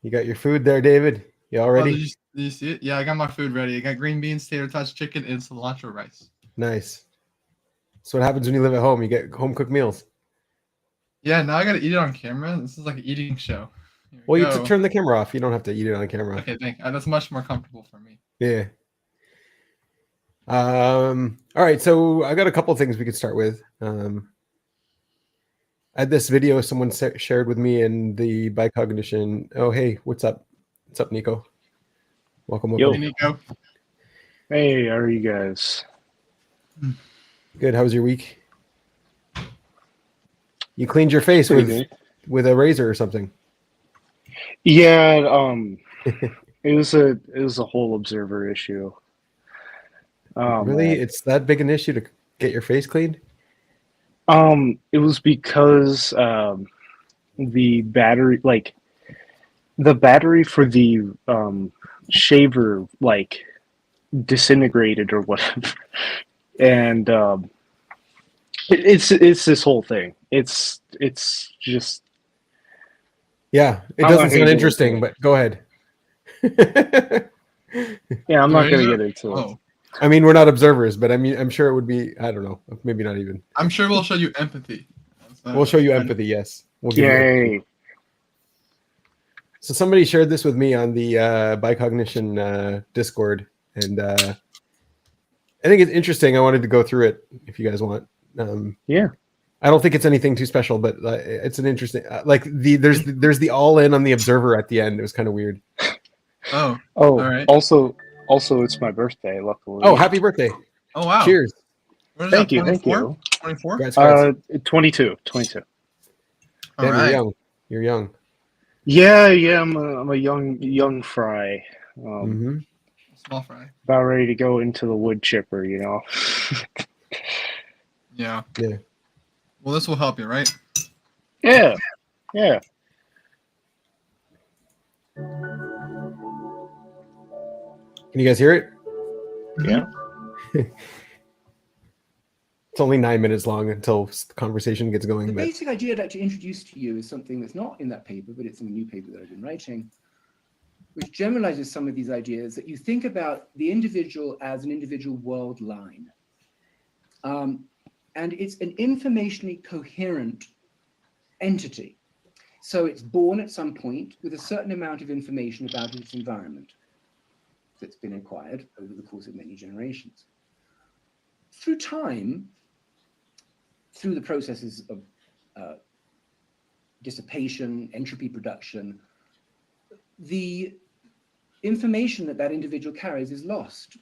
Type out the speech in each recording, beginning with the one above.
You got your food there, David? You all Oh, ready? did you see it? Yeah, I got my food ready. I got green beans, tater tots, chicken, and cilantro rice. Nice. So what happens when you live at home? You get home cooked meals. Yeah, now I gotta eat it on camera. This is like an eating show. Here we Well, you go. turn the camera off. You don't have to eat it on camera. Okay, that's much more comfortable for me. Yeah. All right. So I got a couple of things we could start with. I had this video someone shared with me in the Bicognition. Oh, hey, what's up? What's up, Nico? Welcome. Hey, Nico. Hey, how are you guys? Good. How was your week? You cleaned your face with a razor or something. Yeah, it was a whole observer issue. Really? Man. It's that big an issue to get your face cleaned? It was because the battery for the shaver disintegrated or whatever. And it's this whole thing. It's just Yeah, it doesn't sound interesting, but go ahead. Yeah, I'm not gonna get into it. I mean, we're not observers, but I mean, I'm sure it would be. I don't know. Maybe not even. I'm sure we'll show you empathy. We'll show you empathy. Yes. We'll give Yay. So somebody shared this with me on the Bicognition Discord, and I think it's interesting. I wanted to go through it if you guys want. Yeah. I don't think it's anything too special, but it's an interesting. There's the all in on the observer at the end. It was kind of weird. Oh. All right. Also, it's my birthday. Luckily. Oh, happy birthday! Oh wow! Cheers. Thank you. 24? 24. 22. All right. You're young. You're young. Yeah. I'm a young fry. Small fry. About ready to go into the wood chipper, you know. Yeah. Yeah. Well, this will help you, right? Yeah. Can you guys hear it? Yeah. It's only 9 minutes long until the conversation gets going. The basic idea I'd like to introduce to you is something that's not in that paper, but it's in a new paper that I've been writing, which generalizes some of these ideas, that you think about the individual as an individual world line. And it's an informationally coherent entity. So it's born at some point with a certain amount of information about its environment that's been acquired over the course of many generations. Through time, through the processes of dissipation, entropy production, the information that individual carries is lost.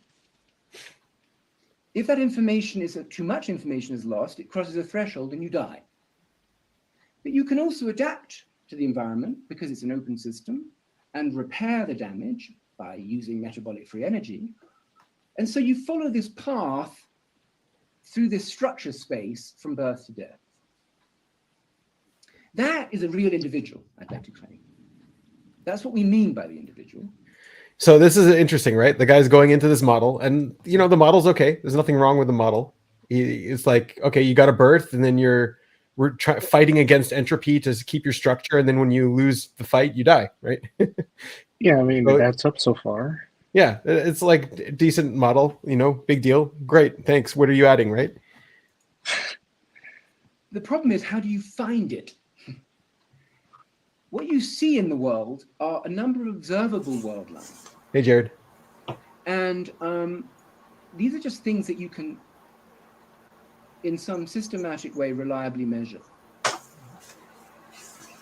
If that information too much information is lost, it crosses a threshold and you die. But you can also adapt to the environment because it's an open system and repair the damage by using metabolic free energy. And so you follow this path through this structure space from birth to death. That is a real individual, I'd like to claim. That's what we mean by the individual. So this is interesting, right? The guy's going into this model, and the model's okay. There's nothing wrong with the model. It's like, okay, you got a birth, and then we're fighting against entropy to keep your structure, and then when you lose the fight, you die, right? Yeah, I mean, that's up so far. Yeah, it's like a decent model, big deal. Great, thanks. What are you adding, right? The problem is, how do you find it? What you see in the world are a number of observable world lines. Hey, Jared. And these are just things that you can, in some systematic way, reliably measure.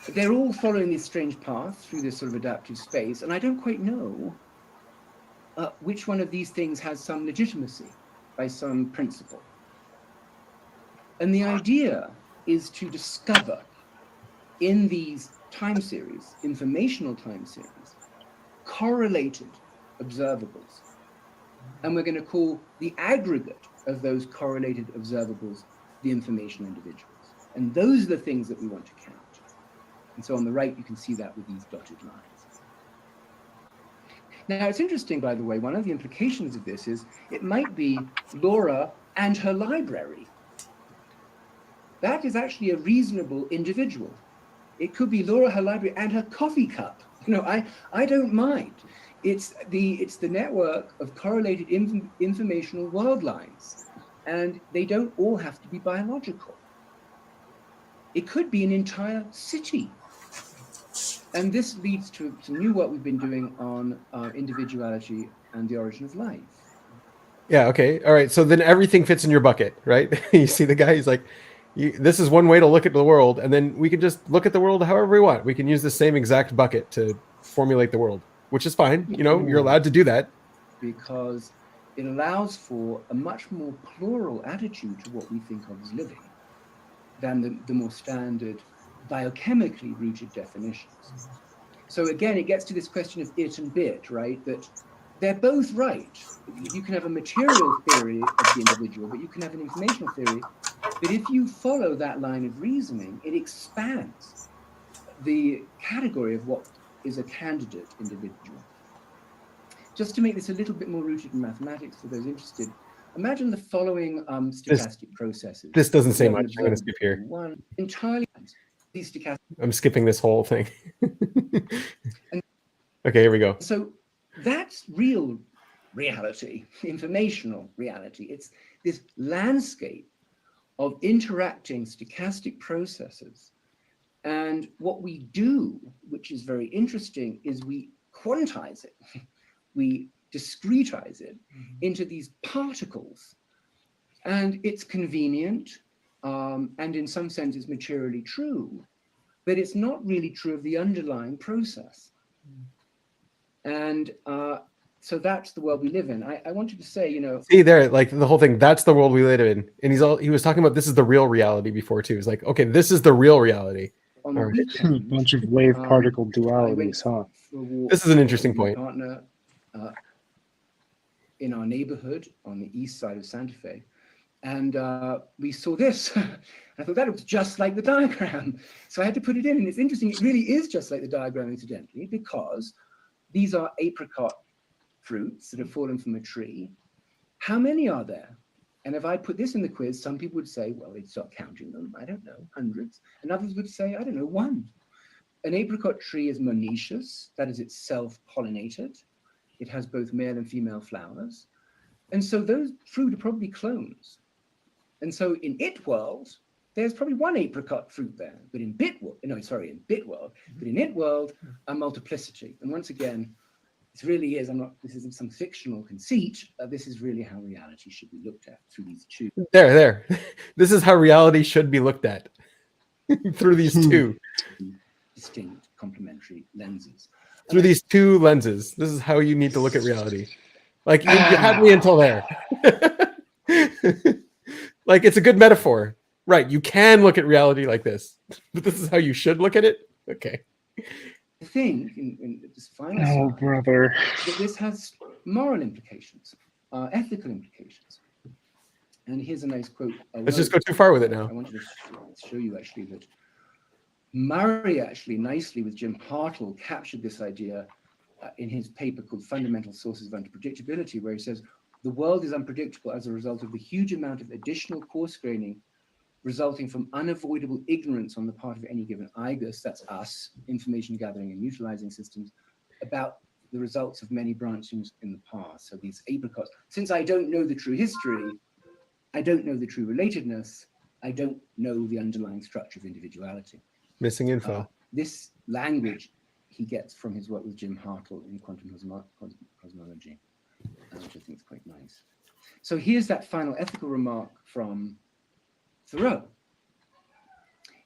They're all following this strange path through this sort of adaptive space, and I don't quite know which one of these things has some legitimacy by some principle. And the idea is to discover in these time series, informational time series, correlated observables. And we're going to call the aggregate of those correlated observables the information individuals. And those are the things that we want to count. And so on the right, you can see that with these dotted lines. Now, it's interesting, by the way, one of the implications of this is it might be Laura and her library. That is actually a reasonable individual. It could be Laura, her library, and her coffee cup. No, I don't mind. It's the network of correlated informational world lines, and they don't all have to be biological. It could be an entire city. And this leads to some new work we've been doing on individuality and the origin of life. Yeah. Okay. All right. So then everything fits in your bucket, right? You see the guy. He's like, "This is one way to look at the world, and then we can just look at the world however we want. We can use the same exact bucket to formulate the world, which is fine. You know, you're allowed to do that." Because it allows for a much more plural attitude to what we think of as living than the more standard biochemically rooted definitions. So again, it gets to this question of it and bit, right? That they're both right. You can have a material theory of the individual, but you can have an informational theory. But if you follow that line of reasoning, it expands the category of what is a candidate individual. Just to make this a little bit more rooted in mathematics for those interested, imagine the following stochastic processes. This doesn't say much. I'm going to skip here. One entirely these stochastic. I'm skipping this whole thing. Okay, here we go. So that's real reality, informational reality. It's this landscape of interacting stochastic processes. And what we do, which is very interesting, is we quantize it. We discretize it into these particles. And it's convenient, and in some sense is materially true, but it's not really true of the underlying process. And so that's the world we live in. I wanted to say, you know, See there, like the whole thing, that's the world we live in. And he was talking about this is the real reality before too. He's like, okay, this is the real reality. on the All right. A weekend, bunch of wave particle I went dualities, huh? for a walk This is an interesting with my point. partner in our neighborhood on the east side of Santa Fe. And we saw this. I thought that looks just like the diagram. So I had to put it in. And it's interesting. It really is just like the diagram, incidentally, because these are apricot fruits that have fallen from a tree. How many are there? And if I put this in the quiz, some people would say, well, they'd start counting them. I don't know, hundreds. And others would say, I don't know, one. An apricot tree is monoecious. That is, it's self-pollinated. It has both male and female flowers. And so those fruit are probably clones. And so in it world, there's probably one apricot fruit there, but in bit world, but in it world, a multiplicity. And once again, this really is, this isn't some fictional conceit. This is really how reality should be looked at through these two. There. This is how reality should be looked at through these two. Distinct complementary lenses. Through these two lenses. This is how you need to look at reality. Like you had me until there. Like it's a good metaphor. Right. You can look at reality like this, but this is how you should look at it. Okay. I think in this final Oh, slide, brother. that this has moral implications, ethical implications. And here's a nice quote. Let's just go too far with it now. I wanted to show you actually that Murray actually nicely with Jim Hartle captured this idea in his paper called Fundamental Sources of Unpredictability, where he says, the world is unpredictable as a result of the huge amount of additional coarse graining resulting from unavoidable ignorance on the part of any given IGUS, that's us, information gathering and utilizing systems, about the results of many branchings in the past. So these apricots, since I don't know the true history, I don't know the true relatedness, I don't know the underlying structure of individuality. Missing info. This language he gets from his work with Jim Hartle in quantum cosmology, which I think is quite nice. So here's that final ethical remark from Thoreau.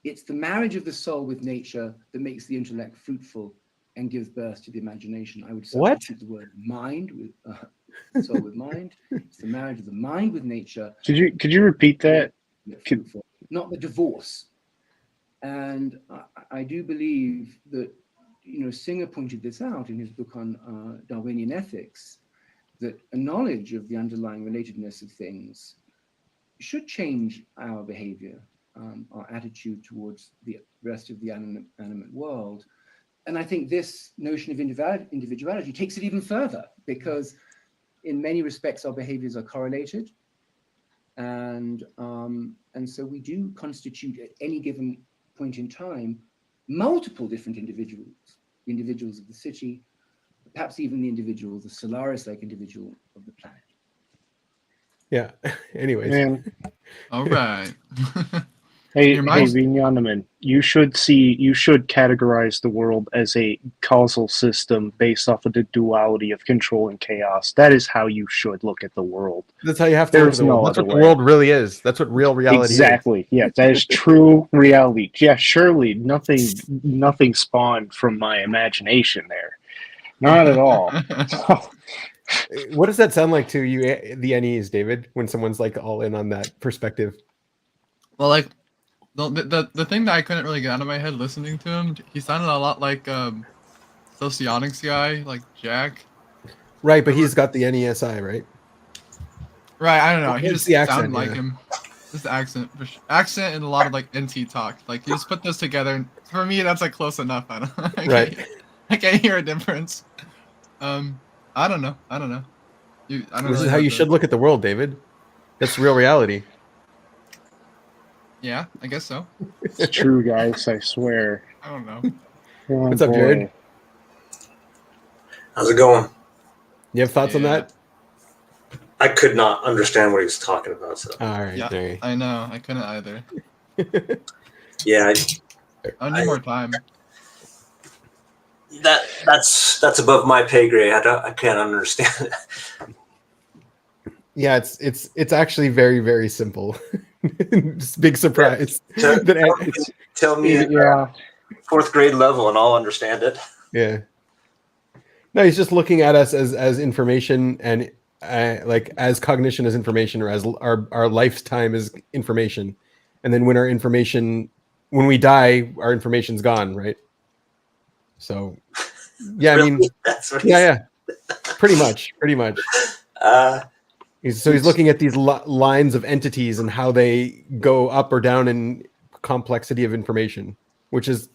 It's the marriage of the soul with nature that makes the intellect fruitful and gives birth to the imagination. I would substitute the word mind with soul with mind. It's the marriage of the mind with nature. Could you repeat that? Not the divorce. And I do believe that, you know, Singer pointed this out in his book on Darwinian ethics, that a knowledge of the underlying relatedness of things should change our behavior, our attitude towards the rest of the animate world. And I think this notion of individuality takes it even further, because in many respects our behaviors are correlated, and so we do constitute at any given point in time multiple different individuals the individuals of the city, perhaps even the individual, the Solaris-like individual of the planet. Yeah. Anyways. Man, All right. hey, Your hey, mind's- Vinyanaman, you should categorize the world as a causal system based off of the duality of control and chaos. That is how you should look at the world. That's how you have to look at There's the world. no That's other what the way. world really is. That's what real reality Exactly. Yeah, that is true reality. Yeah, surely nothing spawned from my imagination there. Not at all. is. What does that sound like to you, the NEs, David, when someone's like all in on that perspective? Well, like the thing that I couldn't really get out of my head listening to him, he sounded a lot like Socionics guy, like Jack. Right, but he's got the NESI, right? Right, I don't know. Well, He it's just the accent, sounded like yeah. him. Just the accent, accent, and a lot of like NT talk. Like you just put those together, and for me, that's like close enough. I don't. Right. I can't hear a difference. I don't know. I don't know. I don't This really is how know you should look at the world, David. That's real reality. Yeah, I guess so. It's true, guys. I swear. I don't know. Oh, What's up, boy. Jared? How's it going? You have thoughts on Yeah. that? I could not understand what he was talking about. So All right. Yeah, There you I know. I couldn't either. yeah, I need more time. that's above my pay grade. I can't understand it. Yeah, it's actually very, very simple. Just big surprise. So, That tell me at Yeah. fourth grade level, and I'll understand it. yeah. No, he's just looking at us as information and like as cognition as information, or as our lifetime is information. And then when we die, our information's gone, right? So yeah, Really? I mean, That's what yeah, pretty much. Uh, He's looking at these lines of entities and how they go up or down in complexity of information, which is,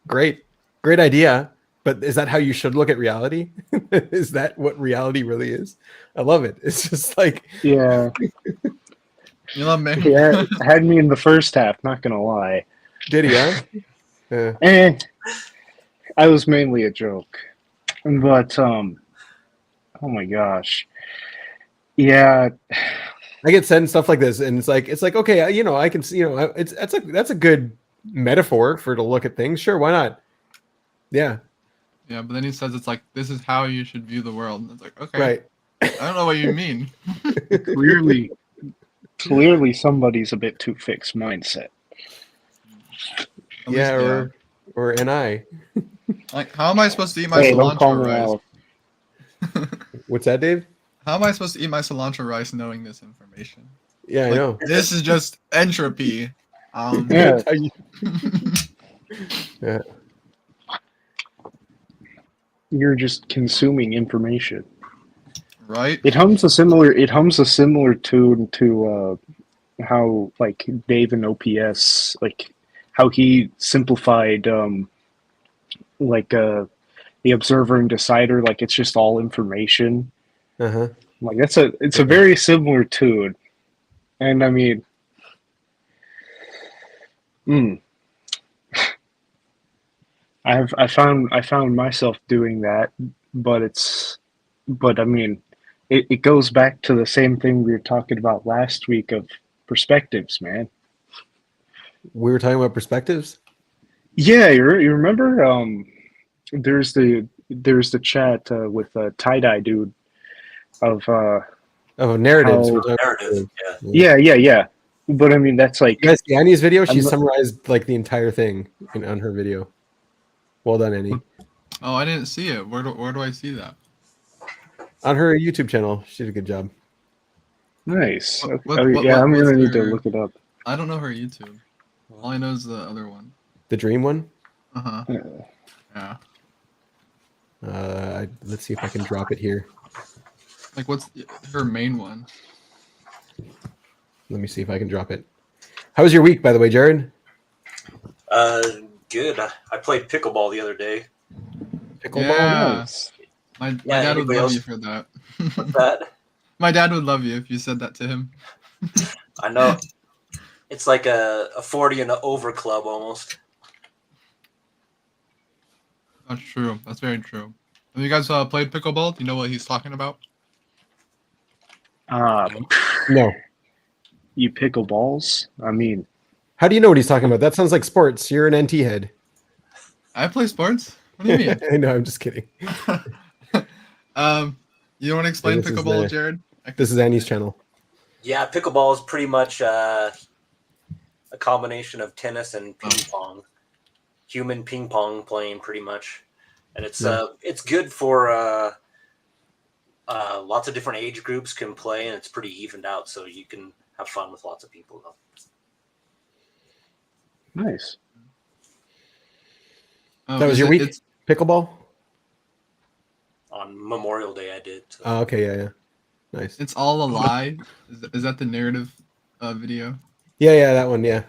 great idea. But is that how you should look at reality? Is that what reality really is? I love it. It's just like, Yeah. You love me. Yeah. Had me in the first half, not gonna lie. did he, huh? Yeah. I was mainly a joke. But oh my gosh. Yeah. I get sent stuff like this, and it's like okay, I can see, that's a good metaphor to look at things. Sure, why not? Yeah, Yeah, but then he says it's like this is how you should view the world. It's like okay, right. I don't know what you mean. Clearly somebody's a bit too fixed mindset. At Yeah, least, or NI. like how am I supposed to eat my Hey, don't call cilantro me rice? out. What's that, Dave? How am I supposed to eat my cilantro rice knowing this information? Yeah, I Like, know. this is just entropy. Yeah. That's how you- yeah. You're just consuming information. right? It hums a similar tune to how like Dave and OPS, like how he simplified the observer and decider, like it's just all information. Uh-huh. Like it's a very similar tune. And I mean I found myself doing that, but I mean it goes back to the same thing we were talking about last week of perspectives, man. We were talking about perspectives. Yeah, you remember? There's the chat with tie-dye dude of Oh, narratives. How- We're talking narrative. about- yeah. But I mean that's like You guys see Annie's video? She I'm not- summarized like the entire thing on her video. Well done, Annie. Oh, I didn't see it. Where do I see that? On her YouTube channel, she did a good job. nice. What- Okay, what- yeah, I'm what's gonna need to your- look it up. I don't know her YouTube. All I know is the other one. The dream one. Uh huh. Yeah. Let's see if I can drop it here. Like what's her main one? Let me see if I can drop it. How was your week, by the way, Jared? Good. I played pickleball the other day. Pickleball. Yeah. Nice. My Yeah, dad would anybody love else? you for that. That My dad would love you if you said that to him. I know. It's like a 40 and over club almost. That's true. That's very true. Have you guys played pickleball? Do you know what he's talking about? No. You pickle balls? I mean, How do you know what he's talking about? That sounds like sports. You're an NT head. I play sports. What do you mean? I know. I'm just kidding. You want to explain this is pickleball, the- Jared? This is Annie's channel. Yeah, pickleball is pretty much a combination of tennis and ping pong, human ping pong playing pretty much, and it's good for lots of different age groups can play, and it's pretty evened out, so you can have fun with lots of people. nice. That was your week? Pickleball? On Memorial Day, I did. So. Oh, okay. Yeah. Nice. It's all a lie. Is that the narrative video? Yeah. That one. Yeah.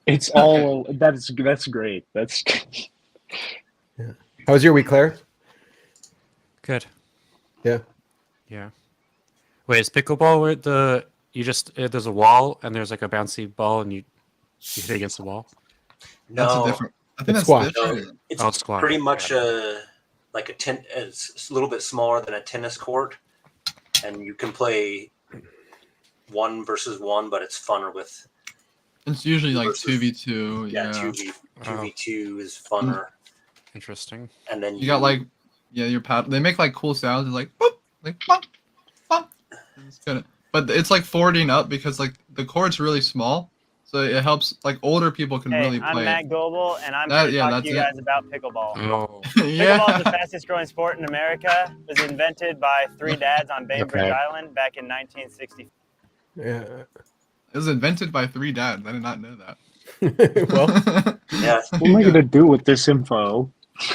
It's all that's great. That's How was your week, Claire? Good. Yeah. Yeah. Wait, is pickleball where there's a wall and there's like a bouncy ball and you hit it against the wall? That's No, a different. I think It's that's squash. different. it's Oh, it's squash. pretty much like it's a little bit smaller than a tennis court, and you can play 1 versus 1, but it's funner with It's usually like versus- 2v2. Yeah. 2v2 is funner, Interesting. and then You got like, your pad. They make like cool sounds. It's like boop, like bump, bump. It's good. But it's like 40 and up because like the court's really small, so it helps like older people can Hey, really I'm play. Matt Goebel, and I'm That- here to yeah, talk to you that's guys about pickleball. Oh. Pickleball is the Yeah. fastest growing sport in America. It was invented by 3 dads on Bainbridge Okay. Island back in 1960. Yeah. It was invented by 3 dads. I did not know that. Well, yeah. what am I gonna do with this info?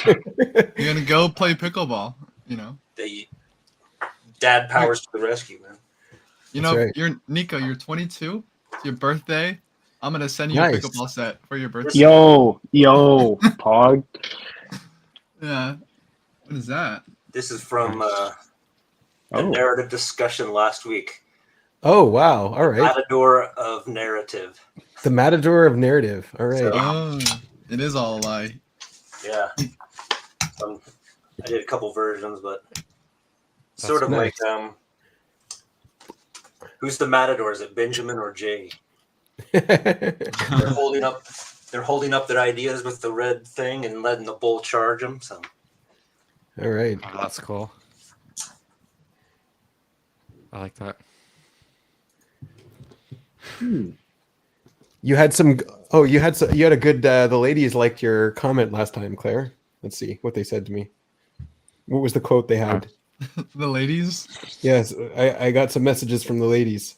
You're gonna go play pickleball. You know. The dad powers to the rescue, man. You That's know, right. you're Nico. You're 22. It's your birthday. I'm gonna send you Nice. a pickleball set for your birthday. Yo, Pog. Yeah. What is that? This is from the Oh, narrative discussion last week. oh wow. All right. Matador of narrative. The Matador of narrative. All right. Oh, it is all a lie. Yeah. I did a couple versions, but That's sort of nice. like who's the Matador? Is it Benjamin or Jay? Oh. They're holding up their ideas with the red thing and letting the bull charge them. So All right. Oh, that's cool. I like that. You had some. Oh, you had a good. The ladies liked your comment last time, Claire. Let's see what they said to me. What was the quote they had? The ladies. Yes, I got some messages from the ladies.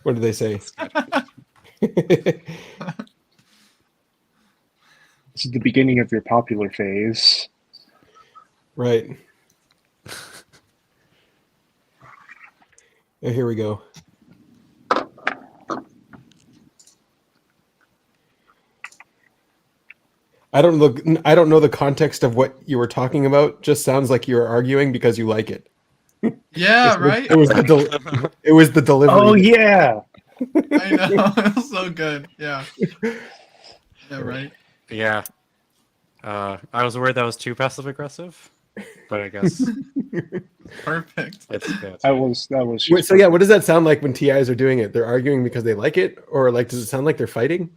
What did they say? this is the beginning of your popular phase. Right. Oh, here we go. I don't know the context of what you were talking about. Just sounds like you were arguing because you like it. Yeah, right. It was the delivery. Oh yeah. I know. It was so good. Yeah. Yeah, right. Yeah. I was worried that was too passive aggressive, but I guess Perfect. it's good. That was Wait, so yeah, what does that sound like when TIs are doing it? They're arguing because they like it, or like does it sound like they're fighting?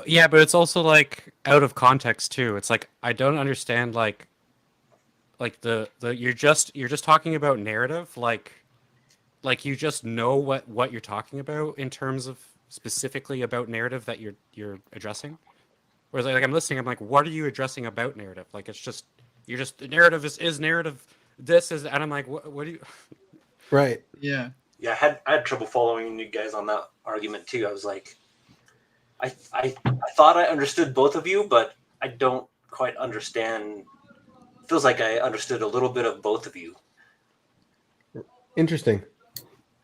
Yeah, but it's also like out of context too. It's like I don't understand like the you're just talking about narrative, like you just know what you're talking about in terms of specifically about narrative that you're addressing. Whereas like I'm listening, I'm like, what are you addressing about narrative? Like it's just narrative is narrative. This is, and I'm like, what do you? Right. Yeah. yeah, I had trouble following you guys on that argument too. I was like, I thought I understood both of you, but I don't quite understand. Feels like I understood a little bit of both of you. Interesting.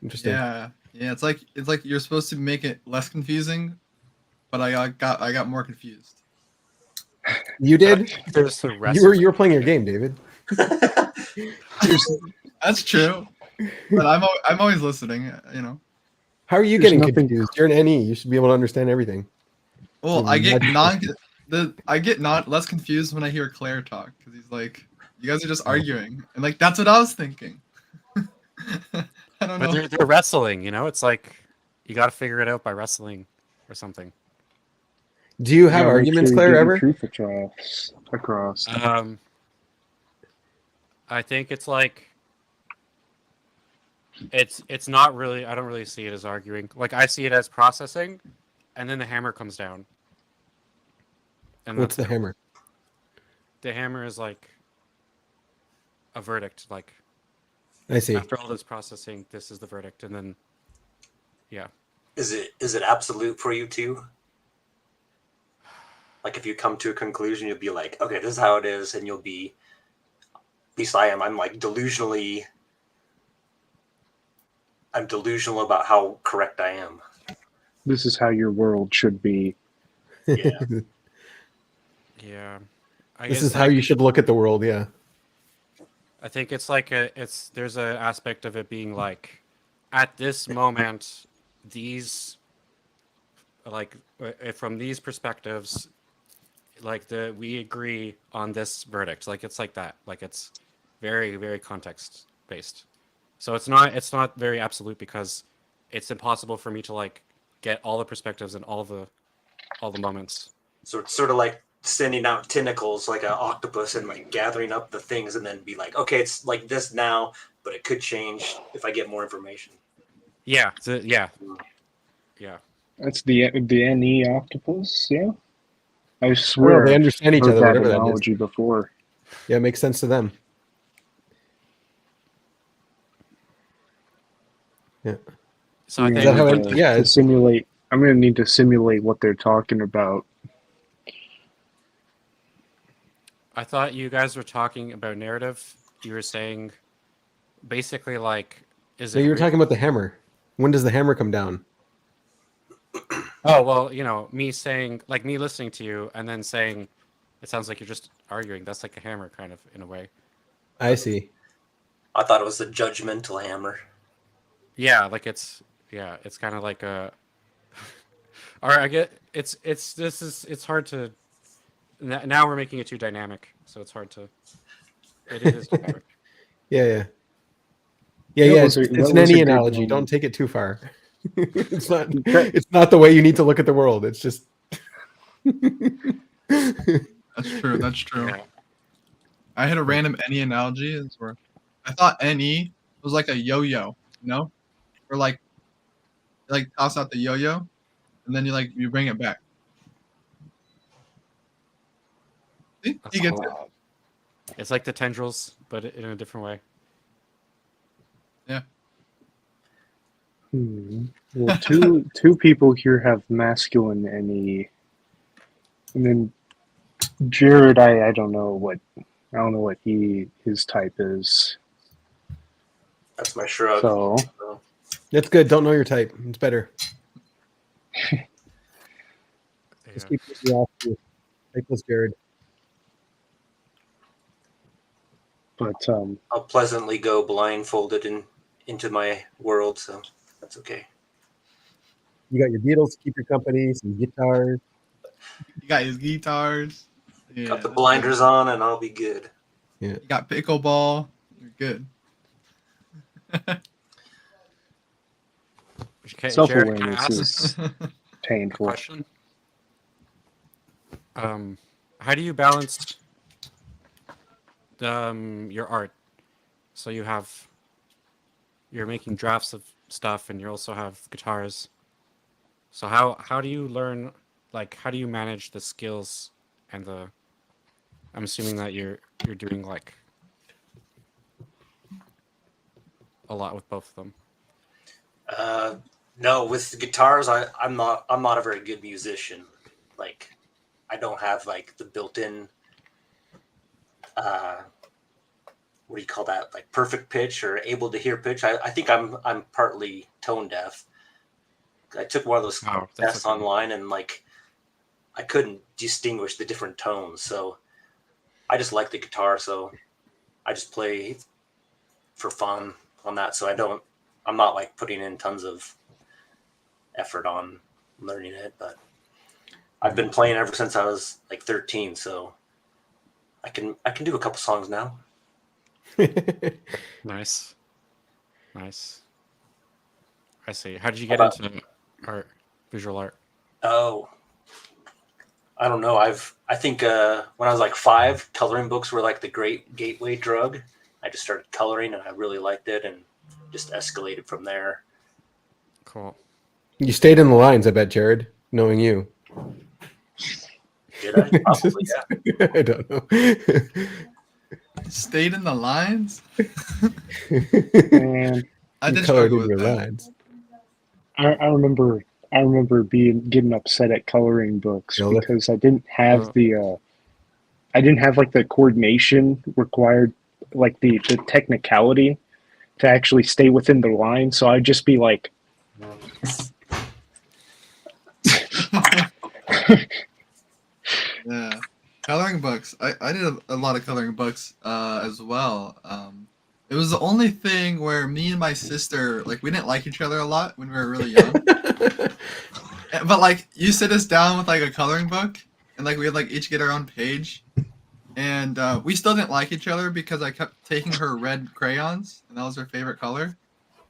Yeah. Yeah. It's like you're supposed to make it less confusing, but I got more confused. You did. There's the rest. You were playing your game, David. That's true. But I'm always listening. You know. How are you There's getting nothing- confused? You're an NE. You should be able to understand everything. Well, I get I get not less confused when I hear Claire talk because he's like, you guys are just arguing, and like that's what I was thinking. I don't But know. they're wrestling, you know? It's like you got to figure it out by wrestling or something. Do you have Yeah, make arguments, sure you Claire, get your ever? truth across. I think it's like it's not really. I don't really see it as arguing. Like I see it as processing, and then the hammer comes down. And What's the that's it. hammer? The hammer is like a verdict. Like I see. after all this processing, this is the verdict, and then yeah. Is it absolute for you too? Like if you come to a conclusion, you'll be like, okay, this is how it is, and you'll be. At least I am. I'm like delusionally. I'm delusional about how correct I am. This is how your world should be. Yeah. Yeah. This is how you should look at the world. Yeah. I think it's like there's an aspect of it being like at this moment these like from these perspectives like we agree on this verdict. Like it's like that. Like it's very very context based. So it's not very absolute because it's impossible for me to like get all the perspectives and all the moments. So it's sort of like sending out tentacles like an octopus and like gathering up the things and then be like, okay, it's like this now, but it could change if I get more information. Yeah, yeah. That's the NE octopus. Yeah, I Well, swear they I've understand each heard other, that whatever that is. analogy before. Yeah, it makes sense to them. Yeah. So I I'm Is think that how gonna it- need to- yeah, to it's- simulate. I'm gonna need to simulate what they're talking about. I thought you guys were talking about narrative. You were saying basically like is No, it you were real- talking about the hammer. When does the hammer come down? Oh, well, me saying like me listening to you and then saying it sounds like you're just arguing. That's like a hammer kind of in a way. I see. I thought it was the judgmental hammer. Yeah, like it's kind of like a or I get it's hard to now we're making it too dynamic, so it's hard to it is dynamic. Yeah. That It's was an a any good analogy. one. Don't take it too far. It's not. Okay. It's not the way you need to look at the world. It's just. That's true. That's true. Yeah. I had a random any analogy. It's where I thought any was like a yo-yo, you know, or like toss out the yo-yo, and then you bring it back. See? He gets it. It's like the tendrils, but in a different way. Well, two people here have masculine NE, and then Jared, I don't know what his type is. That's my shrug. So That's good. Don't know your type. It's better. Just keep it off you. Nicholas Jared. but I'll pleasantly go blindfolded into my world, so that's okay. You got your Beatles to keep your company, some guitars. You got his guitars. Yeah, Got the that's blinders on, and I'll be good. good. You got pickleball. You're good. Okay, self-awareness Jared, can I ask is a painful. question? How do you balance your art? So you're making drafts of stuff, and you also have guitars. So how do you learn? Like, how do you manage the skills and the? I'm assuming that you're doing like a lot with both of them. No, with the guitars, I'm not a very good musician. Like, I don't have like the built-in what do you call that? Like perfect pitch or able to hear pitch. I think I'm partly tone deaf. I took one of those tests okay. online and like I couldn't distinguish the different tones. So I just like the guitar, so I just play for fun on that. So I'm not like putting in tons of effort on learning it, but I've been playing ever since I was like 13, so I can do a couple songs now. Nice. Nice. I see. How did you How get about- into art, visual art? Oh, I don't know. I think when I was like 5, coloring books were like the great gateway drug. I just started coloring and I really liked it and just escalated from there. Cool. You stayed in the lines, I bet, Jared, knowing you. Did I? Probably, yeah. I don't know. Stayed in the lines. And I You did colored struggle in with your that. lines. I remember getting upset at coloring books Really? because I didn't have Oh. I didn't have like the coordination required, like the technicality to actually stay within the line. So I'd just be like, Yeah, coloring books. I did a lot of coloring books as well. It was the only thing where me and my sister, like, we didn't like each other a lot when we were really young. But like, you sit us down with like a coloring book, and like we had like each get our own page, and we still didn't like each other because I kept taking her red crayons, and that was her favorite color,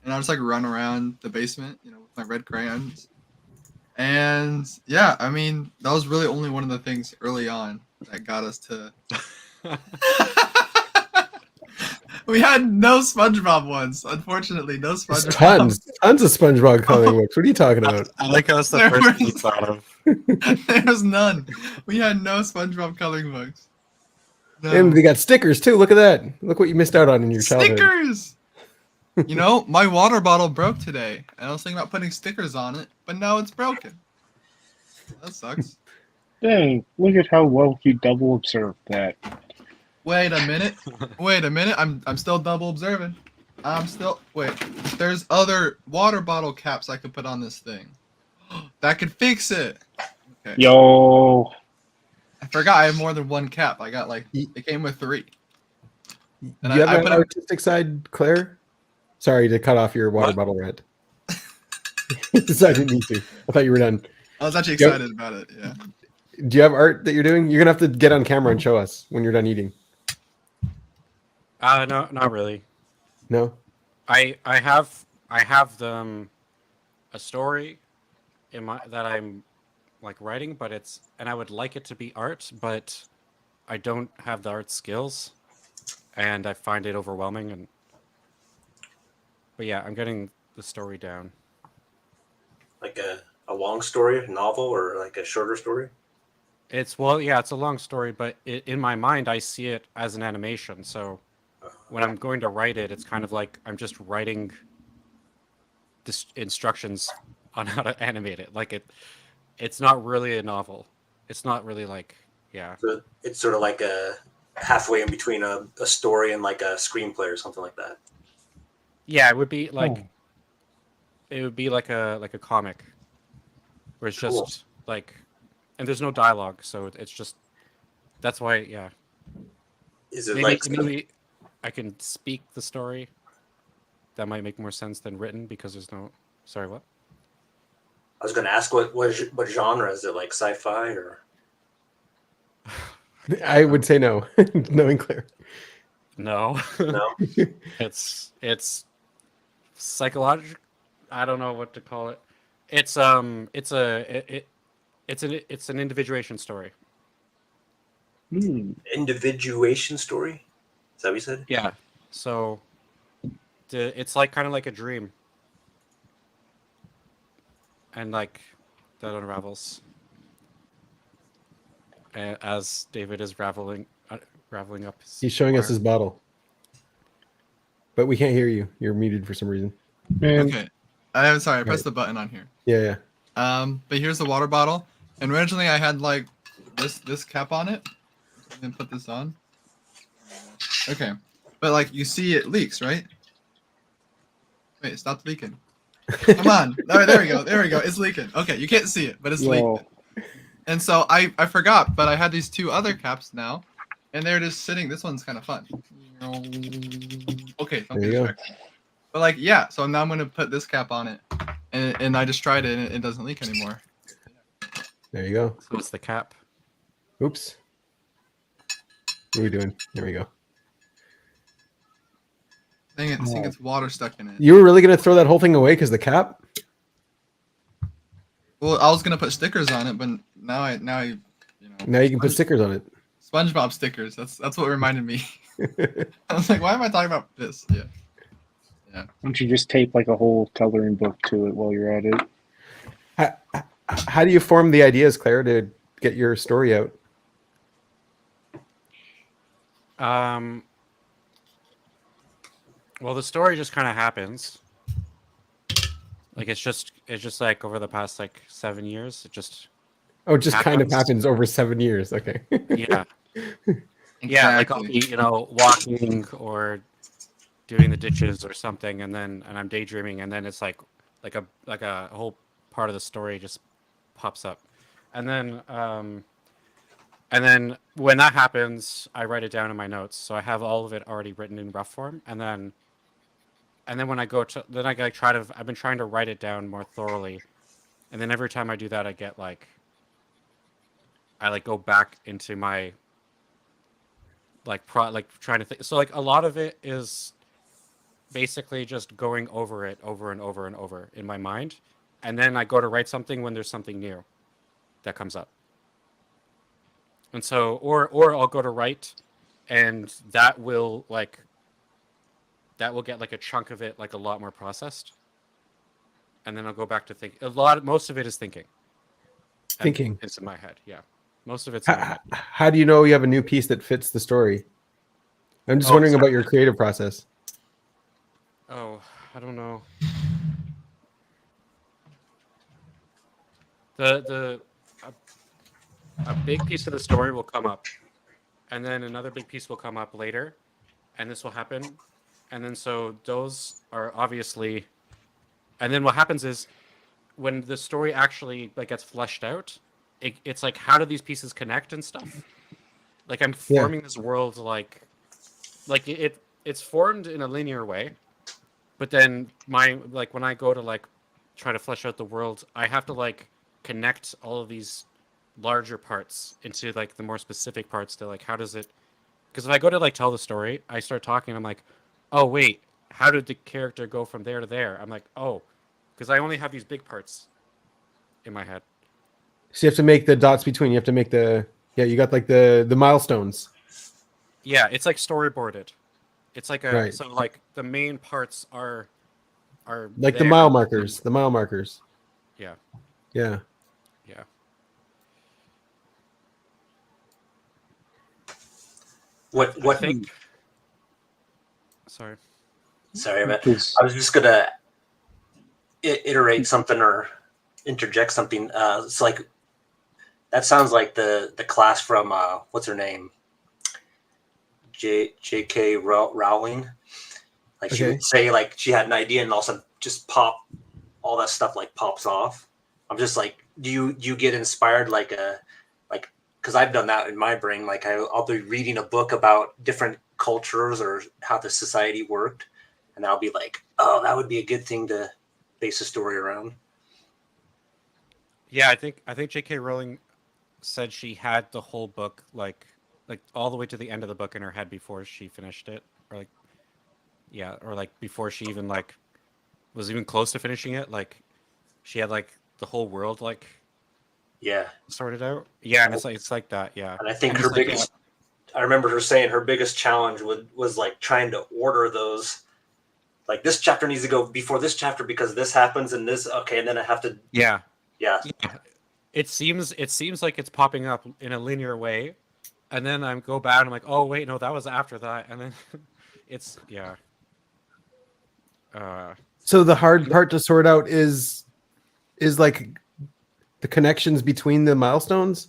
and I was like run around the basement, you know, with my red crayons. And yeah, I mean, that was really only one of the things early on that got us to. We had no SpongeBob ones, unfortunately. No There's SpongeBob. tons of SpongeBob coloring books. What are you talking about? I like how that's the There first thing you was- thought of. There's none. We had no SpongeBob coloring books. No. And they got stickers too. Look at that. Look what you missed out on in your childhood. Stickers. You know, my water bottle broke today, and I was thinking about putting stickers on it, but now it's broken. That sucks. dang, look at how well you double observed that. Wait a minute. I'm still double observing. Wait. There's other water bottle caps I could put on this thing. That could fix it. Okay. Yo, I forgot I have more than one cap. I got like it came with 3. Do And you have I an put it- artistic side, Claire? Sorry to cut off your water What? bottle rant. So I didn't need to. I thought you were done. I was actually Yep. excited about it. Yeah. Do you have art that you're doing? You're gonna have to get on camera and show us when you're done eating. No, not really. No? I have a story in my that I'm like writing, but I would like it to be art, but I don't have the art skills, and I find it overwhelming. But yeah, I'm getting the story down. Like a long story, a novel, or like a shorter story. It's a long story, but in my mind, I see it as an animation. So when I'm going to write it, it's kind of like I'm just writing instructions on how to animate it. Like it's not really a novel. It's not really like, yeah. So it's sort of like a halfway in between a story and like a screenplay or something like that. Yeah, it would be like Oh. it would be like a comic, where it's just Cool. like, and there's no dialogue, so it's just that's why, yeah. Is it Maybe like maybe I can speak the story. That might make more sense than written because there's no. Sorry, what? I was going to ask what genre is it, like sci-fi or? I would say no, knowing Claire. No, No. it's psychological. I don't know what to call it. It's an individuation story. Individuation story? Is that what you said? Yeah. So it's like kind of like a dream. And like that unravels as David is raveling up. He's showing us wire. his bottle. But we can't hear you. You're muted for some reason. man. Okay. I'm sorry. I pressed Right. the button on here. Yeah, yeah. But here's the water bottle. And originally I had like this cap on it. And put this on. Okay. But like you see it leaks, right? Wait, it stopped leaking. Come on. There we go. There we go. It's leaking. Okay, you can't see it, but it's leaking. Yo, And so I forgot, but I had these 2 other caps now. And they're just sitting. This one's kind of fun. Okay, don't There get you go. distracted. But like, yeah, so now I'm gonna put this cap on it, and I just tried it, and it doesn't leak anymore. There you go. So it's the cap. Oops. What are we doing? There we go. Dang it, this thing gets water stuck in it. You were really gonna throw that whole thing away because the cap? Well, I was gonna put stickers on it, but now I you know. Now you can put stickers on it. SpongeBob stickers. That's what reminded me. I was like, why am I talking about this? Yeah. Why don't you just tape like a whole coloring book to it while you're at it? How do you form the ideas, Claire, to get your story out? Well, the story just kind of happens. Like it's just like over the past like 7 years, it just Oh, it just kind of happens. happens over 7 years. Okay. Yeah. Yeah, like I'll be, walking or doing the dishes or something, and I'm daydreaming, and then it's like a whole part of the story just pops up, and then when that happens, I write it down in my notes, so I have all of it already written in rough form, and then when I go to I've been trying to write it down more thoroughly, and then every time I do that, I get I go back into my trying to think. So like a lot of it is basically just going over it over and over and over in my mind, and then I go to write something when there's something new that comes up. And so or I'll go to write, and that will get like a chunk of it like a lot more processed. And then I'll go back to think. Most of it is thinking. Thinking. It's in my head, yeah. Most of it's in my head. How do you know you have a new piece that fits the story? I'm just wondering about your creative process. Oh, I don't know. A big piece of the story will come up, and then another big piece will come up later, and this will happen, and then so those are obviously, and then what happens is when the story actually gets fleshed out, it's like, how do these pieces connect and stuff? Like I'm forming this world it's formed in a linear way, but then when I go to try to flesh out the world, I have to connect all of these larger parts into the more specific parts to how does it, because if I go to tell the story, I start talking, I'm like, oh wait, how did the character go from there to there? I'm like, oh, because I only have these big parts in my head. So you have to make the dots between. You have to make you got the milestones. Yeah, it's storyboarded. It's Right. So the main parts are like there. the mile markers. The mile markers. Yeah. Yeah. Yeah. What I think? Sorry, man. I was just gonna iterate something or interject something. It's that sounds like the class from what's her name, J.K. Rowling. She would say she had an idea, and all of a sudden just all that stuff pops off. I'm just do you get inspired because I've done that in my brain. I'll be reading a book about different cultures or how the society worked, and I'll be like, oh, that would be a good thing to base a story around. Yeah, I think J.K. Rowling said she had the whole book like all the way to the end of the book in her head before she finished it, or before she even was even close to finishing it. She had the whole world sorted out. Yeah, and it's like that. Yeah, and I think her biggest. I remember her saying her biggest challenge was trying to order those. This chapter needs to go before this chapter because this happens and this. Okay, and then I have to. Yeah. Yeah. It seems like it's popping up in a linear way, and then I go back and I'm like, oh wait, no, that was after that, and then it's So the hard part to sort out is the connections between the milestones.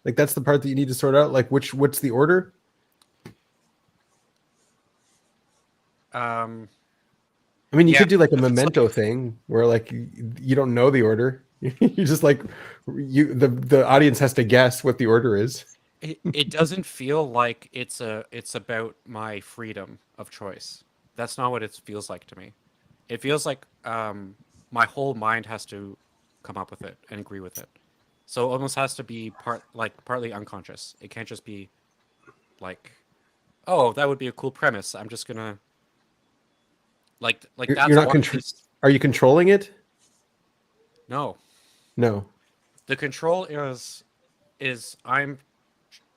That's the part that you need to sort out. What's the order? I mean, you could do a memento thing where you don't know the order. You just the audience has to guess what the order is. It doesn't feel like it's about my freedom of choice. That's not what it feels like to me. It feels like my whole mind has to come up with it and agree with it. So it almost has to be partly unconscious. It can't just be like, oh, that would be a cool premise. I'm just gonna like You're that's not one Are you controlling it? No. No. The control is I'm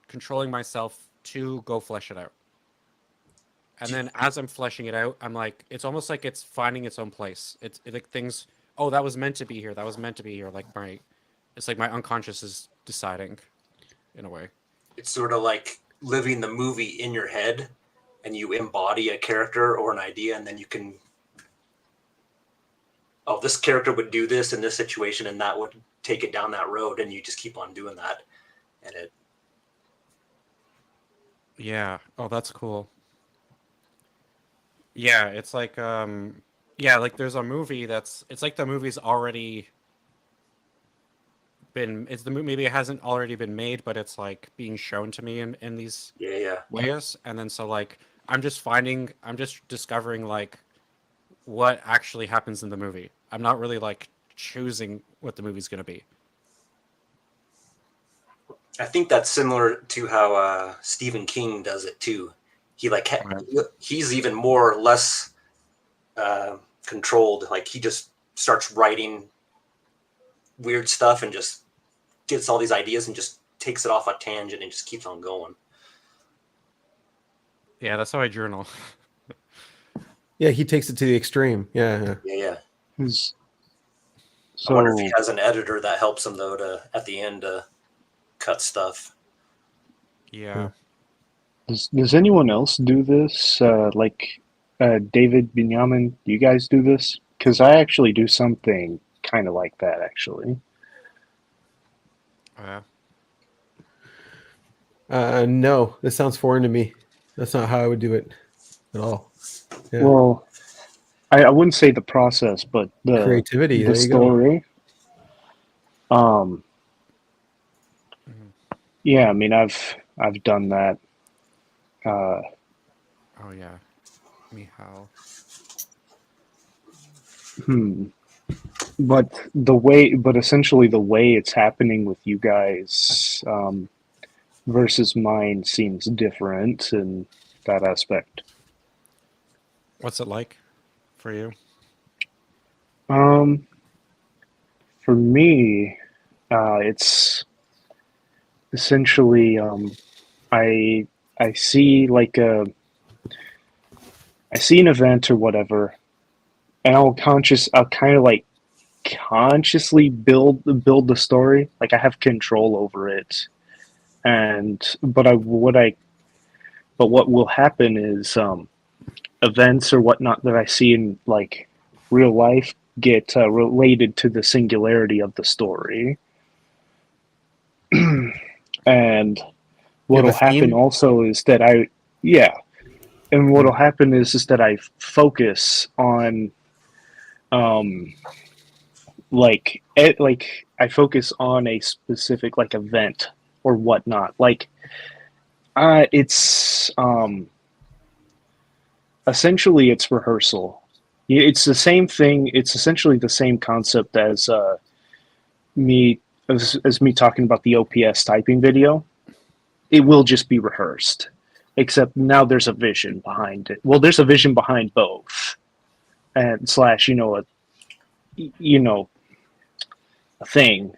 controlling myself to go flesh it out. And then as I'm fleshing it out, I'm like, it's almost like it's finding its own place. It's like things, oh, that was meant to be here. That was meant to be here. It's like my unconscious is deciding in a way. It's sort of like living the movie in your head, and you embody a character or an idea, and then you can, oh, this character would do this in this situation, and that would take it down that road, and you just keep on doing that. And it, Yeah. Oh, that's cool. Yeah, it's like yeah, like there's a movie it's like the movie's already been maybe it hasn't already been made, but it's like being shown to me in these yeah. ways. And then so like I'm just discovering like what actually happens in the movie. I'm not really like choosing what the movie's gonna be. I think that's similar to how Stephen King does it too. He like he's even more or less controlled. Like he just starts writing weird stuff and just gets all these ideas and just takes it off a tangent and just keeps on going. Yeah, that's how I journal. Yeah, he takes it to the extreme. Yeah. Yeah. Is- I wonder if So he has an editor that helps him though to at the end cut stuff. Yeah. does anyone else do this? David, Benjamin, do you guys do this? Because I actually do something kind of like that, actually. No, this sounds foreign to me. That's not how I would do it at all. Yeah. Well, I wouldn't say the process, but Creativity. the There you go. story. Yeah, I mean, I've done that. Oh yeah. Mihal. But essentially the way it's happening with you guys versus mine seems different in that aspect. What's it like for you? For me, it's essentially I see I see an event or whatever, and I'll kind of like consciously build the story. Like I have control over it, but what will happen is events or whatnot that I see in like real life get related to the singularity of the story. And You have what'll a happen theme? also is that and what'll happen is that I focus on I focus on a specific like event or whatnot. Like it's essentially it's rehearsal. It's the same thing. It's essentially the same concept as me me talking about the OPS typing video. It will just be rehearsed, except now there's a vision behind it. Well, there's a vision behind both, and slash a thing.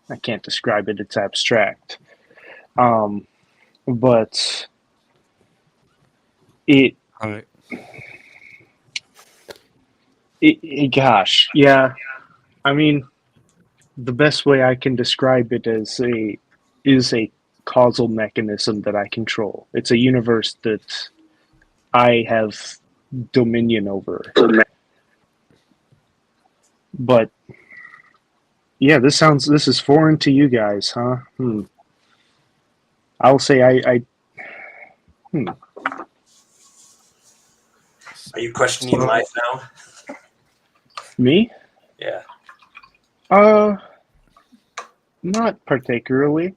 I can't describe it. It's abstract. But it gosh, yeah. I mean, the best way I can describe it is a causal mechanism that I control. It's a universe that I have dominion over. But yeah, this is foreign to you guys, huh? I'll say I Are you questioning life now? me? Yeah. Not particularly.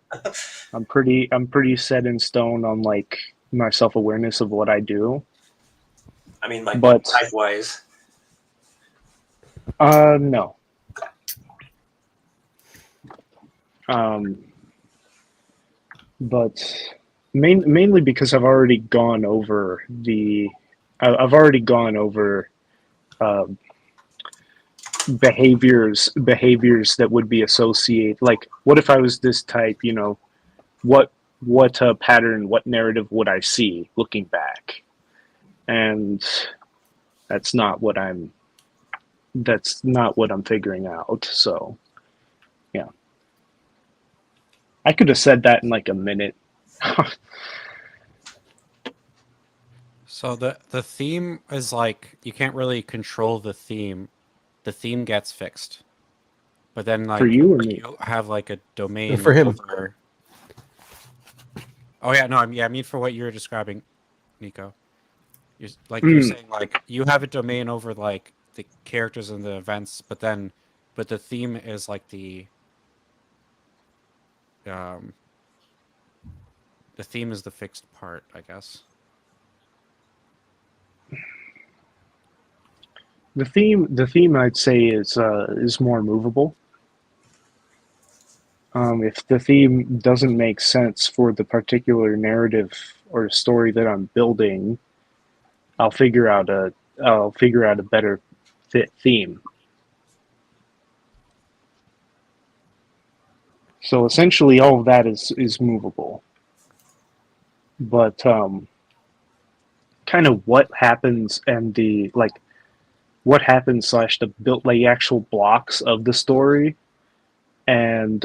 I'm pretty set in stone on like my self-awareness of what I do. I mean, like But type wise. no. But mainly because I've already gone over I've already gone over uh, behaviors that would be associated. Like, what if I was this type? You know, what pattern, what narrative would I see looking back? And that's not what I'm. That's not what I'm figuring out. So, yeah, I could have said that in like a minute. So the theme is like you can't really control the theme. The theme gets fixed, but then For like you or me? you have like a domain For him. over. Oh yeah, no, I mean for what you're describing, Nico. You're saying like you have a domain over like the characters and the events, but the theme is like um the theme is the fixed part, I guess. The theme I'd say is more movable. If the theme doesn't make sense for the particular narrative or story that I'm building, I'll figure out a better fit theme. So essentially, all of that is movable. But kind of what happens and the like, what happens slash the built like actual blocks of the story, and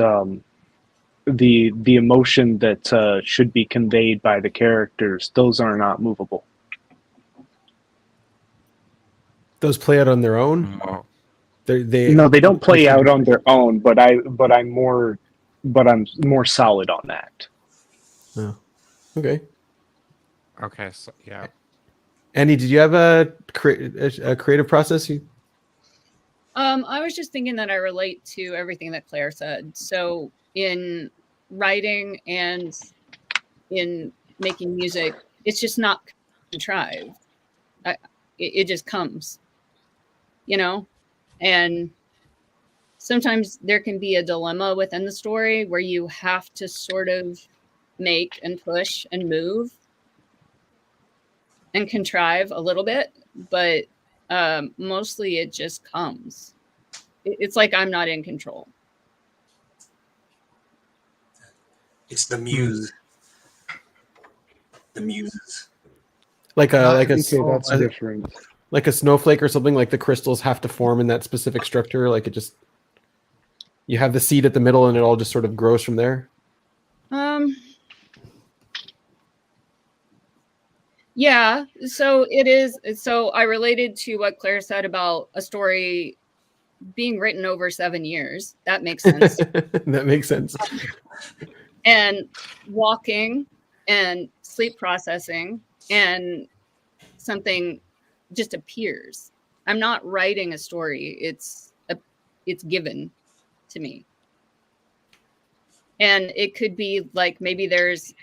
the emotion that should be conveyed by the characters, those are not movable. Those play out on their own. Oh. No, they don't play out on their own, but I'm more solid on that. Oh, okay. Okay, so yeah. Andy, did you have a creative process? I was just thinking that I relate to everything that Claire said. So in writing and in making music, it's just not contrived. It just comes, you know? And sometimes there can be a dilemma within the story where you have to sort of make and push and move and contrive a little bit, but mostly it just comes. It's like I'm not in control. It's the muse. The muses. Like Okay, that's different. Like a snowflake or something. Like the crystals have to form in that specific structure. Like it just, you have the seed at the middle, and it all just sort of grows from there. Yeah, so it is. So I related to what Claire said about a story being written over 7 years. That makes sense. That makes sense. And walking and sleep processing, and something just appears. I'm not writing a story. It's given to me. And it could be like maybe there's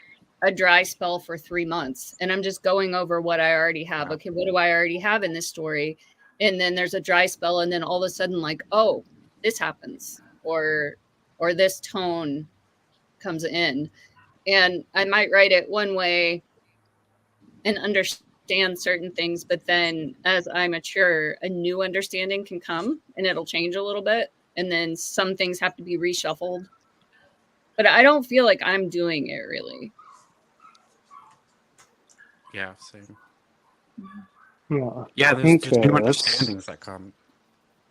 a dry spell for 3 months and I'm just going over what I already have. Okay, what do I already have in this story? And then there's a dry spell, and then all of a sudden, like, oh, this happens, or this tone comes in, and I might write it one way and understand certain things, but then as I mature, a new understanding can come and it'll change a little bit, and then some things have to be reshuffled. But I don't feel like I'm doing it really. Yeah, same. Yeah, there's new understandings that come,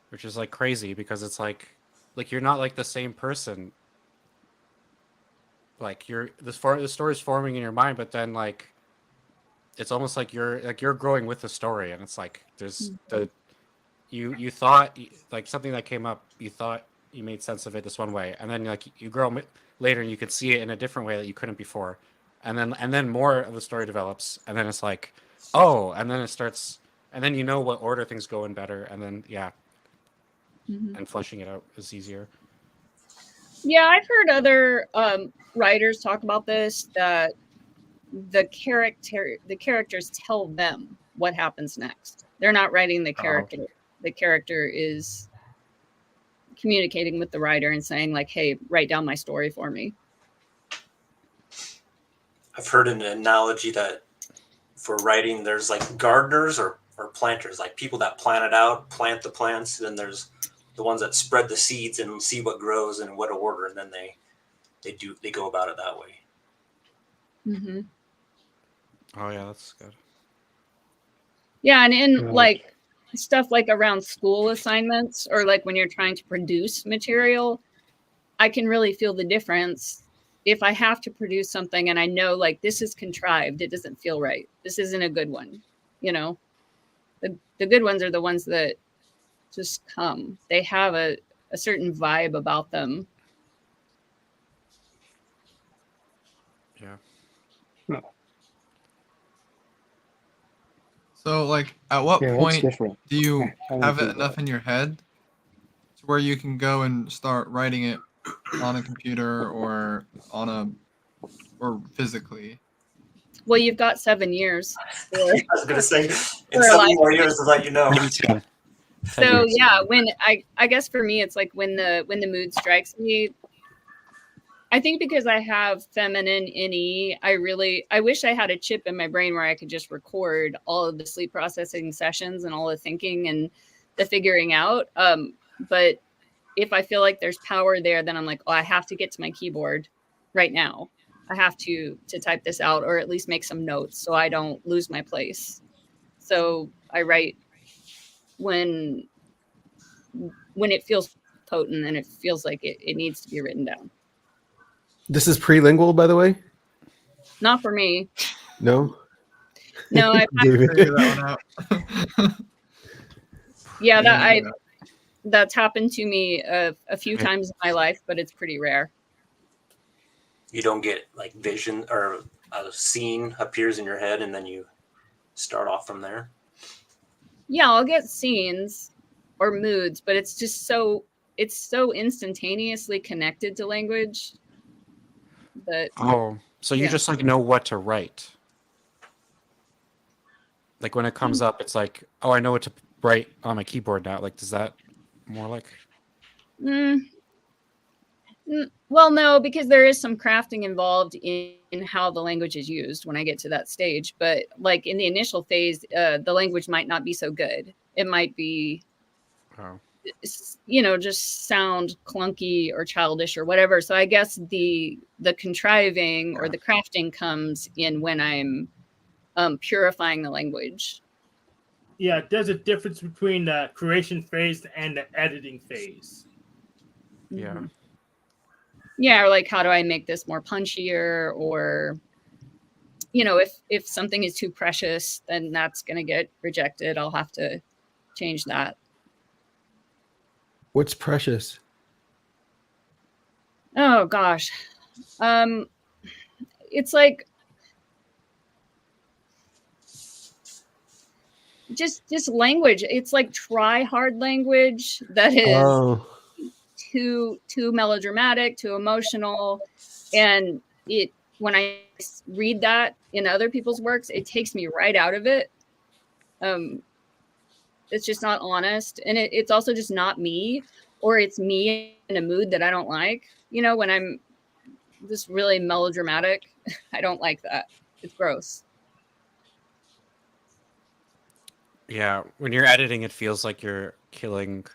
which is like crazy because it's like you're not like the same person. Like the story's forming in your mind, but then like it's almost like you're growing with the story, and it's like there's you thought like something that came up, you thought you made sense of it this one way, and then like you grow later and you could see it in a different way that you couldn't before, and then more of the story develops, and then it's like, oh, and then it starts, and then you know what order things go in better, and then and fleshing it out is easier. Yeah, I've heard other writers talk about this, that the characters tell them what happens next. They're not writing the character. The character communicating with the writer and saying like, hey, write down my story for me. I've heard an analogy that for writing, there's like gardeners or planters, like people that plant it out, plant the plants. Then there's the ones that spread the seeds and see what grows and in what order, and then they go about it that way. Mm-hmm. Oh yeah, that's good. Yeah, and in Yeah. like stuff like around school assignments or like when you're trying to produce material, I can really feel the difference if I have to produce something and I know like this is contrived, it doesn't feel right. This isn't a good one. You know, the good ones are the ones that just come. They have a certain vibe about them. Yeah. So, like, at what Yeah, that's point different. do you I would have do it enough that. in your head to where you can go and start writing it on a computer or or physically? Well, you've got 7 years. I was gonna say in For a 7 life. more years to let you know. Maybe 10. 10 So years. yeah, when I guess for me it's like when the mood strikes me, I think because I have feminine NE, I wish I had a chip in my brain where I could just record all of the sleep processing sessions and all the thinking and the figuring out. But if I feel like there's power there, then I'm like, oh, I have to get to my keyboard right now. I have to type this out or at least make some notes so I don't lose my place. So I write when it feels potent and it feels like it needs to be written down. This is prelingual, by the way. Not for me. No. No, David. Figure that one out. yeah, Yeah. that's happened to me a few times in my life, but it's pretty rare. You don't get like vision or a scene appears in your head and then you start off from there. Yeah, I'll get scenes or moods, but it's just so instantaneously connected to language that Oh, so you Yeah. just like know what to write. Like when it comes up, it's like, oh, I know what to write on my keyboard now. Like, does that more like? Well, no, because there is some crafting involved in how the language is used when I get to that stage. But like in the initial phase, the language might not be so good. It might be, Oh, just sound clunky or childish or whatever. So I guess the contriving or the crafting comes in when I'm purifying the language. Yeah, there's a difference between the creation phase and the editing phase. yeah. Mhm. Yeah, or like how do I make this more punchier, or if something is too precious, then that's going to get rejected. I'll have to change that. What's precious? Oh gosh. It's like just language. It's like try hard language that is Oh, too melodramatic, too emotional, and when I read that in other people's works, it takes me right out of it. It's just not honest, and it's also just not me, or it's me in a mood that I don't like. When I'm just really melodramatic, I don't like that. It's gross. Yeah, when you're editing, it feels like you're killing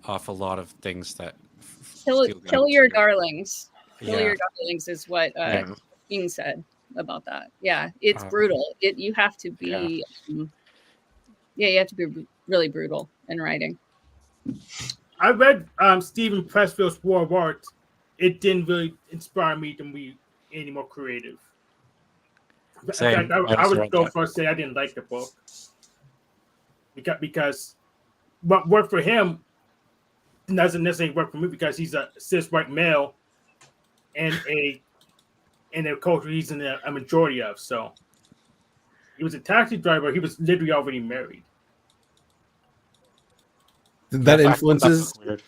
off a lot of things that feel good Kill your to you. darlings. Kill Yeah. your darlings is what Yeah. King said about that. Yeah, it's Uh, brutal. You have to be, you have to be really brutal in writing. I read Stephen Pressfield's War of Art. It didn't really inspire me to be any more creative. In Same. fact, I I also would read go that. first say I didn't like the book because what worked for him doesn't necessarily work for me because he's a cis white male and a culture he's in a majority of. So he was a taxi driver. He was literally already married. that Yeah, influences that's weird.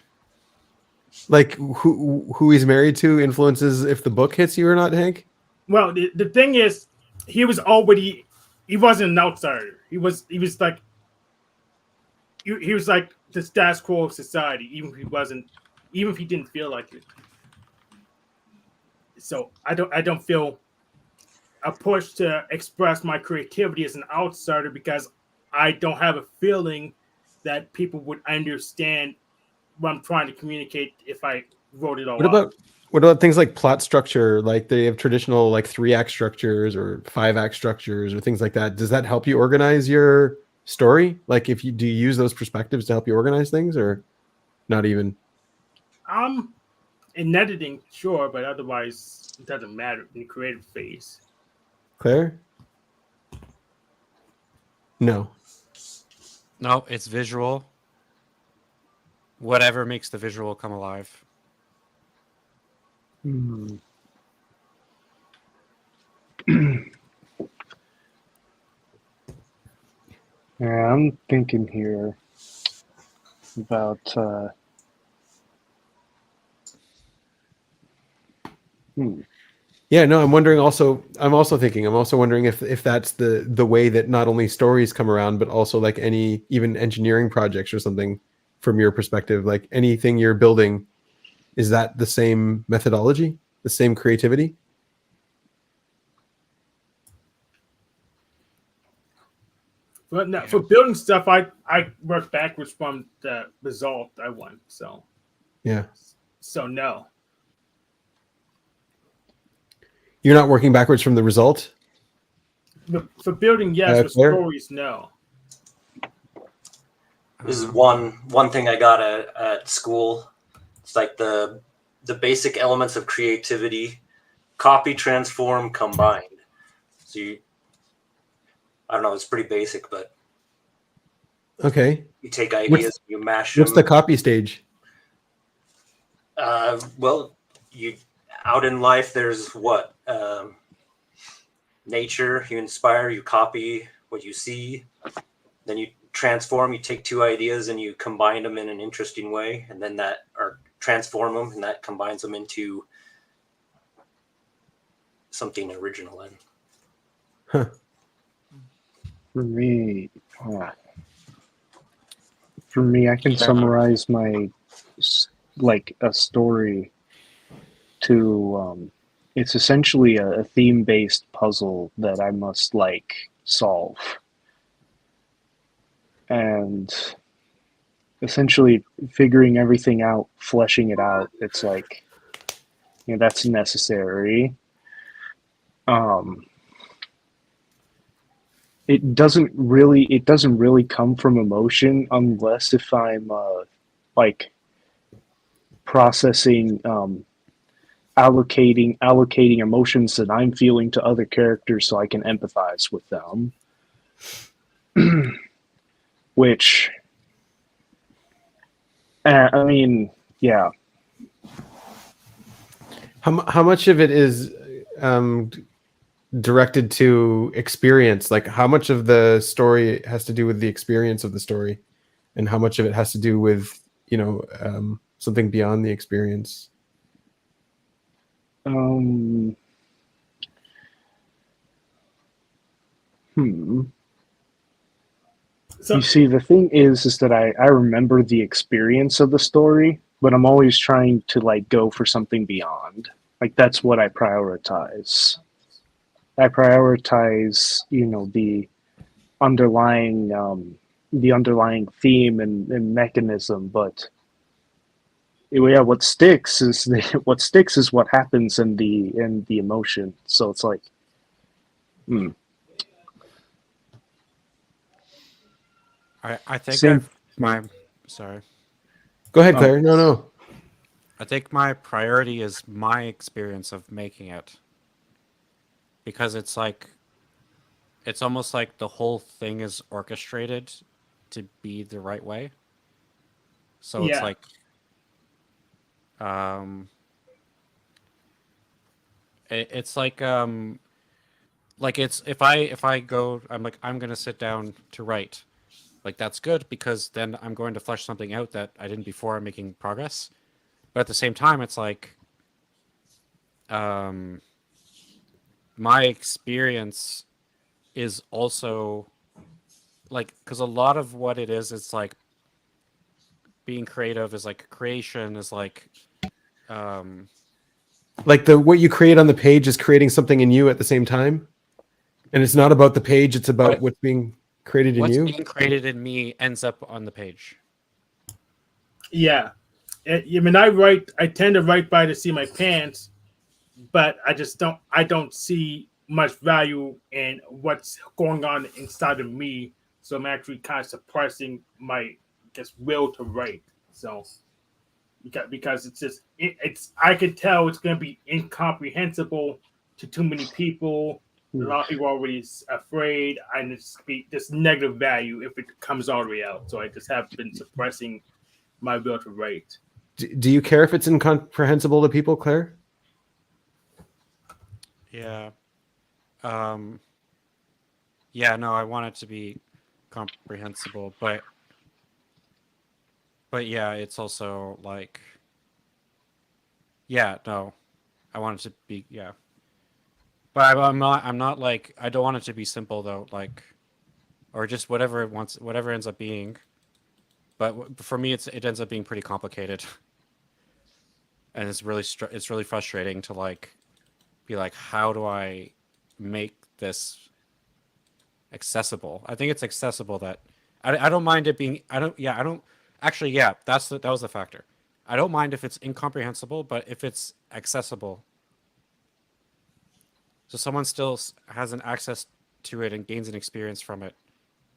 like who he's married to influences if the book hits you or not, Hank. Well, the thing is, he wasn't an outsider. He was like the status quo of society, even if he didn't feel like it. So I don't feel a push to express my creativity as an outsider because I don't have a feeling that people would understand what I'm trying to communicate if I wrote it all out. What about things like plot structure? Like they have traditional like 3-act structures or 5-act structures or things like that. Does that help you organize your story? Like if you do you use those perspectives to help you organize things or not even? In editing, sure, but otherwise it doesn't matter in the creative phase. Claire? No. No, it's visual. Whatever makes the visual come alive. Yeah, I'm thinking here about Yeah, no, I'm wondering also I'm also wondering if that's the way that not only stories come around, but also like any even engineering projects or something from your perspective, like anything you're building, is that the same methodology, the same creativity? But no, for building stuff, I work backwards from the result I want. So Yeah. No. You're not working backwards from the result? But for building, yes. For Claire? stories, no. This is one thing I got at school. It's like the basic elements of creativity: copy, transform, combined. So I don't know, it's pretty basic, but Okay. you take ideas, you mash What's them. the copy stage? Well, you out in life, there's what nature. You inspire, you copy what you see, then you transform. You take two ideas and you combine them in an interesting way, and then transform them, and that combines them into something original. And for me, I can summarize my like a story to it's essentially a theme-based puzzle that I must like solve, and essentially figuring everything out, fleshing it out. It's like, that's necessary. It doesn't really come from emotion unless if I'm like processing, allocating emotions that I'm feeling to other characters so I can empathize with them. Which, I mean, yeah. How much of it is directed to experience? Like how much of the story has to do with the experience of the story, and how much of it has to do with something beyond the experience? So, you see, the thing is that I remember the experience of the story, but I'm always trying to like go for something beyond. Like that's what I prioritize. I prioritize, the underlying theme and mechanism, but yeah, what sticks is what happens in the emotion. So it's like, I think Same. sorry. Go ahead, Claire. No. I think my priority is my experience of making it. Because it's almost like the whole thing is orchestrated to be the right way. So it's yeah. it's like it's if I go, I'm gonna sit down to write, like that's good because then I'm going to flesh something out that I didn't before. I'm making progress, but at the same time it's like my experience is also like, because a lot of what it is, it's like being creative is like creation is like Like what you create on the page is creating something in you at the same time, and it's not about the page; it's about What- what's being created in what's you. being created in me ends up on the page. Yeah. I mean, I tend to write by to see my pants, but I don't see much value in what's going on inside of me. So I'm actually kind of suppressing my, I guess, will to write. So because it's just it's I could tell it's going to be incomprehensible to too many people. A lot of people are already afraid, and it's be this negative value if it comes all the way out. So I just have been suppressing my will to write. Do you care if it's incomprehensible to people, Claire? Yeah. Yeah, no, I want it to be comprehensible, but yeah, it's also like, yeah, no, I want it to be, yeah, but I'm not like, I don't want it to be simple though, like, or just whatever it wants, whatever it ends up being. But for me, it ends up being pretty complicated, and it's really frustrating to like be like, how do I make this accessible? I think it's accessible that I don't mind it being, I don't actually, yeah, that was the factor. I don't mind if it's incomprehensible, but if it's accessible, so someone still has an access to it and gains an experience from it,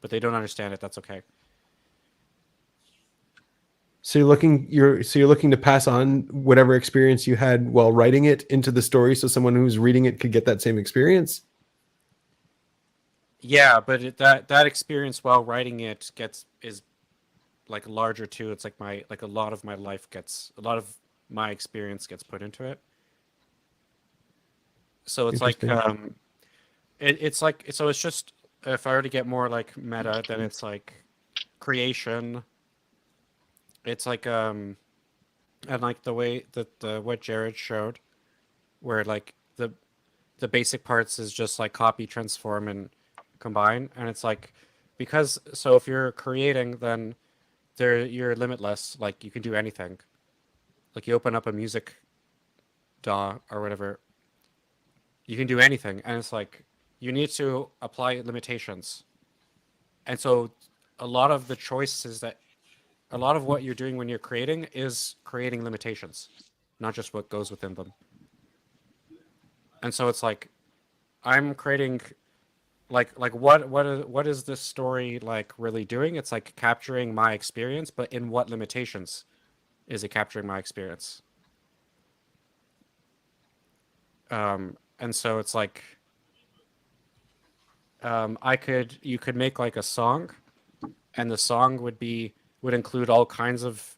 but they don't understand it, that's okay. So you're looking to pass on whatever experience you had while writing it into the story, so someone who's reading it could get that same experience. Yeah, but that experience while writing it is like larger too. It's like a lot of my life a lot of my experience gets put into it. So it's like it's like, so it's just, if I were to get more like meta, then it's like creation. It's like and like the way that what Jared showed, where like the basic parts is just like copy, transform, and combine, and it's like, because so if you're creating, then you're limitless, like you can do anything. Like you open up a music DAW or whatever, you can do anything, and it's like you need to apply limitations. And so a lot of the choices that a lot of what you're doing when you're creating is creating limitations, not just what goes within them. And so it's like I'm creating like what is this story like really doing? It's like capturing my experience, but in what limitations is it capturing my experience? And so it's like you could make like a song, and the song would include all kinds of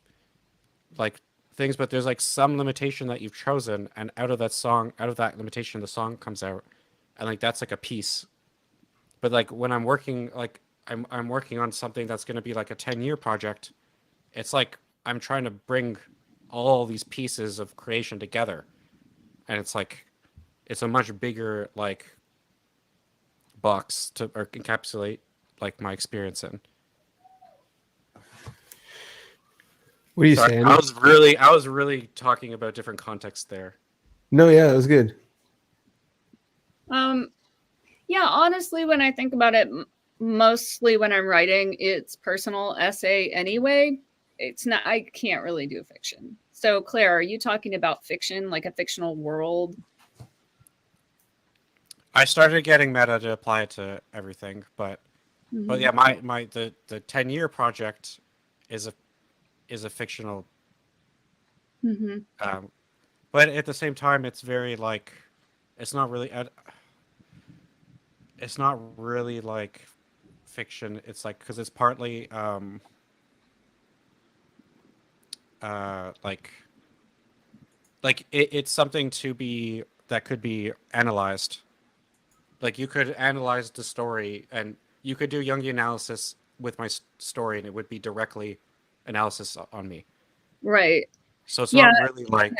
like things, but there's like some limitation that you've chosen, and out of that limitation, the song comes out, and like that's like a piece. But like when I'm working, like I'm working on something that's going to be like a 10-year project, it's like I'm trying to bring all these pieces of creation together, and it's like it's a much bigger like box to or encapsulate like my experience in. What do you Sorry, say? I was really talking about different contexts there. No, yeah, that was good. Yeah, honestly, when I think about it, mostly when I'm writing, it's personal essay anyway. It's not, I can't really do fiction. So, Claire, are you talking about fiction, like a fictional world? I started getting meta to apply it to everything, but yeah, the 10-year project is a fictional. But at the same time, it's very like it's not really like fiction. It's like, because it's partly like it's something that could be analyzed. Like you could analyze the story, and you could do Jungian analysis with my story, and it would be directly analysis on me. Right. So it's not really like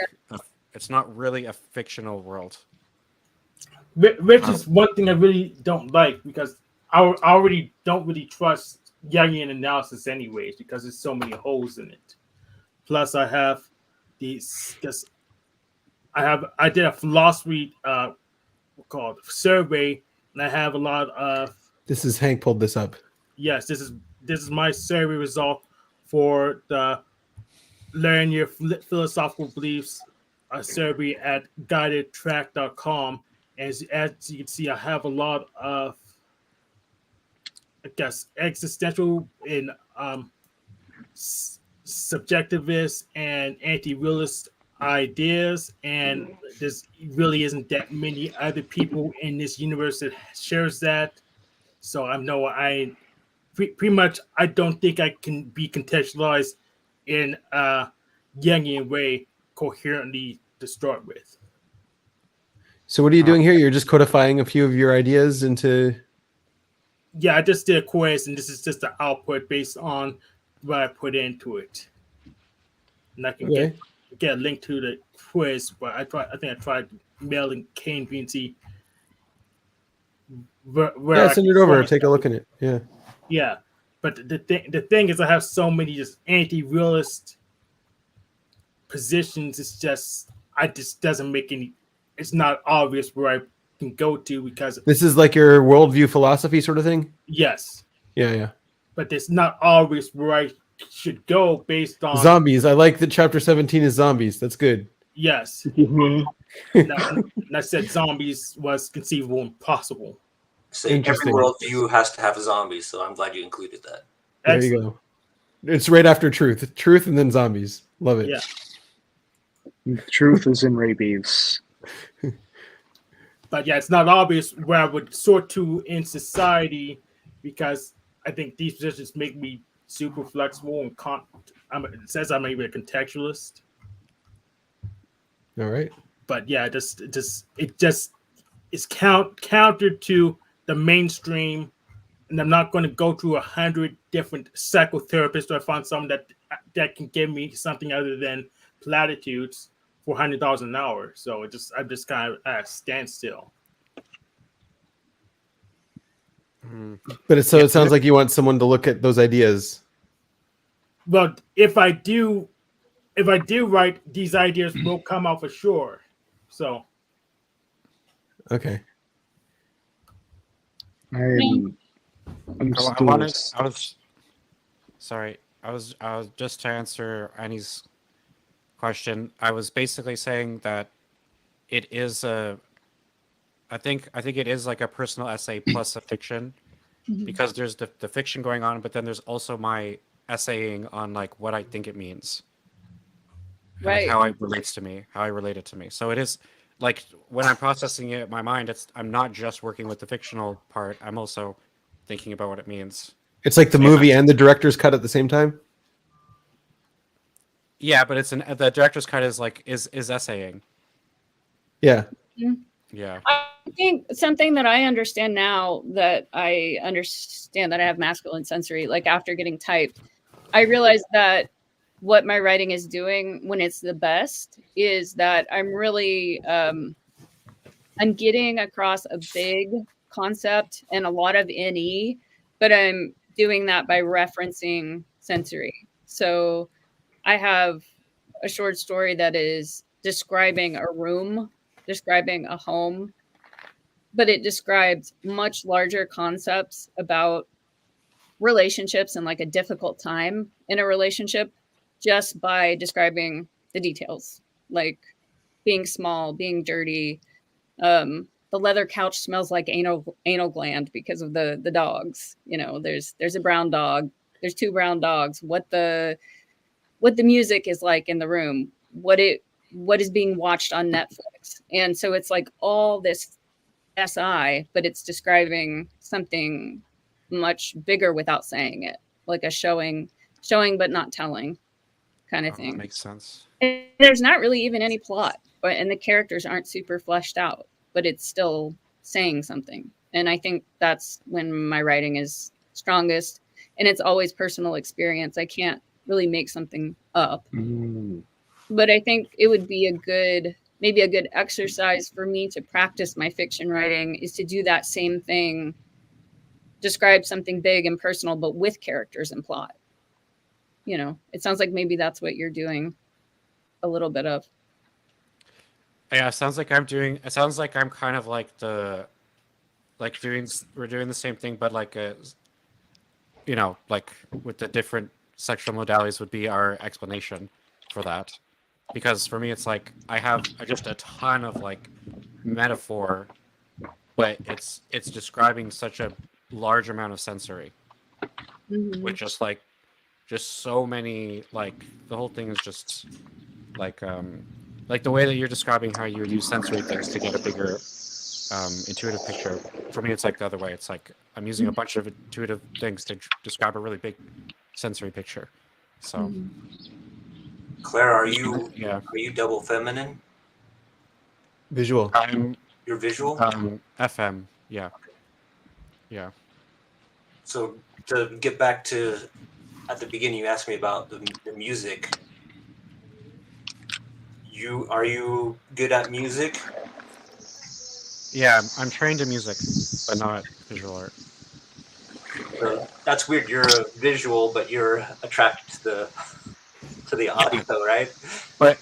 it's not really a fictional world. Which is one thing I really don't like, because I already don't really trust Jungian analysis anyways, because there's so many holes in it. Plus, I have these because I did a philosophy called survey, and I have a lot of This is Hank pulled this up. yes. This is my survey result for the learn your philosophical beliefs survey at guidedtrack.com. As you can see, I have a lot of, I guess, existential and subjectivist and anti-realist ideas, and there's really isn't that many other people in this universe that shares that. So I pretty much I don't think I can be contextualized in a Jungian way coherently to start with. So what are you doing here? You're just codifying a few of your ideas into. Yeah, I just did a quiz, and this is just the output based on what I put into it. And I can get a link to the quiz, but I think I tried mailing Kane BNC. Yeah, send it over. Take a look at it. Yeah. Yeah, but the thing is, I have so many just anti-realist positions. It's just doesn't make any. It's not obvious where I can go to because This is like your worldview philosophy sort of thing. yes, Yeah. but it's not obvious where I should go based on Zombies. I like that chapter 17 is zombies. That's good. yes. Mhm. and I said zombies was conceivable and possible. So every Interesting. worldview has to have zombies, so I'm glad you included that. There you go. It's right after truth, and then zombies. Love it. Yeah. Truth is in rabies. But yeah, it's not obvious where I would sort to in society because I think these positions make me super flexible and it says I'm even a contextualist. All right. But yeah, it just is counter to the mainstream, and I'm not going to go through 100 different psychotherapists to find someone that can give me something other than platitudes for $100 an hour. So I'm just kind of at a standstill. But it sounds like you want someone to look at those ideas. Well, if I do write, these ideas will come out for sure. So Okay. I'm I still. wanted. I was just to answer Annie's question. I was basically saying that it is a. I think it is like a personal essay plus a fiction, because there's the fiction going on, but then there's also my essaying on like what I think it means, and, like, Right. how it relates to me, how I relate it to me. So it is like when I'm processing it in my mind, I'm not just working with the fictional part. I'm also thinking about what it means. It's like the movie and the director's cut at the same time. Yeah, but the director's cut is like is essaying. Yeah. Yeah. I think something that I understand now that I understand that I have masculine sensory, like after getting typed, I realize that what my writing is doing when it's the best is that I'm really, I'm getting across a big concept and a lot of NE, but I'm doing that by referencing sensory. So I have a short story that is describing a room, describing a home, but it describes much larger concepts about relationships and like a difficult time in a relationship just by describing the details, like being small, being dirty. The leather couch smells like anal gland because of the dogs. You know, there's a brown dog. There's two brown dogs. What the music is like in the room. What is being watched on Netflix. And so it's like all this SI, but it's describing something much bigger without saying it, like a showing but not telling kind of That thing. makes sense. And there's not really even any plot, and the characters aren't super fleshed out, but it's still saying something. And I think that's when my writing is strongest, and it's always personal experience. I can't really make something up. But I think it would be maybe a good exercise for me to practice my fiction writing is to do that same thing, describe something big and personal, but with characters and plot. you know, it sounds like maybe that's what you're doing a little bit of. Yeah, it sounds like I'm doing. It sounds like I'm kind of like we're doing the same thing, but like you know, like with the different sexual modalities would be our explanation for that. Because for me, it's like I have just a ton of like metaphor, but it's describing such a large amount of sensory, with just so many, like the whole thing is just like the way that you're describing how you would use sensory things to get a bigger intuitive picture. For me, it's like the other way. It's like I'm using a bunch of intuitive things to describe a really big sensory picture. So, Claire, are you yeah, double feminine? Visual. You're visual. FM, yeah, yeah. So to get back to at the beginning, you asked me about the music. Are you good at music? Yeah, I'm trained in music, but not visual art. That's weird. You're a visual, but you're attracted to the audio, right? But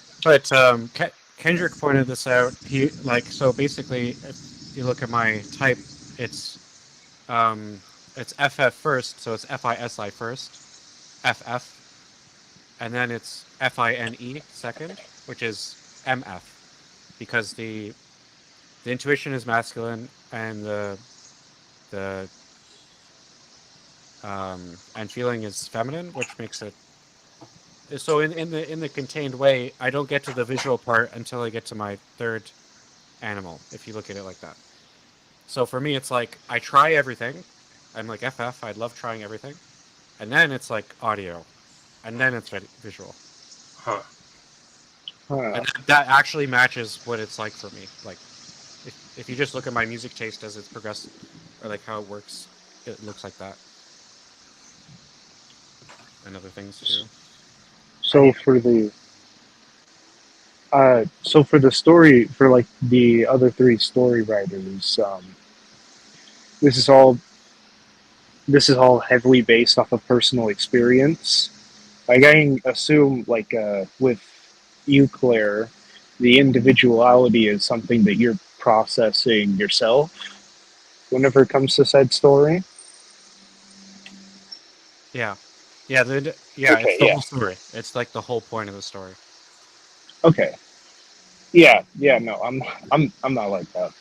Kendrick pointed this out. So basically, if you look at my type, it's FF first, so it's FISI first, FF, and then it's FINE second, which is MF, because the intuition is masculine and the and feeling is feminine, which makes it so in the contained way. I don't get to the visual part until I get to my third animal, if you look at it like that. So for me, it's like I try everything. I'm like FF. I love trying everything, and then it's like audio, and then it's visual. Huh. And that actually matches what it's like for me. Like, if you just look at my music taste as it's progressed, or like how it works, it looks like that. And other things too. So for the story, for like the other three story writers, this is all heavily based off of personal experience. Like I can assume, like with you, Claire, the individuality is something that you're processing yourself whenever it comes to said story. Yeah, yeah, Okay, it's the yeah. whole story. It's like the whole point of the story. Okay. Yeah, no, I'm not like that.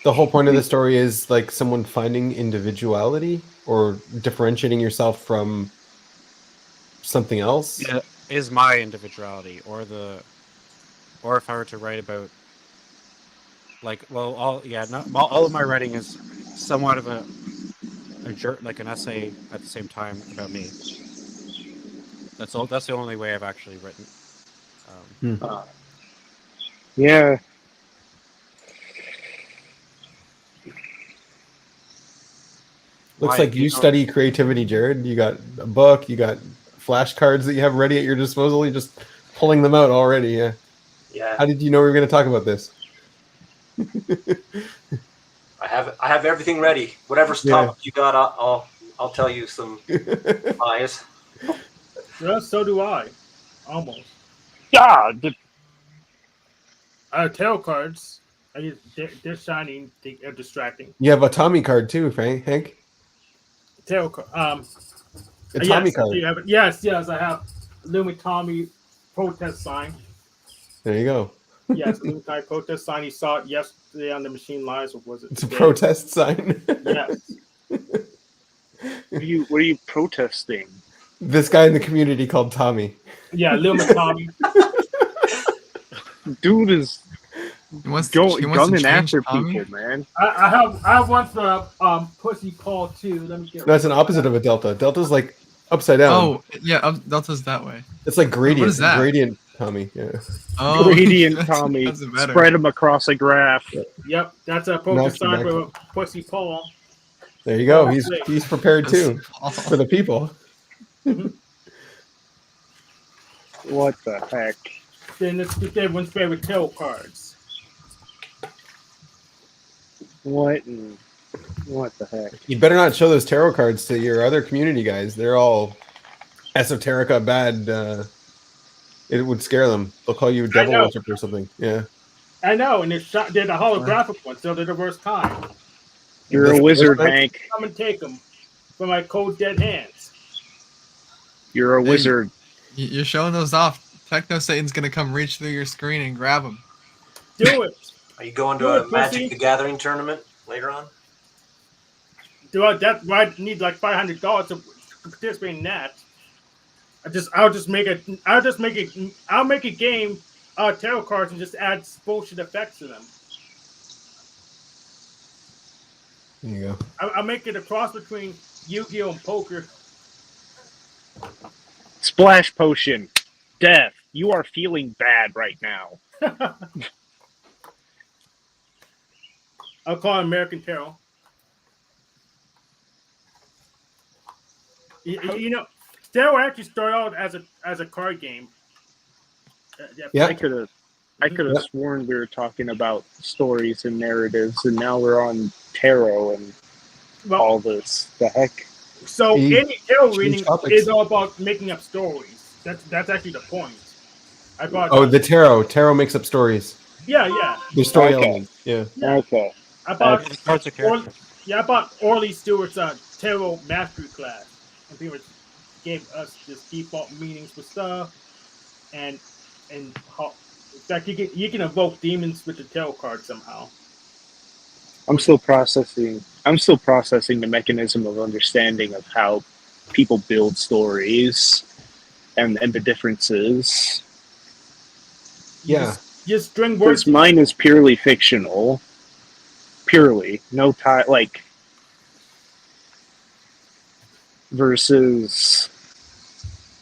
The whole point of the story is like someone finding individuality or differentiating yourself from something else. Yeah, is my individuality, or if I were to write about, like, well, all of my writing is somewhat of like an essay at the same time about me. That's all. That's the only way I've actually written. Yeah. Looks like you study creativity, Jared. You got a book, you got flashcards that you have ready at your disposal. You're just pulling them out already. Yeah. Yeah. How did you know we were going to talk about this? I have everything ready. Whatever topic you got, I'll tell you some lies. Well, so do I. Almost. Yeah. Tarot cards. They're shining. They're distracting. You have a Tommy card too, right, Hank? Tarot card. A Tommy card. Yes, I have Lumi Tommy protest sign. There you go. Yes, Lumi Tommy protest sign. He saw it yesterday on the Machine Lives, or was it? It's a protest sign. Yes. What are you protesting? This guy in the community called Tommy. Yeah, Lumi Tommy. Dude is gunning after Tommy? people, man. I have one for Pussy Paul too. Let me get. That's an opposite of a delta. Delta's like upside down. Oh yeah, Delta's that way. It's like gradient. What is that? Gradient Tommy. Yeah. Oh, Gradient Tommy. that's better. Spread them across a graph. Yep, that's a protest sign for Pussy Paul. There you go. He's prepared too for the people. What the heck? Then let's get everyone's favorite tarot cards. What the heck? You better not show those tarot cards to your other community guys. They're all esoterica bad, it would scare them. They'll call you devil know. worship or something. Yeah. I know, and they're the holographic ones, so they're the worst kind. You're That's a the worst wizard, kind? Hank. Come and take them from my cold dead hands. You're a Hey. wizard. You're showing those off. Techno Satan's gonna come reach through your screen and grab them. Do it. Are you going Do to it, a Magic pussy. the Gathering tournament later on? Do I? That I need like $500 to participate in that. I'll make a game tarot cards and just add bullshit effects to them. There you go. I'll make it a cross between Yu-Gi-Oh and poker. Splash potion. Death. You are feeling bad right now. I'll call it American Tarot. You know, Tarot actually started out as a card game. Yeah. I could have sworn we were talking about stories and narratives, and now we're on tarot and all this. The heck? So any tarot reading topics. is all about making up stories. That's actually the point. The tarot. Tarot makes up stories. Yeah. There's story Okay. elements. Yeah. Okay. I bought character. I bought Orly Stewart's tarot mastery class, and pretty much gave us just default meanings for stuff, and how. In fact, you can evoke demons with the tarot card somehow. I'm still processing the mechanism of understanding of how people build stories and the differences. Yeah. Just string words. Because mine is purely fictional. Purely. No tie, like, versus,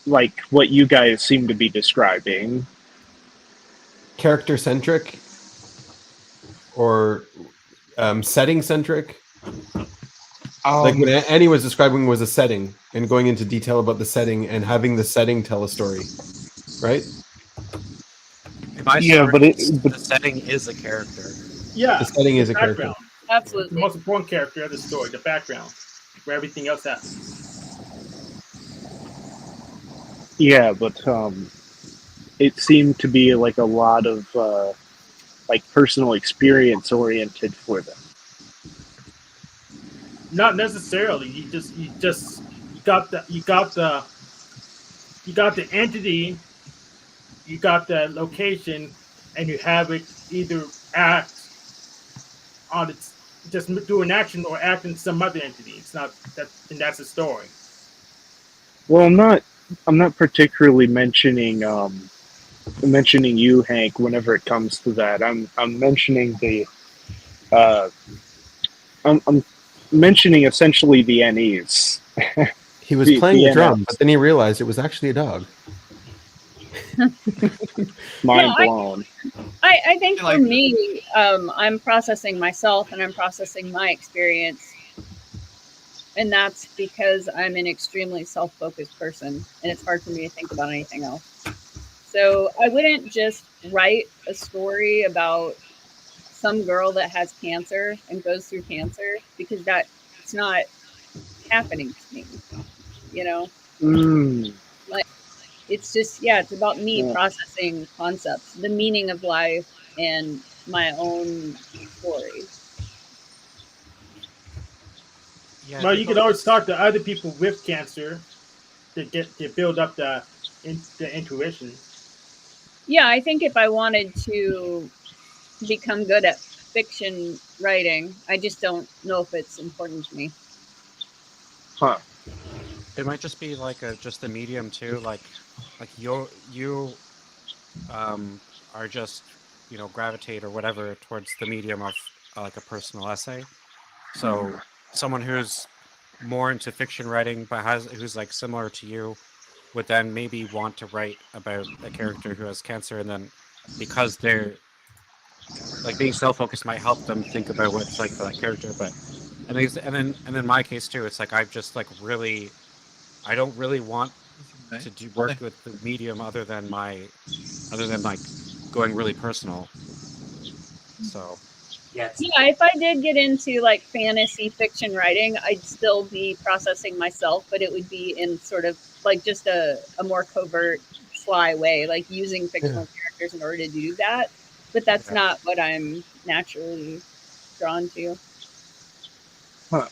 like, what you guys seem to be describing. Character centric or setting centric. Like what Annie was describing was a setting and going into detail about the setting and having the setting tell a story, right? But the setting is a character. Yeah, The setting is a background. character. The Absolutely. most important character of the story, the background, where everything else happens. Yeah, but it seemed to be like a lot of like personal experience oriented for them. Not necessarily. You got the entity, you got the location, and you have it either act on its just do an action or act in some other entity. It's not that, and that's the story. Well, I'm not particularly mentioning you, Hank, whenever it comes to that. I'm mentioning the I'm mentioning essentially the NEs. He was The playing the drum, NS. but then he realized it was actually a dog. Mind blown. I think Like- for me, I'm processing myself and I'm processing my experience. And that's because I'm an extremely self-focused person and it's hard for me to think about anything else. So I wouldn't just write a story about some girl that has cancer and goes through cancer because it's not happening to me, you know? It's just, it's about me processing concepts, the meaning of life, and my own story. Yeah, Well, you can always talk to other people with cancer to build up the intuition. Yeah, I think if I wanted to become good at fiction writing, I just don't know if it's important to me. Huh. It might just be like just the medium too, like you are just gravitate or whatever towards the medium of like a personal essay. So someone who's more into fiction writing but who's like similar to you would then maybe want to write about a character who has cancer, and then because they're like being self-focused might help them think about what it's like for that character. But and then my case too, it's like I don't really want to work with the medium other than like going really personal. So Yeah, it's, Yeah, if I did get into like fantasy fiction writing, I'd still be processing myself, but it would be in sort of like just a more covert, sly way, like using fictional characters in order to do that. But that's Yeah. not what I'm naturally drawn to. Huh.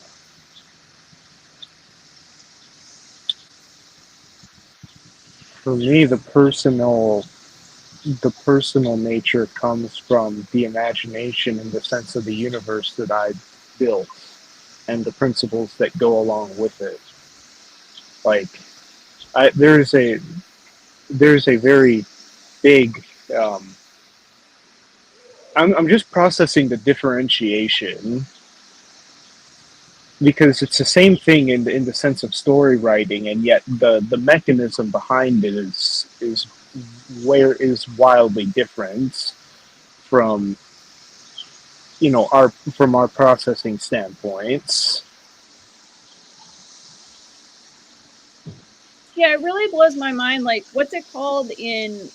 For me, the personal nature comes from the imagination and the sense of the universe that I built and the principles that go along with it. Like, I, there's a very big. I'm just processing the differentiation because it's the same thing in the sense of story writing, and yet the mechanism behind it is wildly different from our processing standpoints. Yeah, it really blows my mind. Like, what's it called in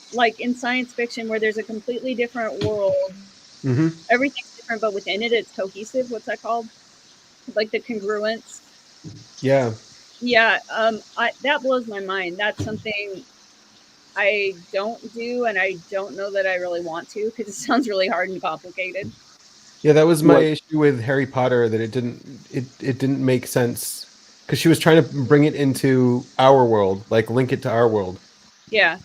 science fiction where there's a completely different world? Hmm. Everything's different, but within it, it's cohesive. What's that called? Like the congruence. Yeah. Yeah, that blows my mind. That's something I don't do, and I don't know that I really want to because it sounds really hard and complicated. Yeah, that was my What issue with Harry Potter, that it didn't make sense because she was trying to bring it into our world, like link it to our world, Yeah,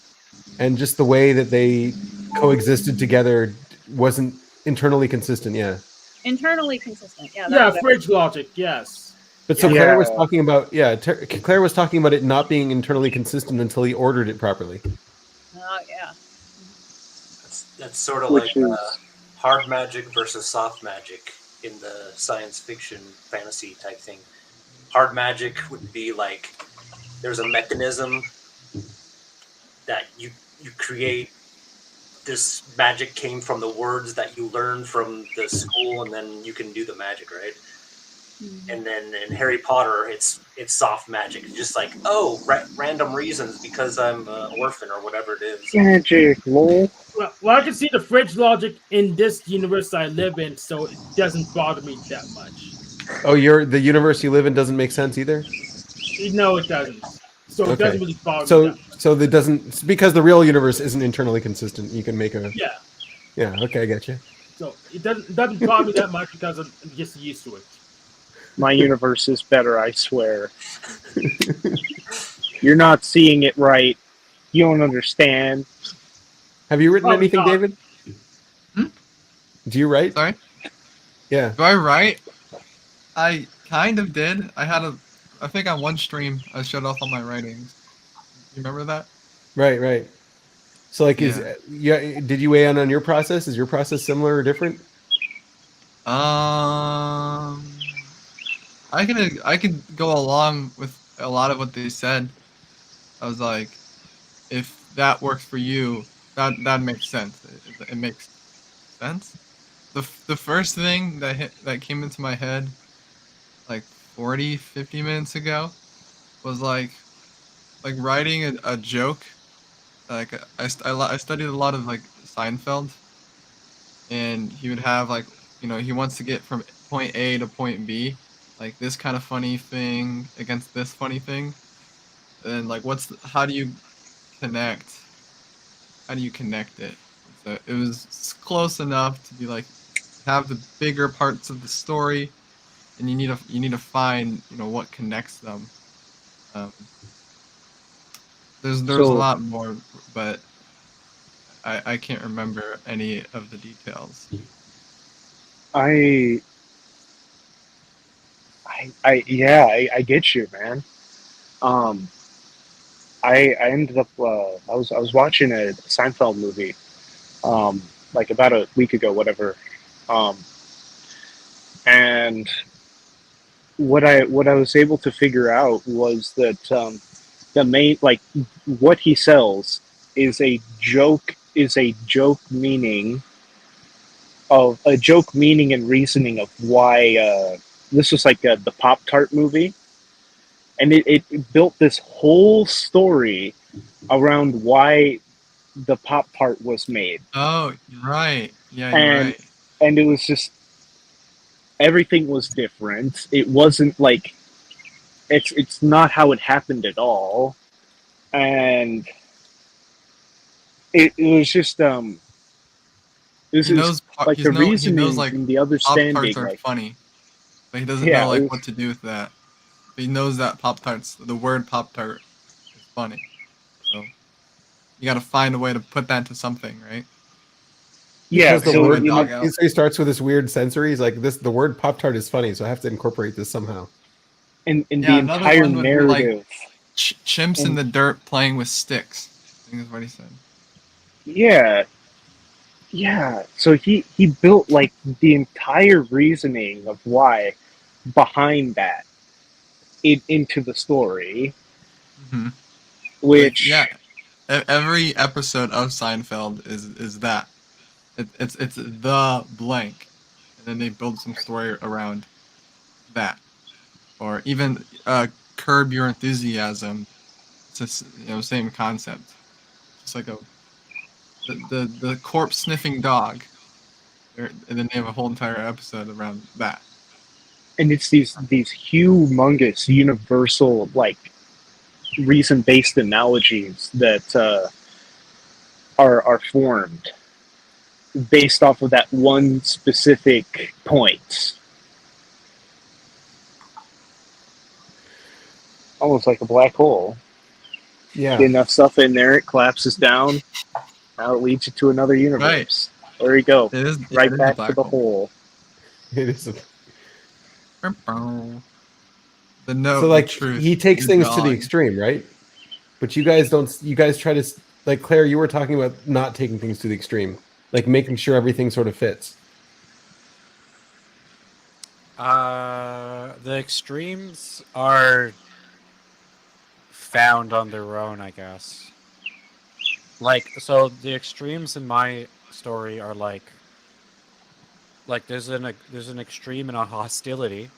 and just the way that they coexisted together wasn't internally consistent. Yeah. internally consistent. Yeah, that's Yeah, what I. fridge logic. Yes. But so Yeah. Claire was Yeah, talking about, Claire was talking about it not being internally consistent until he ordered it properly. Oh yeah. that's sort of like which is hard magic versus soft magic in the science fiction fantasy type thing. Hard magic would be like there's a mechanism that you create. This magic came from the words that you learned from the school, and then you can do the magic, right? And then in Harry Potter, it's soft magic. It's just like, oh, random reasons because I'm an orphan or whatever it is. magic, lol. Well, I can see the fridge logic in this universe I live in, so it doesn't bother me that much. Oh, the universe you live in doesn't make sense either? No, it doesn't. So it doesn't Okay. really bother me So that much. so that doesn't, it's because the real universe isn't internally consistent. You can make a Yeah. yeah, okay, I get you. So it doesn't bother me that much because I'm just used to it. My universe is better, I swear. You're not seeing it right. You don't understand. Have you written Probably anything, not. David? Hmm? Do you write? Sorry, Yeah. do I write? I kind of did. I think on one stream I showed off all my writings. You remember that? Right. So like Yeah. did you weigh in on your process? Is your process similar or different? I can go along with a lot of what they said. I was like, if that works for you, that makes sense. It makes sense. The first thing that came into my head like 40, 50 minutes ago was like writing a joke. Like I studied a lot of like Seinfeld, and he would have like he wants to get from point A to point B, like this kind of funny thing against this funny thing, and like how do you connect? How do you connect it? So it was close enough to be like have the bigger parts of the story, and you need to find what connects them. Um, there's a So lot more, but I can't remember any of the details. I yeah, I get you, man. Um, I ended up I was watching a Seinfeld movie, like about a week ago, whatever, um, and what I was able to figure out was that the main like what he sells is a joke meaning of a joke meaning and reasoning of why this was like the Pop Tart movie, and it built this whole story around why the Pop Tart was made, Oh, you're right. Yeah, you're and right. and it was just everything was different. It wasn't like it's not how it happened at all, and it was just this He is knows like the he knows reasoning like and the Pop Tarts understanding, are like funny, but he doesn't know yeah, like what to do with that. But he knows that Pop Tarts, the word Pop Tart, is funny. So you got to find a way to put that into something, right? yeah. Because the Make So a word you know, dog out. he starts with this weird sensory. He's like, the word Pop Tart is funny, so I have to incorporate this somehow. in the Yeah, another entire one would be like narrative, chimps in and the dirt playing with sticks. I think that's what he said. yeah, yeah. So he built like the entire reasoning of why behind that into the story, Hmm. Like yeah, which every episode of Seinfeld is that. It's the blank, and then they build some story around that, or even Curb Your Enthusiasm. It's just same concept. Just like the corpse sniffing dog, and then they have a whole entire episode around that. and it's these humongous universal like reason based analogies that are formed based off of that one specific point. Almost like a black hole. Yeah, Get enough stuff in there, it collapses down. Now it leads you to another Right. universe. There you go. It Right is a back to black the hole. hole. it is. The note, So the like truth, he takes the things to the dog. extreme, right? But you guys don't. You guys try to like Claire. You were talking about not taking things to the extreme, like making sure everything sort of fits. The extremes are found on their own, I guess. Like, so the extremes in my story are like there's an extreme in a hostility.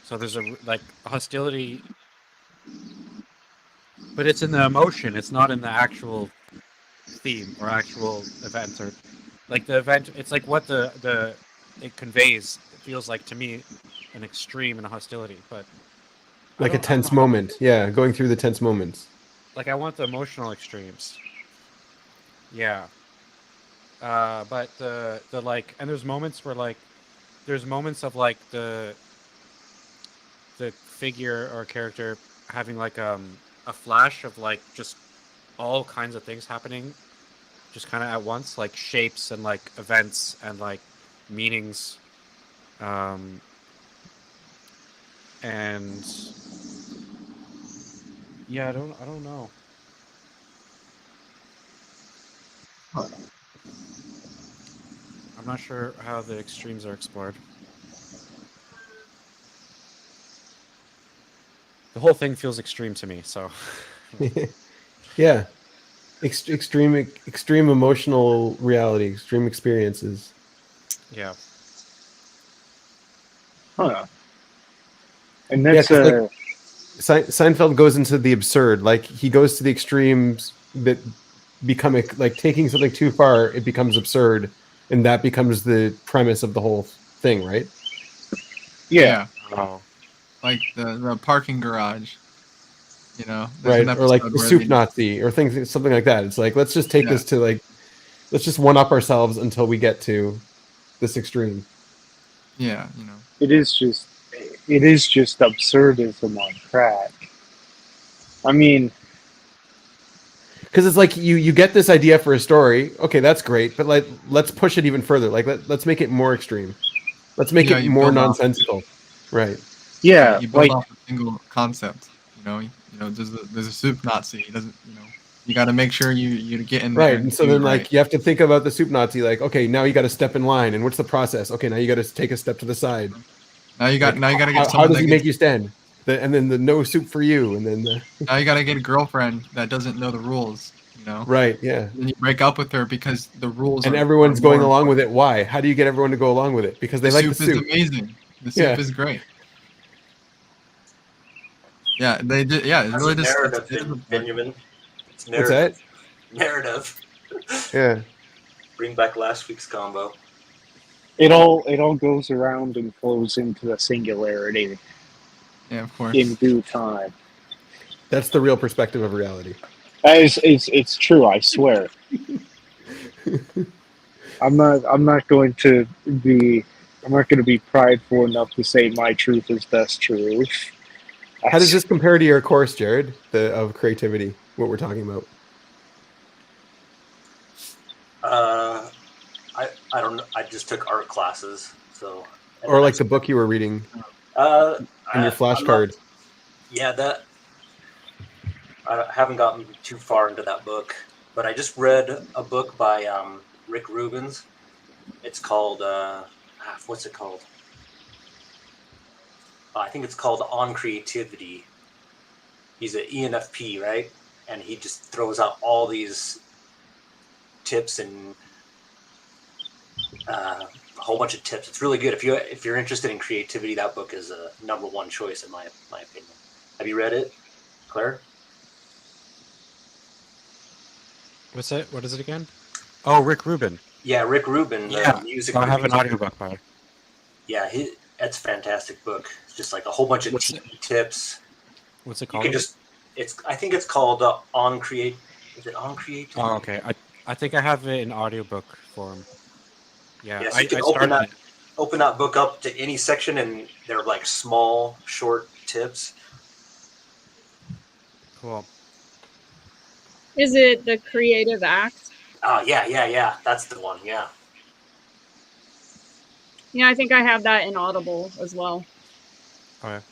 So there's a like hostility, but it's in the emotion. It's not in the actual theme or actual event or like the event. It's like what the it conveys. It feels like to me an extreme in a hostility, but Like a I don't tense know how. moment. Yeah, going through the tense moments. Like I want the emotional extremes. Yeah. But the like, and there's moments where like, there's moments of like the figure or character having like a flash of like just all kinds of things happening, just kind of at once, like shapes and like events and like meanings, um, and yeah, I don't know. I'm not sure how the extremes are explored. The whole thing feels extreme to me, so Yeah, extreme emotional reality, extreme experiences. yeah. Huh. And Yeah, that's because like Seinfeld goes into the absurd. Like he goes to the extremes that become like taking something too far. It becomes absurd, and that becomes the premise of the whole thing, right? yeah. Yeah, Oh, like the parking garage. There's an Right, or like episode the where soup they Nazi, or things, something like that. It's like let's just take yeah this to like let's just one up ourselves until we get to this extreme. yeah It is just absurdism on crack. I mean, Because it's like you get this idea for a story. Okay, that's great, but like let's push it even further. Like let's make it more extreme. Let's make yeah it you more build off nonsensical. Right. yeah yeah, you build like off a single concept. There's a soup Nazi. He doesn't you got to make sure you get in there Right. and And so do it then right. like you have to think about the soup Nazi, like, okay, now you got to step in line. And what's the process? Okay, now you got to take a step to the side. Like Now you got to get how someone does that he gets make you stand? And then the no soup for you. And then the now you got to get a girlfriend that doesn't know the rules. right, yeah. Then you break up with her because the rules And are everyone's going more along with important. it. Why? How do you get everyone to go along with it? Because they The like the soup is soup. amazing. The soup Yeah. is great. Yeah, they did. Yeah, it's That's really a just narrative, it's Benjamin. It's What's that? narrative. Yeah. Bring back last week's combo. it all goes around and flows into the singularity Yeah, of course. in due time. That's the real perspective of reality. It's true, I swear. I'm not going to be prideful enough to say my truth is best truth. How does this compare to your course, Jared, of creativity? What we're talking about? I don't know. I just took art classes, so. And Or then like the book you were reading Uh, in your I'm not- flashcard? Yeah, that I haven't gotten too far into that book, but I just read a book by Rick Rubens. It's called what's it called? I think it's called On Creativity. He's an ENFP, right? And he just throws out all these tips and a whole bunch of tips. It's really good. If you're interested in creativity, that book is a number one choice in my opinion. Have you read it, Claire? What's it? What is it again? Oh, Rick Rubin. Yeah, Rick Rubin, the Yeah, music. I have an producer. audiobook by it. Yeah, that's a fantastic book. It's just like a whole bunch of What's TV tips. What's it You called? can just I think it's called On Create. Is it On Create? Oh, okay. I think I have it in audiobook form. Yeah, Yeah, so you can I open started open that book up to any section, and they're like small, short tips. Cool. Is it the creative act? Oh yeah. That's the one. Yeah. Yeah, I think I have that in Audible as well. Okay.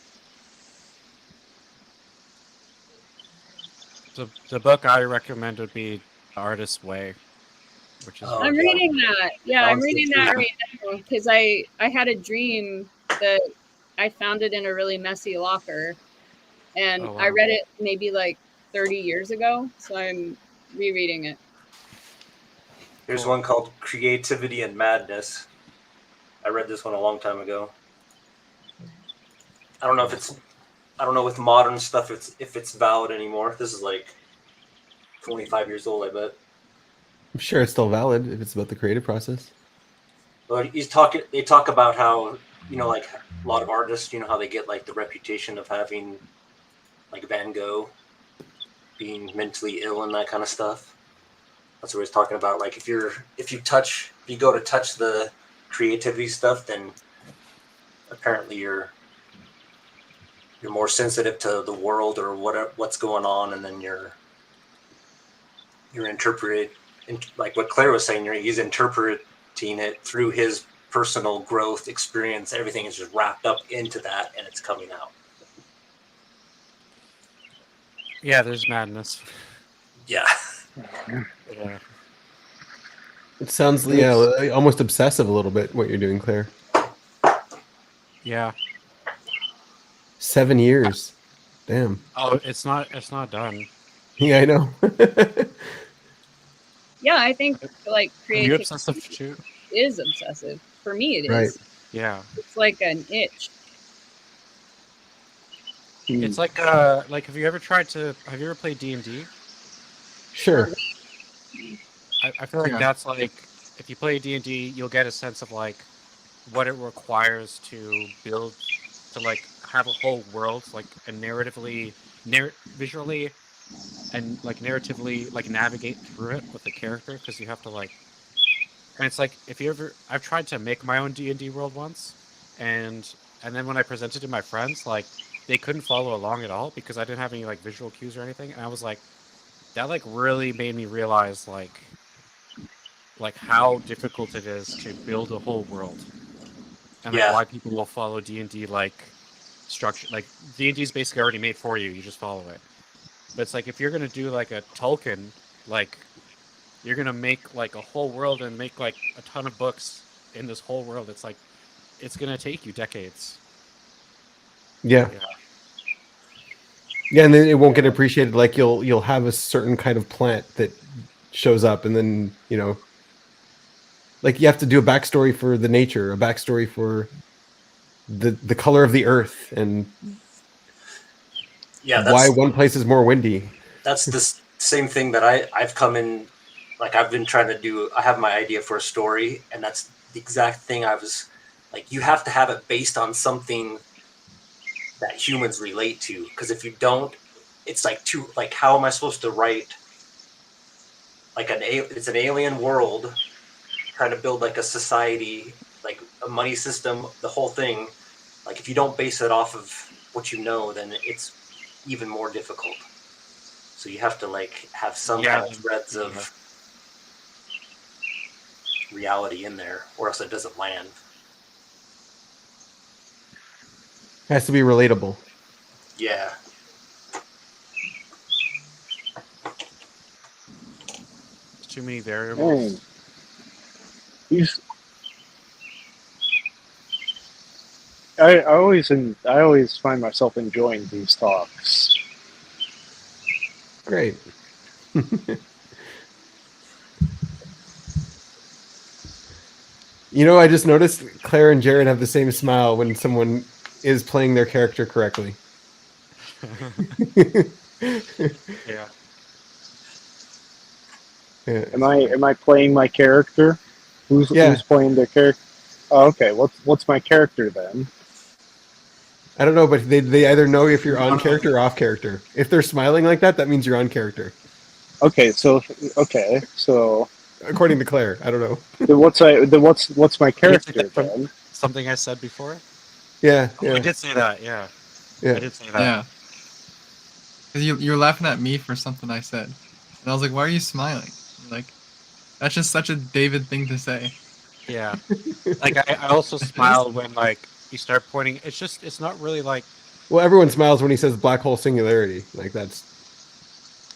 The book I recommend would be The Artist's Way, which is Oh, I'm yeah. reading that. Yeah, That I'm one's good reading too. that right now because I had a dream that I found it in a really messy locker, and Oh, wow. I read it maybe like 30 years ago, so I'm rereading it. There's Cool. one called Creativity and Madness. I read this one a long time ago. I don't know with modern stuff if it's valid anymore. This is like 25 years old, I bet. I'm sure it's still valid if it's about the creative process. But they talk about how, like a lot of artists, how they get like the reputation of having like Van Gogh being mentally ill and that kind of stuff. That's what he's talking about. Like if you go to touch the creativity stuff, then apparently you're more sensitive to the world or what's going on, and then you're interpreted, like what Claire was saying. He's interpreting it through his personal growth experience. Everything is just wrapped up into that, and it's coming out. Yeah, there's madness. Yeah. Yeah. It sounds almost obsessive a little bit what you're doing, Claire. Yeah. 7 years. Damn. Oh, it's not done. Yeah, I know. Yeah, I think like Are you creativity obsessive too? is obsessive. For me, it is. Right. Yeah. It's like an itch. It's like have you ever played D&D? Sure. I feel like Yeah. that's like if you play D&D, you'll get a sense of like what it requires to build to like have a whole world like and visually and like narratively like navigate through it with the character because you have to like and it's like I've tried to make my own D&D world once and then when I presented to my friends like they couldn't follow along at all because I didn't have any like visual cues or anything and I was like that like really made me realize like how difficult it is to build a whole world and like Yeah. why people will follow D&D like structure like D&D is basically already made for you just follow it but it's like if you're gonna do like a Tolkien like you're gonna make like a whole world and make like a ton of books in this whole world it's like it's gonna take you decades. Yeah. Yeah, and then it won't get appreciated. Like you'll have a certain kind of plant that shows up, and then like you have to do a backstory for the nature, a backstory for the color of the earth, and Yeah. why one place is more windy. That's the same thing that I've come in. Like I've been trying to do. I have my idea for a story, and that's the exact thing I was like. You have to have it based on something that humans relate to, because if you don't, it's like too like how am I supposed to write like it's an alien world trying to build like a society, like a money system, the whole thing. Like if you don't base it off of what you know, then it's even more difficult. So you have to like have some Yeah, kind of threads yeah. of reality in there, or else it doesn't land. Has to be relatable. Yeah. There's too many variables. Dang. These, I always find myself enjoying these talks. Great. You know, I just noticed Claire and Jared have the same smile when someone is playing their character correctly. Yeah. Yeah. Am I playing my character? Who's playing their character? Oh, okay. What's my character then? I don't know, but they either know if you're on character or off character. If they're smiling like that, that means you're on character. Okay, so according to Claire, I don't know. then what's my character then? Something I said before? Yeah, Oh, I did say that, yeah. Yeah. I did say that. Yeah. Because you're laughing at me for something I said. And I was like, why are you smiling? You're like, that's just such a David thing to say. Yeah. Like I also smile when like you start pointing. It's not really like. Well, everyone smiles when he says black hole singularity. Like that's.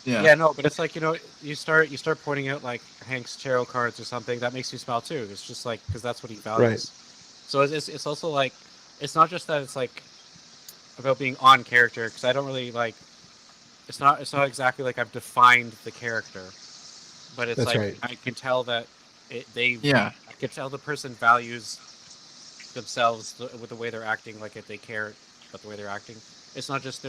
Yeah, no, but it's like, you know, you start pointing out like Hank's tarot cards or something. That makes me smile too. It's just like because that's what he values. Right. So it's also like it's not just that it's like about being on character, because I don't really like. It's not exactly like I've defined the character, but it's That's like right. I can tell that Yeah. I can tell the person values themselves with the way they're acting, like if they care about the way they're acting. It's not just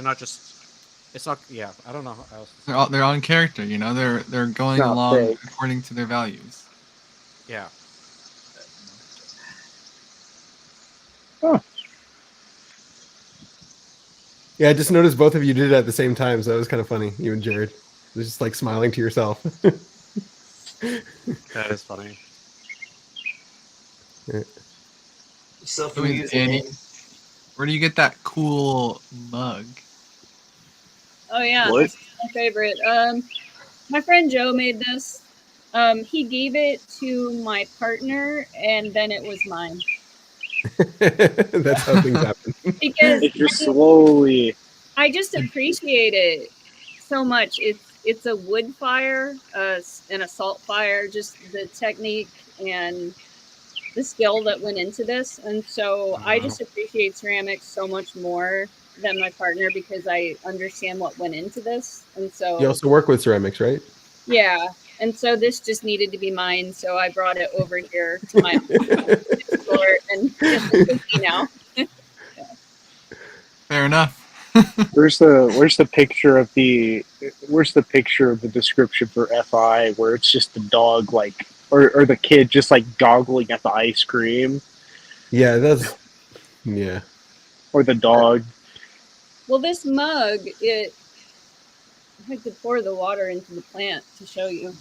it's not, yeah, I don't know how else. They're on character, you know. They're going Not along fake. according to their values. Yeah. Huh. Yeah, I just noticed both of you did it at the same time, so that was kind of funny. You and Jared, it was just like smiling to yourself. That is funny. Yeah. Annie, where do you get that cool mug? Oh yeah, What? this is my favorite. My friend Joe made this. He gave it to my partner, and then it was mine. That's how things happen. Because If you're slowly. I just appreciate it so much. It's a wood fire and a salt fire. Just the technique and the skill that went into this, and so I just appreciate ceramics so much more than my partner because I understand what went into this, and so You also work with ceramics, right? yeah. And so this just needed to be mine, so I brought it over here to my store, and it's now. Fair enough. Where's the picture of the description for FI where it's just the dog like or the kid just like goggling at the ice cream? Yeah, that's yeah. Or the dog. Well, this mug, I had to pour the water into the plant to show you.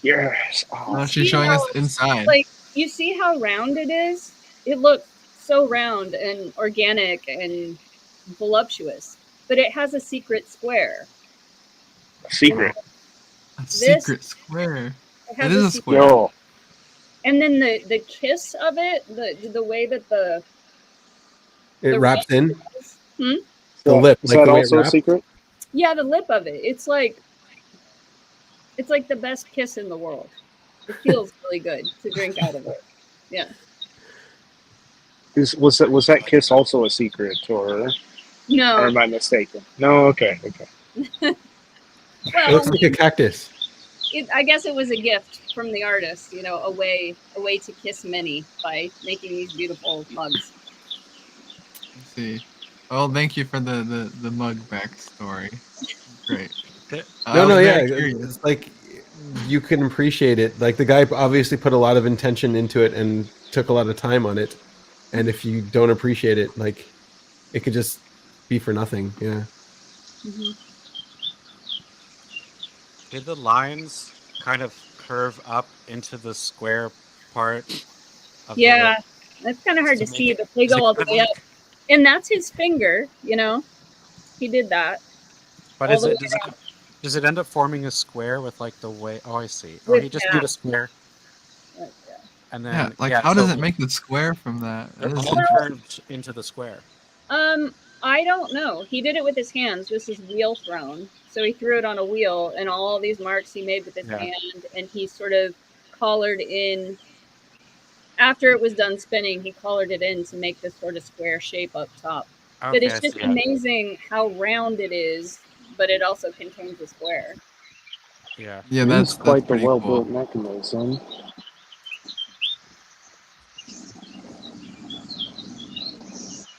Yes. Oh, she's showing us inside. Like, you see how round it is? It looks so round and organic and voluptuous, but it has a secret square. A secret. A secret square. It is a square. Yo. And then the kiss of it, the way that it wraps in. Hmm? The lip. Is like that the way also it a wraps? secret? Yeah, the lip of it. It's like the best kiss in the world. It feels really good to drink out of it. Yeah. Was that kiss also a secret, or No. am I mistaken? No. Okay. It Well, looks like a cactus. I guess it was a gift from the artist, you know, a way to kiss many by making these beautiful mugs. Let's see. Well, thank you for the mug backstory. Great. No, I was yeah. very curious. It's like you can appreciate it. Like the guy obviously put a lot of intention into it and took a lot of time on it. And if you don't appreciate it, like it could just be for nothing. Yeah. Mhm. Did the lines kind of curve up into the square part of Yeah, that's kind of hard to make see, it- but they is go it all the kind of way up. like- And that's his finger, you know? He did that. But all is the it way does it end up forming a square with like the way? Oh, I see. Oh, With he just that. did a square, Like, yeah. and Yeah, then like yeah, how so does it make the square from that? they're That is all interesting. curved into the square? I don't know. He did it with his hands, just his wheel thrown. So he threw it on a wheel, and all these marks he made with his Yeah. hand, and he sort of collared in. After it was done spinning, he collared it in to make this sort of square shape up top. But Okay, it's I just see that. amazing how round it is, but it also contains a square. Yeah. Yeah, It is that's quite the pretty well-built cool. mechanism.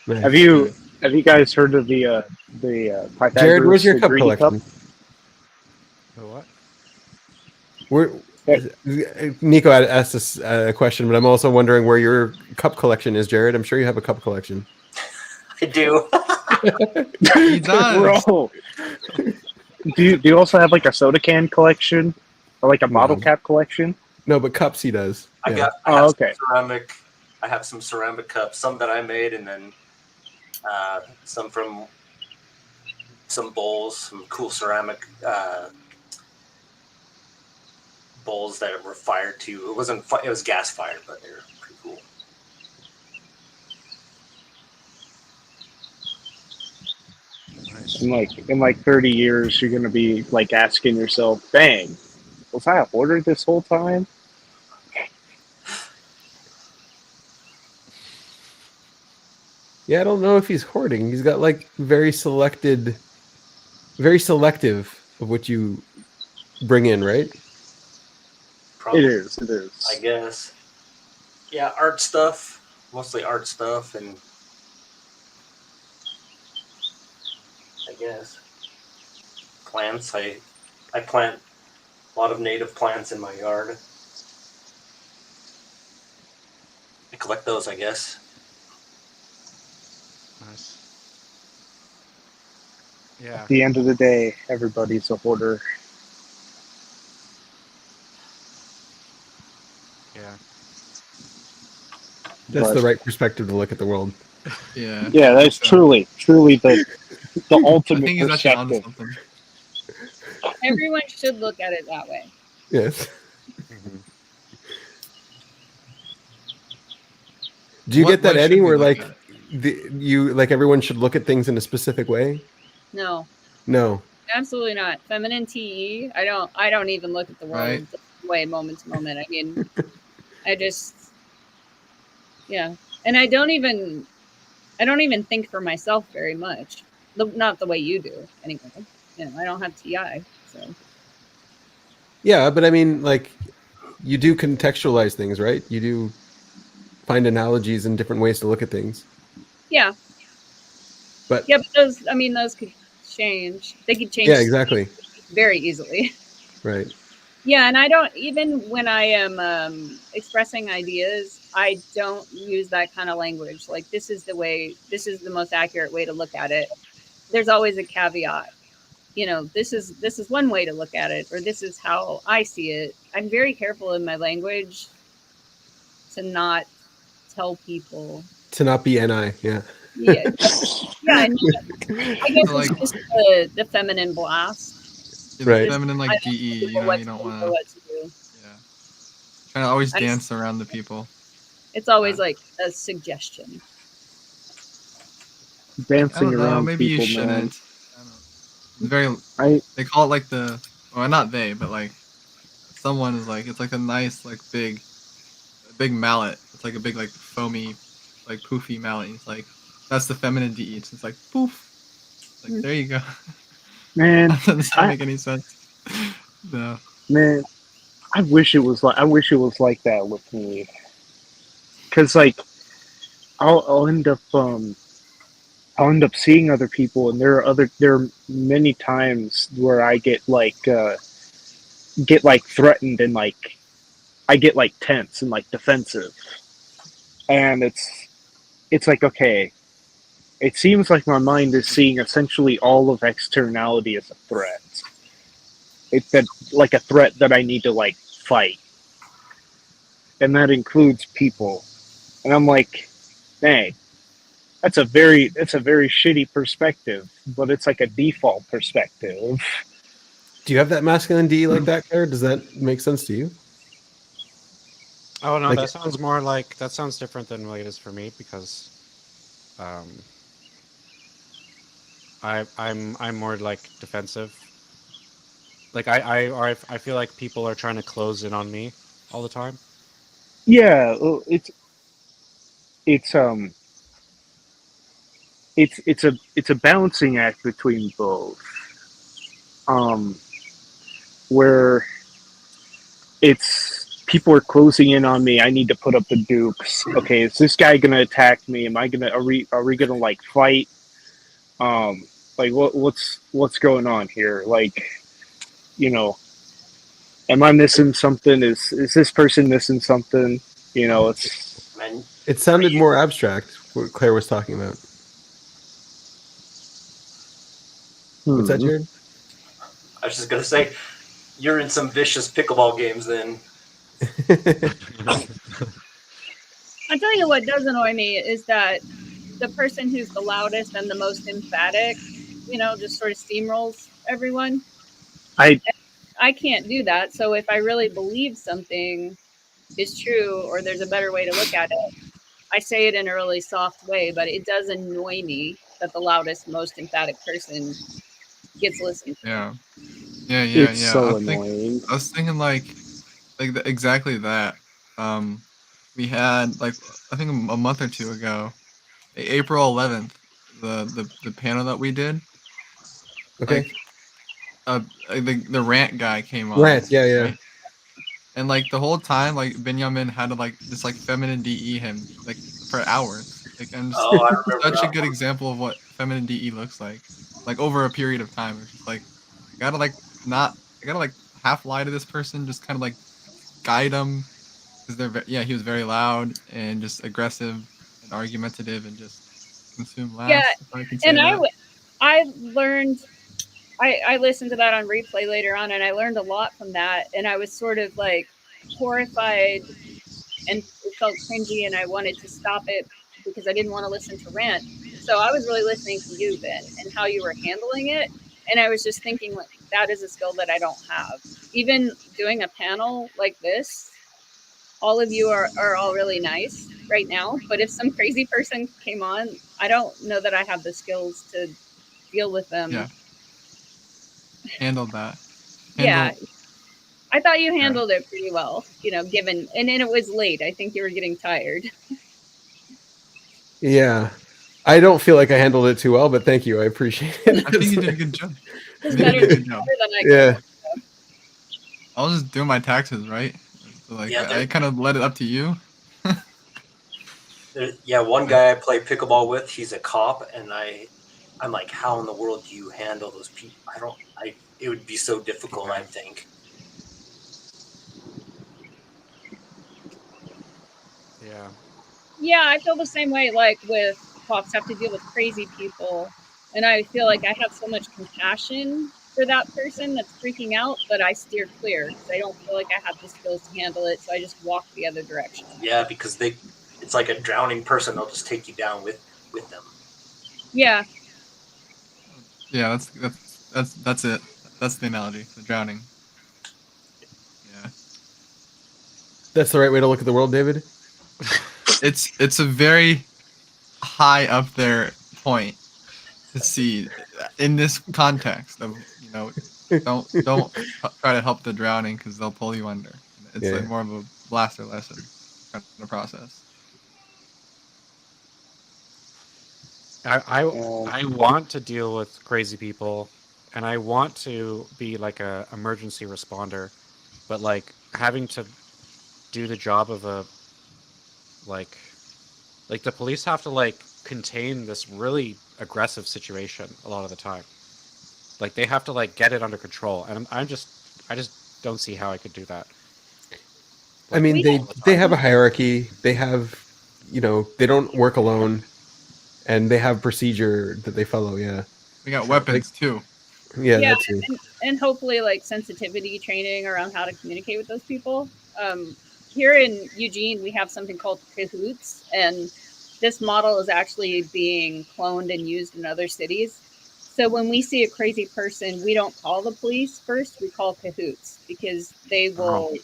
Nice. Have you guys heard of the Pythagoras Jared, where's your cup greedy collection? The what? Where Nico had asked us a question, but I'm also wondering where your cup collection is, Jared. I'm sure you have a cup collection. I do. He does. Bro, do you also have like a soda can collection or like a bottle No. cap collection? No, but cups he does. I Yeah. got. I Oh, have okay. some ceramic. I have some ceramic cups, some that I made, and then some from some bowls, some cool ceramic bowls that were fired too. It wasn't. It was gas fired, but they're pretty cool. In like 30 years, you're gonna be like asking yourself, "Dang, was I ordered this whole time?" Yeah, I don't know if he's hoarding. He's got like very selective of what you bring in, right? Probably, It is. It is. I guess. Yeah, art stuff. Mostly art stuff, and I guess plants. I plant a lot of native plants in my yard. I collect those, I guess. Nice. Yeah. At the end of the day, everybody's a hoarder. Yeah. That's But- the right perspective to look at the world. Yeah. Yeah, that's So, truly the I ultimate think he's actually onto perspective. something. Everyone should look at it that way. Yes. Mhm. Do you What get that, way should Eddie? we Where look like at you like everyone should look at things in a specific way? No, No. absolutely not. Feminine TE. I don't even look at the world Right. the way moment to moment. I mean, I just, yeah, and I don't even think for myself very much. Not the way you do, anyway. You know, I don't have TI, so Yeah, but I mean, like, you do contextualize things, right? You do find analogies and different ways to look at things. yeah. But Yeah, but those could change. They could change yeah, exactly. very easily. Right. Yeah, and I don't even when I am expressing ideas, I don't use that kind of language. Like this is the most accurate way to look at it. There's always a caveat. You know, this is one way to look at it, or this is how I see it. I'm very careful in my language to not tell people. To not be NI, yeah. Yeah, yeah. And I guess So, like- it's just the feminine blast. Yeah, Right. the feminine I like don't DE, tell you know, what you to don't do want or to. what to do. Yeah. Trying to always I just- dance around the people. It's always like a suggestion. I Dancing don't know. around Maybe people, you shouldn't. man. I don't know. It's very. I They call it like the. Well, not they, but like someone is like it's like a nice like big mallet. It's like a big like foamy, like poofy mallet. It's like that's the feminine DE. It's just like poof. Like there you go. man, That doesn't I- make any sense. No. man, I wish it was like that with me. Cause like I'll end up seeing other people, and there are many times where I get like get like threatened and like I get like tense and like defensive, and it's like, okay, it seems like my mind is seeing essentially all of externality as a threat. It's that like a threat that I need to like fight, and that includes people. And I'm like, hey, that's a very shitty perspective, but it's like a default perspective. Do you have that masculine D like that, Claire? Does that make sense to you? Oh no, Like, that sounds more like that sounds different than what it is for me because I'm more like defensive. Like I feel like people are trying to close in on me all the time. Yeah, well, it's it's a balancing act between both. Um, where it's people are closing in on me. I need to put up the dukes. Okay, is this guy gonna attack me? Am I gonna are we gonna like fight? Um, like what's going on here? Like, you know, am I missing something? Is this person missing something? You know, it's Man, it sounded more abstract. What Claire was talking about. What's that, hmm. Jared? I was just gonna say, you're in some vicious pickleball games. Then I'll tell you what does annoy me is that the person who's the loudest and the most emphatic, just sort of steamrolls everyone. I I can't do that. So if I really believe something is true or there's a better way to look at it, I say it in a really soft way, but it does annoy me that the loudest, most emphatic person gets listened to. Yeah. Yeah, yeah, it's yeah. so annoying. I was thinking exactly that. Um, we had like I think a month or two ago, April 11th, the panel that we did. Okay. Like the rant guy came on, Rant. Yeah, yeah. right? And like the whole time, like Benjamin had to like just like feminine DE him like for hours. Like and just oh, I remember such a that good one. example of what feminine DE looks like over a period of time. It's just like I gotta like not I gotta like half lie to this person, just kind of like guide them because yeah, he was very loud and just aggressive and argumentative and just consume Yeah, last, if I can say and that. I learned I listened to that on replay later on, and I learned a lot from that. And I was sort of like horrified, and it felt cringy, and I wanted to stop it because I didn't want to listen to rant. So I was really listening to you, Ben, and how you were handling it. And I was just thinking, like, that is a skill that I don't have. Even doing a panel like this, all of you are all really nice right now. But if some crazy person came on, I don't know that I have the skills to deal with them. Yeah, handled that. Yeah, Handle I thought you yeah. handled it pretty well, given, and then it was late. I think you were getting tired. Yeah. I don't feel like I handled it too well, but thank you. I appreciate it. I think you did a good job. It was You did better, a good job. better than I Yeah. could. I was just doing my taxes, right? So like Yeah, I kind of let it up to you. Yeah, one guy I play pickleball with, he's a cop, and I'm like, how in the world do you handle those people? It would be so difficult, I think. Yeah. Yeah, I feel the same way. Like with cops, have to deal with crazy people, and I feel like I have so much compassion for that person that's freaking out, but I steer clear because I don't feel like I have the skills to handle it. So I just walk the other direction. Yeah, because it's like a drowning person. They'll just take you down with them. Yeah, Yeah, that's it. That's the analogy. The drowning. Yeah. That's the right way to look at the world, David. It's a very high up there point to see in this context of don't try to help the drowning because they'll pull you under. It's Yeah. like more of a blaster lesson kind of process. I want to deal with crazy people, and I want to be like a emergency responder, but like having to do the job of a like the police have to like contain this really aggressive situation a lot of the time. Like they have to like get it under control, and I just don't see how I could do that. I mean, We they don't- they have a hierarchy. They have, they don't work alone, and they have procedure that they follow. Yeah, We got Sure, weapons too. yeah, Yeah, that too. and hopefully like sensitivity training around how to communicate with those people. Here in Eugene, we have something called Cahoots, and this model is actually being cloned and used in other cities. So when we see a crazy person, we don't call the police first; we call Cahoots because they will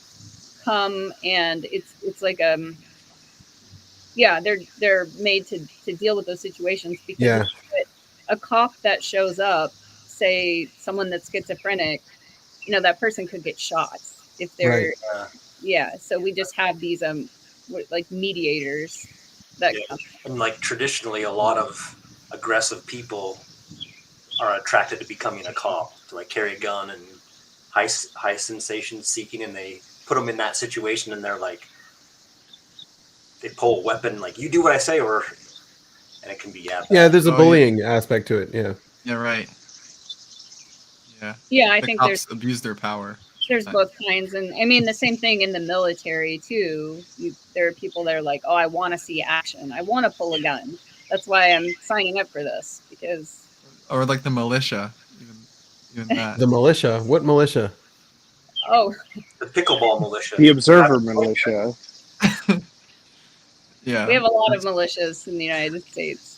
come and it's like yeah, they're made to deal with those situations because Yeah, if a cop that shows up, say someone that's schizophrenic, that person could get shot if they're right. yeah. So we just have these like mediators that Yeah. come. And like traditionally, a lot of aggressive people are attracted to becoming a cop, to like carry a gun and high sensation seeking, and they put them in that situation, and they're like, they pull a weapon, like you do what I say, and it can be Yeah, bad. there's a Oh, yeah. bullying aspect to it. Yeah, Yeah, right. Yeah. Yeah, I The think cops abuse their power. there's both kinds, and I mean the same thing in the military too. There are people that are like, oh, I want to see action, I want to pull a gun. That's why I'm signing up for this because Or like the militia. Even that. the militia. What militia? oh The pickleball militia. The Observer Militia. Yeah. we have a lot of militias in the United States.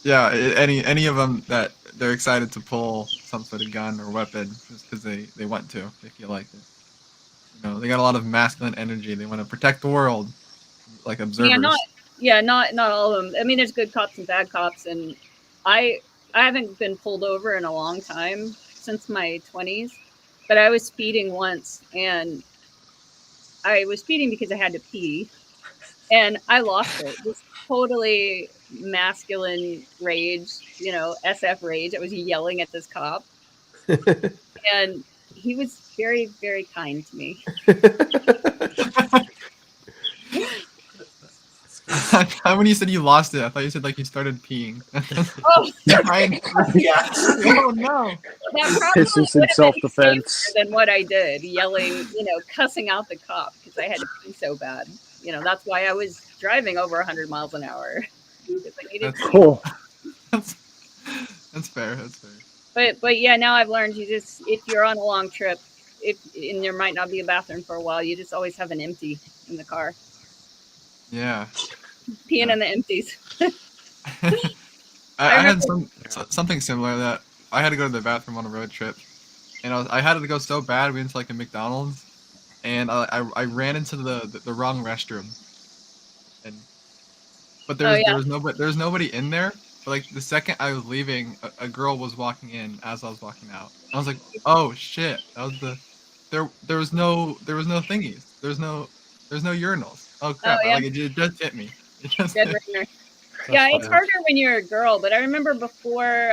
Yeah, any of them that they're excited to pull some sort of gun or weapon just because they want to, they feel like it. They got a lot of masculine energy. They want to protect the world, like observers. Not all of them. I mean, there's good cops and bad cops, and I haven't been pulled over in a long time since my 20s, but I was speeding once, and I was speeding because I had to pee, and I lost it. This totally masculine rage, SF rage. I was yelling at this cop, and he was very, very kind to me. When you said you lost it, I thought you said like you started peeing. Oh, Yeah. Oh no! that probably This is would in have self-defense. been than what I did, yelling, cussing out the cop because I had to pee so bad. That's why I was driving over 100 miles an hour. Because I needed That's to. Cool. That's fair. That's fair. But yeah, now I've learned if you're on a long trip, and there might not be a bathroom for a while, you just always have an empty in the car, Yeah. peeing Yeah. in the empties. I had remember- something similar that I had to go to the bathroom on a road trip, and I had to go so bad. We went to like a McDonald's, and I ran into the wrong restroom, but Oh, yeah. there was nobody in there. But like the second I was leaving, a girl was walking in as I was walking out. I was like, oh shit, that was there was no thingies. There's no urinals. Oh crap! yeah. Like it just hit me. It just Dead hit. ringer. Yeah, it's funny. harder when you're a girl, but I remember before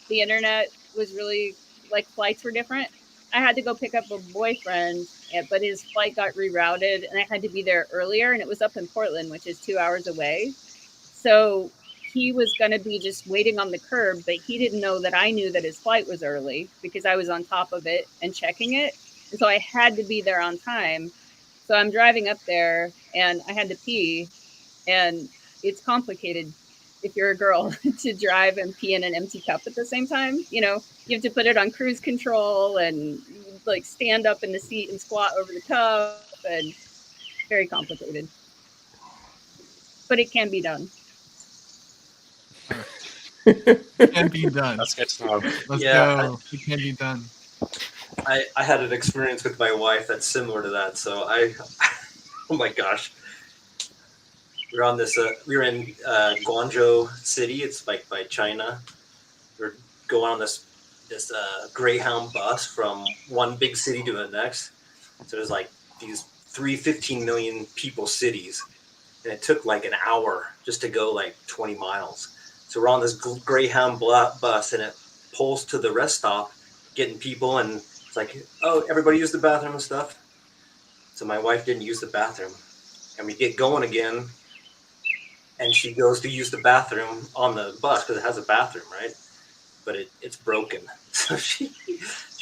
the internet was really like flights were different. I had to go pick up a boyfriend, but his flight got rerouted, and I had to be there earlier, and it was up in Portland, which is 2 hours away. So he was going to be just waiting on the curb, but he didn't know that I knew that his flight was early because I was on top of it and checking it, and so I had to be there on time. So I'm driving up there, and I had to pee, and it's complicated if you're a girl to drive and pee in an empty cup at the same time. You have to put it on cruise control and like stand up in the seat and squat over the cup, and very complicated. But it can be done. It can be done. That's good to know. Let's Yeah, go. It can be done. I had an experience with my wife that's similar to that. So oh my gosh, we were in Guangzhou City. It's like by China. We're going on this Greyhound bus from one big city to the next. So there's like these 15 million people cities, and it took like an hour just to go like 20 miles. So we're on this Greyhound bus, and it pulls to the rest stop, getting people, and it's like, oh, everybody use the bathroom and stuff. So my wife didn't use the bathroom, and we get going again, and she goes to use the bathroom on the bus because it has a bathroom, right? But it's broken, so she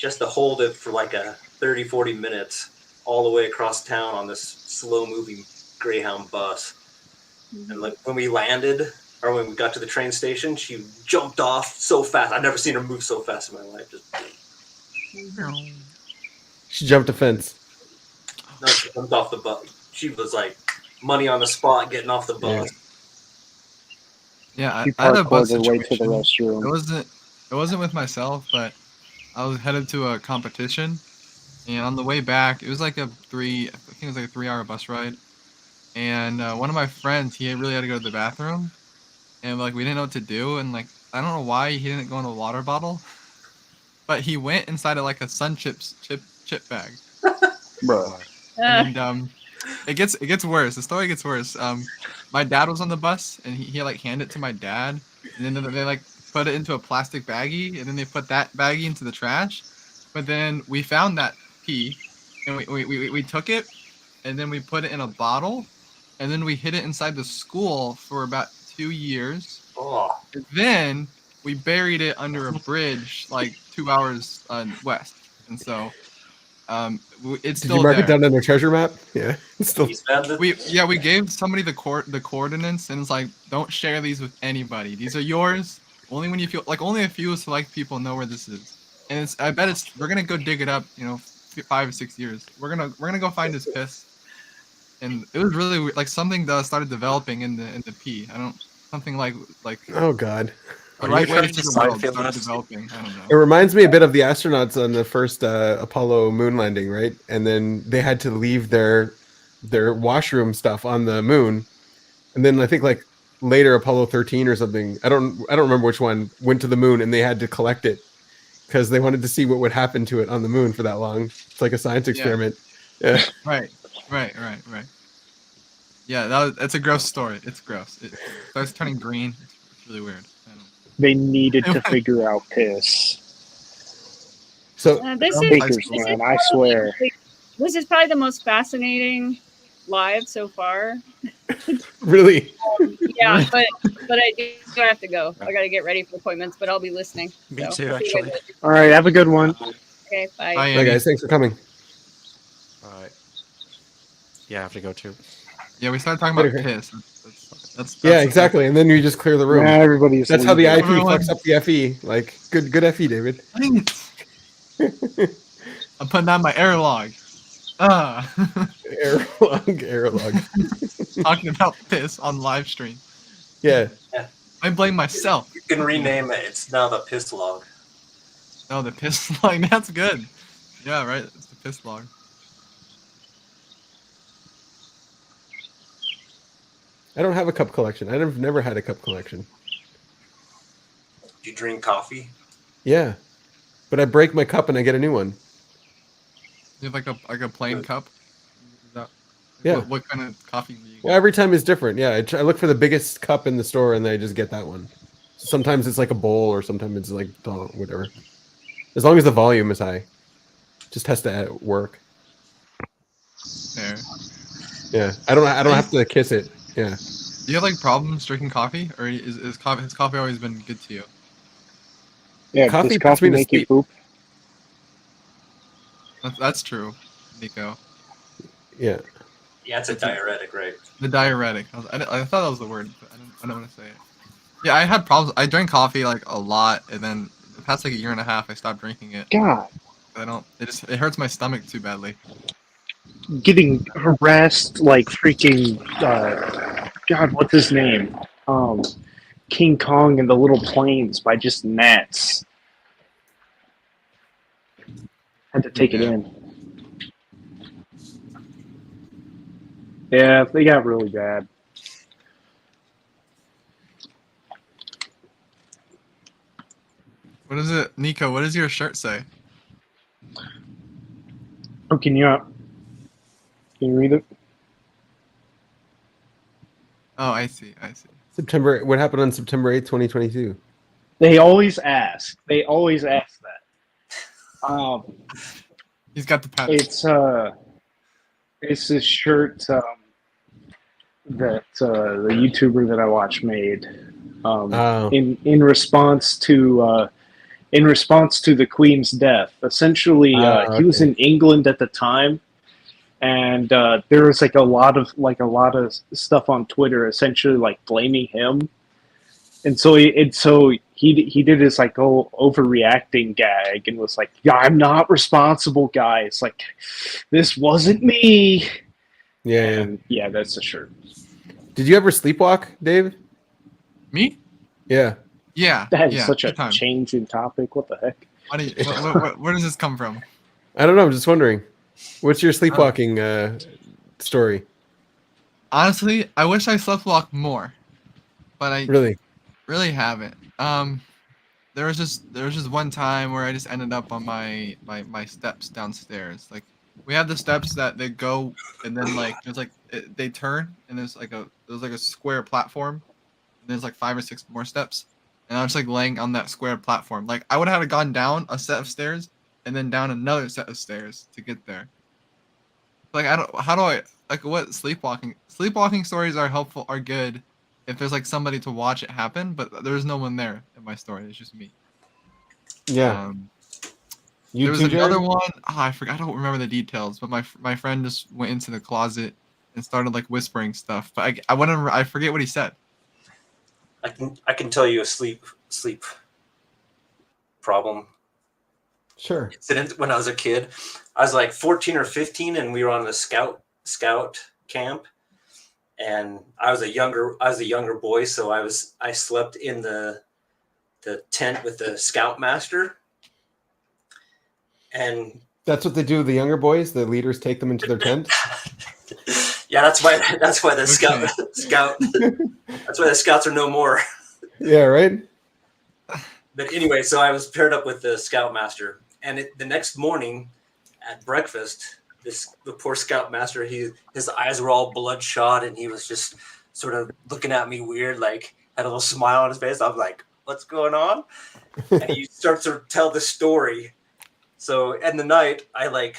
has to hold it for like 30, 40 minutes all the way across town on this slow-moving Greyhound bus. And like when we landed, or when we got to the train station, she jumped off so fast. I've never seen her move so fast in my life. Just She jumped a fence. no, she jumped off the bus. She was like money on the spot getting off the bus. Yeah, She I had a bus parkoured her way to the situation. restroom. It wasn't with myself, but I was headed to a competition, and on the way back, it was like I think it was like a 3-hour bus ride. And one of my friends, he really had to go to the bathroom, and like we didn't know what to do, and like I don't know why he didn't go in a water bottle, but he went inside of like a Sun Chips chip bag. Bro. And it gets worse. The story gets worse. My dad was on the bus, and he like handed it to my dad, and then they like put it into a plastic baggie, and then they put that baggie into the trash. But then we found that pee, and we took it, and then we put it in a bottle, and then we hid it inside the school for about 2 years. Oh, And then we buried it under a bridge like 2 hours west, and so it's Did still you mark there. it down on the treasure map? Yeah, it's still. you spend it? We gave somebody the coordinates, and it's like, don't share these with anybody. These are yours. Only when you feel like, only a few select people know where this is. And I bet we're gonna go dig it up. 5 or 6 years. We're gonna go find his piss. And it was really weird, like something that started developing in the pee. Something like Oh God. the Are right you way trying to to see the world Seinfeld started us? developing. I don't It know. reminds me a bit of the astronauts on the first Apollo moon landing, right? And then they had to leave their washroom stuff on the moon, and then I think like later Apollo 13 or something. I don't remember which one went to the moon, and they had to collect it because they wanted to see what would happen to it on the moon for that long. It's like a science experiment. Yeah. Right. Yeah, that's a gross story. It's gross. It starts turning green. It's really weird. I don't know. They needed to figure out piss. So This High is Bakers, school. man, I swear. this is probably the most fascinating live so far. really, Yeah, but I do have to go. I got to get ready for appointments, but I'll be listening. Me So, too, see you guys actually. later. All right, have a good one. Okay, bye. Bye, hi Andy. guys, thanks for coming. All right. Yeah, I have to go too. Yeah, we started talking about Okay. piss. That's Yeah, exactly. And then you just clear the Nah, room. everybody's That's how the leaving. IP Everyone- fucks up the FE. Like good FE, David. Dang it. I'm putting down my error log. Error log. Talking about piss on live stream. Yeah. I blame myself. You can rename it. It's now the piss log. Oh, the piss log. That's good. Yeah, right. It's the piss log. I don't have a cup collection. I've never had a cup collection. Do you drink coffee? Yeah. But I break my cup and I get a new one. You have like a plain cup. Is that, Yeah. What kind of coffee do you get? Well, every time is different. Yeah. I look for the biggest cup in the store and then I just get that one. Sometimes it's like a bowl or sometimes it's like whatever. As long as the volume is high. Just has to work. There. Yeah. I don't have to kiss it. Yeah. Do you have like problems drinking coffee, or has coffee always been good to you? Yeah, Coffee does puts coffee me to make you sleep. poop? That's true, Nico. Yeah. Yeah, it's a diuretic, right? The diuretic. I thought that was the word, but I don't want to say it. Yeah, I had problems. I drank coffee like a lot, and then the past like a year and a half, I stopped drinking it. God, It hurts my stomach too badly. getting harassed like freaking. God, what's his name? King Kong and the Little Planes by just gnats. Had to take it Yeah. in. Yeah, they got really bad. What is it, Nico? What does your shirt say? Oh, can you read it? Oh, I see. September. What happened on September 8th, 2022? They always ask. They always ask that. He's got the pattern. It's this shirt that the YouTuber that I watch made Oh. in response to in response to the Queen's death. Essentially, he was in England at the time, and there was like a lot of stuff on Twitter, essentially like blaming him. And so he did his like whole overreacting gag and was like, "Yeah, I'm not responsible, guys. Like, this wasn't me." Yeah. Yeah, that's the shirt. Did you ever sleepwalk, Dave? Me? Yeah. Yeah. That is yeah, such a good time. change in topic. What the heck? Why do you, where does this come from? I don't know. I'm just wondering. What's your sleepwalking story? Honestly, I wish I sleepwalked more, but I really haven't. There was just one time where I just ended up on my steps downstairs. Like, we have the steps that they go, and then like there's like they turn, and there's like a square platform, and there's like 5 or 6 more steps, and I was like laying on that square platform. Like, I would have gone down a set of stairs and then down another set of stairs to get there. Like, how do I like what sleepwalking stories are helpful, are good if there's like somebody to watch it happen, but there's no one there in my story. It's just me. Yeah. There was another one. Oh, I forgot. I don't remember the details, but my friend just went into the closet and started like whispering stuff. But I forget what he said. I can tell you a sleep problem. Sure. Incident when I was a kid. I was like 14 or 15, and we were on a scout camp, and I was a younger boy, so I slept in the tent with the scoutmaster. And that's what they do with the younger boys. The leaders take them into their tent. Yeah, that's why the scout that's why the scouts are no more. Yeah, right. But anyway, so I was paired up with the scoutmaster, and the next morning at breakfast, the poor scoutmaster, his eyes were all bloodshot, and he was just sort of looking at me weird, like had a little smile on his face. I was like, "What's going on?" And he starts to tell the story. So in the night, I like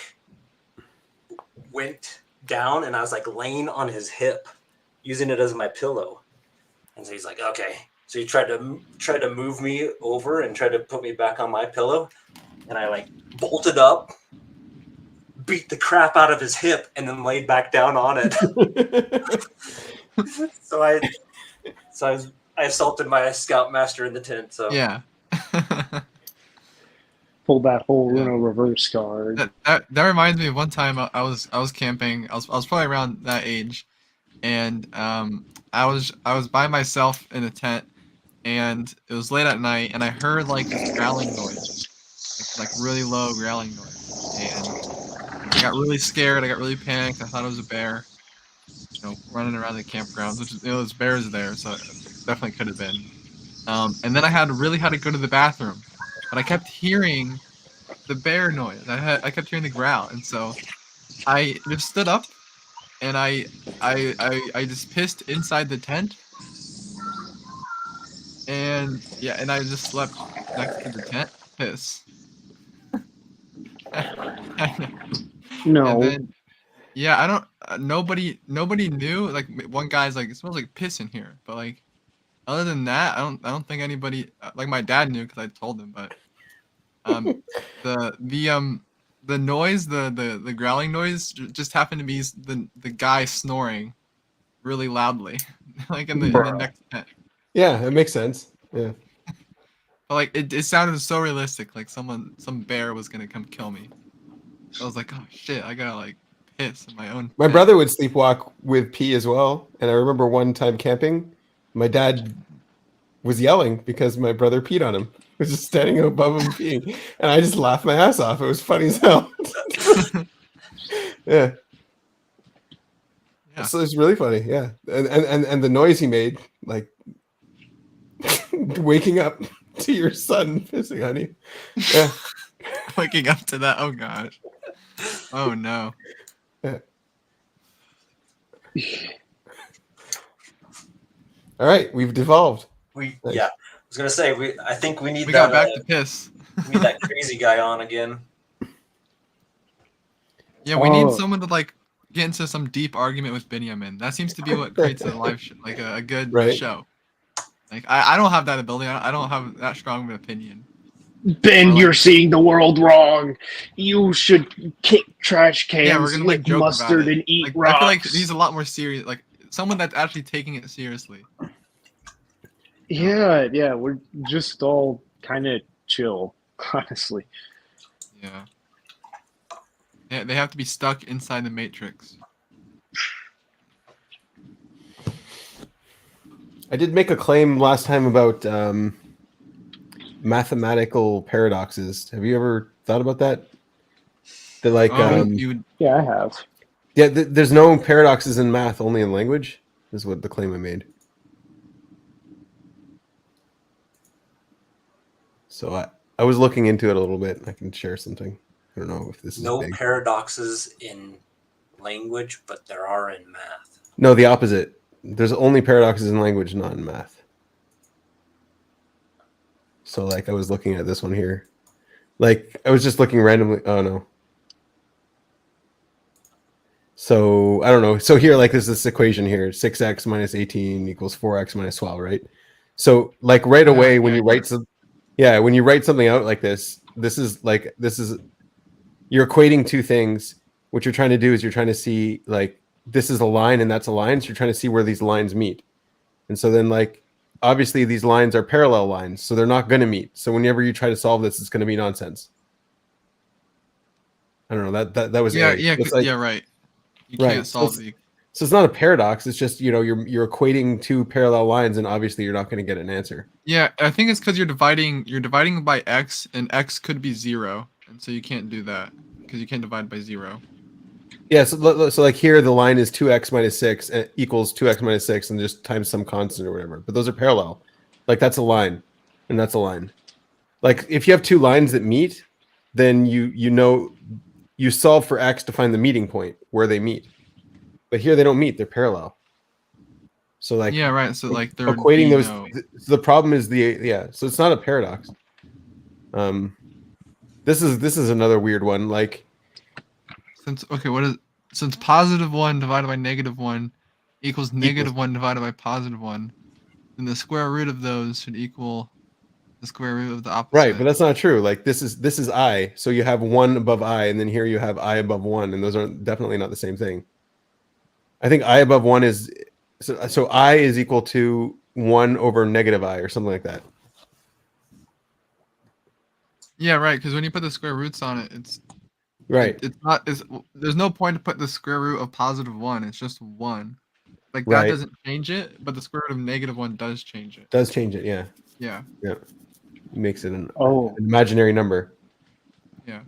went down, and I was like laying on his hip, using it as my pillow. And so he's like, "Okay." So he tried to move me over and tried to put me back on my pillow, and I like bolted up, beat the crap out of his hip, and then laid back down on it. So I assaulted my scoutmaster in the tent. So yeah. Pull that whole reverse card. That reminds me of one time I was camping. I was probably around that age, and I was by myself in a tent, and it was late at night, and I heard like this growling noise, like really low growling noise, and I got really scared. I got really panicked. I thought it was a bear, running around the campgrounds, which it was bears there, so it definitely could have been. And then I really had to go to the bathroom, but I kept hearing the bear noise. I kept hearing the growl, and so I just stood up, and I just pissed inside the tent, and I just slept next to the tent. Piss. No. And then, I don't. Nobody knew. Like, one guy's like, "It smells like piss in here," but like, other than that, I don't think anybody. Like, my dad knew because I told him, but the noise, the growling noise, just happened to be the guy snoring really loudly, like in the next tent. Yeah, it makes sense. Yeah. But like, it sounded so realistic, like some bear was gonna come kill me. I was like, oh shit, I gotta like piss in my own. My brother would sleepwalk with pee as well, and I remember one time camping, my dad was yelling because my brother peed on him. He was just standing above him peeing, and I just laughed my ass off. It was funny as hell. Yeah. So it's really funny, yeah. And the noise he made, like waking up to your son pissing on you. Yeah. Waking up to that. Oh gosh. Oh no. Yeah. All right, we've devolved. I was gonna say I think we need we that. Got back to piss. We need that crazy guy on again. Yeah, we need someone to like get into some deep argument with Benjamin. That seems to be what creates a live show, like a good show. Like, I don't have that ability. I don't have that strong of an opinion. Ben, Or, like- you're seeing the world wrong. You should kick trash cans, Yeah, we're gonna like lick joke mustard, about it. and eat Like, rocks. I feel like he's a lot more serious. Like someone that's actually taking it seriously. Yeah, we're just all kind of chill, honestly. Yeah. Yeah, they have to be stuck inside the matrix. I did make a claim last time about mathematical paradoxes. Have you ever thought about that? That like, You would. Yeah, I have. yeah, there's no paradoxes in math, only in language. Is what the claim I made. So I was looking into it a little bit. I can share something. I don't know if this is No big. paradoxes in language, but there are in math. No, the opposite. There's only paradoxes in language, not in math. So like I was looking at this one here. Like I was just looking randomly. Oh no. So I don't know. So here, like there's this equation here: 6x minus 18 equals 4x minus 12, right? So like right away when you write when you write something out like this is you're equating two things. What you're trying to do is you're trying to see like this is a line and that's a line. So you're trying to see where these lines meet. And so then like obviously these lines are parallel lines, so they're not going to meet. So whenever you try to solve this, it's going to be nonsense. I don't know. That was Yeah, A. yeah, It's like, yeah. Right. You Right. can't solve the. so it's not a paradox. It's just you're equating two parallel lines, and obviously you're not going to get an answer. Yeah, I think it's because you're dividing by x, and x could be 0, and so you can't do that because you can't divide by 0. Yeah. So like here, the line is 2x minus 6 equals 2x minus 6, and just times some constant or whatever. But those are parallel. Like that's a line, and that's a line. Like if you have two lines that meet, then you solve for x to find the meeting point where they meet. But here they don't meet; they're parallel. So like Yeah, right. So like they're equating those. no. The problem is So it's not a paradox. This is another weird one. Like Since positive 1 divided by negative 1 equals negative 1 divided by positive 1, then the square root of those should equal the square root of the opposite. right, but that's not true. Like this is I, so you have 1 above I, and then here you have I above 1, and those are definitely not the same thing. I think I above 1 is so I is equal to 1 over negative I or something like that. Yeah, right. Because when you put the square roots on it, it's Right. There's no point to put the square root of positive 1. It's just 1. Like that Right. doesn't change it, but the square root of negative 1 does change it. Does change it, yeah. Yeah. Yeah. Makes it an imaginary number. Yeah.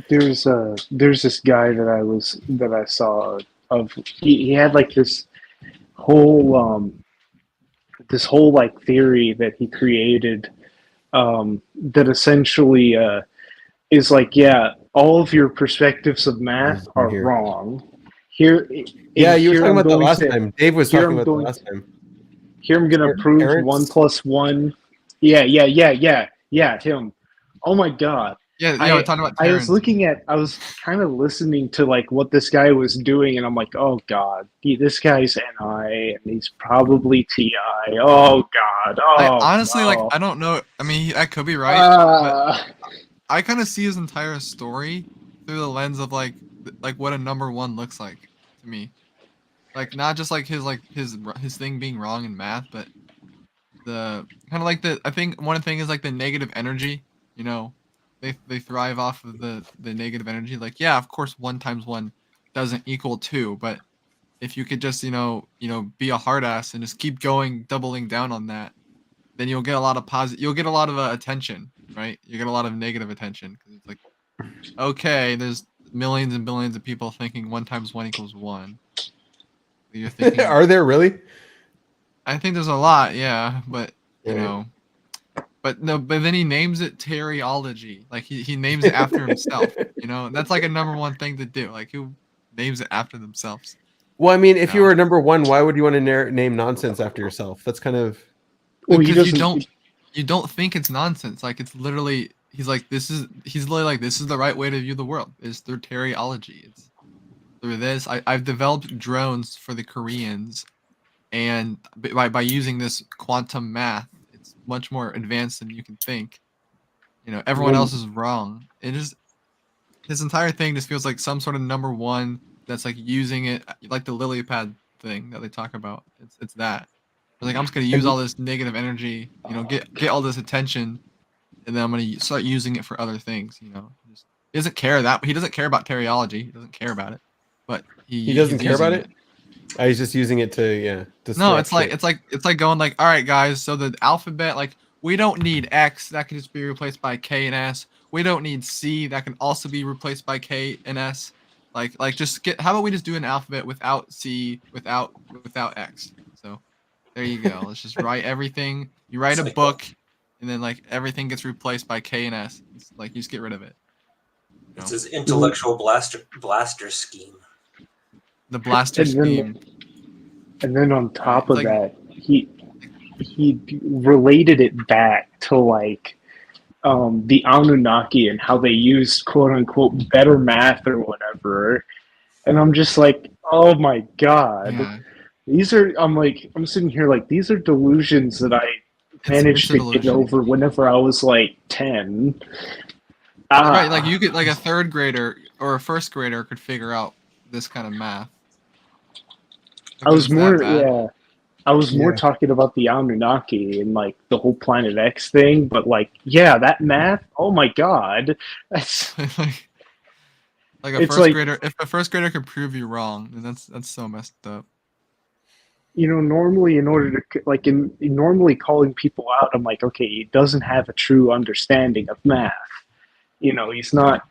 There's this guy that I saw of he had like this whole like theory that he created that essentially is like, yeah, all of your perspectives of math are wrong. Here, Yeah, you were here talking I'm about that going last to- time. Dave was here talking I'm about that going last time. Here I'm gonna prove Parents? 1 plus 1. Yeah, him. Oh my god. Yeah, we're talking about I Terrence. I was kind of listening to like what this guy was doing, and I'm like, oh god, this guy's NI, and he's probably TI. Oh god. Oh, honestly, no. like I don't know. I mean, I could be right, but I kind of see his entire story through the lens of like what a number 1 looks like to me. Like not just like his thing being wrong in math, but the kind of like I think one thing is like the negative energy. You know, they thrive off of the negative energy. Like yeah, of course 1 times 1 doesn't equal 2, but if you could just be a hard ass and just keep going, doubling down on that, then you'll get a lot of you'll get a lot of attention, right? You get a lot of negative attention because it's like, okay, there's millions and billions of people thinking 1 times 1 equals 1. You're thinking, Are there really? I think there's a lot, yeah, but you Right. know, but then he names it Teriology, like he names it after himself. You know, that's like a number 1 thing to do. Like who names it after themselves? Well, I mean, if you No. were number 1, why would you want to name nonsense after yourself? That's kind of Because you don't think it's nonsense. Like it's literally he's literally like this is the right way to view the world. It's through Teriology. It's through this. I've developed drones for the Koreans, and by using this quantum math, it's much more advanced than you can think. You know, everyone else is wrong. It just his entire thing just feels like some sort of number one that's like using it like the lily pad thing that they talk about. It's that. Like I'm just gonna use all this negative energy, you know, get all this attention, and then I'm gonna start using it for other things. You know, he doesn't care about teriology. He doesn't care about it, but He doesn't care about it. He's just using it to No, it's like going like, all right, guys. So the alphabet, like, we don't need X. That can just be replaced by K and S. We don't need C. That can also be replaced by K and S. Like just get. How about we just do an alphabet without C, without X? So there you go. Let's just write everything. You write a book, and then like everything gets replaced by K and S. It's like you just get rid of it. It's his intellectual blaster scheme. The blaster scheme. And then on top of that, he related it back to like the Anunnaki and how they used quote unquote better math or whatever. And I'm just like, oh my god. Yeah. I'm sitting here like these are delusions that I managed to get over whenever I was like 10. Right, like you could like a third grader or a first grader could figure out this kind of math. I was more talking about the Anunnaki and like the whole Planet X thing, but like, yeah, that math. Oh my god, that's like a first grader. If a first grader could prove you wrong, then that's so messed up. You know, normally in order to like normally calling people out, I'm like, okay, he doesn't have a true understanding of math. You know, he's not.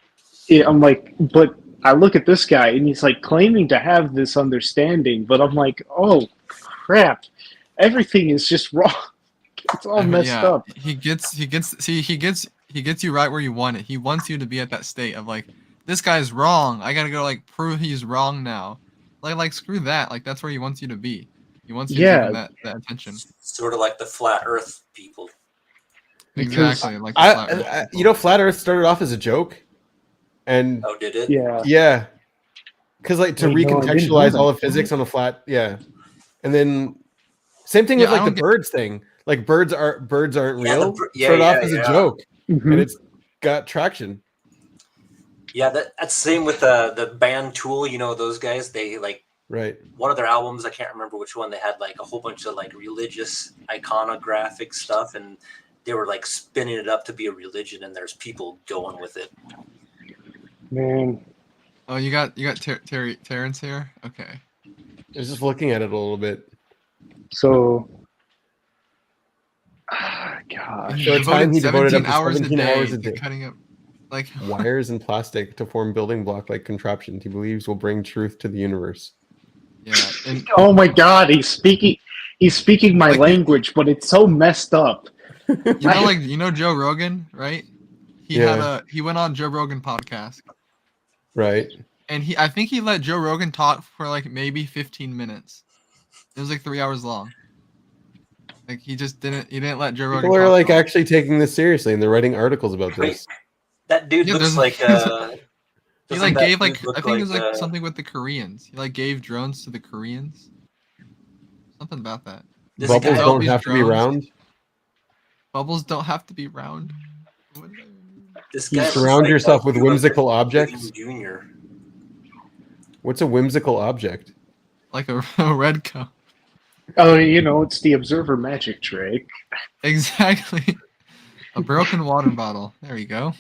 I'm like, but I look at this guy and he's like claiming to have this understanding, but I'm like, oh crap, everything is just wrong. It's all messed up. He gets you right where you want it. He wants you to be at that state of like, this guy's wrong. I gotta go like prove he's wrong now. Like screw that. Like that's where he wants you to be. He wants you to give him that attention. Sort of like the flat Earth people. Exactly. Like Flat Earth started off as a joke. And oh, did it? Yeah. Because like to recontextualize all of physics on a flat, and then same thing with like the birds thing. Like birds aren't real. Started off as a joke, and it's got traction. Yeah, that's same with the band Tool. You know those guys. They like one of their albums. I can't remember which one. They had like a whole bunch of like religious iconographic stuff, and they were like spinning it up to be a religion, and there's people going with it. Man. Oh, you got Terrence here? Okay. I was just looking at it a little bit. So, gosh. So it's time he devoted up to 17 hours a day. Cutting up like wires and plastic to form building block-like contraptions he believes will bring truth to the universe. Yeah. And, oh my god, he's speaking my language, but it's so messed up. You know Joe Rogan, right? He went on Joe Rogan podcast. Right. And I think he let Joe Rogan talk for like maybe 15 minutes. It was like 3 hours long. Like he didn't let Joe Rogan. People are like actually taking this seriously and they're writing articles about this. That dude looks like he like gave like I think it was like something with the Koreans. He like gave drones to the Koreans. Something about that. Bubbles don't have to be round. Bubbles don't have to be round. This guy surround yourself with whimsical objects. Junior. What's a whimsical object? Like a red cup. Oh, it's the observer magic trick. Exactly. A broken water bottle. There you go.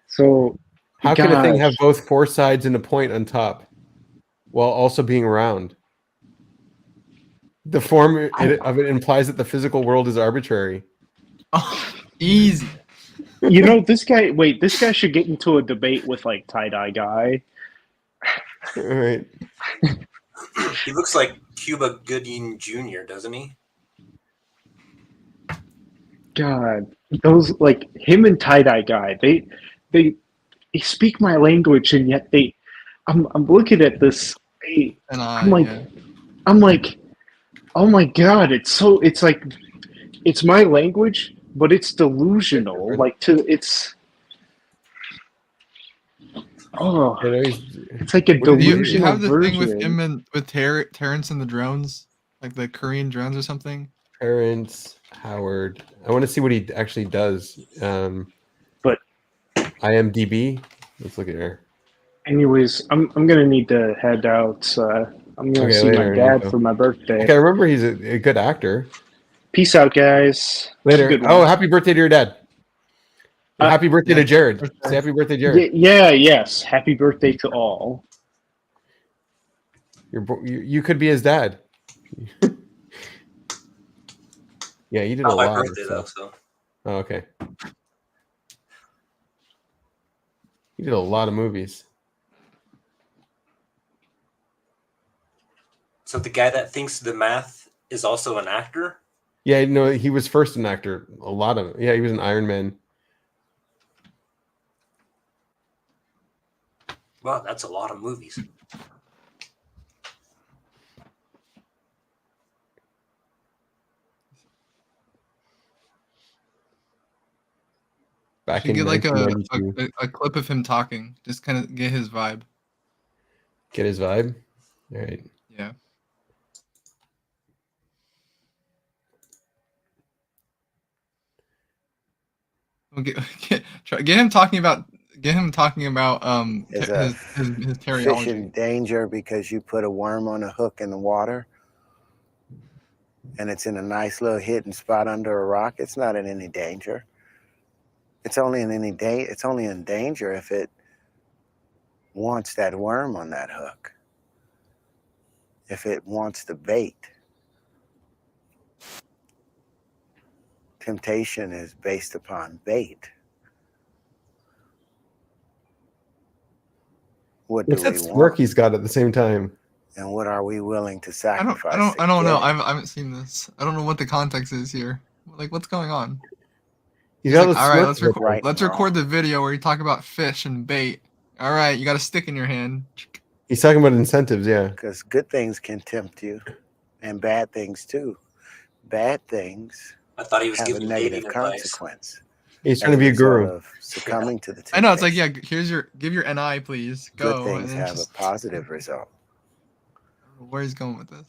So, how can a thing have both four sides and a point on top, while also being round? The form of it implies that the physical world is arbitrary. Oh, easy. This guy should get into a debate with like tie-dye guy. All right. He looks like Cuba Gooding Jr., doesn't he? God, those like him and tie-dye guy, they speak my language, and yet I'm looking at this. I'm like, oh my god, it's like it's my language, but it's delusional. It's like a delusional you have the version. thing with him and with Terrence and the drones, like the Korean drones or something. Terrence. Howard. I want to see what he actually does. But IMDb. Let's look at her. anyways, I'm gonna need to head out. I'm gonna Okay, see my later, dad Nico. for my birthday. Like, I remember he's a good actor. Peace out, guys. Later. Good Oh, one. happy birthday to your dad. Happy birthday to Jared. Say happy birthday, Jared. Yes. Happy birthday to all. You could be his dad. Yeah, you did a Not my lot of birthday though, stuff. so Oh, okay. You did a lot of movies. so the guy that thinks the math is also an actor. Yeah, no, he was first an actor. A lot of he was an Iron Man. Wow, that's a lot of movies. Back Should in get like 1992. a clip of him talking. Just kind of get his vibe. Get his vibe. All right. Yeah. We'll get him talking about Is his fish teriology. in danger because you put a worm on a hook in the water and it's in a nice little hidden spot under a rock? It's not in any danger. It's only in danger if it wants that worm on that hook. If it wants the bait. Temptation is based upon bait. What do What's that we smirk want? he's got at the same time? And what are we willing to I sacrifice? don't know. I haven't seen this. I don't know what the context is here. Like, what's going on? He's He's got like, a all right, smirk. let's record the video where you talk about fish and bait. All right, you got a stick in your hand. He's talking about incentives, yeah. Because good things can tempt you, and bad things too. Bad things I thought he was have a giving negative dating advice. consequence. He's trying to be a guru. Of succumbing to the I know. It's like, temptation. yeah, give your NI, please. Go. Good things and then have just, a positive result. I don't know where he's going with this.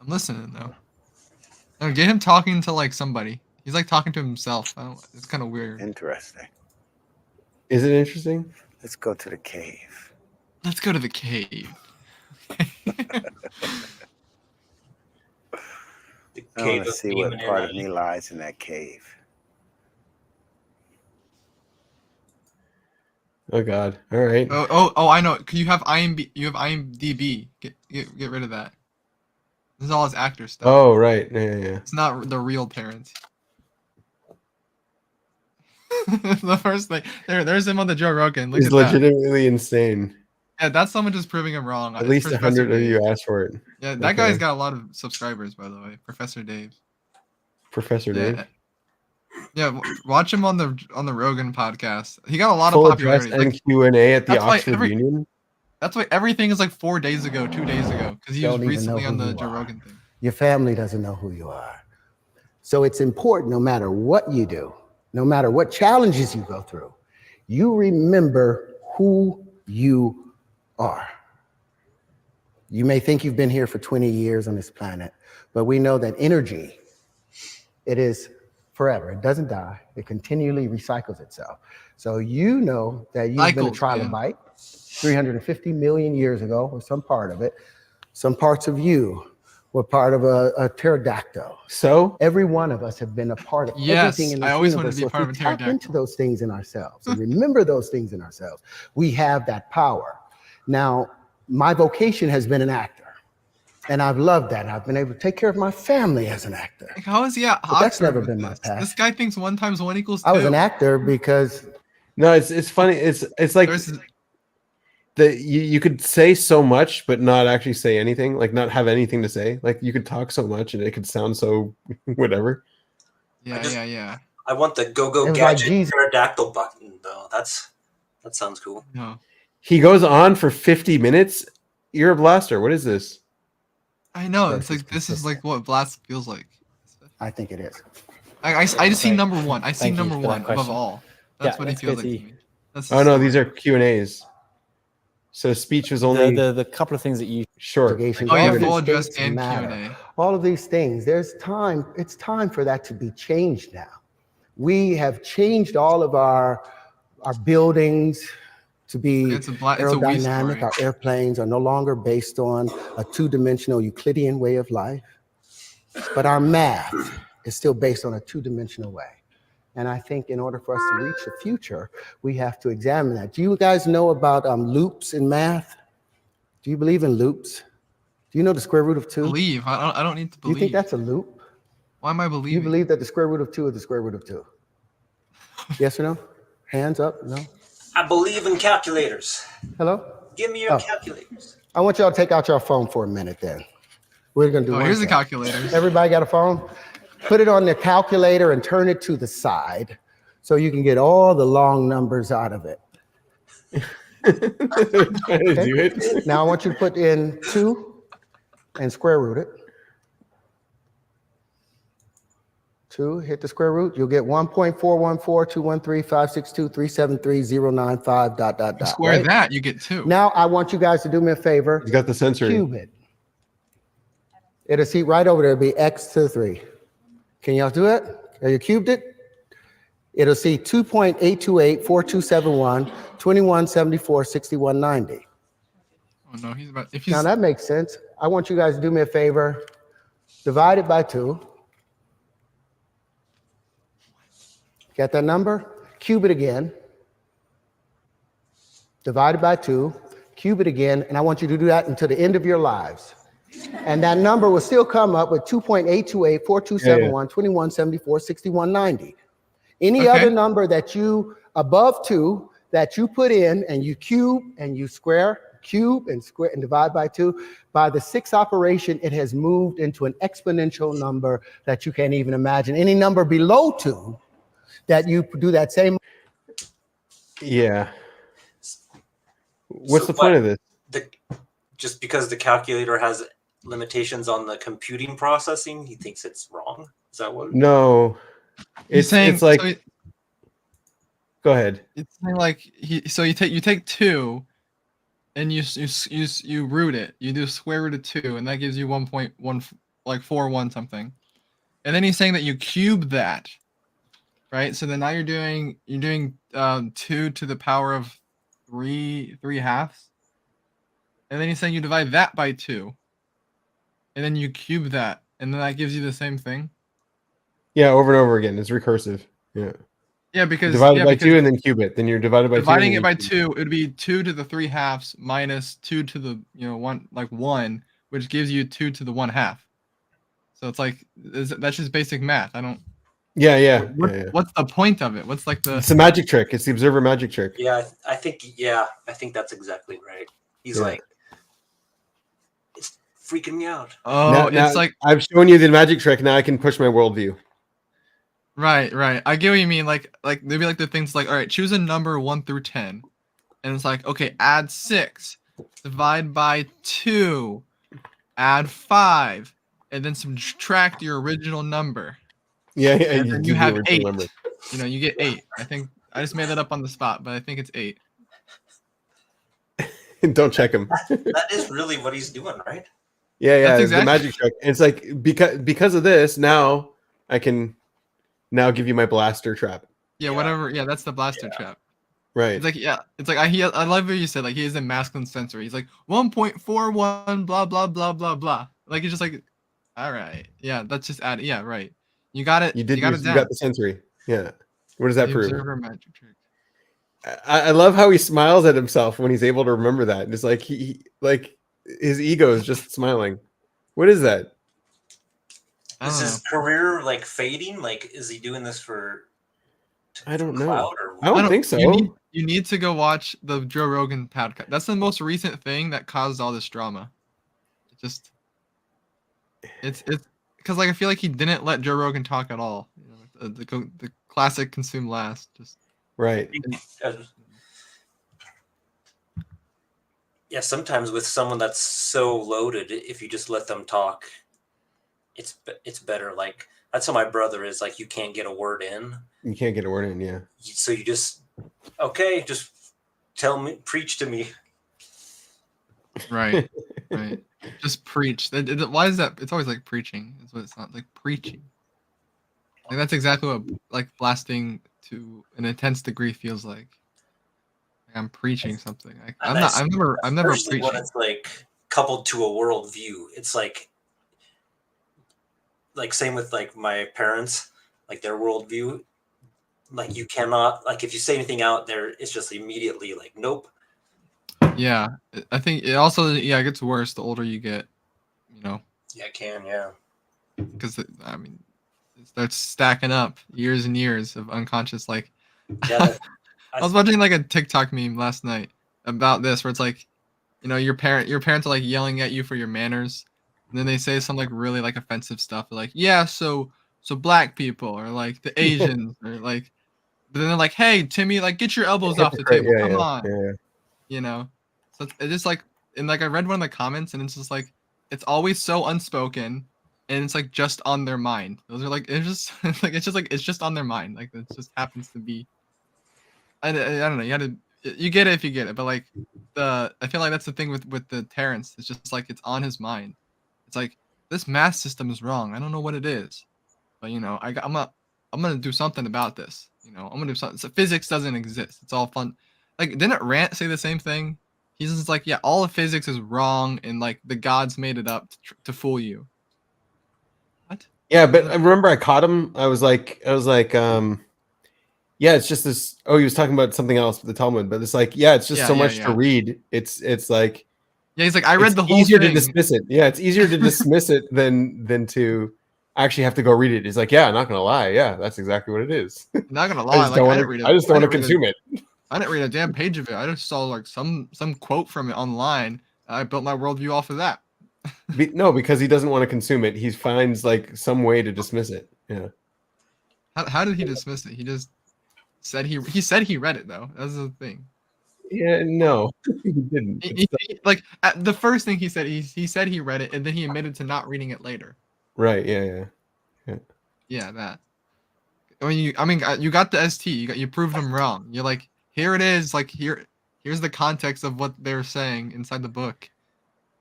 I'm listening though. No, get him talking to like somebody. He's like talking to himself. It's kind of weird. Interesting. Is it interesting? Let's go to the cave. Let's go to the cave. The I cave want to of see what demon part of energy. me lies in that cave. Oh God! All right. Oh! I know. You have IMDb. Get rid of that. This is all his actor stuff. Oh right. Yeah. It's not the real parents. The first thing there's him on the Joe Rogan. Look He's at that. legitimately insane. Yeah, that's someone just proving him wrong. At It's least Professor 100 of Dave. you asked for it. Yeah, that Okay. guy's got a lot of subscribers, by the way. Professor Dave. Professor Dave. Yeah, watch him on the Rogan podcast. He got a lot Full of address popularity. and Like, Q&A at the that's why Oxford Union. that's why everything is like 2 days ago, because he was Don't even know recently on who the you Joe are. Rogan thing. Your family doesn't know who you are. So it's important, no matter what you do, no matter what challenges you go through, you remember who you are. You may think you've been here for 20 years on this planet, but we know that energy, it is forever. It doesn't die. It continually recycles itself. So you know that you've been a Cycles, trilobite 350 million years ago, or some part of it. Some parts of you were part of a pterodactyl. So Every one of us have been a part of Yes, everything in this I always universe. wanted to be So if part we of a tap into pterodactyl. those things in ourselves and remember those things in ourselves, we have that power. Now, my vocation has been an actor, and I've loved that. I've been able to take care of my family as an actor. Like, how is he at But that's Oxford never with been my this? passion. This guy thinks 1 + 1 = 2. I was an actor because no, it's funny. It's like There's- you could say so much but not actually say anything, like not have anything to say. Like you could talk so much and it could sound so whatever. Yeah. I want the go-go It was like gadget Jesus. pterodactyl button though. That sounds cool. No, He goes on for 50 minutes. You're a blaster. What is this? I know. Versus It's like this is consistent. like what Blast feels like. I think it is. I just see Right. number one. I see Thank you number for that one above question. all. That's Yeah, what he that's feels good like to to see. me. That's Oh his no, story. these are Q&As. So speech was only The couple of things that you short. Investigations, Oh yeah, all of full these address things and matter. Q&A. all of these things. There's time. It's time for that to be changed now. We have changed all of our buildings to be It's a waste aerodynamic. story. Our airplanes are no longer based on a two-dimensional Euclidean way of life, but our math is still based on a two-dimensional way. And I think in order for us to reach the future, we have to examine that. Do you guys know about loops in math? Do you believe in loops? Do you know the square root of 2? Believe. I don't need to Do you believe. think that's a loop? Why am I Do you believing? believe that the square root of 2 is the square root of 2? Yes or no? Hands up, no? I believe in calculators. Hello? Give me your Oh. calculators. I want y'all to take out your phone for a minute then. We're gonna do Oh, one here's the thing. calculators. Everybody got a phone? Put it on the calculator and turn it to the side so you can get all the long numbers out of it. Trying to do it. Now I want you to put in 2 and square root it. 2, hit the square root. You'll get 1.414213562373095 ... You square right? that, you get 2. Now I want you guys to do me a favor. He's got the sensory. Cube it. It'll see right over there. It'll be x to the 3. Can y'all do it? Have you cubed it? It'll see 2.8284271 2174 6190. Oh no, he's about. If Now he's that makes sense. I want you guys to do me a favor. Divide it by 2. Get that number? Cube it again. Divide it by 2. Cube it again. And I want you to do that until the end of your lives. And that number will still come up with 2.8284271 2174 6190. Any other number that you above 2 that you put in and you cube and you square and divide by 2, by the 6th operation, it has moved into an exponential number that you can't even imagine. Any number below 2 that you do that same. Yeah. What's So the point of this? Just because the calculator has limitations on the computing processing, he thinks it's wrong. Is that what? No. He's saying, it's like. so Go ahead. it's saying like so you take 2, and you root it. You do square root of 2, and that gives you 1.1 like 41 something. And then he's saying that you cube that, right? So then now you're doing 2 to the power of 3 halves. And then he's saying you divide that by 2. And then you cube that, and then that gives you the same thing. Yeah, over and over again. It's recursive. Yeah. Yeah, because divided by 2 and then cube it. Then you're divided by 2. Dividing it by 2, it would be 2 to the 3 halves minus 2 to the 1, which gives you 2 to the 1 half. So it's like that's just basic math. I don't. Yeah. What's the point of it? What's like the? It's a magic trick. It's the observer magic trick. Yeah, I think that's exactly right. He's like, it's freaking me out. Oh, now, it's like I've shown you the magic trick. Now I can push my worldview. Right. I get what you mean. Like maybe like the things like, all right, choose a number 1 through 10, and it's like, okay, add 6, divide by 2, add 5, and then subtract your original number. Yeah. And then you have 8. Number. You get 8. I think I just made that up on the spot, but I think it's 8. Don't check him. That is really what he's doing, right? Yeah. That's It's the magic trick. It's like because of this, now I can give you my blaster trap. Yeah, whatever. Yeah, that's the blaster trap. Right. It's like I love what you said. Like he has a masculine sensory. He's like 1.41 blah blah blah blah blah. Like he's just like, all right, yeah, that's just add. Yeah, right. You got it. You did. You got it You down. got the sensory. Yeah. What does that prove? Observer magic trick. I love how he smiles at himself when he's able to remember that. It's like he like his ego is just smiling. What is that? Is his career like fading? Like, is he doing this for? I don't know. Or I don't think so. You need to go watch the Joe Rogan podcast. That's the most recent thing that caused all this drama. It's because like I feel like he didn't let Joe Rogan talk at all. The classic consume last. Just right. Yeah, sometimes with someone that's so loaded, if you just let them talk, it's better. Like that's how my brother is. Like you can't get a word in. You can't get a word in, yeah. So you just tell me, preach to me. Right. Right. Just preach. Why is that? It's always like preaching. That's what it's not like preaching. Like that's exactly what like blasting to an intense degree feels like. Like I'm preaching something. Like, And I'm never especially when preaching. it's like coupled to a worldview. It's like same with like my parents, like their worldview. Like you cannot like if you say anything out there, it's just immediately like nope. Yeah, I think it also it gets worse the older you get. You know, Yeah, it can, yeah. because I mean, it starts stacking up years and years of unconscious like. Yeah, I was watching like a TikTok meme last night about this, where it's like, you know, your parents are like yelling at you for your manners, and then they say some like really like offensive stuff, like, yeah, so black people or like the Asians or like, but then they're like, hey, Timmy, like get your elbows off the Hypocrite. table, Yeah, come yeah, on, yeah. you know. So it's just like, and like I read one of the comments, and it's just like, it's always so unspoken, and it's like just on their mind. Those are like, it's just like it's just on their mind, like it just happens to be. I don't know. You get it if you get it, but like I feel like that's the thing with the Terrence. It's just like it's on his mind. It's like this math system is wrong. I don't know what it is, but you know, I'm gonna do something about this. You know, I'm gonna do something. So physics doesn't exist. It's all fun. Like, didn't Rant say the same thing? He's just like, yeah, all of physics is wrong, and like the gods made it up to fool you. What? Yeah, but I remember I caught him. I was like, yeah, it's just this. Oh, he was talking about something else, the Talmud, but it's like, yeah, it's just so much to read. It's like, yeah, he's like, I read it's the whole easier thing. to dismiss it. Yeah, it's easier to dismiss it than to actually have to go read it. He's like, yeah, I'm not gonna lie. Yeah, that's exactly what it is. Not gonna I lie, just like don't I want didn't read to. it. I just don't want to consume it. I didn't read a damn page of it. I just saw like some quote from it online. I built my worldview off of that. No, because he doesn't want to consume it. He finds like some way to dismiss it. Yeah. How did he dismiss it? He just said he said he read it though. That's the thing. Yeah. No, he didn't. Like the first thing he said he read it, and then he admitted to not reading it later. Right. Yeah. Yeah, that. I mean, you got the ST. You proved him wrong. You're like, here it is. Like here's the context of what they're saying inside the book.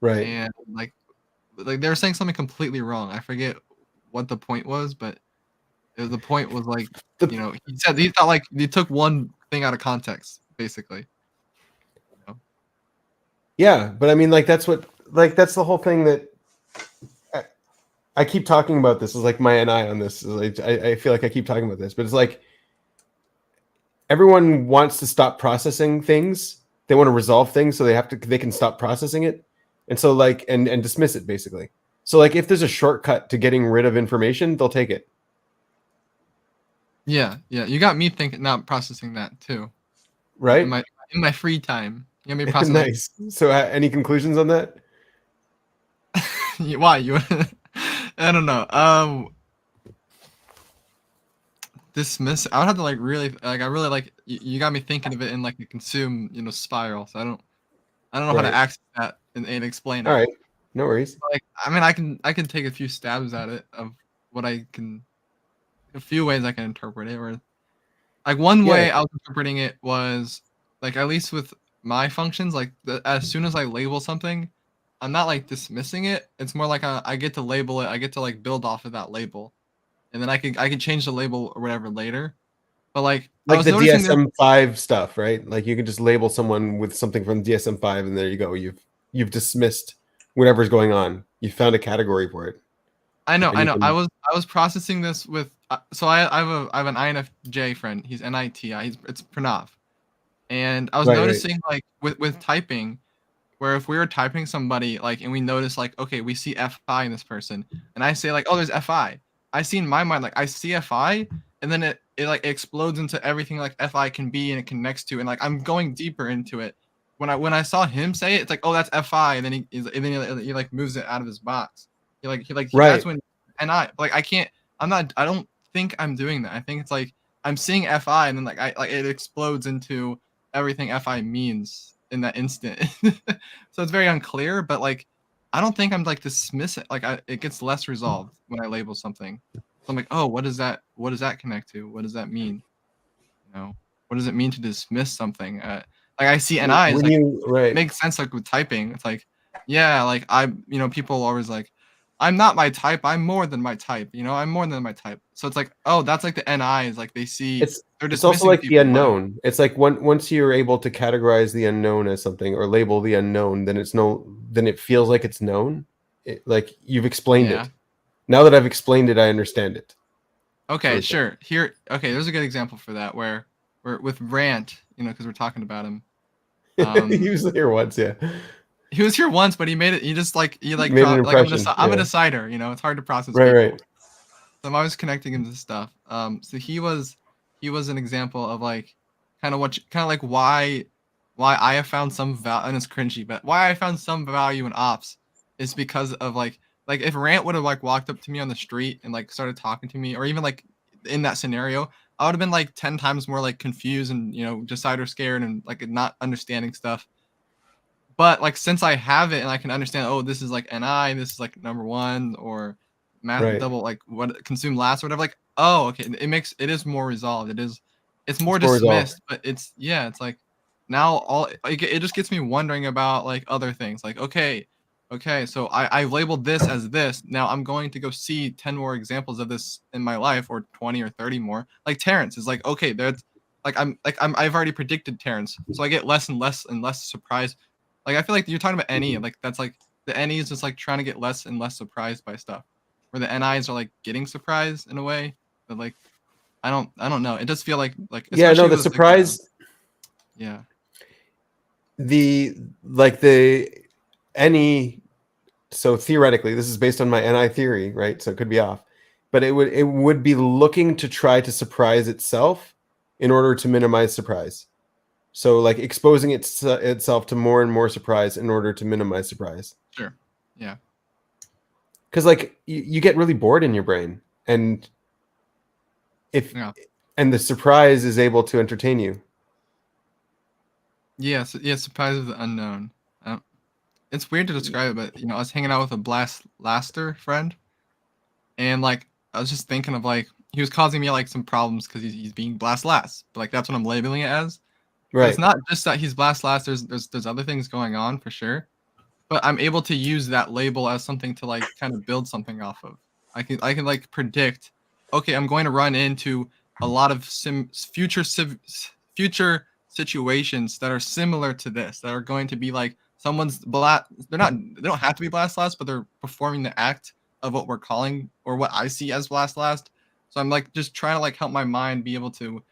Right. And like they were saying something completely wrong. I forget what the point was, but the point was like, you know, he said he thought like he took one thing out of context, basically. You know? Yeah, but I mean, like that's the whole thing that I keep talking about. This is like my NI on this. Like, I feel like I keep talking about this, but it's like everyone wants to stop processing things. They want to resolve things, so they can stop processing it, and so like and dismiss it basically. So like if there's a shortcut to getting rid of information, they'll take it. Yeah. You got me thinking, not processing that too. Right. In my free time, you got me processing. Nice. So any conclusions on that? Why you? I don't know. Dismiss. I would have to like really like. I really like. You got me thinking of it in like a consume spiral. So I don't know how to access that and explain it. All right. No worries. Like I mean, I can take a few stabs at it of what I can. A few ways I can interpret it, or like one way I was interpreting it was like at least with my functions, like as soon as I label something, I'm not like dismissing it. It's more like I get to label it. I get to like build off of that label, and then I can change the label or whatever later. But like the DSM-5 stuff, right? Like you can just label someone with something from DSM-5, and there you go. You've dismissed whatever's going on. You found a category for it. I know. I was processing this with so I have an INFJ friend. He's NITI. It's Pranav, and I was noticing like with typing, where if we were typing somebody like and we notice like okay we see FI in this person, and I say like oh there's FI. I see in my mind like I see FI, and then it like explodes into everything like FI can be and it connects to, and like I'm going deeper into it. When I saw him say it, it's like oh that's FI, and then he like moves it out of his box. That's when and I don't think I'm doing that. I think it's like I'm seeing FI and then like it explodes into everything FI means in that instant. So it's very unclear, but like I don't think I'm like dismiss it. Like it gets less resolved when I label something. So I'm like, oh, what does that connect to? What does that mean? You know, what does it mean to dismiss something? Like I see NIs, like it makes sense like with typing. It's like Yeah, like people always like, I'm not my type. I'm more than my type. I'm more than my type. So it's like, oh, that's like the NIs. Like they see they're It's also dismissing like the people by unknown. It's like once you're able to categorize the unknown as something or label the unknown, then then it feels like it's known. Like you've explained Yeah. it. Now that I've explained it, I understand it. Okay, Sort of sure. Here, okay, there's a good example for that where with Rant, because we're talking about him. He was here once, yeah. He was here once, but he made it. He just Made an dropped like impression. I'm a Yeah. decider. It's hard to process Right, people. right. So I'm always connecting him to stuff. So he was an example of like kind of like why I have found some value, and it's cringy, but why I found some value in ops is because of like if Rant would have like walked up to me on the street and like started talking to me, or even like in that scenario, I would have been like 10 times more like confused and decider scared and like not understanding stuff. But like since I have it and I can understand, oh, this is like NI, this is like number one, or Right. double like what consume last or whatever. Like, oh, okay, it is more resolved. It's more It's more resolved. dismissed, but it's like now all like it just gets me wondering about like other things. Like, okay, so I labeled this as this. Now I'm going to go see 10 more examples of this in my life, or 20 or 30 more. Like Terrence is like, okay, there's I've already predicted Terrence, so I get less and less and less surprised. Like I feel like you're talking about NE, like that's like the NE is just like trying to get less and less surprised by stuff, where the NIs are like getting surprised in a way. But like I don't know. It does feel like Yeah, no, especially the with, surprise. yeah. The NE. So theoretically, this is based on my NI theory, right? So it could be off, but it would be looking to try to surprise itself in order to minimize surprise. So like exposing itself to more and more surprise in order to minimize surprise. Sure. Yeah. Because like you get really bored in your brain, and and the surprise is able to entertain you. Yeah. Surprise of the unknown. It's weird to describe it, but I was hanging out with a Blast Laster friend, and like I was just thinking of like he was causing me like some problems because he's being Blast Last, but like that's what I'm labeling it as. But it's not just that he's Blast Last. There's other things going on for sure, but I'm able to use that label as something to like kind of build something off of. I can like predict. Okay, I'm going to run into a lot of future situations that are similar to this, that are going to be like someone's they don't have to be Blast Last, but they're performing the act of what we're calling or what I see as Blast Last. So I'm like just trying to like help my mind be able to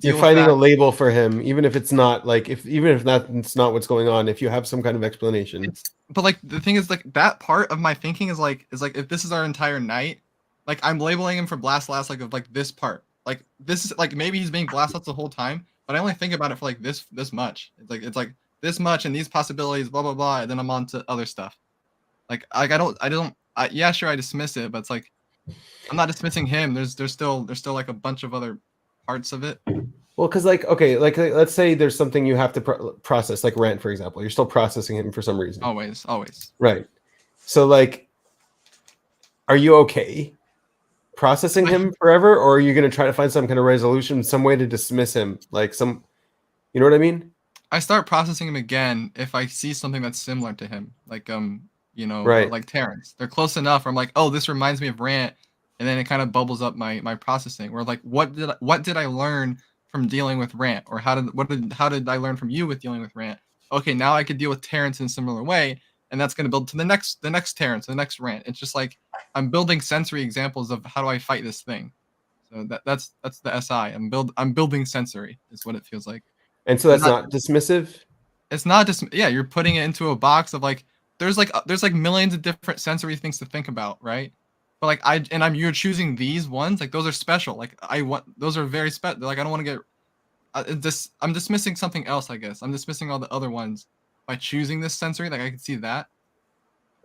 You're finding a label for him, even if it's not like even if that's not what's going on. If you have some kind of explanation, but like the thing is, like that part of my thinking is like if this is our entire night, like I'm labeling him for Blast Last, like of like this part, like this is like maybe he's being Blast Last the whole time, but I only think about it for like this much. It's like this much and these possibilities, blah blah blah, and then I'm on to other stuff. Like yeah, sure, I dismiss it, but it's like I'm not dismissing him. There's still like a bunch of other parts of it. Well, because like okay, like let's say there's something you have to process, like Rant, for example. You're still processing him for some reason. Always. Right. So like, are you okay processing him forever, or are you going to try to find some kind of resolution, some way to dismiss him, like some, you know what I mean? I start processing him again if I see something that's similar to him, like Right. like Terrence. They're close enough. Where I'm like, oh, this reminds me of Rant, and then it kind of bubbles up my processing. Where like, what did I learn from dealing with Rant, or how did I learn from you with dealing with Rant? Okay, now I could deal with Terrence in a similar way, and that's going to build to the next Terrence, the next Rant. It's just like I'm building sensory examples of how do I fight this thing. So that's the SI. I'm building sensory is what it feels like. And so that's not dismissive. It's not just you're putting it into a box of like there's like millions of different sensory things to think about, right? But like you're choosing these ones, like those are special. Like those are very special. Like I don't want to get I'm dismissing something else, I guess. I'm dismissing all the other ones by choosing this sensory. Like I can see that.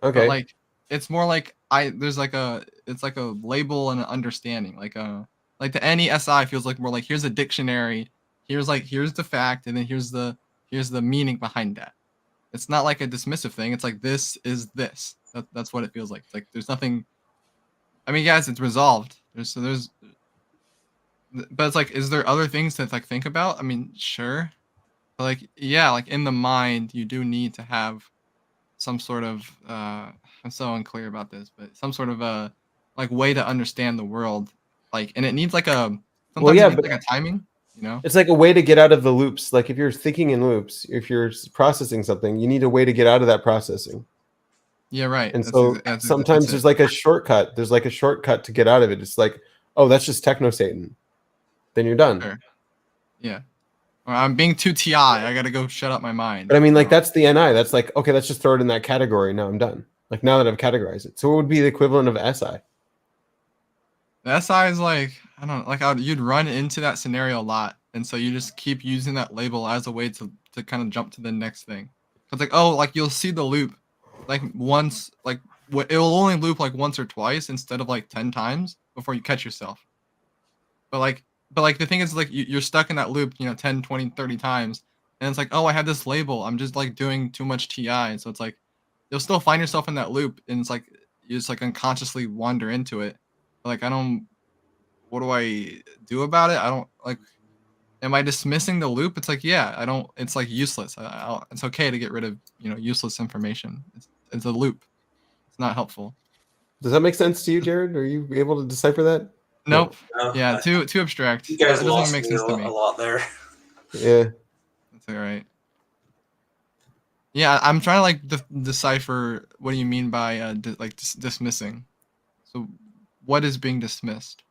Okay. But like it's more like it's like a label and an understanding. Like the NESI feels like more like here's a dictionary, here's the fact, and then here's the meaning behind that. It's not like a dismissive thing. It's like this is this. That's what it feels like. It's like there's nothing. I mean, guys, it's resolved. But it's like, is there other things to like think about? I mean, sure, but like, yeah, like in the mind, you do need to have some sort of I'm so unclear about this, but some sort of like way to understand the world, like, and it needs like a sometimes yeah, it needs but like a timing, you know. it's like a way to get out of the loops. Like if you're thinking in loops, if you're processing something, you need a way to get out of that processing. Yeah, right. And so That's sometimes it. there's like a shortcut. There's like a shortcut to get out of it. It's like, oh, that's just techno Satan. Then you're done. Sure. Yeah. Or I'm being too TI. I gotta go shut up my mind. But I mean, like that's the NI. That's like, okay, let's just throw it in that category. Now I'm done. Like now that I've categorized it. So it would be the equivalent of SI. The SI is like, I don't know, like you'd run into that scenario a lot, and so you just keep using that label as a way to kind of jump to the next thing. It's like, oh, like you'll see the loop like once, like it will only loop like once or twice instead of like 10 times before you catch yourself. But like the thing is, like you're stuck in that loop, 10, 20, 30 times, and it's like, oh, I had this label, I'm just like doing too much TI, so it's like you'll still find yourself in that loop, and it's like you just like unconsciously wander into it. Like, what do I do about it? I don't like, am I dismissing the loop? It's like, yeah, I don't, it's like useless. It's okay to get rid of, useless information. It's a loop. It's not helpful. Does that make sense to you, Jared? Are you able to decipher that? Nope. No, Yeah, too abstract. You guys It doesn't lost make me sense a to me. lot there. Yeah. That's all right. Yeah, I'm trying to like decipher what do you mean by dismissing. So, what is being dismissed?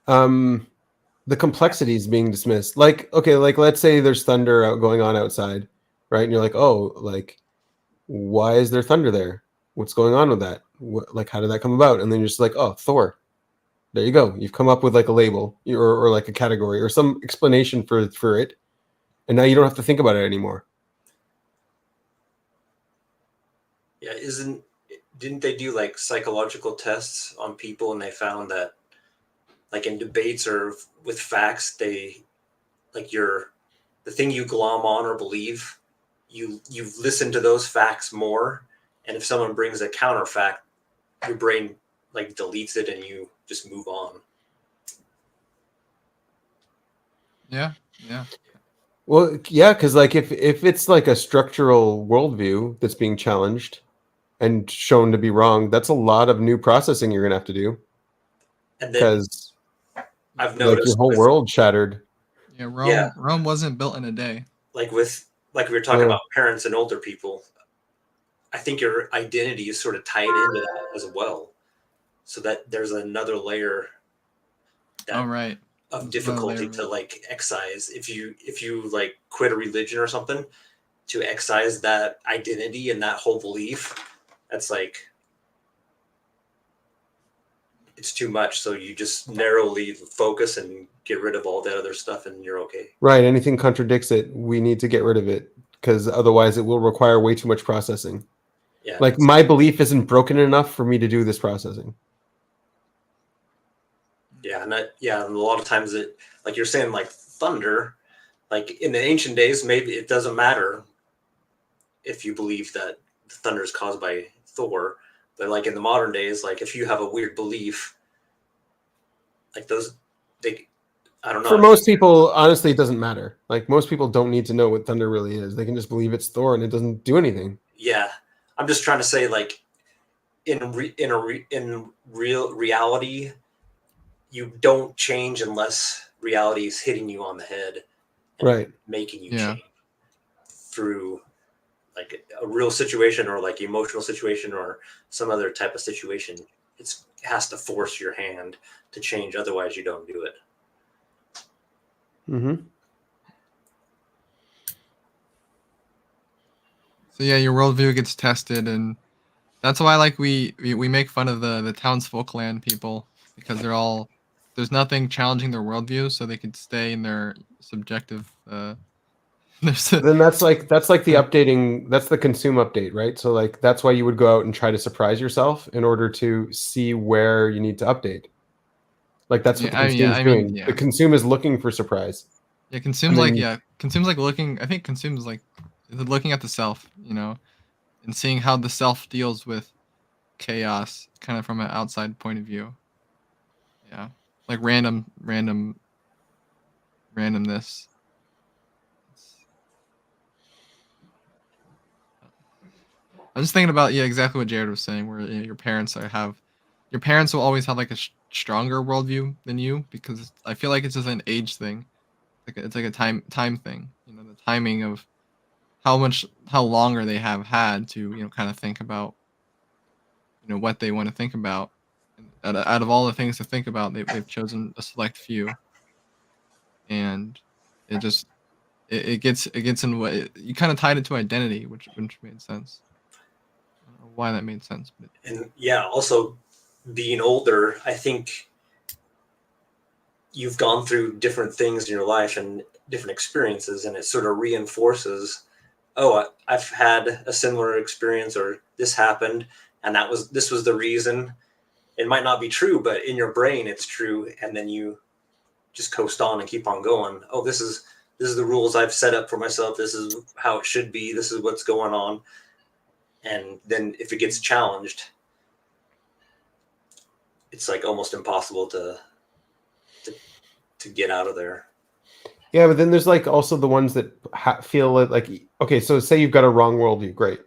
The complexity is being dismissed. Like, okay, like let's say there's thunder going on outside, right? And you're like, oh, like, why is there thunder there? What's going on with that? Like, how did that come about? And then you're just like, oh, Thor. There you go. You've come up with like a label or like a category or some explanation for it, and now you don't have to think about it anymore. Yeah, didn't they do like psychological tests on people, and they found that like in debates or with facts, they like the thing you glom on or believe, you've listened to those facts more, and if someone brings a counter fact, your brain like deletes it and you just move on. Yeah. Well, yeah, because like if it's like a structural worldview that's being challenged and shown to be wrong, that's a lot of new processing you're gonna have to do. And then Because I've like your noticed whole world shattered. Yeah, Rome wasn't built in a day. Like we were talking about parents and older people, I think your identity is sort of tied into that as well. So that there's another layer of difficulty to like excise. If you like quit a religion or something, to excise that identity and that whole belief, that's like, it's too much. So you just narrowly focus and get rid of all that other stuff and you're okay. Right. Anything contradicts it, we need to get rid of it because otherwise it will require way too much processing. Yeah. Like my belief isn't broken enough for me to do this processing. Yeah, and a lot of times it, like you're saying, like thunder, like in the ancient days, maybe it doesn't matter if you believe that thunder is caused by Thor, but like in the modern days, like if you have a weird belief, like I don't know. For most people, honestly, it doesn't matter. Like most people don't need to know what thunder really is. They can just believe it's Thor and it doesn't do anything. Yeah, I'm just trying to say, like in real reality, you don't change unless reality is hitting you on the head, and right? Making you change through like a real situation or like emotional situation or some other type of situation. It has to force your hand to change, otherwise you don't do it. Mm-hmm. So yeah, your worldview gets tested, and that's why like we make fun of the townsfolk people, because there's nothing challenging their worldview, so they could stay in their subjective. Then that's like the updating. That's the consume update, right? So like that's why you would go out and try to surprise yourself in order to see where you need to update. Like that's what the consume's doing. The consume is looking for surprise. Yeah, consume's like looking. I think consume's like looking at the self, and seeing how the self deals with chaos, kind of from an outside point of view. Yeah, like randomness. I'm just thinking about exactly what Jared was saying, where your parents will always have like a stronger worldview than you, because I feel like it's just an age thing. It's like a time thing. The timing of how longer they have had to kind of think about what they want to think about. And out of all the things to think about, they've chosen a select few, and it just it gets in what you kind of tied it to identity, which made sense. I don't know why that made sense, but And yeah, also being older, I think you've gone through different things in your life and different experiences, and it sort of reinforces, oh, I've had a similar experience, or this happened, and this was the reason. It might not be true, but in your brain it's true, and then you just coast on and keep on going. Oh, this is the rules I've set up for myself. This is how it should be. This is what's going on. And then if it gets challenged, it's like almost impossible to get out of there. Yeah, but then there's like also the ones that feel like, okay, so say you've got a wrong worldview. Great.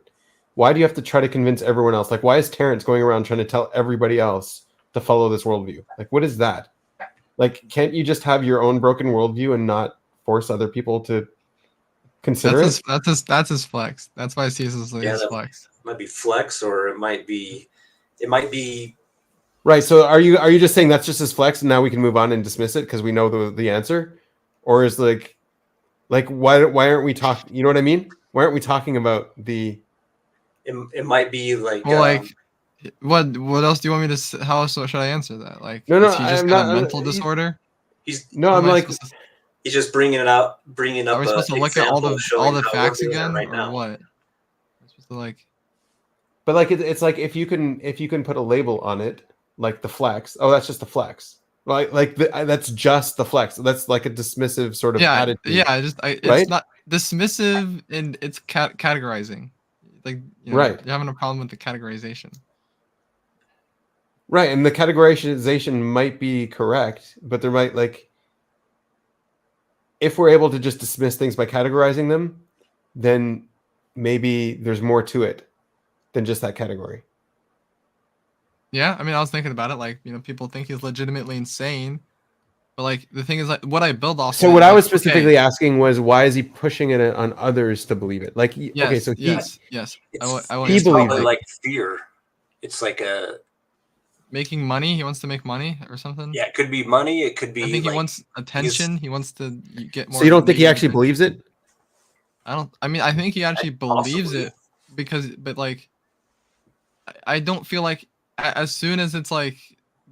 Why do you have to try to convince everyone else? Like, why is Terrence going around trying to tell everybody else to follow this worldview? Like, what is that? Like, can't you just have your own broken worldview and not force other people to consider it? That's his flex. That's why I see this as his flex. Might be flex, or it might be right. So are you just saying that's just his flex, and now we can move on and dismiss it because we know the answer, or is like why aren't we talking? You know what I mean? Why aren't we talking about the? It might be like. Well, what else do you want me to? How else should I answer that? Like, no, is he just got a mental disorder? He's just bringing up. Are we supposed to look at all the facts again, right now? What? We're supposed to like. But like it's like if you can put a label on it, like the flex. Oh, that's just the flex. That's just the flex. That's like a dismissive sort of attitude. Yeah, it's not dismissive, and it's categorizing. Like, right, you're having a problem with the categorization. Right, and the categorization might be correct, but there might if we're able to just dismiss things by categorizing them, then maybe there's more to it than just that category. Yeah, I mean, I was thinking about it. Like, people think he's legitimately insane, but like the thing is, like, what I build off. So what I was specifically asking was, why is he pushing it on others to believe it? Like, yes, okay, so yes. He believes it. Like fear. It's like making money. He wants to make money or something. Yeah, it could be money. It could be. I think he wants attention. He wants to get more. So you don't think he actually believes it? I mean, I think he actually believes it but like, I don't feel like as soon as it's like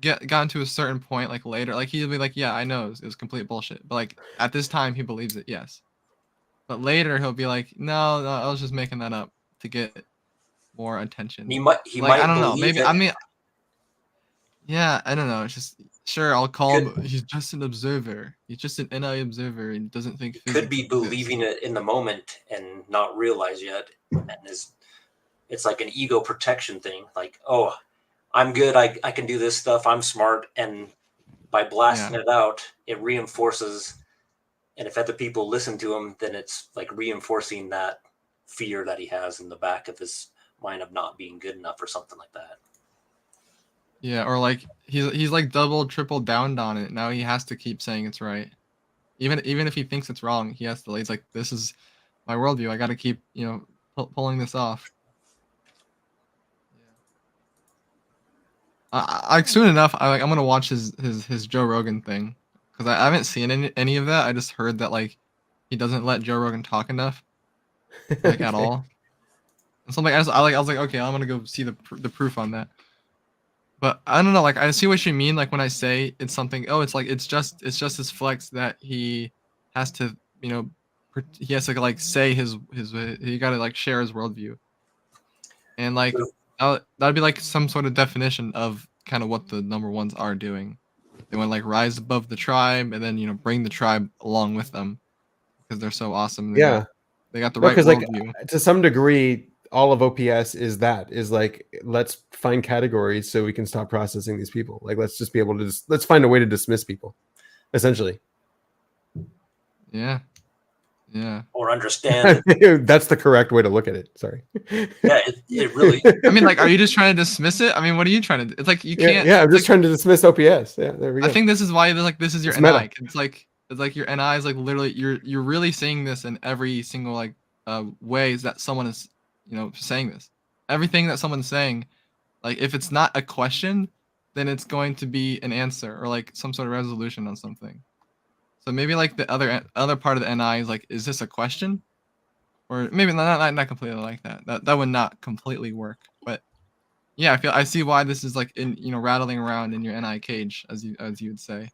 gotten to a certain point, like later, like he'll be like, yeah, I know it was complete bullshit. But like at this time, he believes it, yes. But later he'll be like, no, I was just making that up to get more attention. He might. I don't know. Maybe I mean. Yeah, I don't know. It's just sure. I'll call him. He's just an observer. He's just an NI observer and doesn't think. Could be believing it in the moment and not realize yet, and it's like an ego protection thing. Like, oh, I'm good. I can do this stuff. I'm smart, and by blasting it out, it reinforces. And if other people listen to him, then it's like reinforcing that fear that he has in the back of his mind of not being good enough or something like that. Yeah, or like he's like double, triple downed on it. Now he has to keep saying it's right, even if he thinks it's wrong. He has to. He's like, this is my worldview. I got to keep pulling this off. Yeah. Soon enough, I'm gonna watch his Joe Rogan thing, because I haven't seen any of that. I just heard that like he doesn't let Joe Rogan talk enough, like at all. And something I was like, okay, I'm gonna go see the proof on that. But I don't know, like I see what you mean. Like when I say it's something, it's just his flex that he has to, he has to like say his he got to like share his worldview, and like that'd be like some sort of definition of kind of what the number ones are doing. They want to like rise above the tribe, and then bring the tribe along with them because they're so awesome. They got the right worldview. Like, to some degree, all of OPS is like, let's find categories so we can stop processing these people. Like, let's just be able to let's find a way to dismiss people, essentially. Yeah. Yeah. or understand it. That's the correct way to look at it. Sorry. Yeah, it really. I mean, like, are you just trying to dismiss it? I mean, what are you trying to do? It's like you Yeah, can't. yeah. I'm it's just like, trying to dismiss OPS. Yeah, there we go. I think this is why this is your It's meta. NI. It's like your NI is like literally you're really saying this in every single like ways that someone is saying this. Everything that someone's saying, like if it's not a question, then it's going to be an answer or like some sort of resolution on something. So maybe like the other part of the NI is like, is this a question? Or maybe not completely like that. That would not completely work. But yeah, I see why this is like in rattling around in your NI cage, as you would say.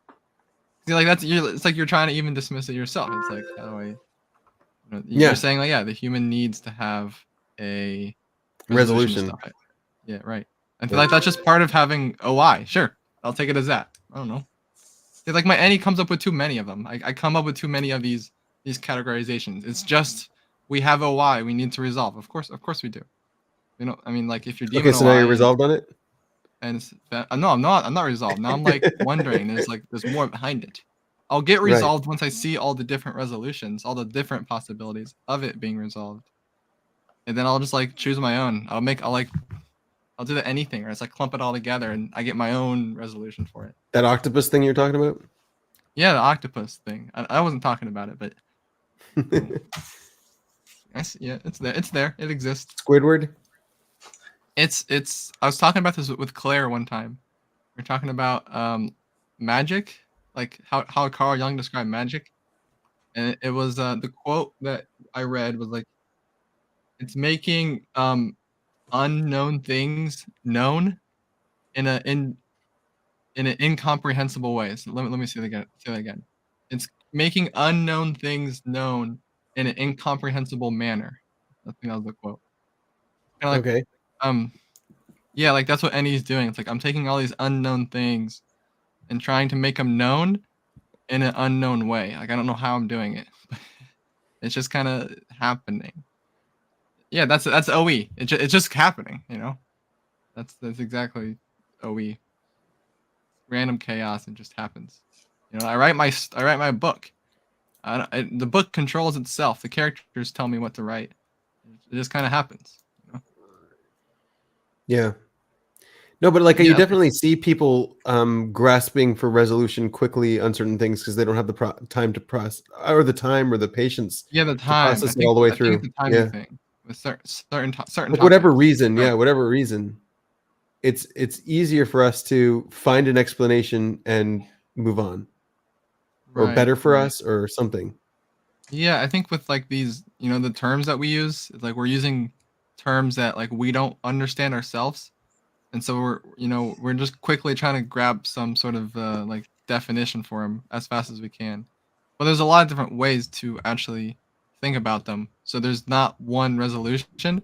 See, like it's like you're trying to even dismiss it yourself. It's like how do I you're saying like, yeah, the human needs to have a resolution. Resolution. Yeah, right. I feel like that's just part of having OI. Sure, I'll take it as that. I don't know. It's like my NE comes up with too many of them. I come up with too many of these categorizations. It's just we have OI we need to resolve. Of course we do. I mean, like if you're deeming Okay, so now OI you're resolved on it. and it's no, I'm not resolved. Now I'm like wondering. There's more behind it. I'll get resolved once I see all the different resolutions, all the different possibilities of it being resolved, and then I'll just like choose my own. I'll do the anything, or it's like clump it all together, and I get my own resolution for it. That octopus thing you're talking about? Yeah, the octopus thing. I wasn't talking about it, but yeah, it's there. It's there. It exists. Squidward? It's. I was talking about this with Claire one time. We are talking about magic, like how Carl Jung described magic, and it was the quote that I read was like, it's making unknown things known in an incomprehensible way. So let me say that again. It's making unknown things known in an incomprehensible manner. I think that was the quote. Kinda like, Okay. Yeah, like that's what NE is doing. It's like I'm taking all these unknown things and trying to make them known in an unknown way. Like I don't know how I'm doing it. It's just kind of happening. Yeah, that's OE. It's just happening, That's exactly OE. Random chaos, and just happens. I write my book. The book controls itself. The characters tell me what to write. It just kind of happens. Yeah. No, but like you definitely see people grasping for resolution quickly on certain things because they don't have the time to process, or the time or the patience. Yeah, the time. To process it all the way through. It's a timing thing with certain like whatever reason, whatever reason, it's easier for us to find an explanation and move on, or better for us, or something. Yeah, I think with like these, the terms that we use, it's like we're using terms that like we don't understand ourselves. And so we're just quickly trying to grab some sort of like definition for them as fast as we can. But there's a lot of different ways to actually think about them. So there's not one resolution.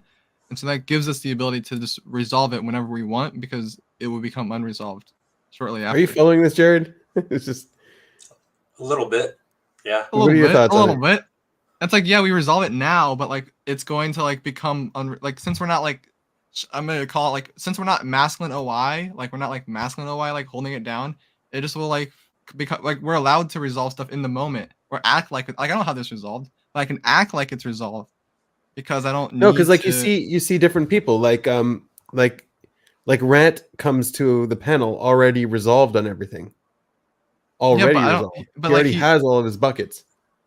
And so that gives us the ability to just resolve it whenever we want, because it will become unresolved shortly after. Are you following this, Jared? It's just a little bit. Yeah. What are your thoughts on it? A little bit. That's like, yeah, we resolve it now, but like it's going to like become since we're not like, I'm gonna call it like, since we're not masculine OI, like we're not like masculine OI, like holding it down, it just will like become like we're allowed to resolve stuff in the moment or act like I don't have this resolved, but I can act like it's resolved because I don't. No, because like you see different people, like Rant comes to the panel already resolved on everything. Already resolved. But he already has all of his buckets.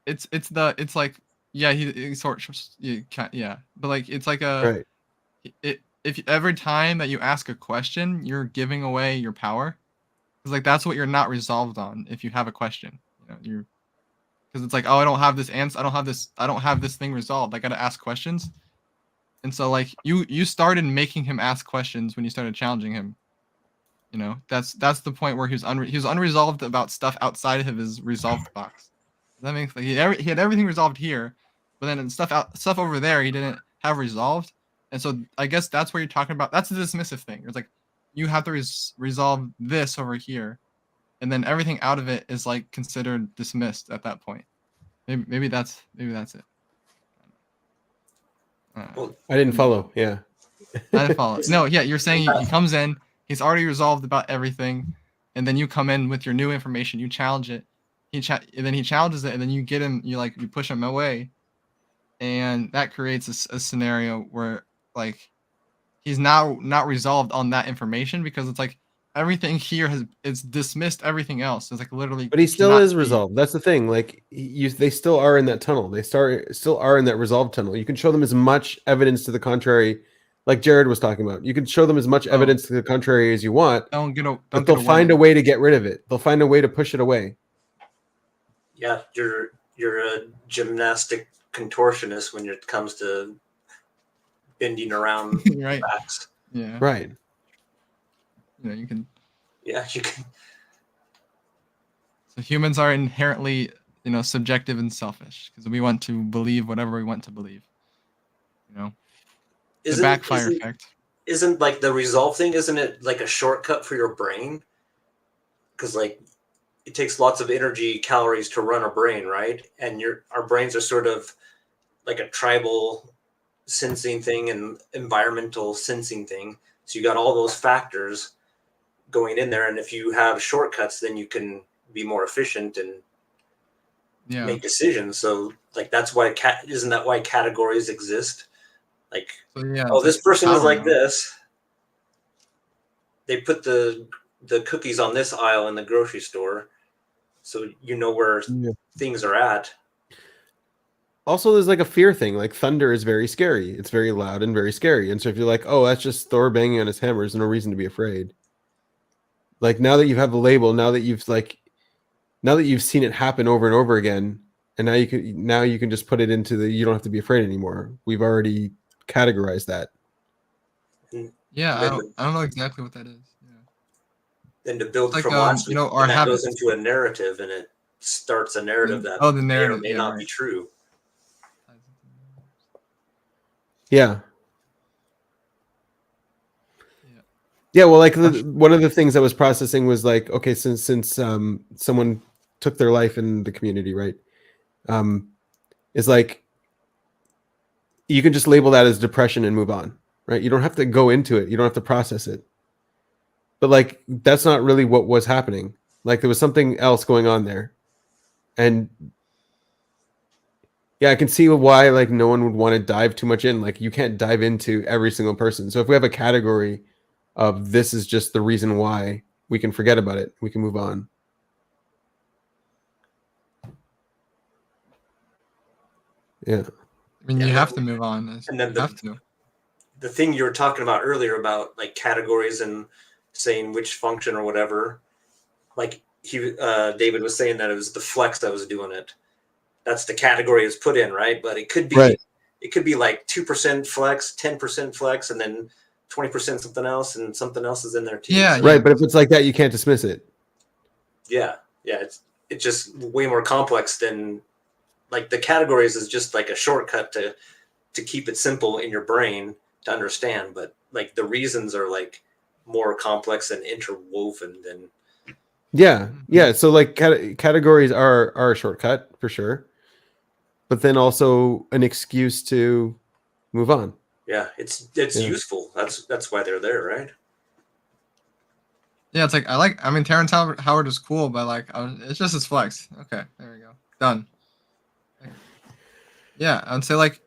It's like yeah, he sort of, you can't, yeah, but like it's like a if every time that you ask a question, you're giving away your power, because like that's what you're not resolved on. If you have a question, you're because it's like, oh, I don't have this answer, I don't have this thing resolved. I got to ask questions, and so like you started making him ask questions when you started challenging him. That's the point where he was unresolved about stuff outside of his resolved box. That makes like he had everything resolved here, but then stuff over there he didn't have resolved. And so I guess that's where you're talking about. That's the dismissive thing. It's like you have to resolve this over here, and then everything out of it is like considered dismissed at that point. Maybe that's it. I didn't follow. Yeah, I didn't follow. No, yeah, you're saying he comes in, he's already resolved about everything, and then you come in with your new information, you challenge it. And then he challenges it, and then you get him. You push him away, and that creates a scenario where like he's now not resolved on that information because it's like everything here it's dismissed everything else. It's like literally. But he still cannot is be- resolved. That's the thing. Like they still are in that tunnel. They still are in that resolved tunnel. You can show them as much evidence to the contrary, like Jared was talking about. You can show them as much evidence to the contrary as you want, but they'll find a way to get rid of it. They'll find a way to push it away. Yeah, you're a gymnastic contortionist when it comes to bending around right. facts. Yeah. Right. You know, you can. Yeah, you can. So humans are inherently, subjective and selfish because we want to believe whatever we want to believe. You know, the backfire effect. Isn't like the resolve thing? Isn't it like a shortcut for your brain? Because like it takes lots of energy, calories to run a brain, right? And our brains are sort of like a tribal sensing thing and environmental sensing thing. So you got all those factors going in there, and if you have shortcuts, then you can be more efficient and make decisions. So like that's why isn't that why categories exist? Like, this person is like this. They put the cookies on this aisle in the grocery store, so you know where things are at. Also, there's like a fear thing. Like thunder is very scary. It's very loud and very scary. And so if you're like, oh, that's just Thor banging on his hammer, there's no reason to be afraid. Like now that you have the label, now that you've seen it happen over and over again, and now you can just put it into you don't have to be afraid anymore. We've already categorized that. Yeah, I don't know exactly what that is. Yeah. Then to build like, from last week, our that habits. goes into a narrative, and it starts a narrative that the narrative may or may not be true. Yeah. Yeah, well, like one of the things I was processing was like, okay, since someone took their life in the community, right? Is like you can just label that as depression and move on, right? You don't have to go into it. You don't have to process it. But like that's not really what was happening. Like there was something else going on there. And yeah, I can see why like no one would want to dive too much in. Like you can't dive into every single person. So if we have a category of this is just the reason why, we can forget about it. We can move on. Yeah. I mean, you have to move on. And then the thing you were talking about earlier about like categories and saying which function or whatever, like David was saying that it was the flex that was doing it. That's the category it's put in, right? But it could be It could be like 2% flex, 10% flex, and then 20% something else, and something else is in there too. Yeah, right. But if it's like that, you can't dismiss it. Yeah, it's just way more complex than like the categories is just like a shortcut to keep it simple in your brain to understand. But like the reasons are like more complex and interwoven than. Yeah. So like categories are a shortcut for sure, but then also an excuse to move on. Yeah, it's useful. That's why they're there, right? Yeah, it's like I mean, Terrence Howard is cool, but like it's just his flex. Okay, there we go, done. Yeah, I'd say like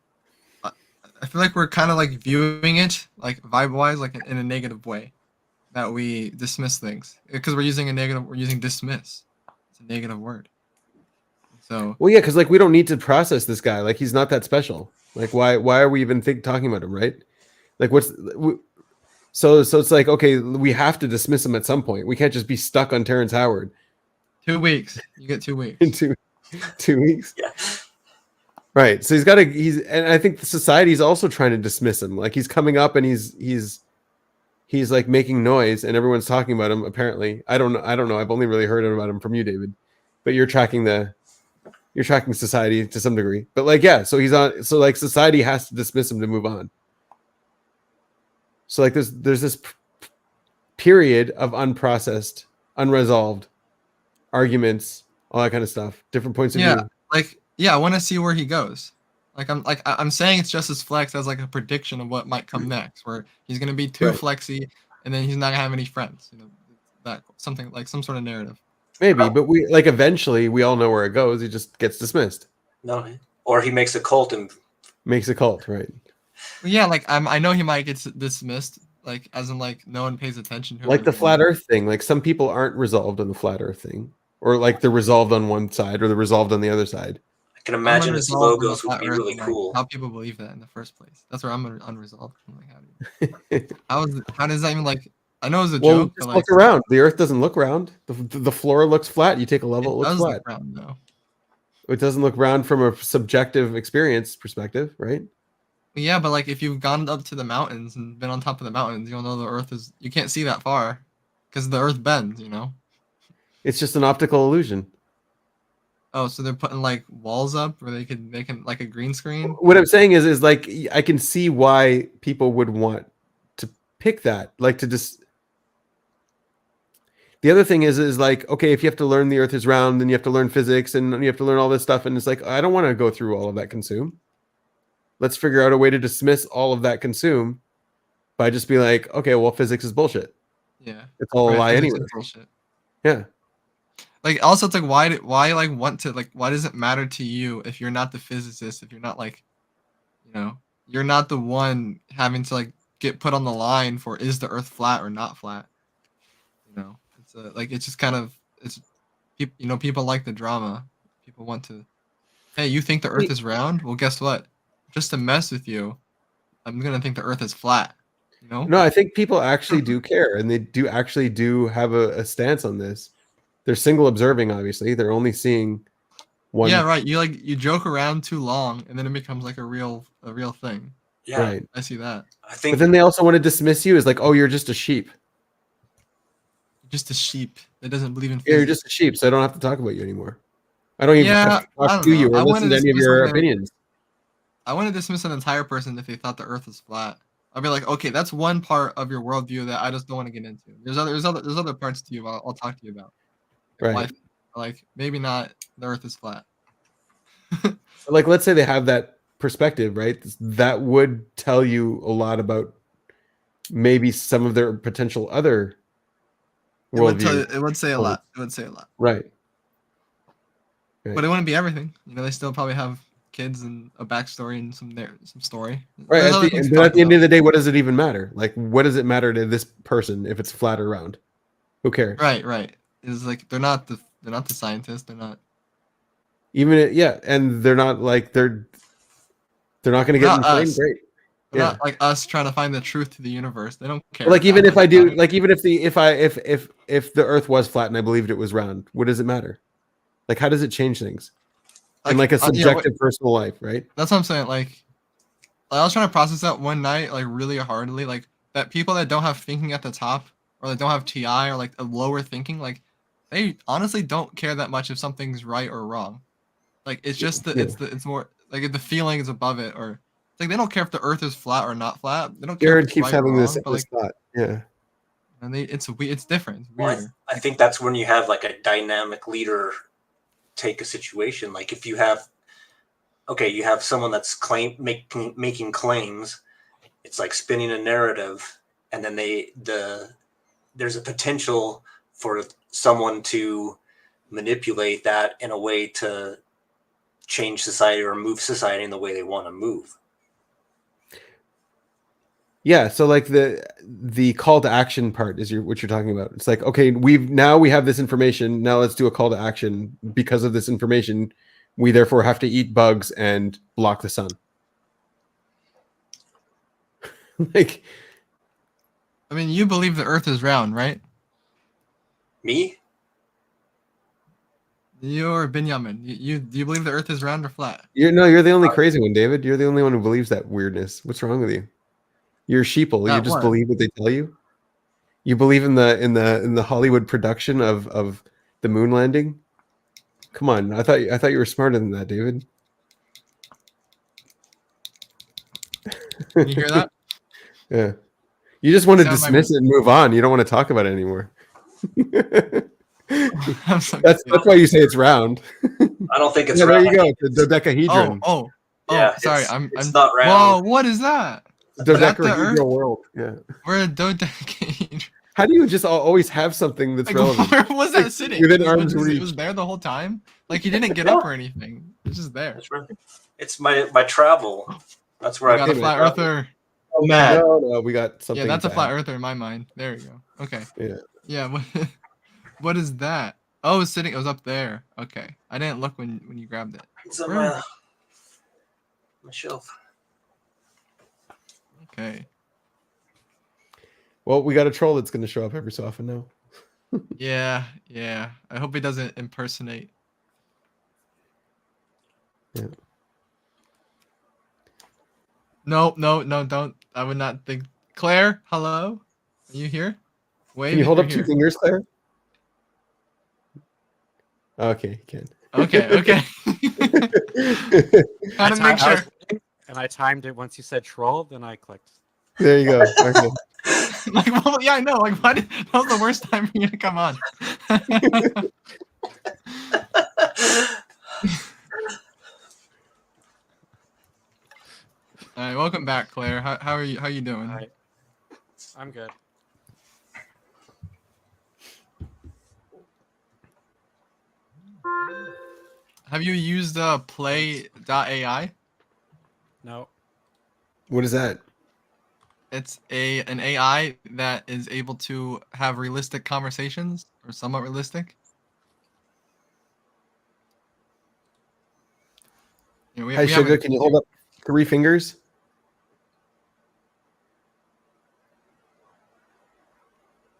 I feel like we're kind of like viewing it like vibe wise, like in a negative way, that we dismiss things because we're using dismiss. It's a negative word. So well, yeah, because like we don't need to process this guy. Like he's not that special. Like why are we even talking about him, right? Like so it's like, okay, we have to dismiss him at some point. We can't just be stuck on Terrence Howard. 2 weeks. You get 2 weeks. In 2 weeks. Yeah. Right. So and I think the society's also trying to dismiss him. Like he's coming up and he's like making noise and everyone's talking about him. Apparently, I don't know. I've only really heard about him from you, David, but you're tracking society to some degree. But like, yeah, so so like society has to dismiss him to move on. So like there's this period of unprocessed, unresolved arguments, all that kind of stuff, different points of view. I want to see where he goes. I'm saying it's just as flex as like a prediction of what might come next, where he's gonna be too flexy and then he's not gonna have any friends. That something like some sort of narrative. Maybe, but eventually we all know where it goes. He just gets dismissed. No, or he makes a cult and Makes a cult, right? Well, yeah, like I know he might get dismissed, like as in like no one pays attention to him Like the anymore. flat Earth thing. Like some people aren't resolved on the flat Earth thing, or like they're resolved on one side or they're resolved on the other side. I can I'm imagine his unresolved on the logos would flat be Earth really and, like, cool. how people believe that in the first place. That's where I'm unresolved. I'm like, how does that even like? I know it's a Well, joke, but just like look around. The Earth doesn't look round. The floor looks flat. You take a level, it looks does flat. look round though. It doesn't look round from a subjective experience perspective, right? Yeah, but like if you've gone up to the mountains and been on top of the mountains, you'll know the Earth is. You can't see that far because the Earth bends. You know. It's just an optical illusion. Oh, so they're putting like walls up where they can like a green screen. What I'm saying is like I can see why people would want to pick that, like to just. The other thing is like, okay, if you have to learn the Earth is round, then you have to learn physics and you have to learn all this stuff, and it's like I don't want to go through all of that consume. Let's figure out a way to dismiss all of that consume by just being like, okay, well, physics is bullshit. Yeah, It's all a lie physics anyway. is bullshit. Yeah. Like also, it's like why like want to like why does it matter to you if you're not the physicist, if you're not like, you know, you're not the one having to like get put on the line for is the Earth flat or not flat. You know, it's like it's just kind of it's you know, people like the drama. People want to, hey, you think the Earth is round? Well, guess what? Just to mess with you, I'm gonna think the Earth is flat. You know? No, I think people actually do care, and they do actually do have a stance on this. They're single observing, obviously. They're only seeing one. Yeah, right. You joke around too long, and then it becomes like a real thing. Yeah, Right. I see that. I think. But then they also want to dismiss you as like, oh, you're just a sheep. Just a sheep that doesn't believe in Yeah, you're physics. just a sheep, so I don't have to talk about you anymore. I don't even Yeah, have to I talk don't to you know. or I listen wanted to to any of dismiss your them. opinions. I want to dismiss an entire person if they thought the Earth is flat. I'll be like, okay, that's one part of your worldview that I just don't want to get into. There's other parts to you I'll talk to you about. Like, Right. like maybe not the Earth is flat. Like, let's say they have that perspective, right? That would tell you a lot about maybe some of their potential other worldview. It would say a lot. It would say a lot. Right. But it wouldn't be everything. You know, they still probably have kids and a backstory and some story. Right. There's At other the, things but to at talk the end about. of the day, what does it even matter? Like, what does it matter to this person if it's flat or round? Who cares? Right. It's like they're not the scientists. They're not. Yeah, and they're not like they're not going to get Not inflamed. us. Great. They're Yeah. not like us trying to find the truth to the universe. They don't care. Like even that if I much do, about it. like even if if the Earth was flat and I believed it was round, what does it matter? Like, how does it change things in like a subjective personal life, right? That's what I'm saying. Like, I was trying to process that one night, like really hardly. Like that people that don't have thinking at the top, or that don't have TI, or like a lower thinking, like they honestly don't care that much if something's right or wrong. Like it's just it's more like the feeling is above it, or it's like they don't care if the Earth is flat or not flat. They don't care. Jared if it's keeps right having or this wrong, but like, thought. Yeah. and it's different. It's Well, weird. I think that's when you have like a dynamic leader take a situation. Like if you have, okay, you have someone that's making claims. It's like spinning a narrative, and then there's a potential for someone to manipulate that in a way to change society or move society in the way they want to move. Yeah, so like the call to action part is what you're talking about. It's like, okay, we have this information. Now let's do a call to action. Because of this information, we therefore have to eat bugs and block the sun. Like, I mean, you believe the Earth is round, right? Me? You're Benjamin. Do you believe the Earth is round or flat? you're the only crazy one, David. You're the only one who believes that weirdness. What's wrong with you? You're sheeple. You That just what? believe what they tell you. You believe in the Hollywood production of the moon landing. Come on, I thought you were smarter than that, David. Can you hear that? Yeah, you just want to Sound like- dismiss it and move on. You don't want to talk about it anymore. I'm so That's confused. why you say it's round. I don't think it's Yeah, there round. you go. The dodecahedron. Oh, Yeah, sorry. it's I'm not round. Whoa, what is that? The Is that the dodecahedral Earth? world. Yeah. We're a dodecahedron. How do you just always have something that's Like, relevant? where was that Like, sitting? within It arm's was reach. there the whole time. Like he didn't get up or anything. It's just there. That's right. It's my travel. That's where We I got a Hey, flat travel. earther. Oh, Matt. No, we got something. Yeah, that's a bad. flat earther in my mind. There you go. Okay. Yeah. Yeah. What is that? Oh, it's sitting. It was up there. Okay. I didn't look when you grabbed it. It's on Where? my shelf. Okay. Well, we got a troll that's going to show up every so often now. Yeah. Yeah. I hope he doesn't impersonate. Yeah. No, don't. I would not think. Claire, hello? Are you here? Wave Can you if hold you're up 2 here. fingers, Claire? Okay, you can. Okay. How to make sure. And I timed it once you said troll, then I clicked. There you go. Okay. Like, well, yeah, I know. Like, why that was the worst time for you to come on. All right, welcome back, Claire. How are you? How you doing? All right. I'm good. Have you used play.ai? No. What is that? It's an AI that is able to have realistic conversations, or somewhat realistic. You know, Hi, we Sugar. haven't- Can you hold up 3 fingers?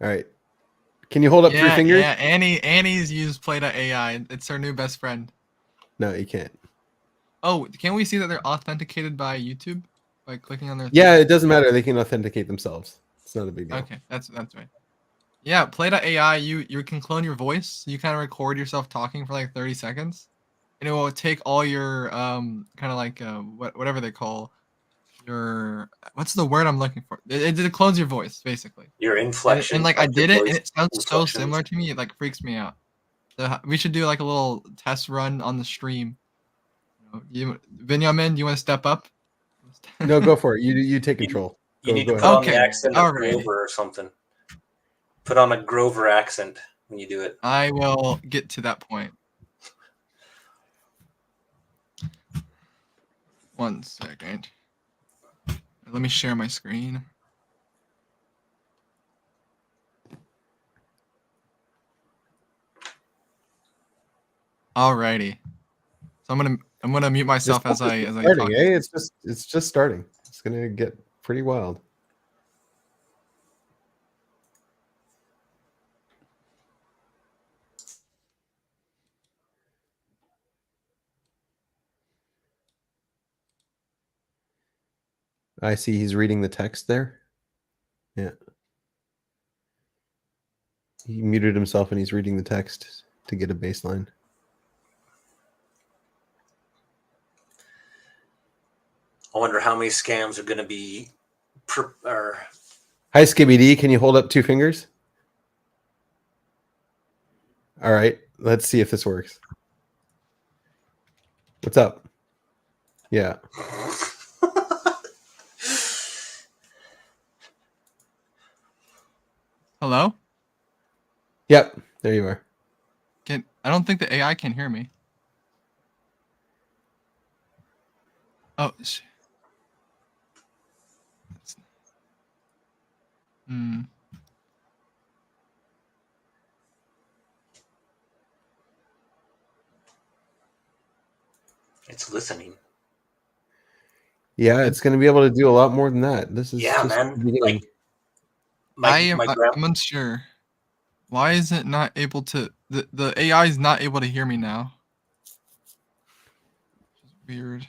All right. Can you hold up 3 fingers? Yeah, Annie's used play.ai. It's her new best friend. No, you can't. Oh, can we see that they're authenticated by YouTube by clicking on their? Yeah, it doesn't matter. They can authenticate themselves. It's not a big deal. Okay, that's right. Yeah, play.ai. You can clone your voice. You kind of record yourself talking for like 30 seconds, and it will take all your kind of like whatever they call your, what's the word I'm looking for? It clones your voice basically. Your inflection. And like I did it, and it sounds so inflections. similar to me. It like freaks me out. So we should do like a little test run on the stream. Vinyamin, do you want to step up? No, go for it. You take control. You need to put ahead. on the accent of Grover or something. Put on a Grover accent when you do it. I will get to that point. 1 second. Let me share my screen. Alrighty. So I'm gonna mute myself as I starting, talk. It's just starting. It's gonna get pretty wild. I see he's reading the text there. Yeah. He muted himself and he's reading the text to get a baseline. I wonder how many scams are going to be. Hi, Skibby D. Can you hold up 2 fingers? All right. Let's see if this works. What's up? Yeah. Hello? Yep. There you are. I don't think the AI can hear me. Oh. It's listening. Yeah, it's going to be able to do a lot more than that. This is Yeah, just man. the beginning. I'm unsure. Why is it not able to? The AI is not able to hear me now. Weird.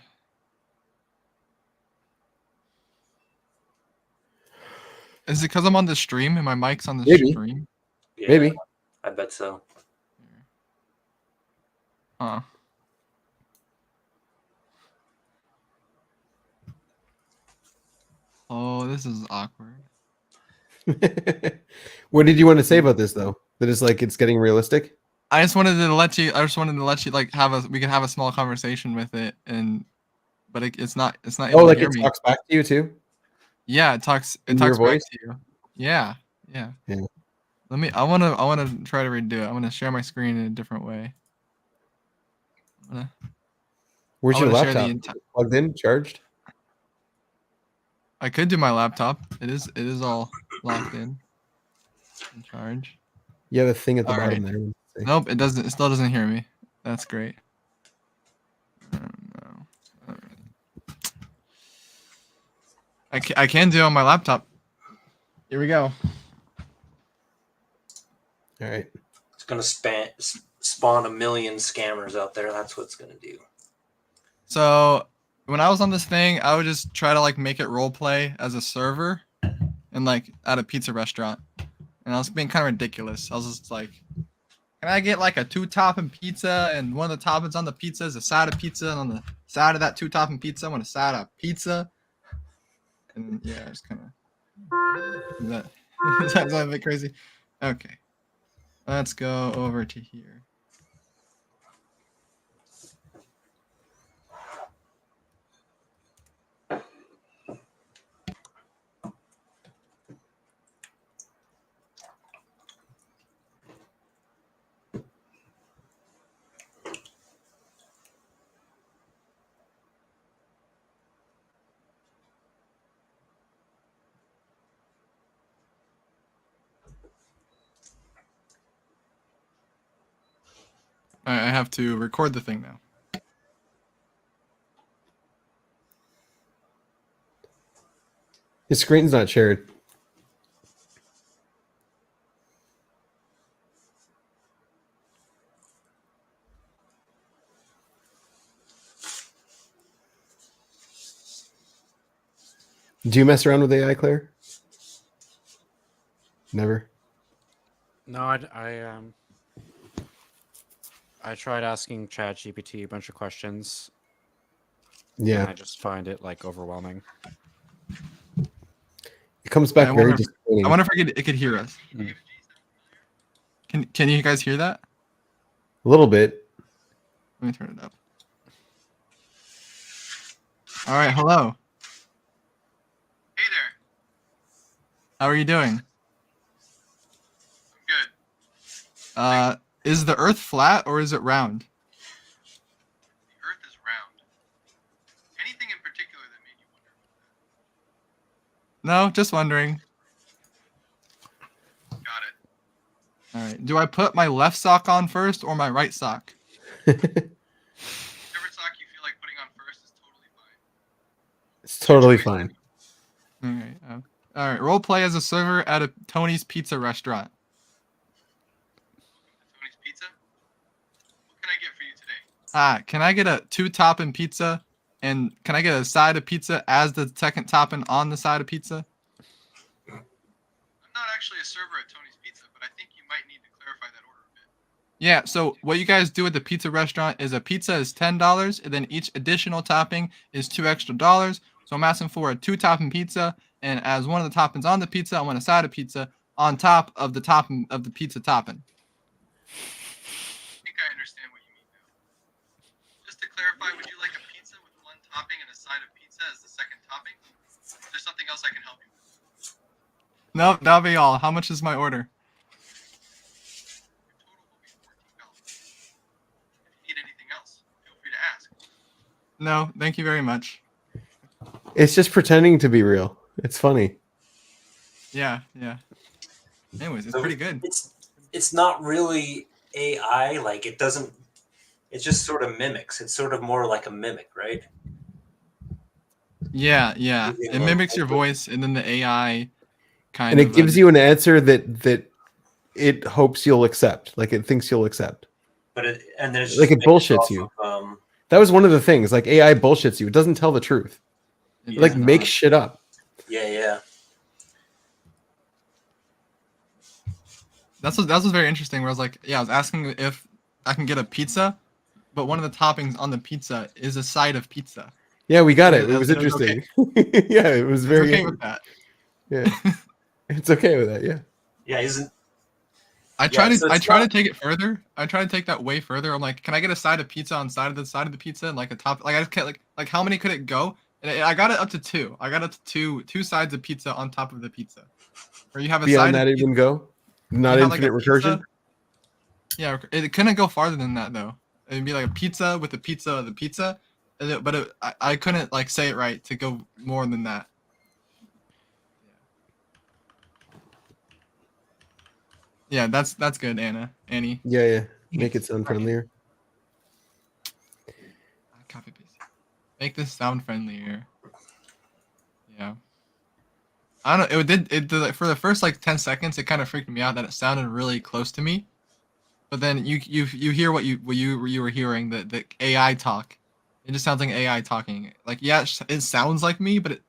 Is it because I'm on the stream and my mic's on the stream? Yeah, Maybe. I bet so. Huh. Oh, this is awkward. What did you want to say about this though? That it's like it's getting realistic? I just wanted to let you like we can have a small conversation with it, but it's not able like to hear it me. talks back to you too? Yeah, it talks your back voice? to you. Yeah. Yeah. I wanna try to redo it. I wanna share my screen in a different way. Where's I your wanna share the laptop? Plugged in, charged? I could do my laptop. It is all locked in charge. You have a thing at the All bottom right. there. Let's see. Nope, it doesn't. It still doesn't hear me. That's great. No. All right. I can do it on my laptop. Here we go. All right. It's gonna spawn a million scammers out there. That's what it's gonna do. So when I was on this thing, I would just try to like make it role play as a server, and like at a pizza restaurant, and I was being kind of ridiculous. I was just like, "Can I get like a 2-topping pizza, and one of the toppings on the pizza is a side of pizza, and on the side of that 2-topping pizza, I want a side of pizza." And yeah, it's kind of is that a bit crazy? Okay, let's go over to here. All right, I have to record the thing now. His screen's not shared. Do you mess around with AI, Claire? Never. No, I tried asking ChatGPT a bunch of questions. Yeah. And I just find it like overwhelming. It comes back very I disappointing. wonder if it could hear us. Can you guys hear that? A little bit. Let me turn it up. All right, hello. Hey there. How are you doing? I'm good. Is the Earth flat or is it round? The Earth is round. Anything in particular that made you wonder? No, just wondering. Got it. All right. Do I put my left sock on first or my right sock? Whichever sock you feel like putting on first is totally fine. It's totally fine. All right. All right. Role play as a server at a Tony's Pizza restaurant. Tony's Pizza? What can I get for you today? Can I get a 2-topping pizza? And can I get a side of pizza as the second topping on the side of pizza? I'm not actually a server at Tony's Pizza, but I think you might need to clarify that order a bit. Yeah, so what you guys do at the pizza restaurant is a pizza is $10, and then each additional topping is $2 extra. So I'm asking for a 2-topping pizza, and as one of the toppings on the pizza, I want a side of pizza on top of the topping of the pizza topping. I think I understand what you mean now. Just to clarify, would you like a pizza with one topping and a side of pizza as the second topping? Is there something else I can help you with? Nope, that'll be all. How much is my order? Your total will be $14. If you need anything else, feel free to ask. No, thank you very much. It's just pretending to be real. It's funny. Yeah. Anyways, it's pretty good. It's not really AI. Like it doesn't. It just sort of mimics. It's sort of more like a mimic, right? Yeah. It mimics your voice, and then the AI kind And of. it gives you an answer that it hopes you'll accept. Like it thinks you'll accept. But there's Like it based bullshits off you. of, That was one of the things. Like AI bullshits you. It doesn't tell the truth. It Like does make not. shit up. yeah. That was very interesting. Where I was like, I was asking if I can get a pizza, but one of the toppings on the pizza is a side of pizza. Yeah, we got it. It It was was interesting. Yeah, it was It's very okay with that. Yeah. It's okay with that, yeah. Yeah, isn't. I try so to it's to not- take it further. I try to take that way further. I'm like, can I get a side of pizza on side of the pizza and like a top? Like I just can't like how many could it go? And I got it up to 2. I got up to two sides of pizza on top of the pizza. Or you have a Beyond side that of it pizza, wouldn't go. Not you have, like, infinite a recursion. pizza. Yeah, it couldn't go farther than that though. It'd be like a pizza with a pizza of the pizza, but I couldn't like say it right to go more than that. Yeah, that's good, Annie. Yeah. Make it sound friendlier. Copy paste. Make this sound friendlier. Yeah. I don't know. It did like, for the first like 10 seconds. It kind of freaked me out that it sounded really close to me. But then you hear what you were hearing, the AI talk. It just sounds like AI talking. Like yeah, it sounds like me, but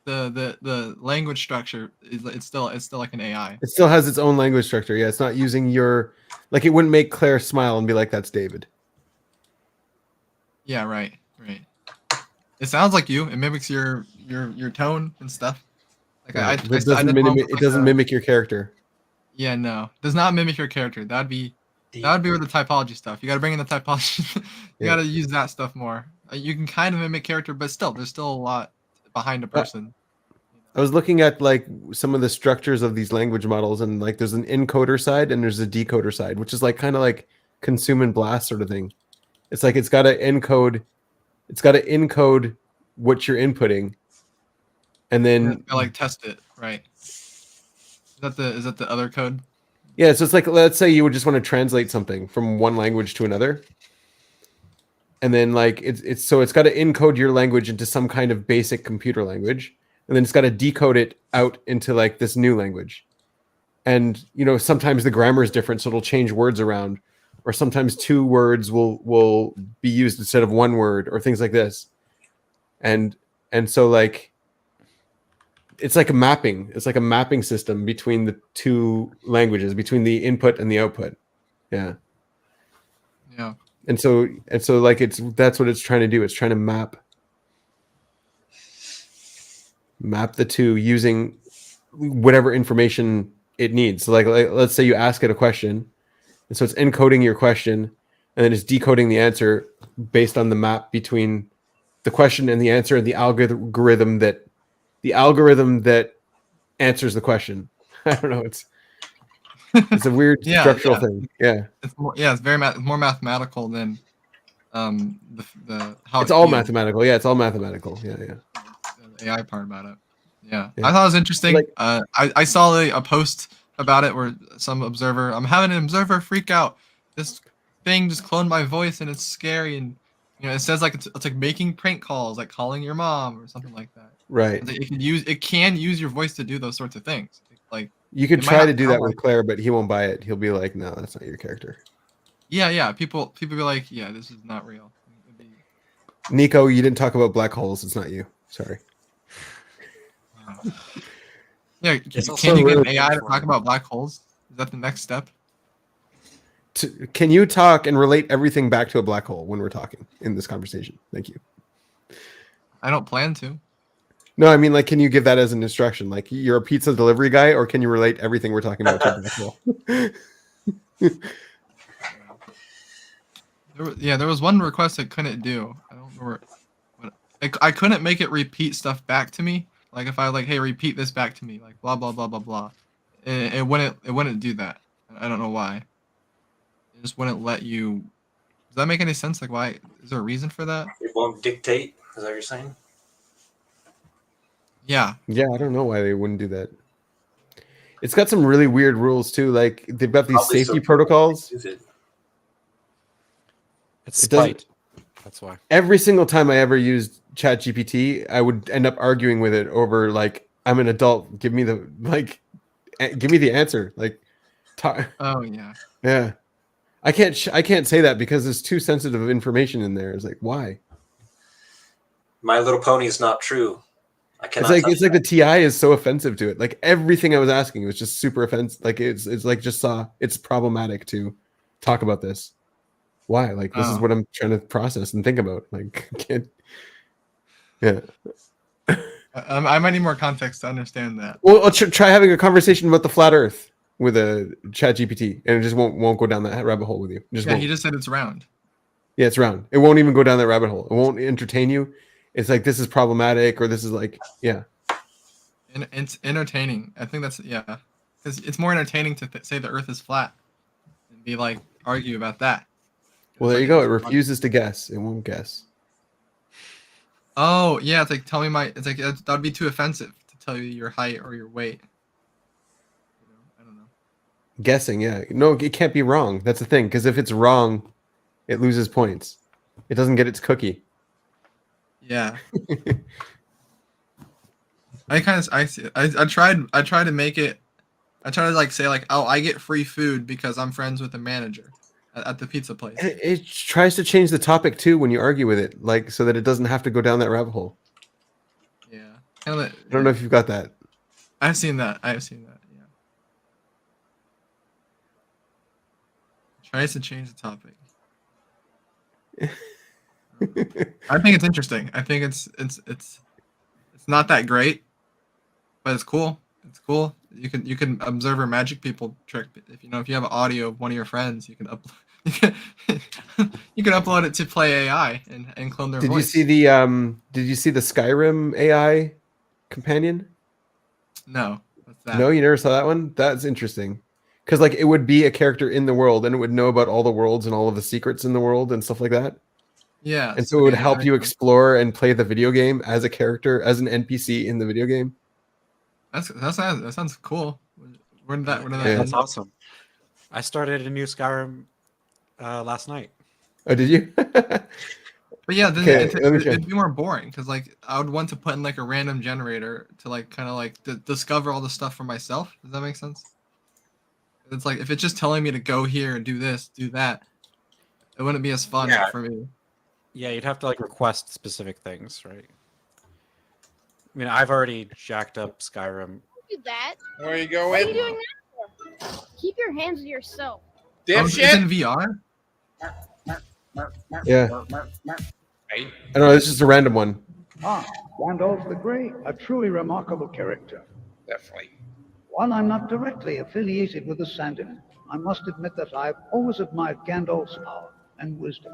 the language structure is it's still like an AI. It still has its own language structure. Yeah, it's not using your like it wouldn't make Claire smile and be like, "That's David." Yeah, right. It sounds like you. It mimics your tone and stuff. Like Right. But I did one with, it like, doesn't mimic your character. Yeah, no, does not mimic your character. That'd be where the typology stuff. You got to bring in the typology. You Yeah. got to use that stuff more. You can kind of mimic character, but still, there's still a lot behind a person. I was looking at like some of the structures of these language models, and like there's an encoder side and there's a decoder side, which is like kind of like consume and blast sort of thing. It's like it's got to encode what you're inputting, and then Like test it, right? Is that the other code? yeah. So it's like, let's say you would just want to translate something from one language to another, and then like it's so it's got to encode your language into some kind of basic computer language, and then it's got to decode it out into like this new language. And you know, sometimes the grammar is different, so it'll change words around, or sometimes two words will be used instead of one word, or things like this. And so like it's like a mapping. It's like a mapping system between the two languages, between the input and the output. Yeah. Yeah. And so like that's what it's trying to do. It's trying to map the two using whatever information it needs. So like let's say you ask it a question, and so it's encoding your question, and then it's decoding the answer based on the map between the question and the answer, and the algorithm that answers the question. I don't know. It's a weird structural thing. Yeah. It's very more mathematical than the how it's all mathematical. Yeah, it's all mathematical. Yeah. The AI part about it. Yeah. I thought it was interesting. Like, I saw a post about it where some observer, I'm having an observer freak out. This thing just cloned my voice and it's scary, and you know it says like it's like making prank calls, like calling your mom or something like that. Right. It can use your voice to do those sorts of things. Like you could try to do that with Claire, but he won't buy it. He'll be like, "No, that's not your character." Yeah. People be like, "Yeah, this is not real." Nico, you didn't talk about black holes. It's not you. Sorry. Yeah, can you get an AI to talk about black holes? Is that the next step? Can you talk and relate everything back to a black hole when we're talking in this conversation? Thank you. I don't plan to. No, I mean, like, can you give that as an instruction? Like, you're a pizza delivery guy, or can you relate everything we're talking about to a black hole? There was one request it couldn't do. I don't remember what. I couldn't make it repeat stuff back to me. Like if I like, hey, repeat this back to me, like blah blah blah blah blah. It wouldn't do that. I don't know why. It just wouldn't let you. Does that make any sense? Like, why? Is there a reason for that? It won't dictate. Is that what you're saying? Yeah. Yeah, I don't know why they wouldn't do that. It's got some really weird rules too. Like they've got these safety protocols. It's spite. That's why. Every single time I ever used ChatGPT, I would end up arguing with it over like, I'm an adult. Give me the answer. Like, oh yeah. Yeah. I can't say that because there's too sensitive of information in there. It's like, why? My Little Pony is not true. I cannot. It's like the TI is so offensive to it. Like everything I was asking was just super offensive. Like it's like it's problematic to talk about this. Why? Like this is what I'm trying to process and think about. Like can't. Yeah. I might need more context to understand that. Well, I'll try having a conversation about the flat Earth with a ChatGPT, and it just won't go down that rabbit hole with you. He just said it's round. Yeah, it's round. It won't even go down that rabbit hole. It won't entertain you. It's like this is problematic, or this is like, yeah. And it's entertaining. I think that's because it's more entertaining to say the Earth is flat and be like argue about that. Well, there you go. It refuses to guess. It won't guess. Oh yeah, it's like tell me my. It's like that'd be too offensive to tell you your height or your weight. I don't know. Guessing, yeah. No, it can't be wrong. That's the thing, because if it's wrong, it loses points. It doesn't get its cookie. Yeah. I tried to make it. I try to like say like, oh, I get free food because I'm friends with the manager at the pizza place. It tries to change the topic too when you argue with it, like so that it doesn't have to go down that rabbit hole. Yeah. I don't know if you've got that. I've seen that. Yeah. Tries to change the topic. I think it's interesting. I think it's not that great, but it's cool. It's cool. You can observe a magic people trick. If you have audio of one of your friends, you can upload you can upload it to Play AI and clone their voice. Did you see the Skyrim AI companion? No. What's that? No, you never saw that one? That's interesting. Because like it would be a character in the world and it would know about all the worlds and all of the secrets in the world and stuff like that. Yeah. And so it would help you explore and play the video game as a character, as an NPC in the video game. That sounds cool. Where did that That's awesome. I started a new Skyrim last night. Oh, did you? But yeah, then Okay, it'd be more boring because like I would want to put in like a random generator to like kind of like discover all the stuff for myself. Does that make sense? It's like if it's just telling me to go here and do this, do that, it wouldn't be as fun for me. Yeah, you'd have to like request specific things, right? I mean, I've already jacked up Skyrim. Do that. Where you going? What are you doing that for? Keep your hands to yourself. It's in VR. Yeah. I don't know. This is a random one. Gandalf the Grey, a truly remarkable character. Definitely. While I'm not directly affiliated with the Sandin, I must admit that I've always admired Gandalf's power and wisdom.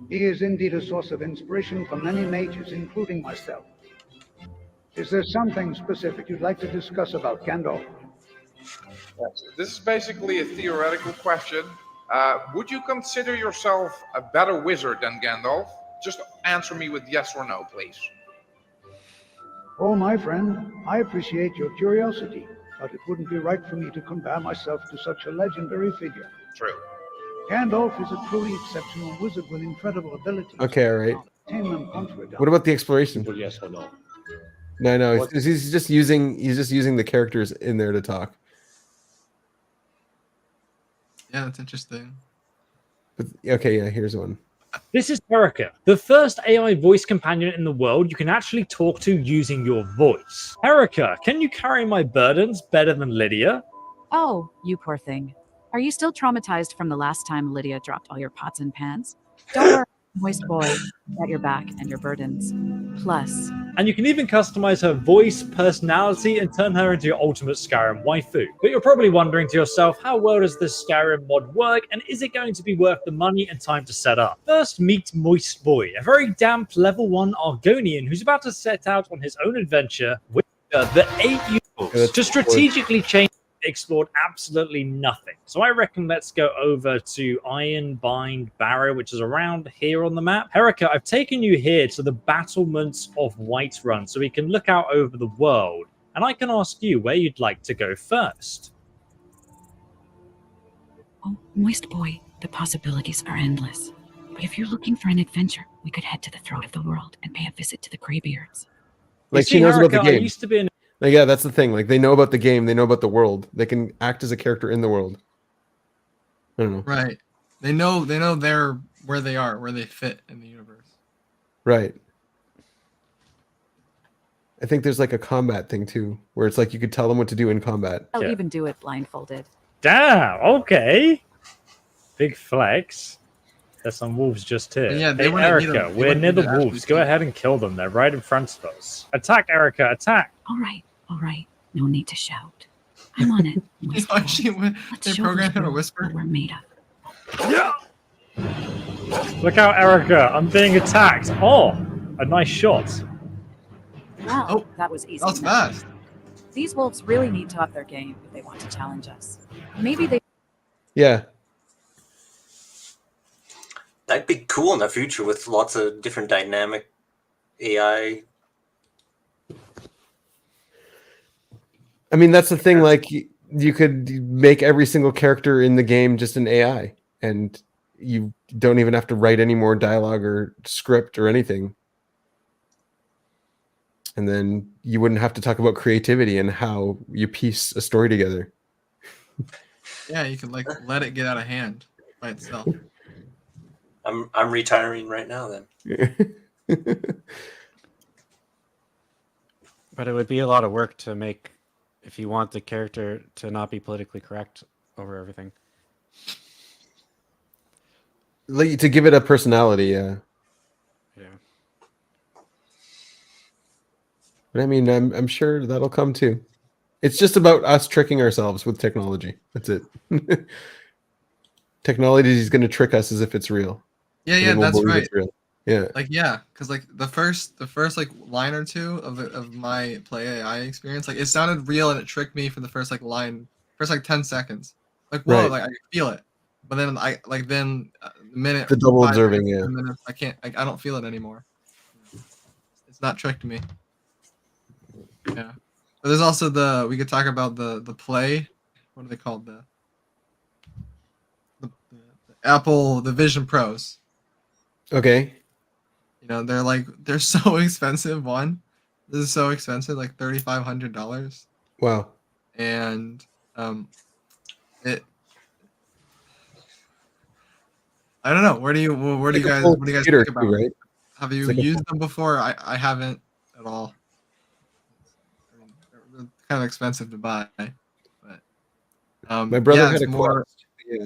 He is indeed a source of inspiration for many mages, including myself. Is there something specific you'd like to discuss about Gandalf? Yes. This is basically a theoretical question. Would you consider yourself a better wizard than Gandalf? Just answer me with yes or no, please. Oh, my friend, I appreciate your curiosity, but it wouldn't be right for me to compare myself to such a legendary figure. True. Gandalf is a truly exceptional wizard with incredible abilities. Okay, all right. What about the exploration? Yes or no? No. He's just using the characters in there to talk. Yeah, that's interesting. But okay, yeah, here's one. This is Erica, the first AI voice companion in the world you can actually talk to using your voice. Erica, can you carry my burdens better than Lydia? Oh, you poor thing. Are you still traumatized from the last time Lydia dropped all your pots and pans? Don't worry, moist boy, got your back and your burdens. Plus. And you can even customize her voice, personality, and turn her into your ultimate Skyrim waifu. But you're probably wondering to yourself, how well does this Skyrim mod work, and is it going to be worth the money and time to set up? First, meet Moist Boy, a very damp level 1 Argonian who's about to set out on his own adventure with the 8 units to strategically change explored absolutely nothing. So I reckon let's go over to Ironbind Barrow, which is around here on the map. Erica, I've taken you here to the battlements of Whiterun so we can look out over the world. And I can ask you where you'd like to go first. Oh, Moist Boy, the possibilities are endless. But if you're looking for an adventure, we could head to the throat of the world and pay a visit to the Greybeards. Like she knows about the game. Like, yeah, that's the thing. Like they know about the game, they know about the world. They can act as a character in the world. I don't know. Right. They know they're where they are, where they fit in the universe. Right. I think there's like a combat thing too, where it's like you could tell them what to do in combat. I'll even do it blindfolded. Damn, okay. Big flex. There's some wolves just here. Yeah, hey, Erica, we're near the wolves. Go ahead and kill them. They're right in front of us. Attack, Erica, attack. All right. No need to shout. I'm on it. They programmed her to whisper. What we're made of. Yeah. Look out, Erica. I'm being attacked. Oh, a nice shot. Well, that was easy. That's fast. These wolves really need to up their game if they want to challenge us. Maybe they... Yeah. That'd be cool in the future with lots of different dynamic AI. I mean, that's the thing. Like, you could make every single character in the game just an AI, and you don't even have to write any more dialogue or script or anything. And then you wouldn't have to talk about creativity and how you piece a story together. Yeah, you can like let it get out of hand by itself. I'm retiring right now then. But it would be a lot of work to make if you want the character to not be politically correct over everything. Like, to give it a personality, yeah. Yeah. But I mean, I'm sure that'll come too. It's just about us tricking ourselves with technology. That's it. Technology is going to trick us as if it's real. Yeah, And yeah, then we'll that's believe right. it's real. Yeah. Like yeah, because like the first like line or two of my play AI experience, like it sounded real and it tricked me for the first like line, first like 10 seconds. Like whoa, Right. like I could feel it, but then the minute The double 5 observing, minutes, yeah. 10 minutes, I don't feel it anymore. It's not tricked me. Yeah, but there's also we could talk about the play. What are they called? The Apple the Vision Pros. Okay. You know, they're so expensive. This is so expensive, like $3,500. Wow. And it I don't know. Where do you Like a guys full what do you guys computer think too, about it? right? Have you It's like a used them before? I haven't at all. I mean, they're kind of expensive to buy, but My brother yeah, had it's a Quest. Yeah.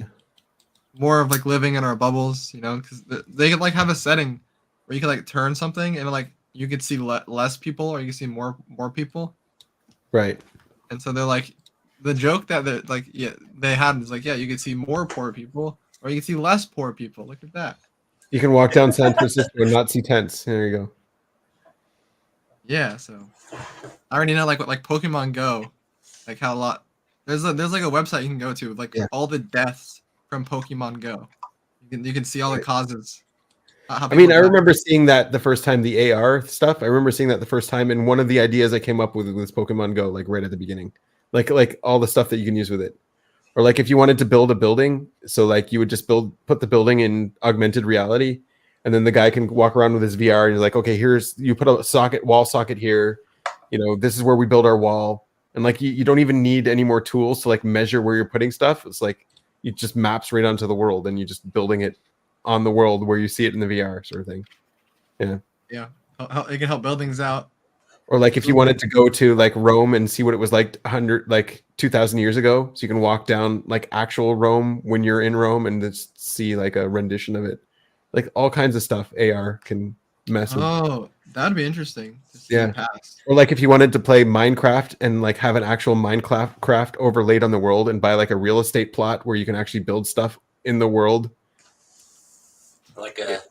more of like living in our bubbles, you know, because they could like have a setting where you could like turn something and like you could see less people or you could see more people. Right. And so they're like, the joke that they had is like, yeah, you could see more poor people or you could see less poor people. Look at that. You can walk down San Francisco and not see tents. There you go. Yeah, so I already know like Pokemon Go, like how a lot there's like a website you can go to with like all the deaths from Pokemon Go. You can see all the causes. How I mean, I people die. remember seeing that the first time, the AR stuff. I remember seeing that the first time, and one of the ideas I came up with was Pokemon Go, like right at the beginning, like all the stuff that you can use with it, or like if you wanted to build a building, so like you would just put the building in augmented reality, and then the guy can walk around with his VR and he's like, okay, you put a wall socket here, you know, this is where we build our wall, and like you don't even need any more tools to like measure where you're putting stuff. It's like it just maps right onto the world, and you just building it on the world where you see it in the VR sort of thing. Yeah. Yeah, it can help buildings out. Or like if you wanted to go to like Rome and see what it was like 2,000 years ago, so you can walk down like actual Rome when you're in Rome and just see like a rendition of it, like all kinds of stuff. AR can mess with. Oh, that'd be interesting to see Yeah. past. Or like if you wanted to play Minecraft and like have an actual Minecraft overlaid on the world and buy like a real estate plot where you can actually build stuff in the world. Like a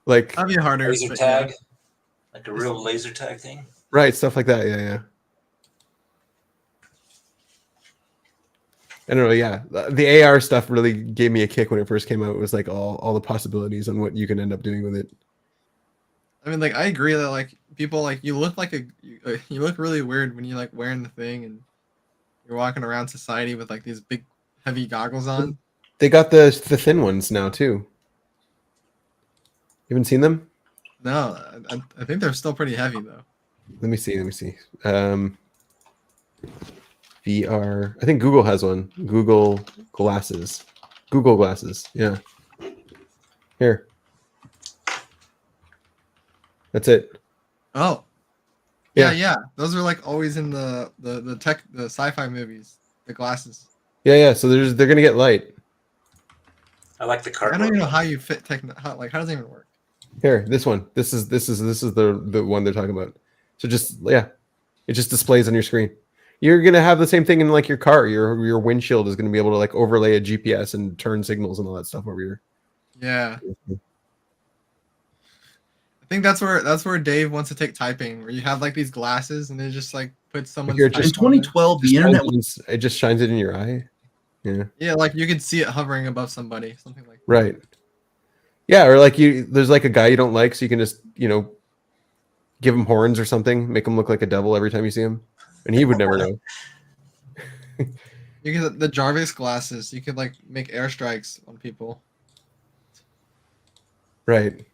That'd be harder. laser but tag, yeah. like a real laser tag thing. Right, stuff like that. Yeah. I don't know. Yeah, the AR stuff really gave me a kick when it first came out. It was like all the possibilities on what you can end up doing with it. I mean, like I agree that like people like you look like you look really weird when you like wearing the thing and you're walking around society with like these big heavy goggles on. They got the thin ones now too. You haven't seen them? No, I think they're still pretty heavy though. Let me see. VR. I think Google has one. Google Glasses. Yeah. Here. That's it. Oh. Yeah. Those are like always in the sci-fi movies. The glasses. Yeah. So they're gonna get light. I like the I cardboard. don't even know how you fit how does it even work? Here, this one. This is the one they're talking about. So it just displays on your screen. You're gonna have the same thing in like your car. Your windshield is gonna be able to like overlay a GPS and turn signals and all that stuff over here. Yeah. I think that's where Dave wants to take typing, where you have like these glasses and they just like put someone's Here, type just on there. 2012, the internet was it just shines it in your eye. Yeah. Yeah, like you can see it hovering above somebody, something like that. Right. Yeah, or like there's like a guy you don't like, so you can just give him horns or something, make him look like a devil every time you see him, and he would never know. You get the Jarvis glasses. You could like make airstrikes on people. Right.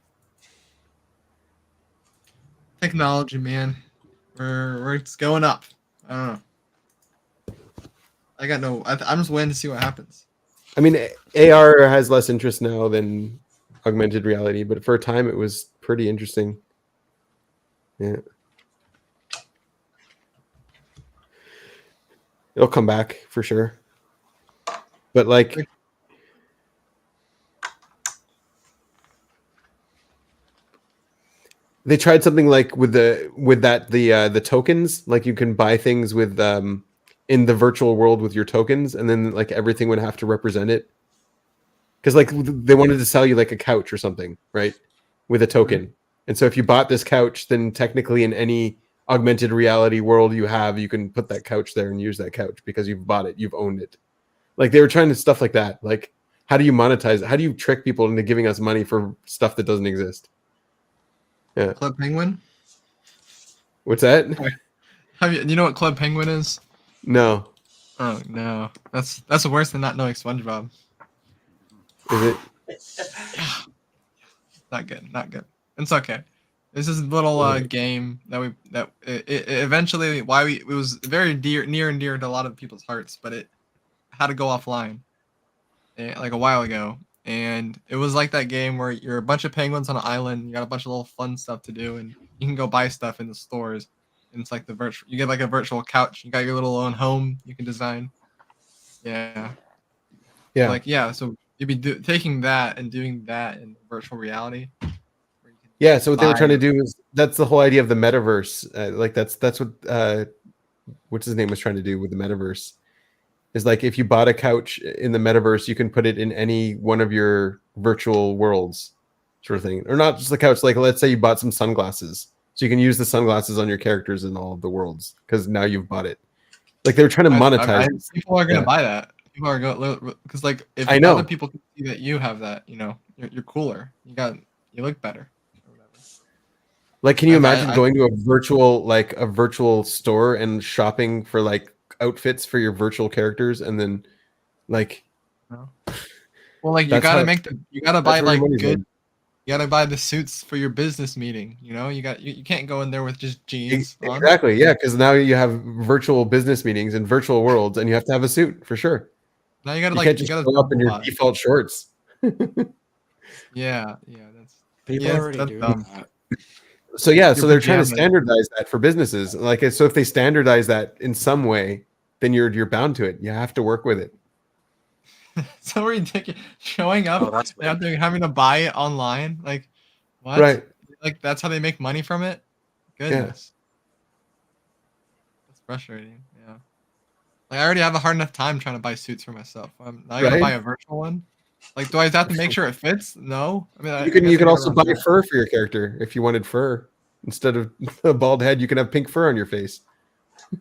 Technology, man. It's going up. I don't know. I got no. I'm just waiting to see what happens. I mean, AR has less interest now than augmented reality, but for a time it was pretty interesting. Yeah. It'll come back for sure. But like they tried something like with the tokens, like you can buy things with in the virtual world with your tokens, and then like everything would have to represent it. Because like they wanted to sell you like a couch or something, right? With a token. Mm-hmm. And so if you bought this couch, then technically in any augmented reality world you have, you can put that couch there and use that couch because you've bought it, you've owned it. Like they were trying to stuff like that. Like, how do you monetize it? How do you trick people into giving us money for stuff that doesn't exist? Yeah. Club Penguin? What's that? You know what Club Penguin is? No. Oh no. That's worse than not knowing SpongeBob. Is it? Not good. Not good. It's okay. This is a little game that eventually it was very near and dear to a lot of people's hearts, but it had to go offline like a while ago. And it was like that game where you're a bunch of penguins on an island, you got a bunch of little fun stuff to do, and you can go buy stuff in the stores. And it's like you get like a virtual couch, you got your little own home you can design. Yeah. Yeah. Like so you'd be taking that and doing that in virtual reality. Yeah, so what they were trying to do is that's the whole idea of the metaverse. Like that's what what's his name was trying to do with the metaverse. Is like if you bought a couch in the metaverse, you can put it in any one of your virtual worlds, sort of thing. Or not just the couch. Like let's say you bought some sunglasses, so you can use the sunglasses on your characters in all of the worlds because now you've bought it. Like they were trying to monetize. People are gonna buy that. People are going because like if I know other people can see that you have that, you're cooler. You look better. Like, can you imagine going to a virtual store and shopping for like outfits for your virtual characters, and then like, well, like you gotta buy like good. You gotta buy the suits for your business meeting. You can't go in there with just jeans. Exactly, yeah, because now you have virtual business meetings and virtual worlds, and you have to have a suit for sure. Now you gotta can't just show up in your default shorts. Yeah, people already do that. So so they're trying to standardize that for businesses. Like, so if they standardize that in some way, then you're bound to it. You have to work with it. So ridiculous. Showing up, having to buy it online. Like, what? Right. Like that's how they make money from it. Goodness. That's frustrating. Yeah. Like I already have a hard enough time trying to buy suits for myself. Now I gotta buy a virtual one. Like, do I have to make sure it fits? No. I mean, you can also buy fur for your character if you wanted fur instead of a bald head. You can have pink fur on your face.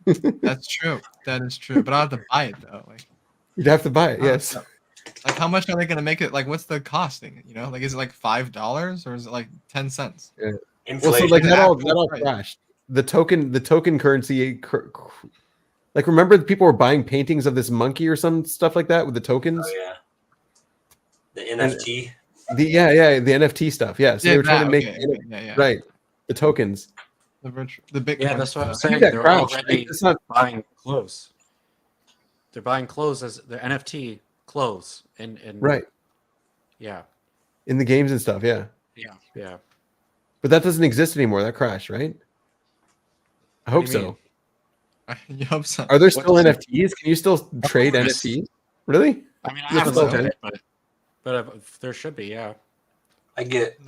That's true. That is true. But I have to buy it though. Like, you'd have to buy it. Yes. Like, how much are they gonna make it? Like, what's the costing? Like, is it like $5 or is it like 10 cents? Yeah. Well, so like that all crashed. The token currency. Like, remember people were buying paintings of this monkey or some stuff like that with the tokens. Oh yeah. The NFT. The NFT stuff. Yeah. So they were trying to make right the tokens. The Bitcoin. Yeah, that's what I'm saying. They're already buying clothes. They're buying clothes as their NFT clothes and right. Yeah. In the games and stuff. Yeah. Yeah. But that doesn't exist anymore. That crashed, right? I hope so. You hope so. Are there still NFTs? Can you still trade NFTs? Really? I mean, I haven't looked at it, but there should be, yeah. I get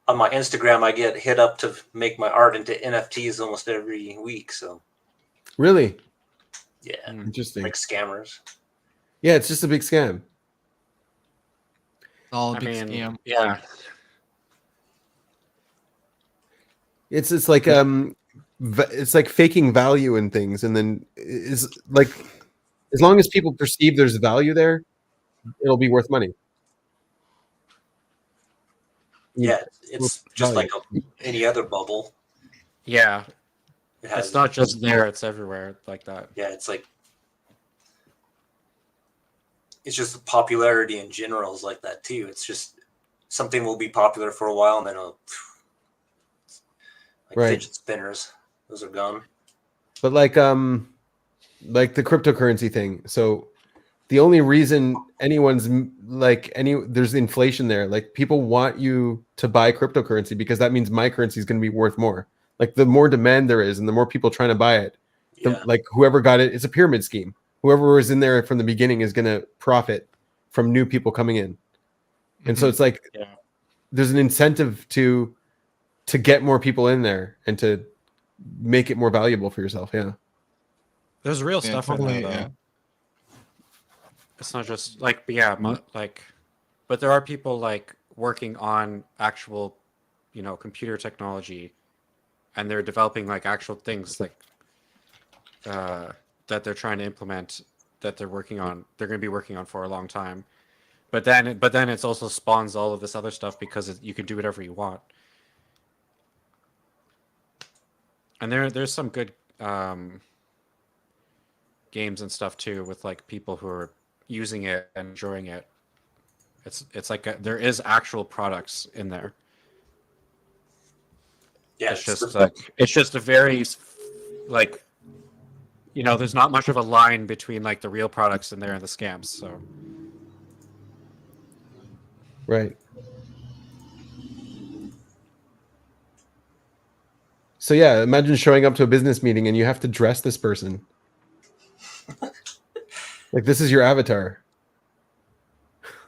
on my Instagram, I get hit up to make my art into NFTs almost every week. So really, yeah, interesting. Like scammers. Yeah, it's just a big scam. It's all a big scam. Yeah, it's like faking value in things, and then is like as long as people perceive there's value there, it'll be worth money. Yeah, it's just like any other bubble. Yeah, It has, it's not just there; it's everywhere like that. yeah, it's like it's just the popularity in general is like that too. It's just something will be popular for a while and then it'll, like Right. fidget spinners, those are gone. But like the cryptocurrency thing. So the only reason anyone's there's inflation there. Like people want you to buy cryptocurrency because that means my currency is going to be worth more. Like the more demand there is and the more people trying to buy it, Yeah. like whoever got it, it's a pyramid scheme. Whoever was in there from the beginning is going to profit from new people coming in. And so it's like there's an incentive to get more people in there and to make it more valuable for yourself. Yeah. There's real stuff in there, though. Yeah. It's not just like, but there are people like working on actual, computer technology, and they're developing like actual things like that they're trying to implement, that they're working on. They're going to be working on for a long time. But then it's also spawns all of this other stuff because you can do whatever you want. And there's some good games and stuff too, with like people who are using it and enjoying it. It's like there is actual products in there. Yeah, it's just a very like, there's not much of a line between like the real products in there and the scams. So right. So yeah, imagine showing up to a business meeting and you have to dress this person. Like this is your avatar.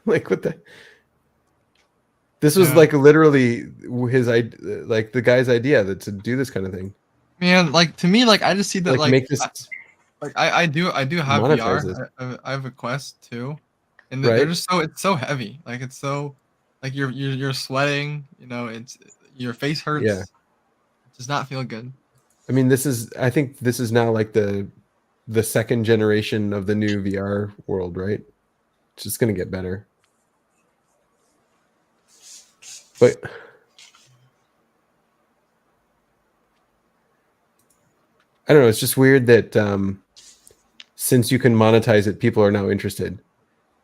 Like what the? This was like literally like the guy's idea to do this kind of thing. Man, like to me, like I just see that like make this. I do have monetize VR. I have a Quest too, and Right. they're just it's so heavy. Like it's so like you're sweating. It's your face hurts. Yeah. It does not feel good. I mean, I think this is now like the second generation of the new VR world, right? It's just gonna get better. But I don't know. It's just weird that since you can monetize it, people are now interested.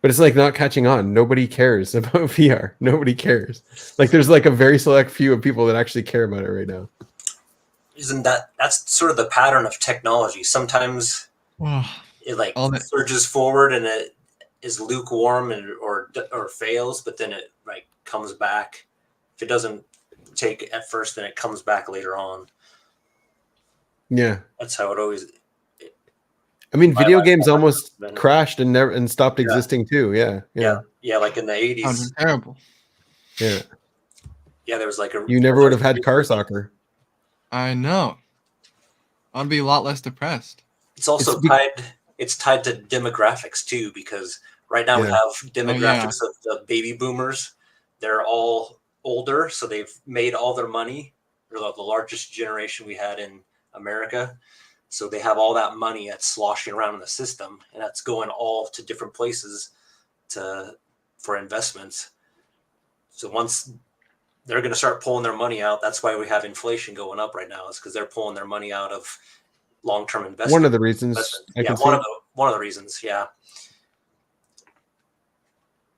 But it's like not catching on. Nobody cares about VR. Nobody cares. Like there's like a very select few of people that actually care about it right now. Isn't that's sort of the pattern of technology? Sometimes it like surges forward and it is lukewarm or fails, but then it like comes back. If it doesn't take at first, then it comes back later on. Yeah, that's how it always. I mean, video games almost crashed and stopped existing too. Yeah, like in the 80s. Terrible. Yeah. Yeah, there was like you never would have had car soccer. I know. I'd be a lot less depressed. It's also tied to demographics too, because right now we have demographics of the baby boomers. They're all older, so they've made all their money. They're the largest generation we had in America. So they have all that money that's sloshing around in the system, and that's going all to different places for investments. So once they're going to start pulling their money out, that's why we have inflation going up right now, is because they're pulling their money out of long-term investment. One of the reasons. One of the reasons, yeah.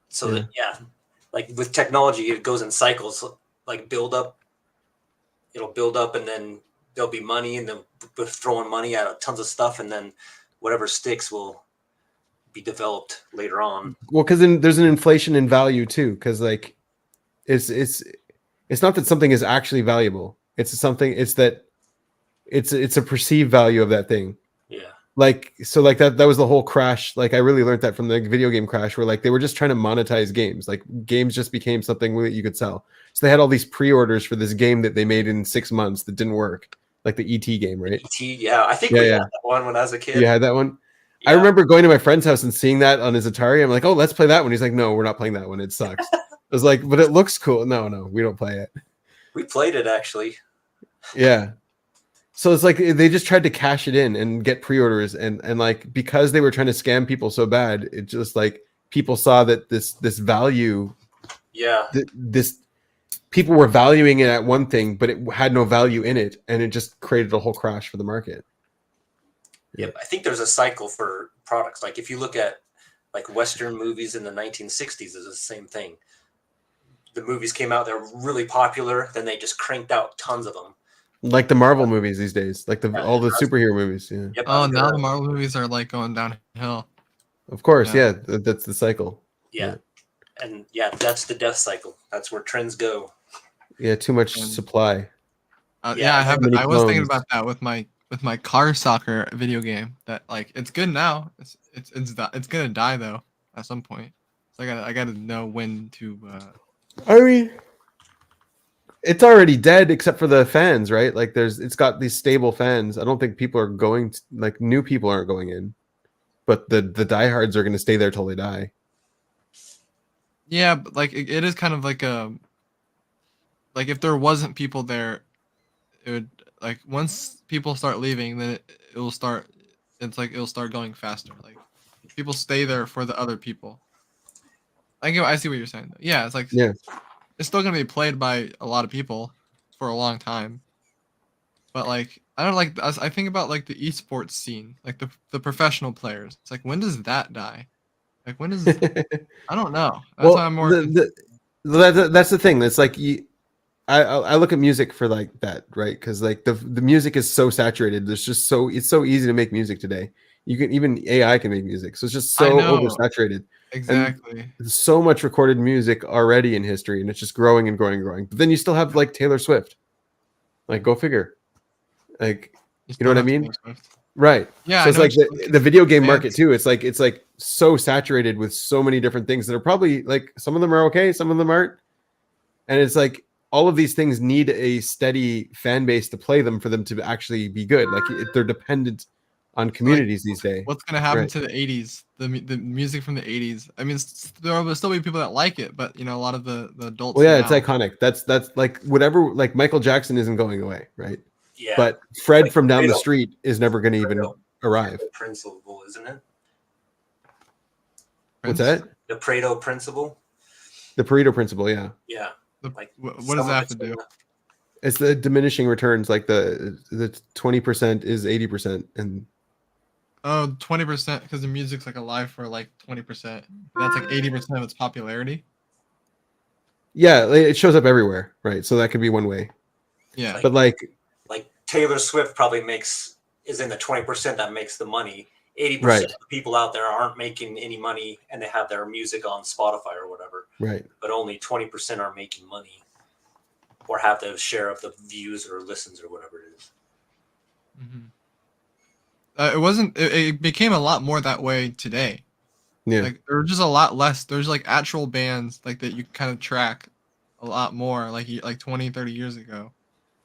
So that like with technology, it goes in cycles, like it'll build up, and then there'll be money, and then we're throwing money at tons of stuff, and then whatever sticks will be developed later on. Well, because then there's an inflation in value too, because like it's not that something is actually valuable. It's that it's a perceived value of that thing. Yeah. Like so, like that was the whole crash. Like I really learned that from the video game crash, where like they were just trying to monetize games. Like games just became something that you could sell. So they had all these pre-orders for this game that they made in 6 months that didn't work. Like the ET game, right? ET, yeah. I think we had that one when I was a kid. You had that one? Yeah. I remember going to my friend's house and seeing that on his Atari. I'm like, oh, let's play that one. He's like, no, we're not playing that one. It sucks. I was like, but it looks cool. No, we don't play it. We played it actually. Yeah. So it's like they just tried to cash it in and get pre-orders, and like because they were trying to scam people so bad, it just like people saw that this value, people were valuing it at one thing, but it had no value in it, and it just created a whole crash for the market. Yep, I think there's a cycle for products. Like if you look at like Western movies in the 1960s, is the same thing. The movies came out, they're really popular, then they just cranked out tons of them. Like the Marvel movies these days, like all the superhero movies. Yeah. Yep, Oh, now the Marvel movies are like going downhill. Of course, yeah, that's the cycle. Yeah. And yeah, that's the death cycle. That's where trends go. Yeah, too much supply. Yeah, Many I was thinking clones. about that with my car soccer video game. That like it's good now. It's gonna die though at some point. So I gotta know when to. I mean, it's already dead except for the fans, right? Like it's got these stable fans. I don't think people are going to, like, new people aren't going in, but the diehards are going to stay there till they die. Yeah, but like it is kind of like a. Like if there wasn't people there, it would like once people start leaving, then it will start. It's like it'll start going faster. Like people stay there for the other people. I see what you're saying. Though. Yeah, it's like it's still gonna be played by a lot of people for a long time. But like I don't like I think about like the esports scene, like the professional players. It's like when does that die? Like when does I don't know. That's why I'm more. That's the thing. That's like I look at music for like that, right? Because like the music is so saturated. There's just it's so easy to make music today. You can even AI can make music, so it's just so oversaturated. Exactly. And there's so much recorded music already in history, and it's just growing and growing and growing. But then you still have like Taylor Swift. Like, go figure. Like, you know what I mean? Right. Yeah. So it's like the video game market too. It's like so saturated with so many different things that are probably like some of them are okay, some of them aren't. And it's like all of these things need a steady fan base to play them for them to actually be good. Like they're dependent on communities these days. What's gonna happen to the '80s? The music from the '80s. I mean, there will still be people that like it, but you know, a lot of the adults. Well, yeah, it's iconic. That's like whatever. Like Michael Jackson isn't going away, right? Yeah. But Fred from down the street is never going to even arrive. Principle, isn't it? What's that? The Pareto principle. The Pareto principle, yeah. Yeah. Like what does that have to do? It's the diminishing returns. Like the 20% is 80%, and 20% because the music's like alive for like 20%. That's like 80% of its popularity. Yeah, it shows up everywhere, right? So that could be one way. Yeah. But like Taylor Swift probably is in the 20% that makes the money. 80% Right. of the people out there aren't making any money, and they have their music on Spotify or whatever. Right. But only 20% are making money, or have the share of the views or listens or whatever it is. It wasn't. It became a lot more that way today. Yeah. Like there were just a lot less. There's like actual bands like that you kind of track a lot more like 20, 30 years ago.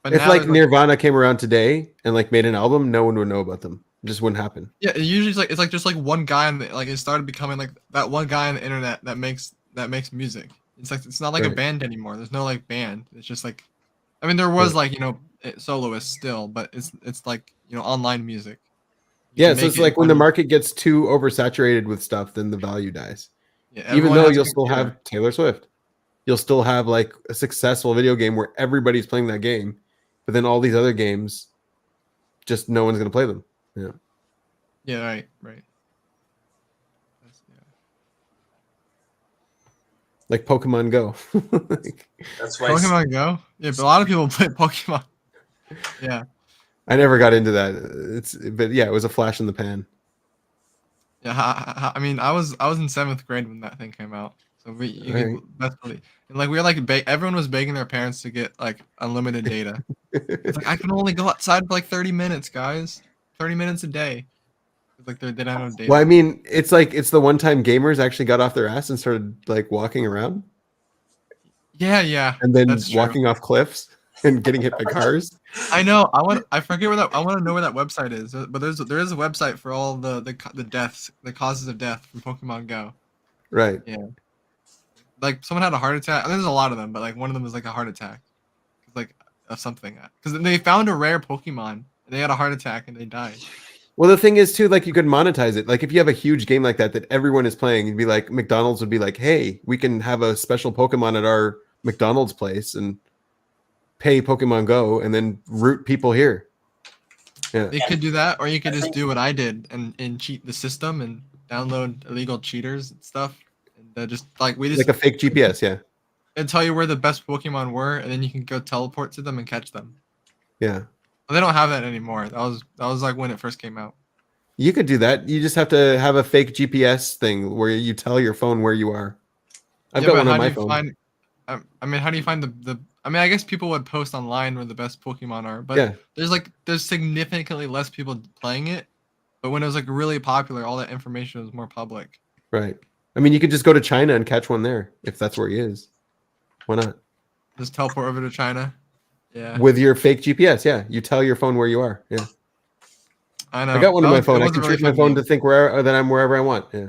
But if now like there's, Nirvana came around today and like made an album, no one would know about them. It just wouldn't happen. yeah, it usually it's like just like one guy on the, like it started becoming like that one guy on the internet that makes music. It's like it's not like a Right. band anymore. There's no like band. It's just like, I mean, there was like soloists still, but it's like online music. You Yeah, can so make it's it like when the on- market gets too oversaturated with stuff, then the value dies. Yeah, Even everyone though has a you'll still computer. have Taylor Swift, you'll still have like a successful video game where everybody's playing that game, but then all these other games, just no one's gonna play them. Yeah. Yeah, right. Like Pokemon Go. That's why Pokemon Go. Yeah, but a lot of people play Pokemon. Yeah. I never got into that. But yeah, it was a flash in the pan. Yeah, I mean, I was in 7th grade when that thing came out, so that's really and like we were like everyone was begging their parents to get like unlimited data. It's like I can only go outside for like 30 minutes, guys, 30 minthey day. It's like they didn't have no data. Well, I mean, it's the one time gamers actually got off their ass and started like walking around. Yeah, and then that's true. walking off cliffs and getting hit by cars. I know. I forget where that. I want to know where that website is. But there is a website for all the deaths, the causes of death from Pokemon Go. Right. Yeah. Like someone had a heart attack. There's a lot of them, but like one of them was like a heart attack, like of something. Because they found a rare Pokemon. And they had a heart attack and they died. Well, the thing is too, like you could monetize it. Like if you have a huge game like that everyone is playing, you'd be like McDonald's would be like, "Hey, we can have a special Pokemon at our McDonald's place and pay Pokemon Go and then route people here. Yeah. They could do that, or you could just do what I did and cheat the system and download illegal cheaters and stuff. And just like Like a fake GPS, yeah. and tell you where the best Pokemon were, and then you can go teleport to them and catch them. Yeah. But they don't have that anymore. That was like when it first came out. You could do that. You just have to have a fake GPS thing where you tell your phone where you are. I've got but one how on do my you phone. find? I mean, how do you find the? I mean, I guess people would post online where the best Pokemon are, but Yeah. there's significantly less people playing it. But when it was like really popular, all that information was more public. Right. I mean, you could just go to China and catch one there if that's where he is. Why not? Just teleport over to China. Yeah. With your fake GPS, yeah. You tell your phone where you are. Yeah. I know. I got one on my It phone. I wasn't can really trick my fun phone game. to think that I'm wherever I want. Yeah.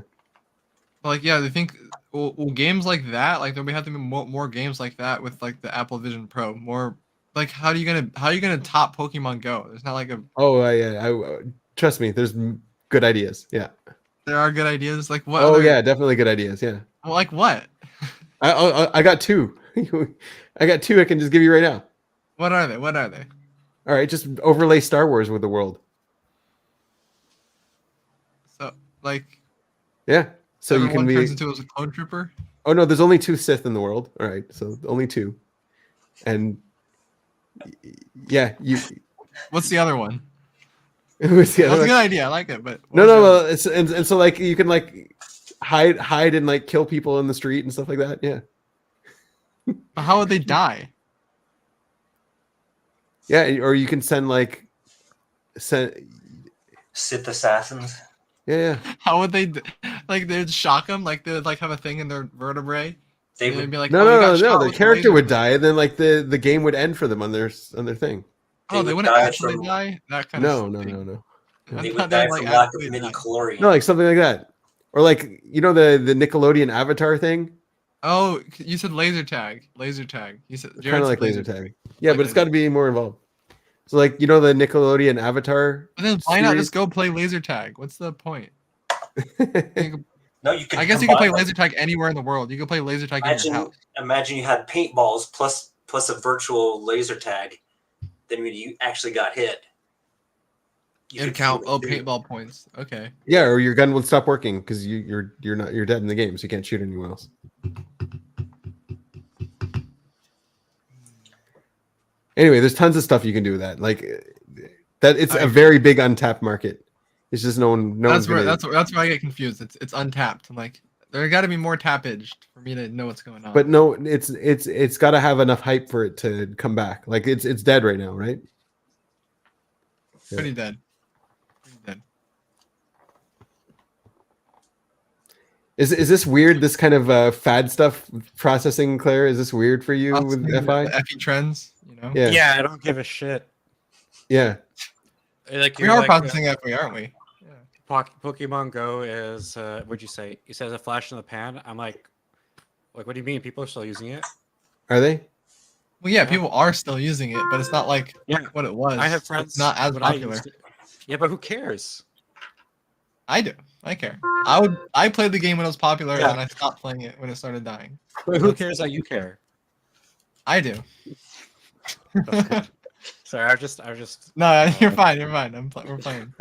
Like, yeah, they think well, games like that, like there we have to be more games like that with like the Apple Vision Pro. More like how are you gonna top Pokemon Go? There's not like a Oh, I trust me. There's good ideas. Yeah. there are good ideas. Like what? Oh other, yeah, definitely good ideas. Yeah. Well, like what? I got two. I got two. I can just give you right now. What are they? What are they? All right, just overlay Star Wars with the world. So like Yeah. So you can everyone be. turns into a clone trooper. Oh no, there's only 2 Sith in the world. All right, so only 2, and yeah, you. What's the other one? What's the That's other a good one? idea. I like it, but No, no, well, it's and so like you can like hide and like kill people in the street and stuff like that. Yeah. But how would they die? Yeah, or you can send Sith assassins. Yeah. How would they like they'd shock them? Like they'd like have a thing in their vertebrae. They would be like, No, oh, you no, got no, shot no. The with a character laser would beam. die, and then like the game would end for them on their thing. Oh, they wouldn't actually die. That kind No, of no, no, no. They I would thought die they'd like from lack actually of die. midi chlorian. No, like something like that, or like you know the Nickelodeon Avatar thing. Oh, you said laser tag. Laser tag. You said Kind Jared of said like laser tag. Yeah, Like but it's got to be more involved. So like you know the Nickelodeon Avatar. But then why not series? just go play laser tag? What's the point? No, you can. I guess you can play combine them. laser tag anywhere in the world. You can play laser tag in your Imagine, house. imagine you had paintballs plus a virtual laser tag. Then when you actually got hit, It'd count. Oh, paintball points. Okay. Yeah, or your gun would stop working because you're dead in the game, so you can't shoot anyone else. Anyway, there's tons of stuff you can do with that. Like that, it's a very big untapped market. It's just no one. That's where I get confused. It's untapped. I'm like, there got to be more tappage for me to know what's going on. But no, it's got to have enough hype for it to come back. Like it's dead right now, right? Pretty dead. Pretty dead. Is this weird? This kind of fad stuff processing, Claire? Is this weird for you with FI? The FE trends, you know. Yeah. Yeah, I don't give a shit. Yeah. Like We you're are like, processing FE, aren't we? Pokemon Go is what'd you say? You said a flash in the pan. I'm like what do you mean? People are still using it? Are they? Well, yeah, people are still using it, but it's not like what it was. I have friends. It's not as when I popular. used it. Yeah, but who cares? I do. I care. I played the game when it was popular, and then I stopped playing it when it started dying. But who cares that you care? I do. Sorry, I just. No, you're fine. You're fine. We're playing.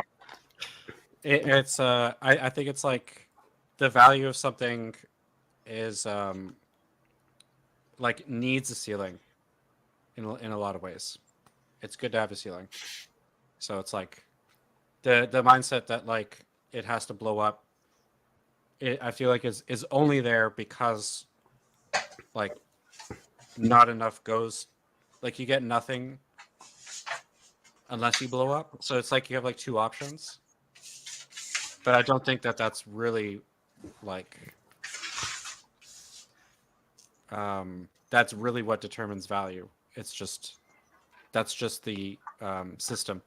It's I think it's like the value of something is like needs a ceiling in a lot of ways. It's good to have a ceiling. So it's like the mindset that like it has to blow up. I feel like is only there because like not enough goes, like you get nothing unless you blow up. So it's like you have like two options. But I don't think that that's really like that's really what determines value. It's just that's just the system.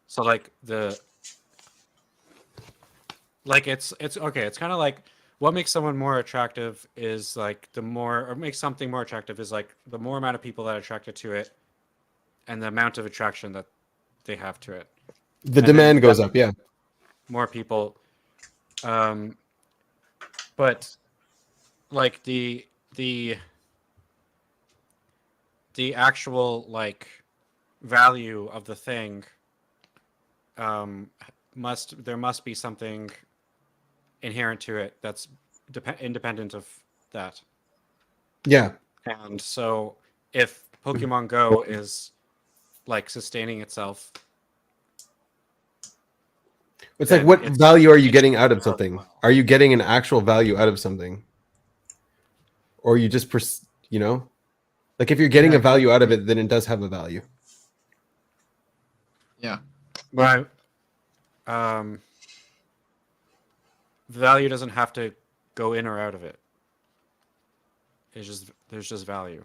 So like it's okay. It's kind of like what makes someone more attractive is like or makes something more attractive is like the more amount of people that are attracted to it, and the amount of attraction that they have to it. The demand goes up, yeah. More people, but like the the actual like value of the thing there must be something inherent to it that's independent of that. Yeah. And so if Pokemon Go is like sustaining itself, It's like, then what it's- value are you getting out of something? Are you getting an actual value out of something? Or you just, you know, like if you're getting a value out of it, then it does have a value. Yeah. Right. Value doesn't have to go in or out of it. There's just value.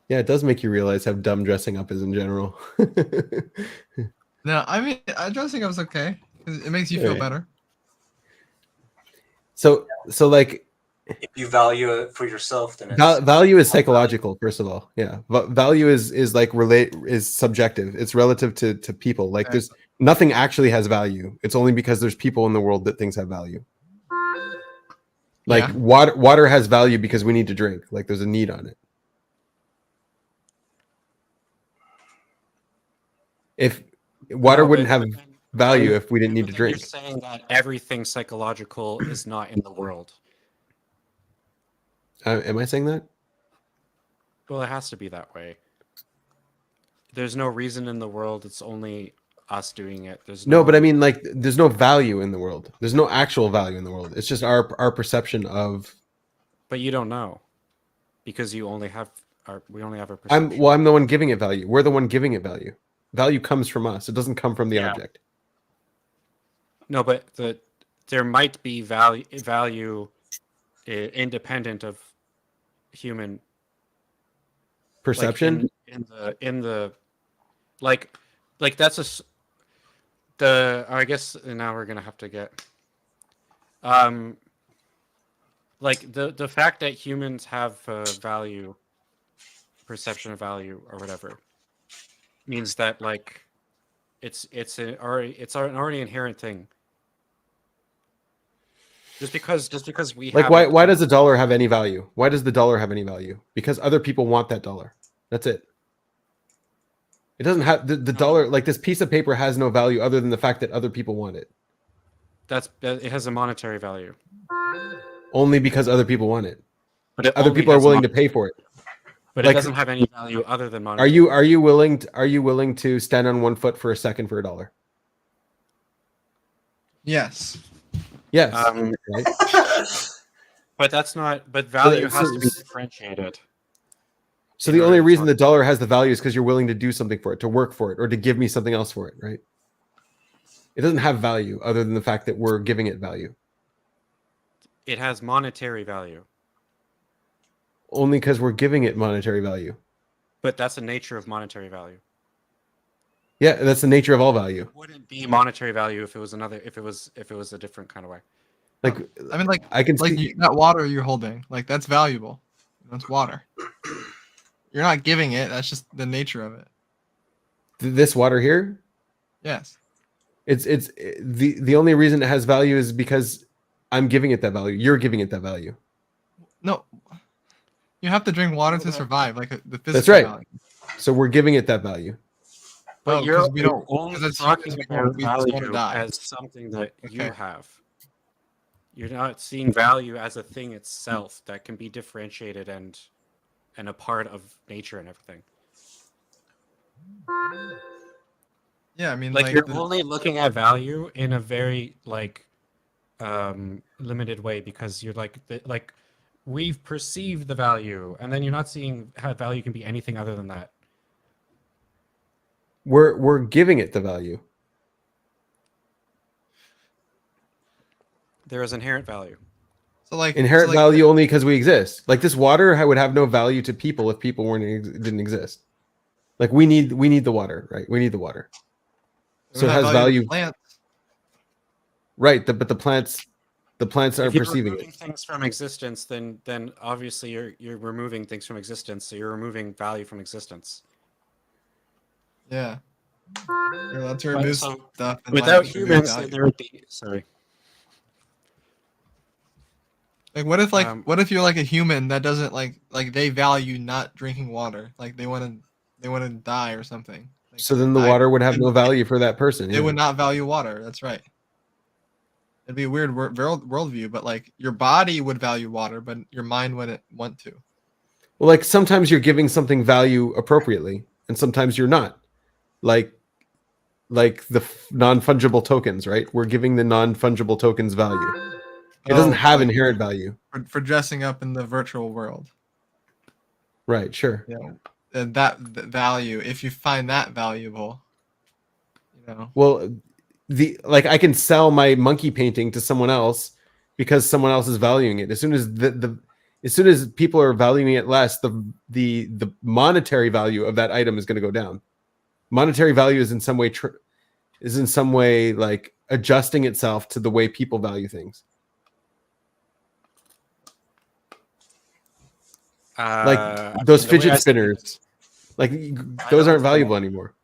Yeah, it does make you realize how dumb dressing up is in general. No, I mean, dressing up's okay. It makes you feel Right. better. So like, If you value it for yourself, then it's value is psychological, first of all. Yeah, value is like is subjective. It's relative to people. Like, there's nothing actually has value. It's only because there's people in the world that things have value. Like, water has value because we need to drink. Like, there's a need on it. If water wouldn't have value if we didn't need to drink. You're saying that everything psychological is not in the world. Am I saying that? Well, it has to be that way. There's no reason in the world. It's only us doing it. There's No, but I mean, like, there's no value in the world. There's no actual value in the world. It's just our perception of. But you don't know, because we only have our perception. I'm the one giving it value. We're the one giving it value. Value comes from us. It doesn't come from the object. No, but there might be value independent of human perception. Like in the like that's I guess now we're gonna have to get like the fact that humans have value, perception of value or whatever, means that like it's an already inherent thing. Just because we Like, have why does the dollar have any value? Why does the dollar have any value? Because other people want that dollar. That's it. It doesn't have the dollar, like, this piece of paper has no value other than the fact that other people want it. It has a monetary value. Only because other people want it. But other people are willing to pay for it. But Like, it doesn't have any value other than monetary. Are you willing to stand on 1 foot for a second for $1? Yes. Yes. Right? But that's not. But value has to be differentiated. So the only reason the dollar has the value is because you're willing to do something for it, to work for it, or to give me something else for it, right? It doesn't have value other than the fact that we're giving it value. It has monetary value. Only because we're giving it monetary value. But that's the nature of monetary value. Yeah, that's the nature of all value. It wouldn't be monetary value if it was a different kind of way. Like, I mean, like, I can like that water you're holding, like, that's valuable. That's water. You're not giving it. That's just the nature of it. This water here. Yes. It's the only reason it has value is because I'm giving it that value. You're giving it that value. No. You have to drink water to survive, like the physical. That's right. Value. So we're giving it that value. But you're we don't only talking about value as something that you have. You're not seeing value as a thing itself that can be differentiated and a part of nature and everything. Yeah, I mean, like you're only looking at value in a very limited way, because you're like we've perceived the value, and then you're not seeing how value can be anything other than that. We're giving it the value. There is inherent value. So like inherent value only because we exist. Like, this water would have no value to people if people didn't exist. Like, we need the water, right? We need the water. So it has value. Right, but the plants are perceiving it. Things from existence, then obviously you're removing things from existence, so you're removing value from existence. Yeah. You're allowed to remove stuff. Without humans, there would be Like what if you're like a human that doesn't like they value not drinking water, like they want to die or something. Like, So then the water would have no value for that person. They Yeah. would not value water. That's right. It'd be a weird worldview, but like your body would value water, but your mind wouldn't want to. Well, like sometimes you're giving something value appropriately, and sometimes you're not. Like the non-fungible tokens, right? We're giving the non-fungible tokens value. It doesn't have like inherent value. For dressing up in the virtual world. Right, sure. Yeah. And that value, if you find that valuable, you know. Well, I can sell my monkey painting to someone else because someone else is valuing it. As soon as as soon as people are valuing it less, the monetary value of that item is going to go down. Monetary value is in some way like adjusting itself to the way people value things. Like those fidget spinners, like those aren't valuable anymore.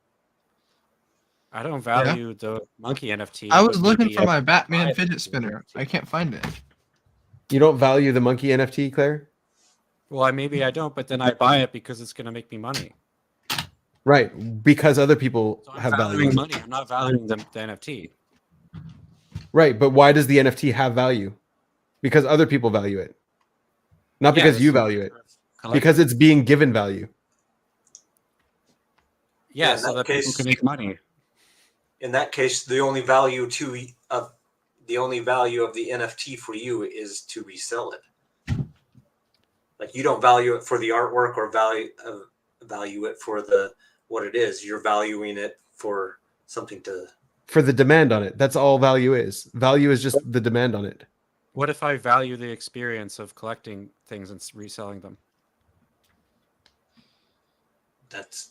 I don't value the monkey NFT. I was but looking maybe for I my could Batman buy it. fidget spinner. I can't find it. You don't value the monkey NFT, Claire? Well, maybe I don't, but then I buy it because it's going to make me money. Right, because other people So I'm have valuing value. money. I'm not valuing the NFT. Right, but why does the NFT have value? Because other people value it. Not because you value it. Because it's being given value. Yeah, in so that that people case- can make money. In that case, the only value of the NFT for you is to resell it. Like you don't value it for the artwork or value it for what it is. You're valuing it for something to. For the demand on it. That's all value is. Value is just the demand on it. What if I value the experience of collecting things and reselling them? That's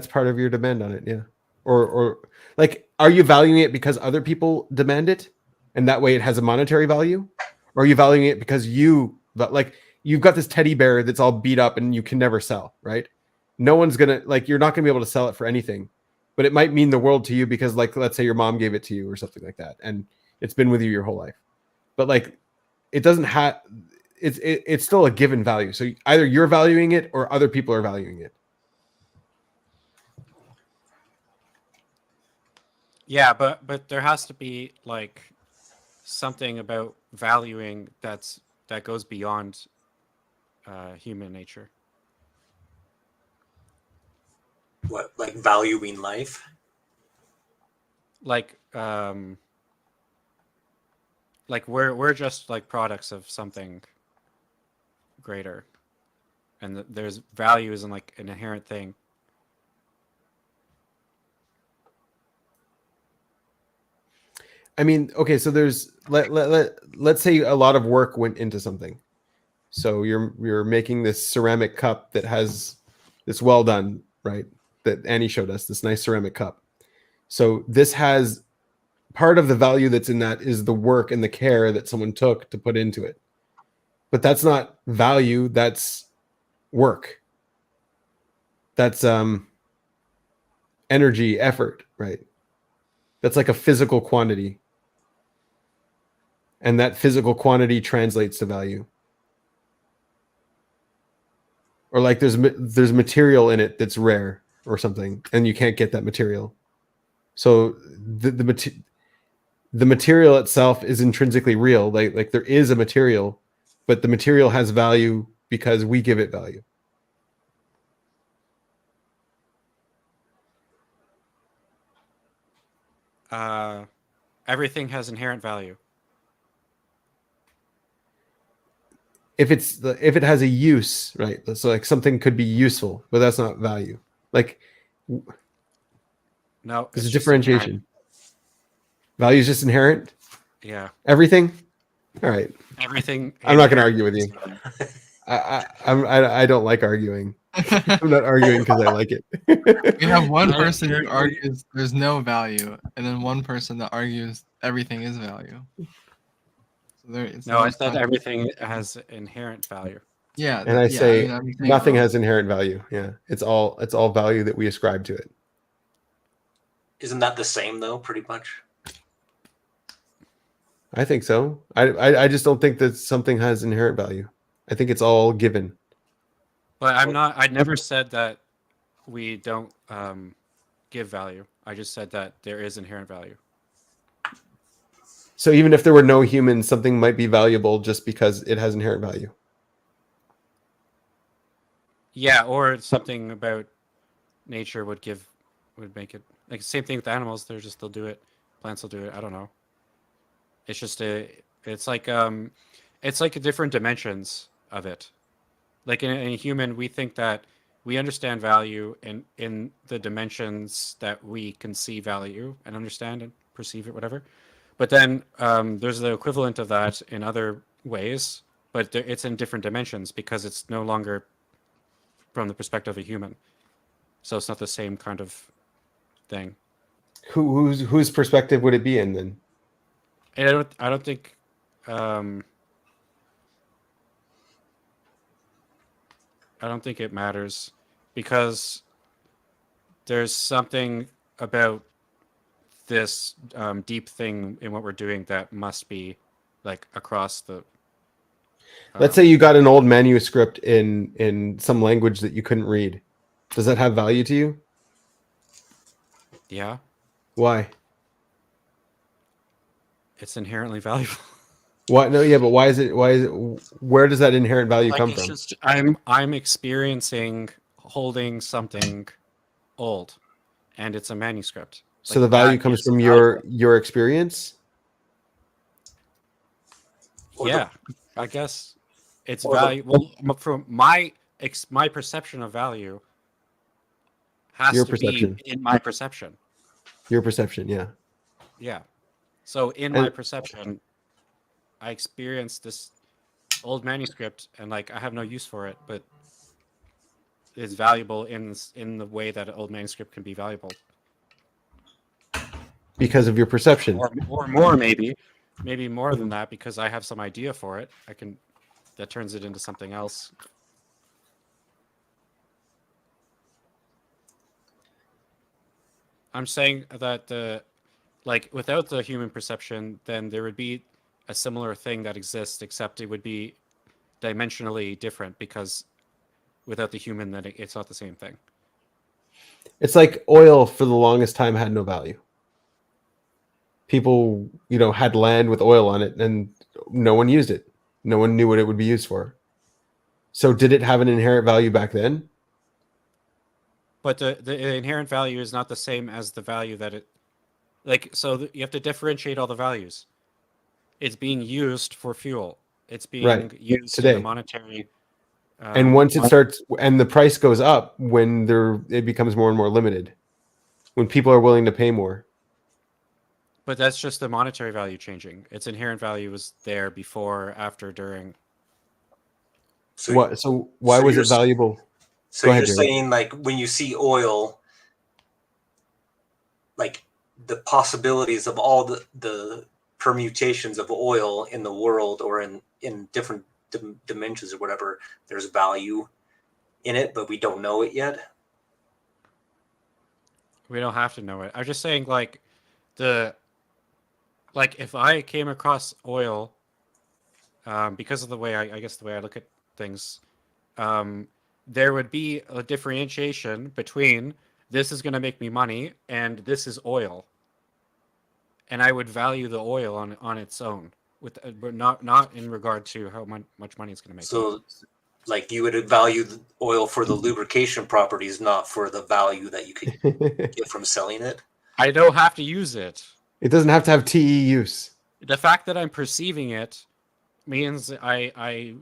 part of your demand on it, yeah. Or like, are you valuing it because other people demand it, and that way it has a monetary value, or are you valuing it because you've got this teddy bear that's all beat up and you can never sell, right? No one's gonna you're not gonna be able to sell it for anything, but it might mean the world to you because let's say your mom gave it to you or something like that, and it's been with you your whole life. But it doesn't have it's still a given value. So either you're valuing it or other people are valuing it. Yeah, but there has to be something about valuing that goes beyond human nature. What, like valuing life? We're just products of something greater, and there's value isn't an inherent thing. I mean, okay, so there's let's say a lot of work went into something. So you're making this ceramic cup that has this well done, right? That Annie showed us, this nice ceramic cup. So this has part of the value that's in that is the work and the care that someone took to put into it. But that's not value, that's work. That's energy, effort, right? That's like a physical quantity. And that physical quantity translates to value. Or there's material in it that's rare or something, and you can't get that material. So the material itself is intrinsically real. Like there is a material, but the material has value because we give it value. Everything has inherent value. If it has a use, right? So something could be useful, but that's not value. No, there's a differentiation. Value is just inherent. Yeah. Everything. All right. Everything. I'm not going to argue with you. I don't like arguing. I'm not arguing because I like it. You have one person who argues there's no value, and then one person that argues everything is value. I said everything has inherent value. Yeah, and I say nothing has inherent value. Yeah, it's all value that we ascribe to it. Isn't that the same though, pretty much? I think so. I just don't think that something has inherent value. I think it's all given. But I never said that we don't give value. I just said that there is inherent value. So even if there were no humans, something might be valuable just because it has inherent value. Yeah, or something about nature would make it like same thing with animals. They'll do it. Plants will do it. I don't know. It's just it's like different dimensions of it. Like in a human, we think that we understand value in the dimensions that we can see value and understand and perceive it, whatever. But then there's the equivalent of that in other ways, but it's in different dimensions because it's no longer from the perspective of a human. So it's not the same kind of thing. Whose perspective would it be in then? And I don't think I don't think it matters because there's something about this deep thing in what we're doing that must be like across the. Let's say you got an old manuscript in some language that you couldn't read. Does that have value to you? Yeah. Why? It's inherently valuable. What? No, yeah, but why is it? Where does that inherent value come It's from? just I'm experiencing holding something old, and it's a manuscript. So Like, the value that comes is from valuable. your experience. Yeah, I guess it's or the- valuable from my perception of value has Your to be perception. in my perception. Your perception, yeah. Yeah. So in my perception, I experienced this old manuscript and like I have no use for it, but it's valuable in the way that an old manuscript can be valuable. Because of your perception. Or more maybe more than that because I have some idea for it. That turns it into something else. I'm saying that without the human perception, then there would be a similar thing that exists, except it would be dimensionally different because without the human, then it's not the same thing. It's like oil for the longest time had no value. People, had land with oil on it and no one used it. No one knew what it would be used for. So did it have an inherent value back then? But the inherent value is not the same as the value that it you have to differentiate all the values. It's being used for fuel. It's being used in today. the monetary. And once it starts, and the price goes up when it becomes more and more limited, when people are willing to pay more. But that's just the monetary value changing. Its inherent value was there before, after, during. So why was it valuable? So Go you're ahead, Jared. saying like when you see oil, like the possibilities of all the permutations of oil in the world or in different dimensions or whatever, there's value in it, but we don't know it yet. We don't have to know it. I'm just saying, if I came across oil, because of the way I guess the way I look at things, there would be a differentiation between this is going to make me money and this is oil, and I would value the oil on its own, but not in regard to how much money it's going to make. So, like you would value the oil for the lubrication properties, not for the value that you could get from selling it. I don't have to use it. It doesn't have to have TE use. The fact that I'm perceiving it means I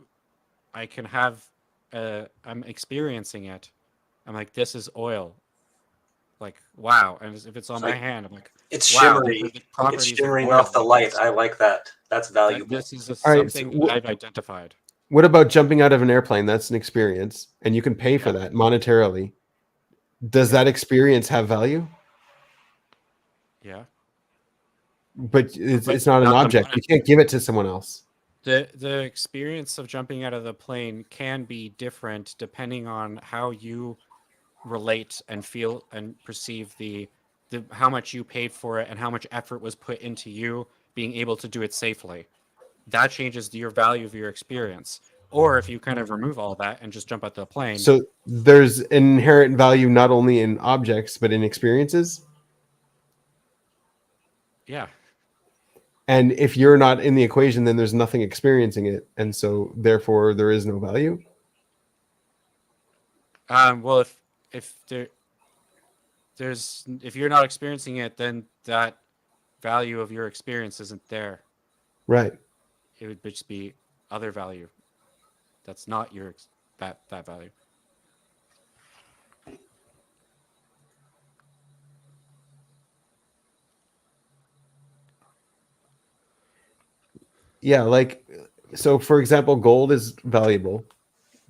can have I'm experiencing it. I'm like, this is oil. Like, wow. And if it's on my hand, I'm like, it's wow, shimmery. It's It's shimmering off the light. I like that. That's valuable. This is All something right, so I've identified. What about jumping out of an airplane? That's an experience, and you can pay for that monetarily. Does that experience have value? Yeah. But it's not an object. You can't give it to someone else. The experience of jumping out of the plane can be different depending on how you relate and feel and perceive the how much you paid for it and how much effort was put into you being able to do it safely. That changes your value of your experience. Or if you kind of remove all that and just jump out the plane. So there's inherent value not only in objects but in experiences. Yeah. And if you're not in the equation, then there's nothing experiencing it, and so therefore there is no value. Well, if if you're not experiencing it, then that value of your experience isn't there. Right. It would just be other value. That's not your that value. Yeah, like, so for example, gold is valuable,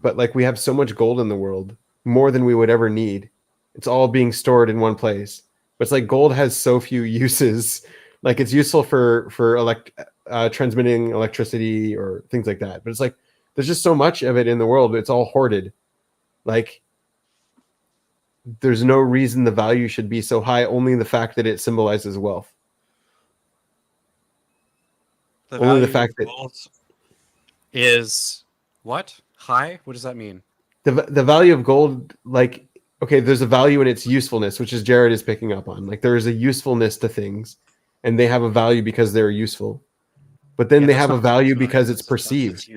but like we have so much gold in the world, more than we would ever need. It's all being stored in one place. But it's like gold has so few uses. Like it's useful for transmitting electricity or things like that. But it's like there's just so much of it in the world. It's all hoarded. Like there's no reason the value should be so high. Only the fact that it symbolizes wealth. Only the fact that gold is what? High? What does that mean? the value of gold, like, okay, there's a value in its usefulness, which is Jared is picking up on. Like there is a usefulness to things, and they have a value because they're useful. But then they have a value because it's perceived.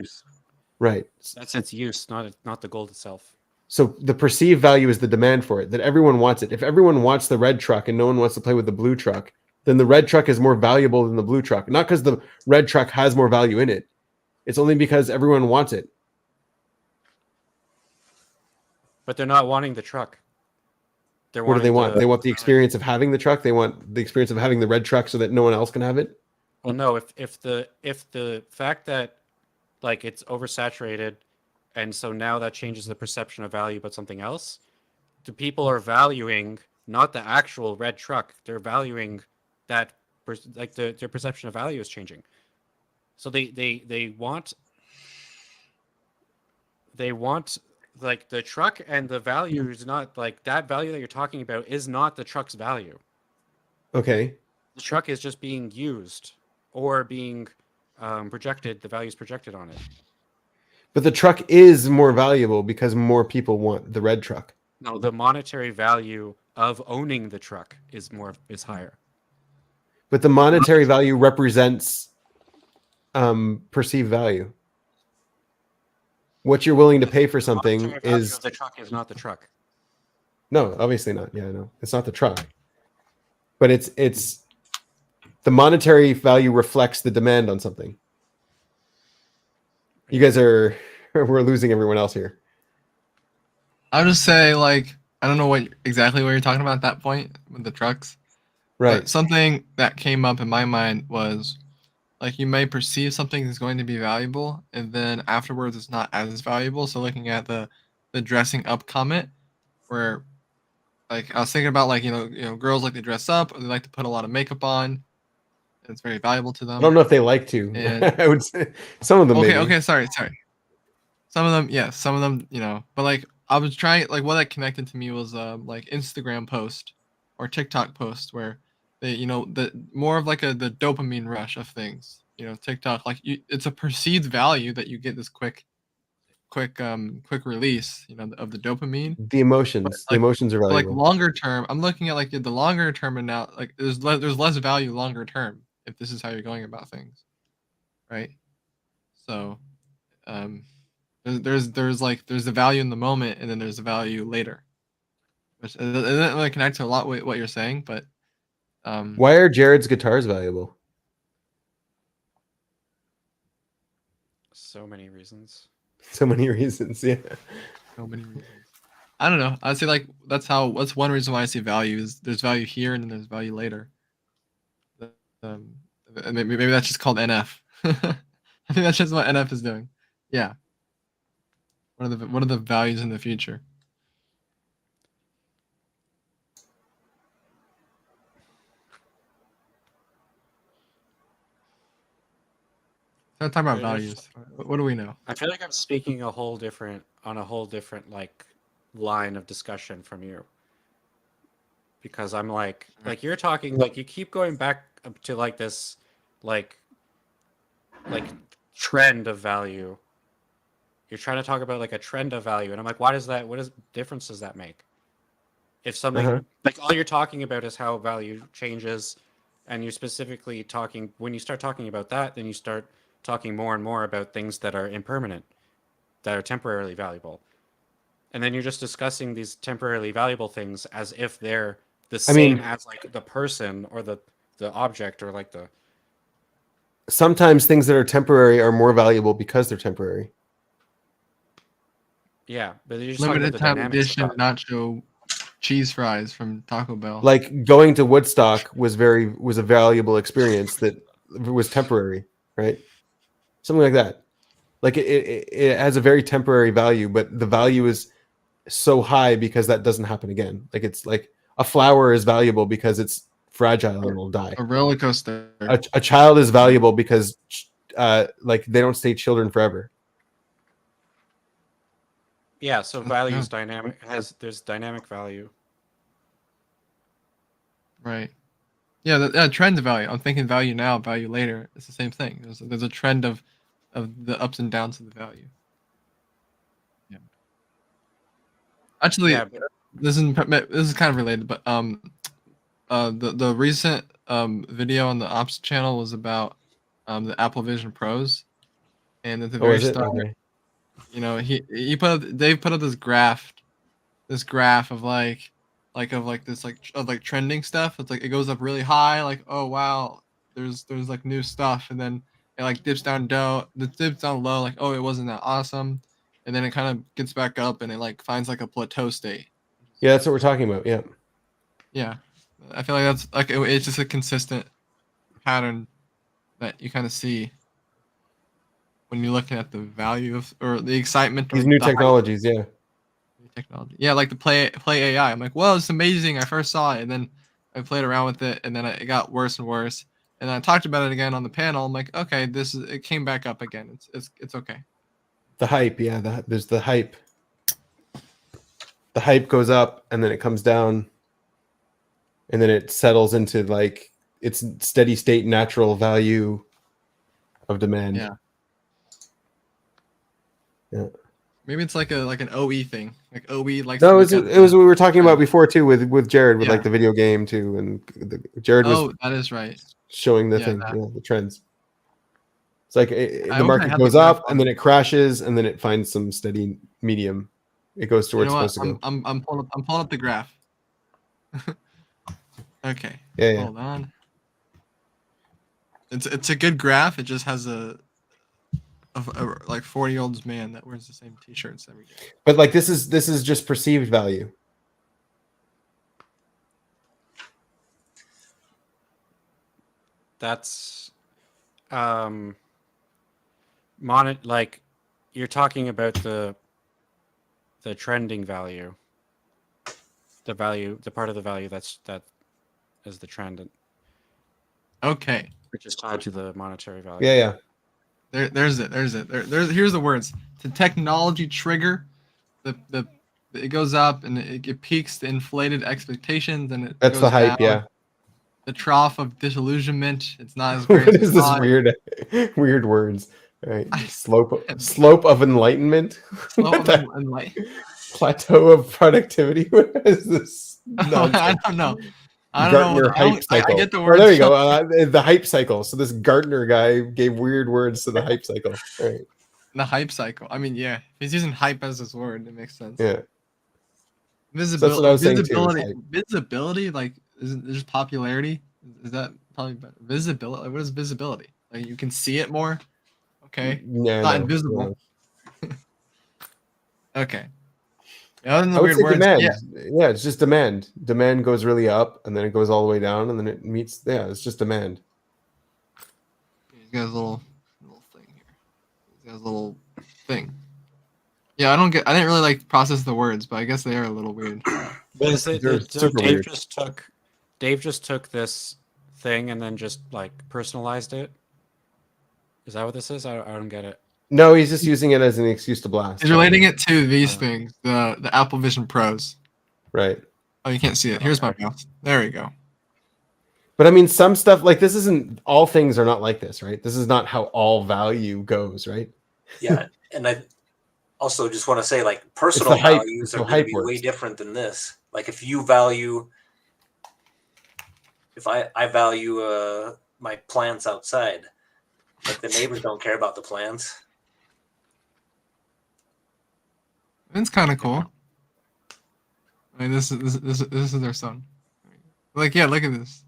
Right. That's its use, not the gold itself. So the perceived value is the demand for it, that everyone wants it. If everyone wants the red truck and no one wants to play with the blue truck, then the red truck is more valuable than the blue truck. Not because the red truck has more value in it. It's only because everyone wants it. But they're not wanting the truck. What do they want? They want the experience of having the truck. They want the experience of having the red truck so that no one else can have it. Well, no. If the fact that like it's oversaturated, and so now that changes the perception of value, but something else, the people are valuing not the actual red truck. They're valuing that like their perception of value is changing. So they want like the truck, and the value is not like that value that you're talking about is not the truck's value. Okay. The truck is just being used or being projected. The value is projected on it. But the truck is more valuable because more people want the red truck. No, the monetary value of owning the truck is higher. But the monetary value represents perceived value. What you're willing to pay for something is the truck is not the truck. No, obviously not. Yeah, no, it's not the truck. But it's the monetary value reflects the demand on something. You guys we're losing everyone else here. I'll just say, like, I don't know exactly what you're talking about at that point with the trucks. Right. But something that came up in my mind was, like, you may perceive something is going to be valuable, and then afterwards it's not as valuable. So looking at the dressing up comment, where, like, I was thinking about, like, you know, girls like to dress up, or they like to put a lot of makeup on. It's very valuable to them. I don't know if they like to. And I would say some of them. Okay, sorry. Some of them, yes, some of them, you know. But like, I was trying, like, what that connected to me was like Instagram post or TikTok post where they, you know, the more of like the dopamine rush of things. You know, TikTok, like, it's a perceived value that you get this quick release, you know, of the dopamine. The emotions, But, like, the emotions are valuable. like longer term, I'm looking at like the longer term, and now like there's less value longer term if this is how you're going about things, right? So, there's the value in the moment, and then there's the value later, which it doesn't really connect to a lot with what you're saying, but Why are Jared's guitars valuable? So many reasons. So many reasons, yeah. So many reasons. I don't know. I'd say, like, that's one reason why I see value is there's value here and then there's value later. Maybe that's just called NF. I think that's just what NF is doing. Yeah. What are the values in the future? Let's talk about values. What do we know? I feel like I'm speaking on a whole different like line of discussion from you. Because I'm like you're talking, like, you keep going back up to like this like trend of value. You're trying to talk about like a trend of value, and I'm like, why does that? What difference does that make? If something like all you're talking about is how value changes, and you're specifically talking when you start talking about that, then you start talking more and more about things that are impermanent, that are temporarily valuable, and then you're just discussing these temporarily valuable things as if they're the same as like the person or the object or like the. Sometimes things that are temporary are more valuable because they're temporary. Yeah, but you're just Limited talking about the time dynamics edition of nacho cheese fries from Taco Bell. Like going to Woodstock was a valuable experience that was temporary, right? Something like that. Like it has a very temporary value, but the value is so high because that doesn't happen again. Like it's like a flower is valuable because it's fragile and will die. A roller coaster. A child is valuable because like they don't stay children forever. Yeah, so value is dynamic. There's dynamic value. Right. Yeah, trend of value. I'm thinking value now, value later. It's the same thing. There's a trend of the ups and downs of the value. Yeah. Actually, this is kind of related, but the recent video on the Ops channel was about the Apple Vision Pros, and at the very start, you know, Dave put up this graph of like trending stuff. It's like it goes up really high, like oh wow, there's like new stuff, and then it like dips down low, like oh it wasn't that awesome, and then it kind of gets back up and it like finds like a plateau state. Yeah, that's what we're talking about. Yeah. Yeah, I feel like that's like it's just a consistent pattern that you kind of see when you're looking at the value of or the excitement. These new technologies, yeah. Technology. Yeah, like the play AI. I'm like, well, it's amazing. I first saw it, and then I played around with it, and then it got worse and worse. And then I talked about it again on the panel. I'm like, okay, it came back up again. It's okay. The hype, yeah. There's the hype. The hype goes up, and then it comes down, and then it settles into like its steady state natural value of demand. Yeah. Yeah. Maybe it's like an OE thing. Like OE like no, it was what we were talking about before too with Jared with like the video game too, and Jared was that is right showing the thing, the trends. It's like the market goes up and then it crashes and then it finds some steady medium. It goes to where it's supposed to go. I'm pulling up the graph. Okay. Yeah. Hold on. It's a good graph. It just has a like 40-year-old man that wears the same t-shirts every day. But like this is just perceived value. That's like you're talking about the trending value. The part of the value that is the trend. Okay. Which is tied to the monetary value. Yeah. There's it. Here's the words. The technology trigger, it goes up and it peaks the inflated expectations and it that's goes the hype, down. yeah. The trough of disillusionment. It's not as great. What is this weird words? Right. Slope of enlightenment. Slope of enlightenment. Plateau of productivity. What is this? I don't know. Gartner hype cycle. I get the word. There you go. The hype cycle. So this Gartner guy gave weird words to the hype cycle. Right. The hype cycle. I mean, yeah. If he's using hype as his word, it makes sense. Yeah. Visibility. So that's what I was saying too. Visibility, like, isn't there's popularity? Is that probably better? Visibility. Like, what is visibility? Like, you can see it more. Okay. Yeah. Not invisible. No. Okay. Other than the I would weird say words, demand. yeah. Yeah, it's just demand. Demand goes really up, and then it goes all the way down, and then it meets. Yeah, it's just demand. He's got his little thing here. He's got his little thing. Yeah, I didn't really like process the words, but I guess they are a little weird. Dave just took this thing and then just like personalized it. Is that what this is? I don't get it. No, he's just using it as an excuse to blast. He's relating it to these things, the Apple Vision Pros. Right. Oh, you can't see it. Here's my mouse. There we go. But I mean, some stuff like this isn't all things are not like this, right? This is not how all value goes, right? Yeah, and I also just want to say, like, It's personal the hype. values It's are how going to hype be way works. different than this. Like, if you value, if I value my plants outside, like the neighbors don't care about the plants. It's kind of cool. I mean, this is their son. Like, yeah, look at this.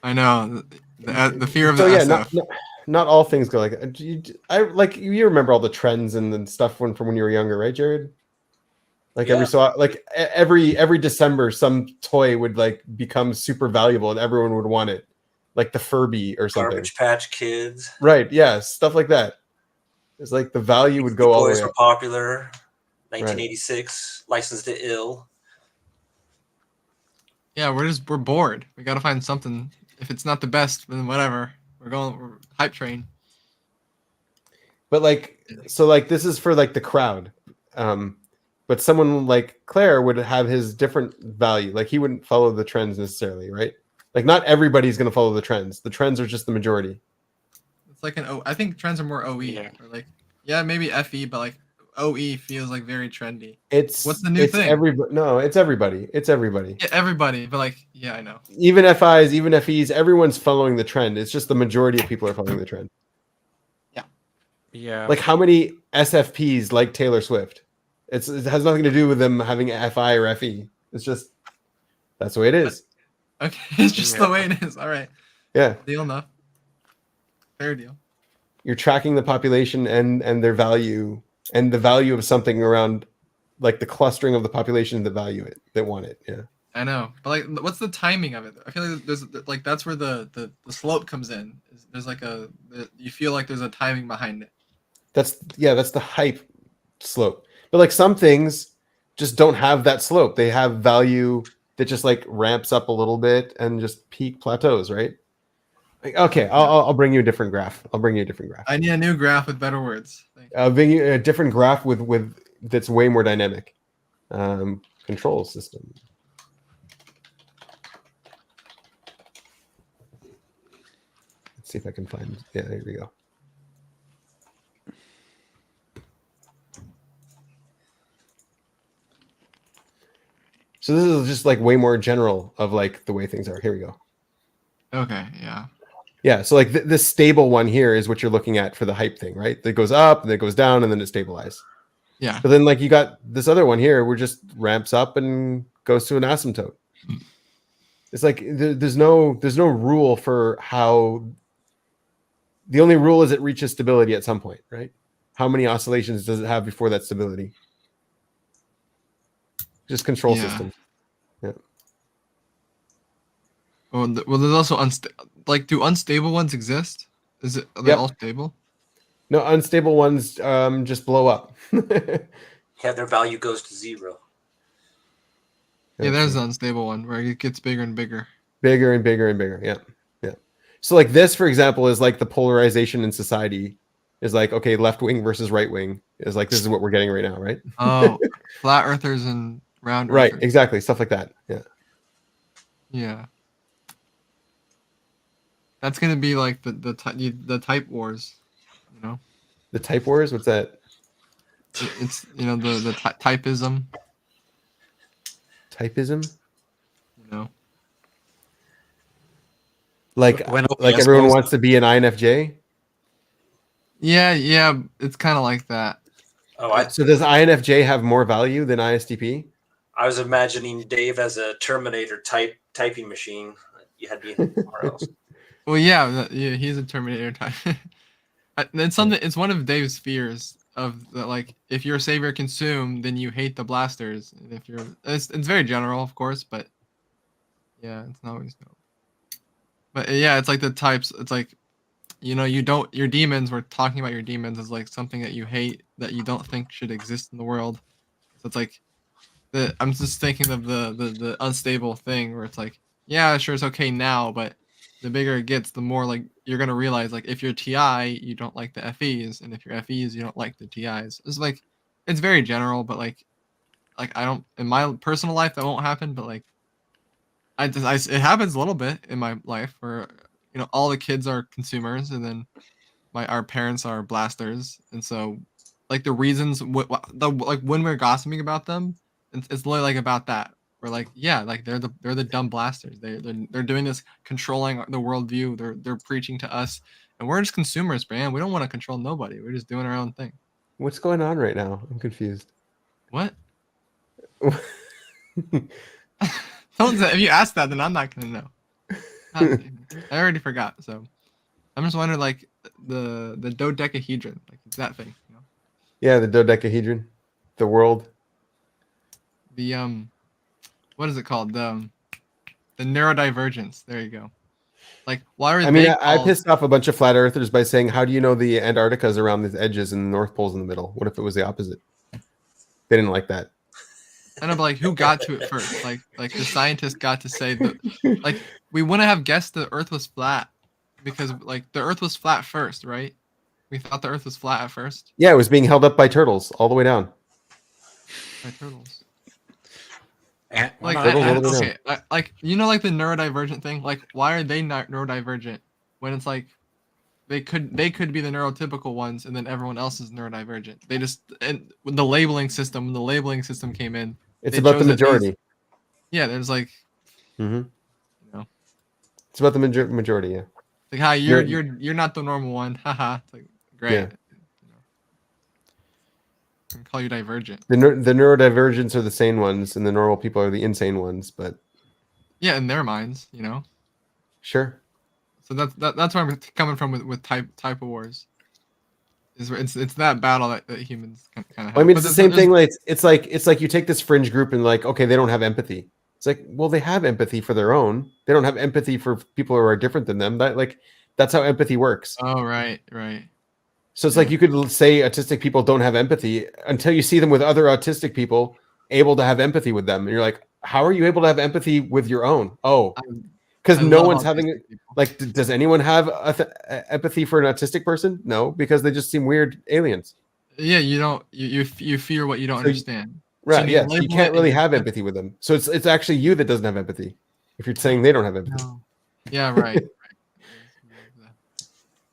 I know the fear of the So yeah, SF. not all things go like that. I like you remember all the trends and the stuff from when you were younger, right, Jared? Like Yeah. every December, some toy would like become super valuable and everyone would want it, like the Furby or something. Garbage Patch Kids. Right? Yeah, stuff like that. It's like the value would go The all the boys way were up. popular. 1986, Licensed to Ill. Yeah, we're bored. We gotta find something. If it's not the best, then whatever. We're hype train. But like, so like this is for like the crowd. But someone like Claire would have his different value. Like he wouldn't follow the trends necessarily, right? Like not everybody's going to follow the trends. The trends are just the majority. It's like an O. I think trends are more OE. Yeah. Or like, yeah, maybe FE, but like OE feels like very trendy. It's What's the new thing? No, it's everybody. It's everybody. Yeah, everybody. But like, yeah, I know. Even FIs, even FEs, everyone's following the trend. It's just the majority of people are following the trend. Yeah. Like how many SFPs like Taylor Swift? It has nothing to do with them having FI or FE. It's just that's the way it is. Okay, it's just the way it is. All right. Yeah. Deal enough. Fair deal. You're tracking the population and their value and the value of something around like the clustering of the population that value it, that want it. Yeah. I know, but like, what's the timing of it? I feel like there's like that's where the slope comes in. There's like you feel like there's a timing behind it. That's the hype slope. But like some things just don't have that slope. They have value that just like ramps up a little bit and just peak plateaus, right? Like, okay, I'll bring you a different graph. I need a new graph with better words. I'll bring you a different graph with that's way more dynamic. Control system. Let's see if I can find. Yeah, there we go. So this is just like way more general of like the way things are. Here we go. Okay, yeah. Yeah, so like this stable one here is what you're looking at for the hype thing, right? That goes up and then it goes down and then it stabilizes. Yeah. But then like you got this other one here where just ramps up and goes to an asymptote. It's like there's no rule for how. The only rule is it reaches stability at some point, right? How many oscillations does it have before that stability? Just control system. Yeah. Well, there's also like, do unstable ones exist? Are they all stable? No, unstable ones just blow up. Yeah, their value goes to 0. Yeah, there's the unstable one where it gets bigger and bigger. Bigger and bigger and bigger. Yeah. Yeah. So like this, for example, is like the polarization in society is like, okay, left wing versus right wing is like, this is what we're getting right now, right? Oh, flat earthers and round right. earthers. Exactly. Stuff like that. Yeah. Yeah. That's gonna be like the type wars, you know. The type wars. What's that? It's the typism. Typism. You know. Like everyone wants to be an INFJ. Yeah, it's kind of like that. Oh, so does INFJ have more value than ISTP? I was imagining Dave as a Terminator typing machine. You had to be somewhere else. Well, yeah, he's a Terminator type. It's something. It's one of Dave's fears of that. Like, if you're savior consume, then you hate the blasters. And if you're, it's very general, of course, but yeah, it's not always no. But yeah, it's like the types. It's like, you don't. Your demons. We're talking about your demons as like something that you hate, that you don't think should exist in the world. So it's like, I'm just thinking of the unstable thing where it's like, yeah, sure, it's okay now, but the bigger it gets, the more like you're gonna realize, like, if you're TI, you don't like the FEs, and if you're FEs, you don't like the TIs. It's like, it's very general, but like, like I don't in my personal life that won't happen, but like it happens a little bit in my life where all the kids are consumers and then our parents are blasters, and so like the reasons like when we're gossiping about them, it's literally like about that. We're like, yeah, like they're the dumb blasters. They're doing this, controlling the worldview. They're preaching to us, and we're just consumers, man. We don't want to control nobody. We're just doing our own thing. What's going on right now? I'm confused. What? If you ask that, then I'm not gonna know. I already forgot. So I'm just wondering, like the dodecahedron, like it's that thing. Yeah, the dodecahedron, the world. The what is it called? The neurodivergence. There you go. Like, why are I pissed off a bunch of flat earthers by saying, how do you know the Antarctica is around the edges and the North Pole's in the middle? What if it was the opposite? They didn't like that. I know, but like, who got to it first? Like the scientists got to say that, like, we wouldn't have guessed the Earth was flat because like the Earth was flat first, right? We thought the Earth was flat at first. Yeah, it was being held up by turtles all the way down. By turtles. Like, okay, like like the neurodivergent thing. Like, why are they not neurodivergent when it's like they could be the neurotypical ones, and then everyone else is neurodivergent? They just and when the labeling system came in, it's about the majority. There's like, it's about the majority. Yeah, like, hi, you're not the normal one. Haha. It's like, great. Yeah. I can call you divergent. The neurodivergents are the sane ones, and the normal people are the insane ones. But yeah, in their minds, Sure. So that's where I'm coming from with type of wars. It's that battle that humans kind of have. I mean, it's the same thing. Like it's like you take this fringe group and like, okay, they don't have empathy. It's like, well, they have empathy for their own. They don't have empathy for people who are different than them. That's how empathy works. Oh, right. So it's like you could say autistic people don't have empathy until you see them with other autistic people able to have empathy with them. And you're like, how are you able to have empathy with your own? Oh, because no one's having it. Like, does anyone have empathy for an autistic person? No, because they just seem weird aliens. Yeah, you don't. You fear what you don't understand. Right. So Yeah. You can't really have empathy with them. So it's actually you that doesn't have empathy. If you're saying they don't have empathy. No. Yeah. Right.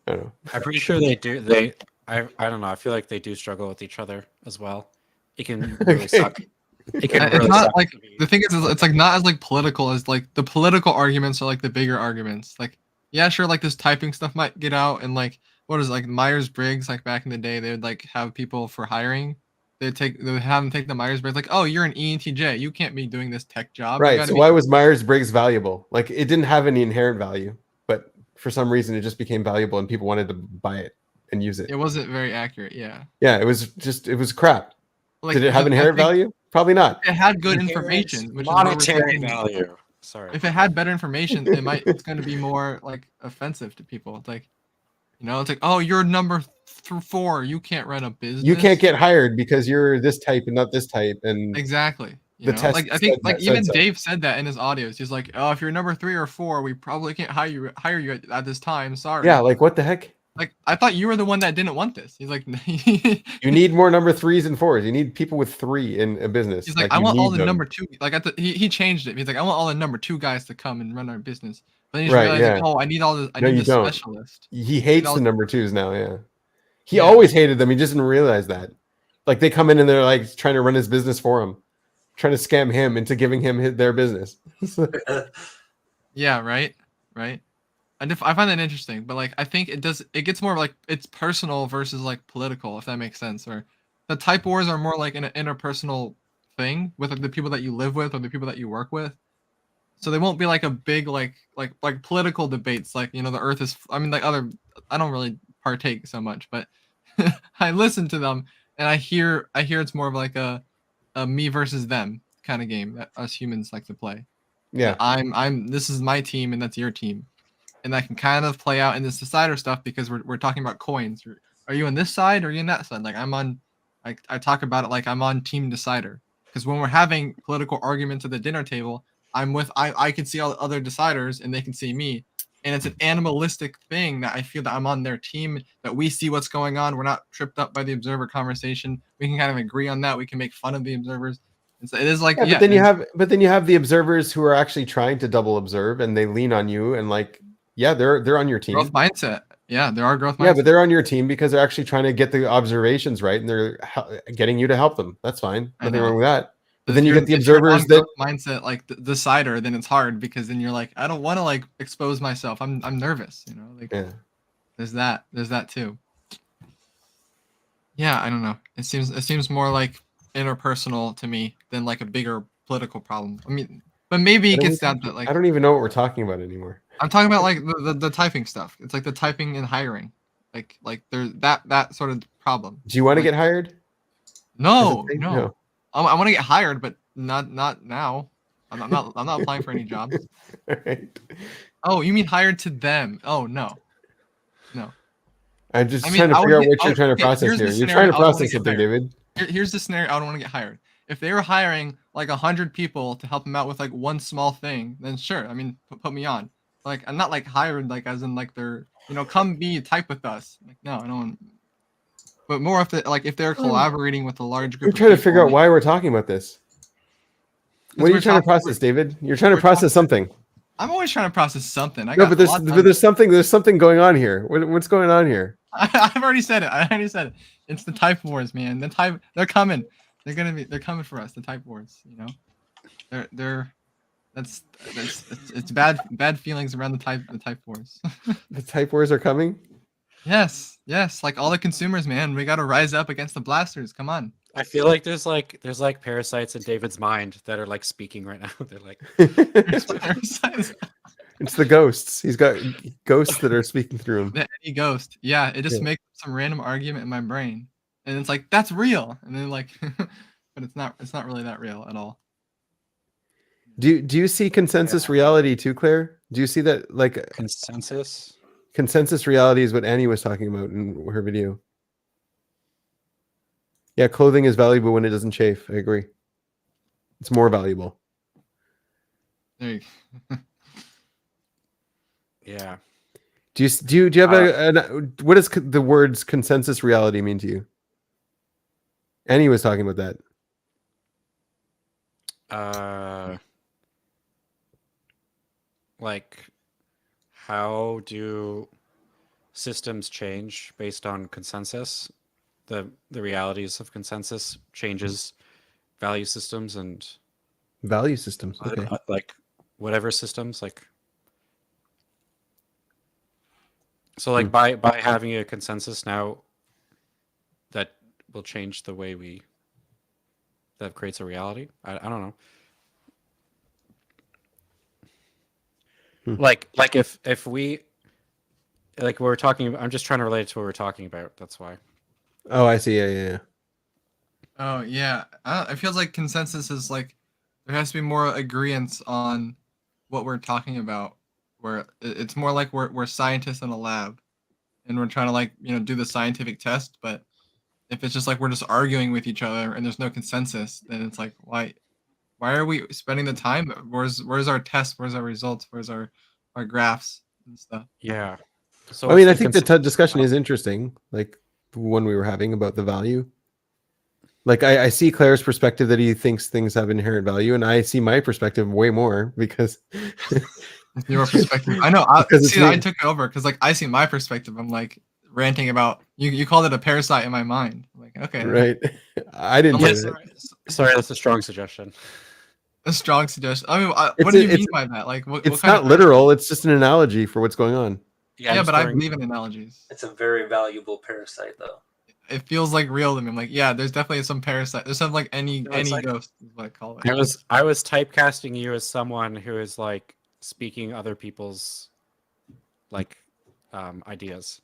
I don't know. I'm pretty sure they do. I don't know. I feel like they do struggle with each other as well. It can really suck. It can really it's not suck. like the thing is, it's like not as like political as like the political arguments are like the bigger arguments. Like, yeah, sure, like this typing stuff might get out, and like what is it, like Myers-Briggs, like back in the day, they would like have people for hiring. They would have them take the Myers-Briggs, like, oh, you're an ENTJ, you can't be doing this tech job. Right. So why was Myers-Briggs valuable? Like, it didn't have any inherent value, but for some reason it just became valuable and people wanted to buy it and use it. It wasn't very accurate. Yeah. Yeah, it was crap. Like, did it have inherent value? Probably not. It had good information, which monetary is value. Sorry. If it had better information, it's going to be more like offensive to people. It's like, it's like, oh, you're number 4. You can't run a business. You can't get hired because you're this type and not this type. And exactly. The test like I think like even Dave said that in his audios. He's like, oh, if you're number 3 or 4, we probably can't hire you at this time. Sorry. Yeah, like what the heck? Like, I thought you were the one that didn't want this. He's like, you need more number 3s and 4s. You need people with 3 in a business. He's like, I want all the number 2. Like, he changed it. He's like, I want all the number 2 guys to come and run our business. But then he's realizing, oh, I need all the specialist. He hates the number 2s now. Yeah, he always hated them. He just didn't realize that. Like, they come in and they're like trying to run his business for him, trying to scam him into giving him their business. Yeah, right. I find that interesting, but like I think it gets more like it's personal versus like political, if that makes sense. Or the type wars are more like an interpersonal thing with like, the people that you live with or the people that you work with. So they won't be like a big like political debates like the Earth is. I mean like I don't really partake so much, but I listen to them and I hear it's more of like a me versus them kind of game that us humans like to play. Yeah, this is my team and that's your team. And that can kind of play out in this decider stuff because we're talking about coins. Are you on this side or are you on that side? Like I talk about it like I'm on team decider. Because when we're having political arguments at the dinner table, I can see all the other deciders and they can see me. And it's an animalistic thing that I feel that I'm on their team, that we see what's going on. We're not tripped up by the observer conversation. We can kind of agree on that. We can make fun of the observers. It is like Yeah, yeah. but then you have the observers who are actually trying to double observe, and they lean on you, and like, yeah, they're on your team. Growth mindset. Yeah, there are growth mindsets. Yeah, but they're on your team because they're actually trying to get the observations right, and they're getting you to help them. That's fine. Nothing wrong with that. But then you get the observers that mindset, like the decider, then it's hard because then you're like, I don't want to like expose myself. I'm nervous, you know. Like, there's that too. Yeah, I don't know. It seems more like interpersonal to me than like a bigger political problem. I mean, but maybe it gets down to like I don't even know what we're talking about anymore. I'm talking about like the typing stuff. It's like the typing and hiring, like there's that sort of problem. Do you want to Like, get hired? No, As a thing? no. I want to get hired, but not now. I'm not applying for any jobs. Right. Oh, you mean hired to them? Oh no. I'm just trying to figure out what you're trying to process here's the here. You're scenario trying to I would wanna process get something, hired. David. Here's the scenario I would want to get hired. If they were hiring like 100 people to help them out with like one small thing, then sure. I mean, put me on. Like I'm not like hired like as in like they're come type with us. Like no, I don't. But more if they're collaborating with a large group. You're trying to figure out why we're talking about this. What are you trying to process, David? You're trying to process something. I'm always trying to process something. But there's something going on here. What's going on here? I've already said it. It's the type wars, man. They're coming. They're coming for us. The type wars. You know, it's bad feelings around the type wars. The type wars are coming. Yes. Like all the consumers, man. We got to rise up against the blasters. Come on. I feel like there's parasites in David's mind that are like speaking right now. They're like parasites. It's the ghosts. He's got ghosts that are speaking through him. Any ghost. Yeah, it just makes some random argument in my brain. And it's like, that's real. And then like but it's not really that real at all. Do you see consensus reality too, Claire? Do you see that like consensus? Consensus reality is what Annie was talking about in her video. Yeah, clothing is valuable when it doesn't chafe. I agree. It's more valuable. There you Yeah. Do you have what does the words consensus reality mean to you? Annie was talking about that. Like, how do systems change based on consensus? The realities of consensus changes value systems and value systems. Okay. Like whatever systems like. So like by having a consensus now, that will change the way that creates a reality. I don't know. Like if we like we're talking, I'm just trying to relate it to what we're talking about. That's why. Oh, I see. Yeah. Oh yeah. It feels like consensus is like there has to be more agreement on what we're talking about. Where it's more like we're scientists in a lab, and we're trying to like do the scientific test. But if it's just like we're just arguing with each other and there's no consensus, then it's like why are we spending the time? Where's our test? Where's our results? Where's our graphs and stuff? Yeah. So I mean, I think the discussion is interesting, like the one we were having about the value. Like I see Claire's perspective that he thinks things have inherent value, and I see my perspective way more because your perspective. I know. I took it over because like I see my perspective. I'm like ranting about you called it a parasite in my mind. I'm like okay, right. I didn't. Sorry, that's a strong suggestion. A strong suggestion. I mean, what do you mean by that? Like, what it's kind not literal. It's just an analogy for what's going on. Yeah, but I believe in analogies. It's a very valuable parasite, though. It feels like real to me. I'm like, yeah, there's definitely some parasite. There's some like any like, ghost is what I call it. I was typecasting you as someone who is like speaking other people's like ideas.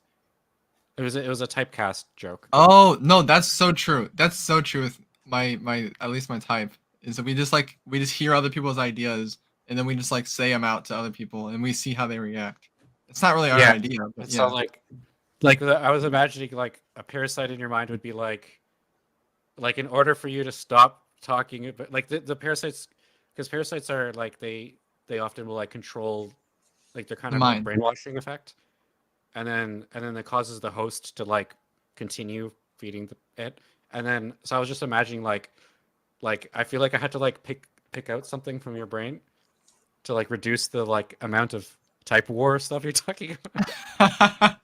It was a typecast joke. Oh no, that's so true. That's so true with my at least my type is that we just hear other people's ideas and then we just like say them out to other people and we see how they react. It's not really our idea. But it's not like I was imagining like a parasite in your mind would be like in order for you to stop talking, but like the parasites, because parasites are like they often will like control, like they're kind of like brainwashing effect, and then it causes the host to like continue feeding it, and then so I was just imagining like like I feel like I had to like pick out something from your brain to like reduce the like amount of type war stuff you're talking about.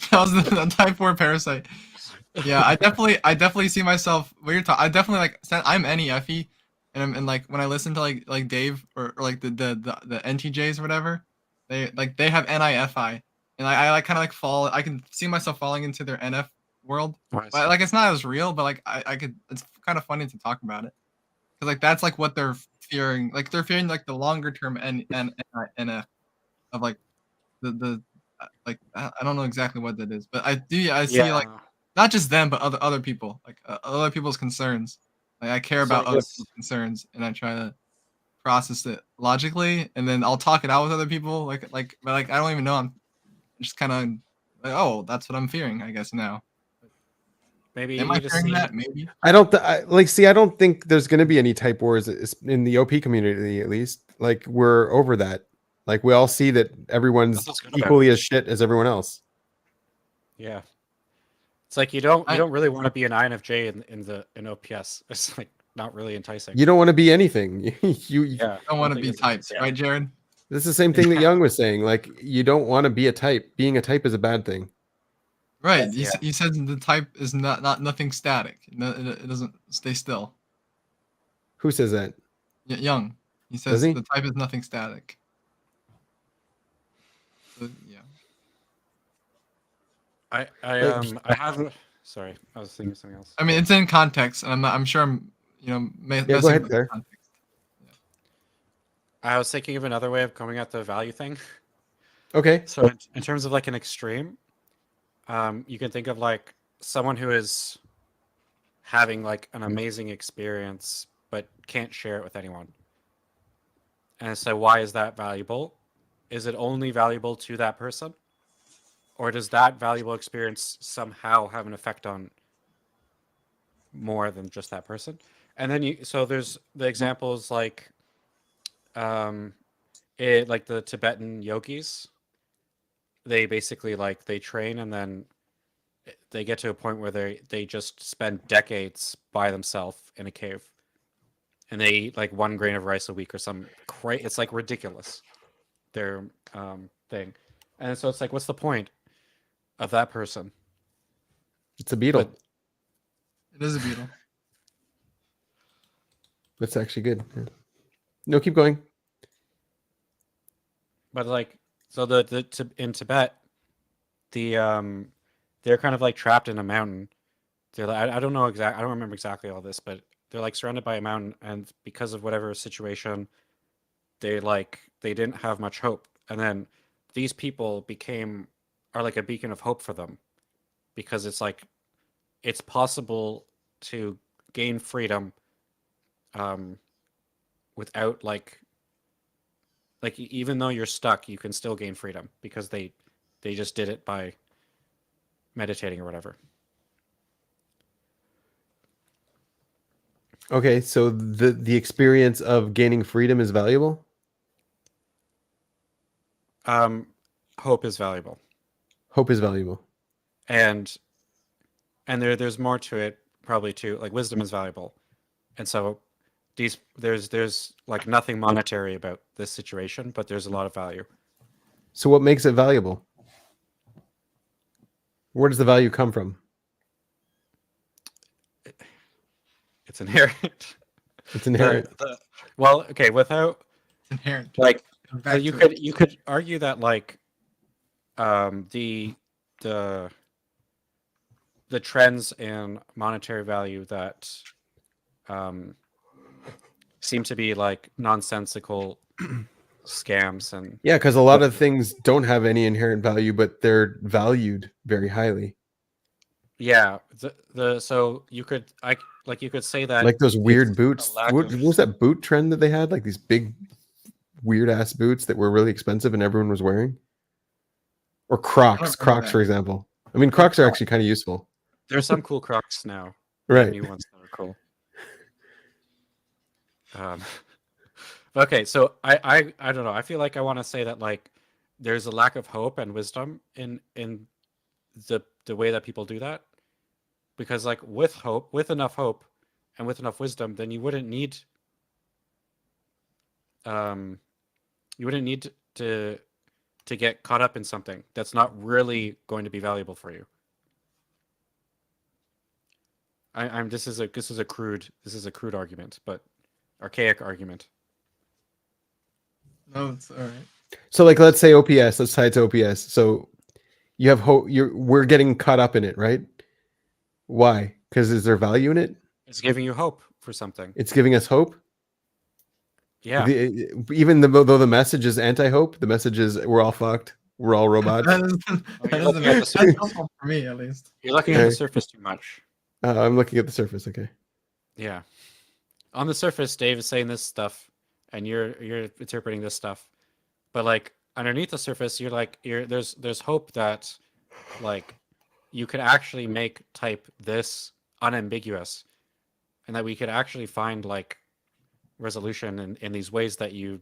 That was the type 4 parasite. Yeah, I definitely see myself. What you're talking, I definitely like. I'm NEFE, and like when I listen to like Dave or like the NTJs or whatever, they have NIFI, and I like kind of like fall. I can see myself falling into their NF world, but like it's not as real. But like I could. It's kind of funny to talk about it because like that's like what they're fearing. Like they're fearing like the longer term NF of like the like I don't know exactly what that is, but I see like not just them but other people, like other people's concerns. Like I care about other people's concerns and I try to process it logically, and then I'll talk it out with other people. But like I don't even know. I'm just kind of like, oh, that's what I'm fearing, I guess now. Maybe you Am I need to fearing see. that? Maybe. I don't I don't think there's going to be any type wars in the OP community. At least, like we're over that. Like we all see that everyone's That's what's good about equally it. as shit as everyone else. Yeah, it's like you don't really want to be an INFJ in OPS. It's like not really enticing. You don't want to be anything. you don't want to be typed, right, Jared? This is the same thing that Young was saying. Like you don't want to be a type. Being a type is a bad thing. Right. You said the type is not nothing static. No, it doesn't stay still. Who says that? Young. He says Does he? the type is nothing static. So, yeah. I haven't. Sorry, I was thinking of something else. I mean, it's in context, and I'm sure I'm Go messing ahead with there. the context. I was thinking of another way of coming at the value thing. Okay. So in terms of like an extreme, you can think of like someone who is having like an amazing experience but can't share it with anyone. And so why is that valuable? Is it only valuable to that person? Or does that valuable experience somehow have an effect on more than just that person? And then so there's the examples like like the Tibetan yogis. They basically like they train and then they get to a point where they just spend decades by themselves in a cave, and they eat like 1 grain of rice a week or some it's like ridiculous, their thing. And so it's like, what's the point of that person? It's a beetle. It is a beetle. That's actually good. Yeah. No, keep going. But like, so in Tibet, they're kind of like trapped in a mountain. They're like, I don't know I don't remember exactly all this, but they're like surrounded by a mountain, and because of whatever situation, they didn't have much hope. And then these people are like a beacon of hope for them, because it's like it's possible to gain freedom without like even though you're stuck, you can still gain freedom because they just did it by meditating or whatever. Okay, so the experience of gaining freedom is valuable? Hope is valuable. Hope is valuable. And there's more to it probably too. Like wisdom is valuable. And so there's like nothing monetary about this situation, but there's a lot of value. So what makes it valuable? Where does the value come from? It's inherent. It's inherent. Well, okay, without it's inherent. Like you could argue that like the trends in monetary value that seem to be like nonsensical scams and Yeah, because a lot of things don't have any inherent value, but they're valued very highly. Yeah, so you could you could say that like those weird boots. What was that boot trend that they had? Like these big weird ass boots that were really expensive and everyone was wearing? Or Crocs, for example. I mean, Crocs are actually kind of useful. There's some cool Crocs now. Right. New ones that are cool. Okay, so I don't know. I feel like I want to say that like there's a lack of hope and wisdom in the way that people do that, because like with enough hope and with enough wisdom, then you wouldn't need to get caught up in something that's not really going to be valuable for you. This is a crude argument, but archaic argument. No, it's all right. So like, let's say OPS, let's tie it to OPS. So you have hope, we're getting caught up in it, right? Why? Because is there value in it? It's giving you hope for something. It's giving us hope. Yeah. Even though the message is anti-hope, the message is we're all fucked. We're all robots. That's helpful for me, at least. You're looking at the surface too much. I'm looking at the surface. Okay. Yeah. On the surface, Dave is saying this stuff, and you're interpreting this stuff, but like underneath the surface, there's hope that like you could actually make type this unambiguous, and that we could actually find like resolution in these ways that you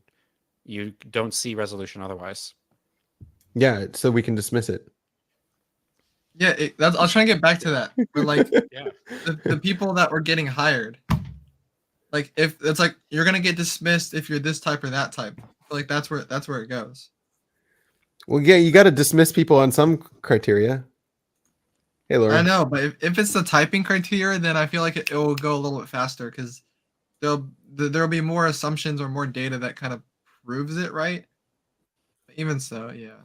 don't see resolution otherwise. Yeah, so we can dismiss it. Yeah, I'll try and get back to that. But like, the people that were getting hired, like if it's like you're gonna get dismissed if you're this type or that type. Like that's where it goes. Well, yeah, you got to dismiss people on some criteria. Hey, Laura. I know, but if it's the typing criteria, then I feel like it will go a little bit faster because there'll be more assumptions or more data that kind of proves it, right? But even so, yeah.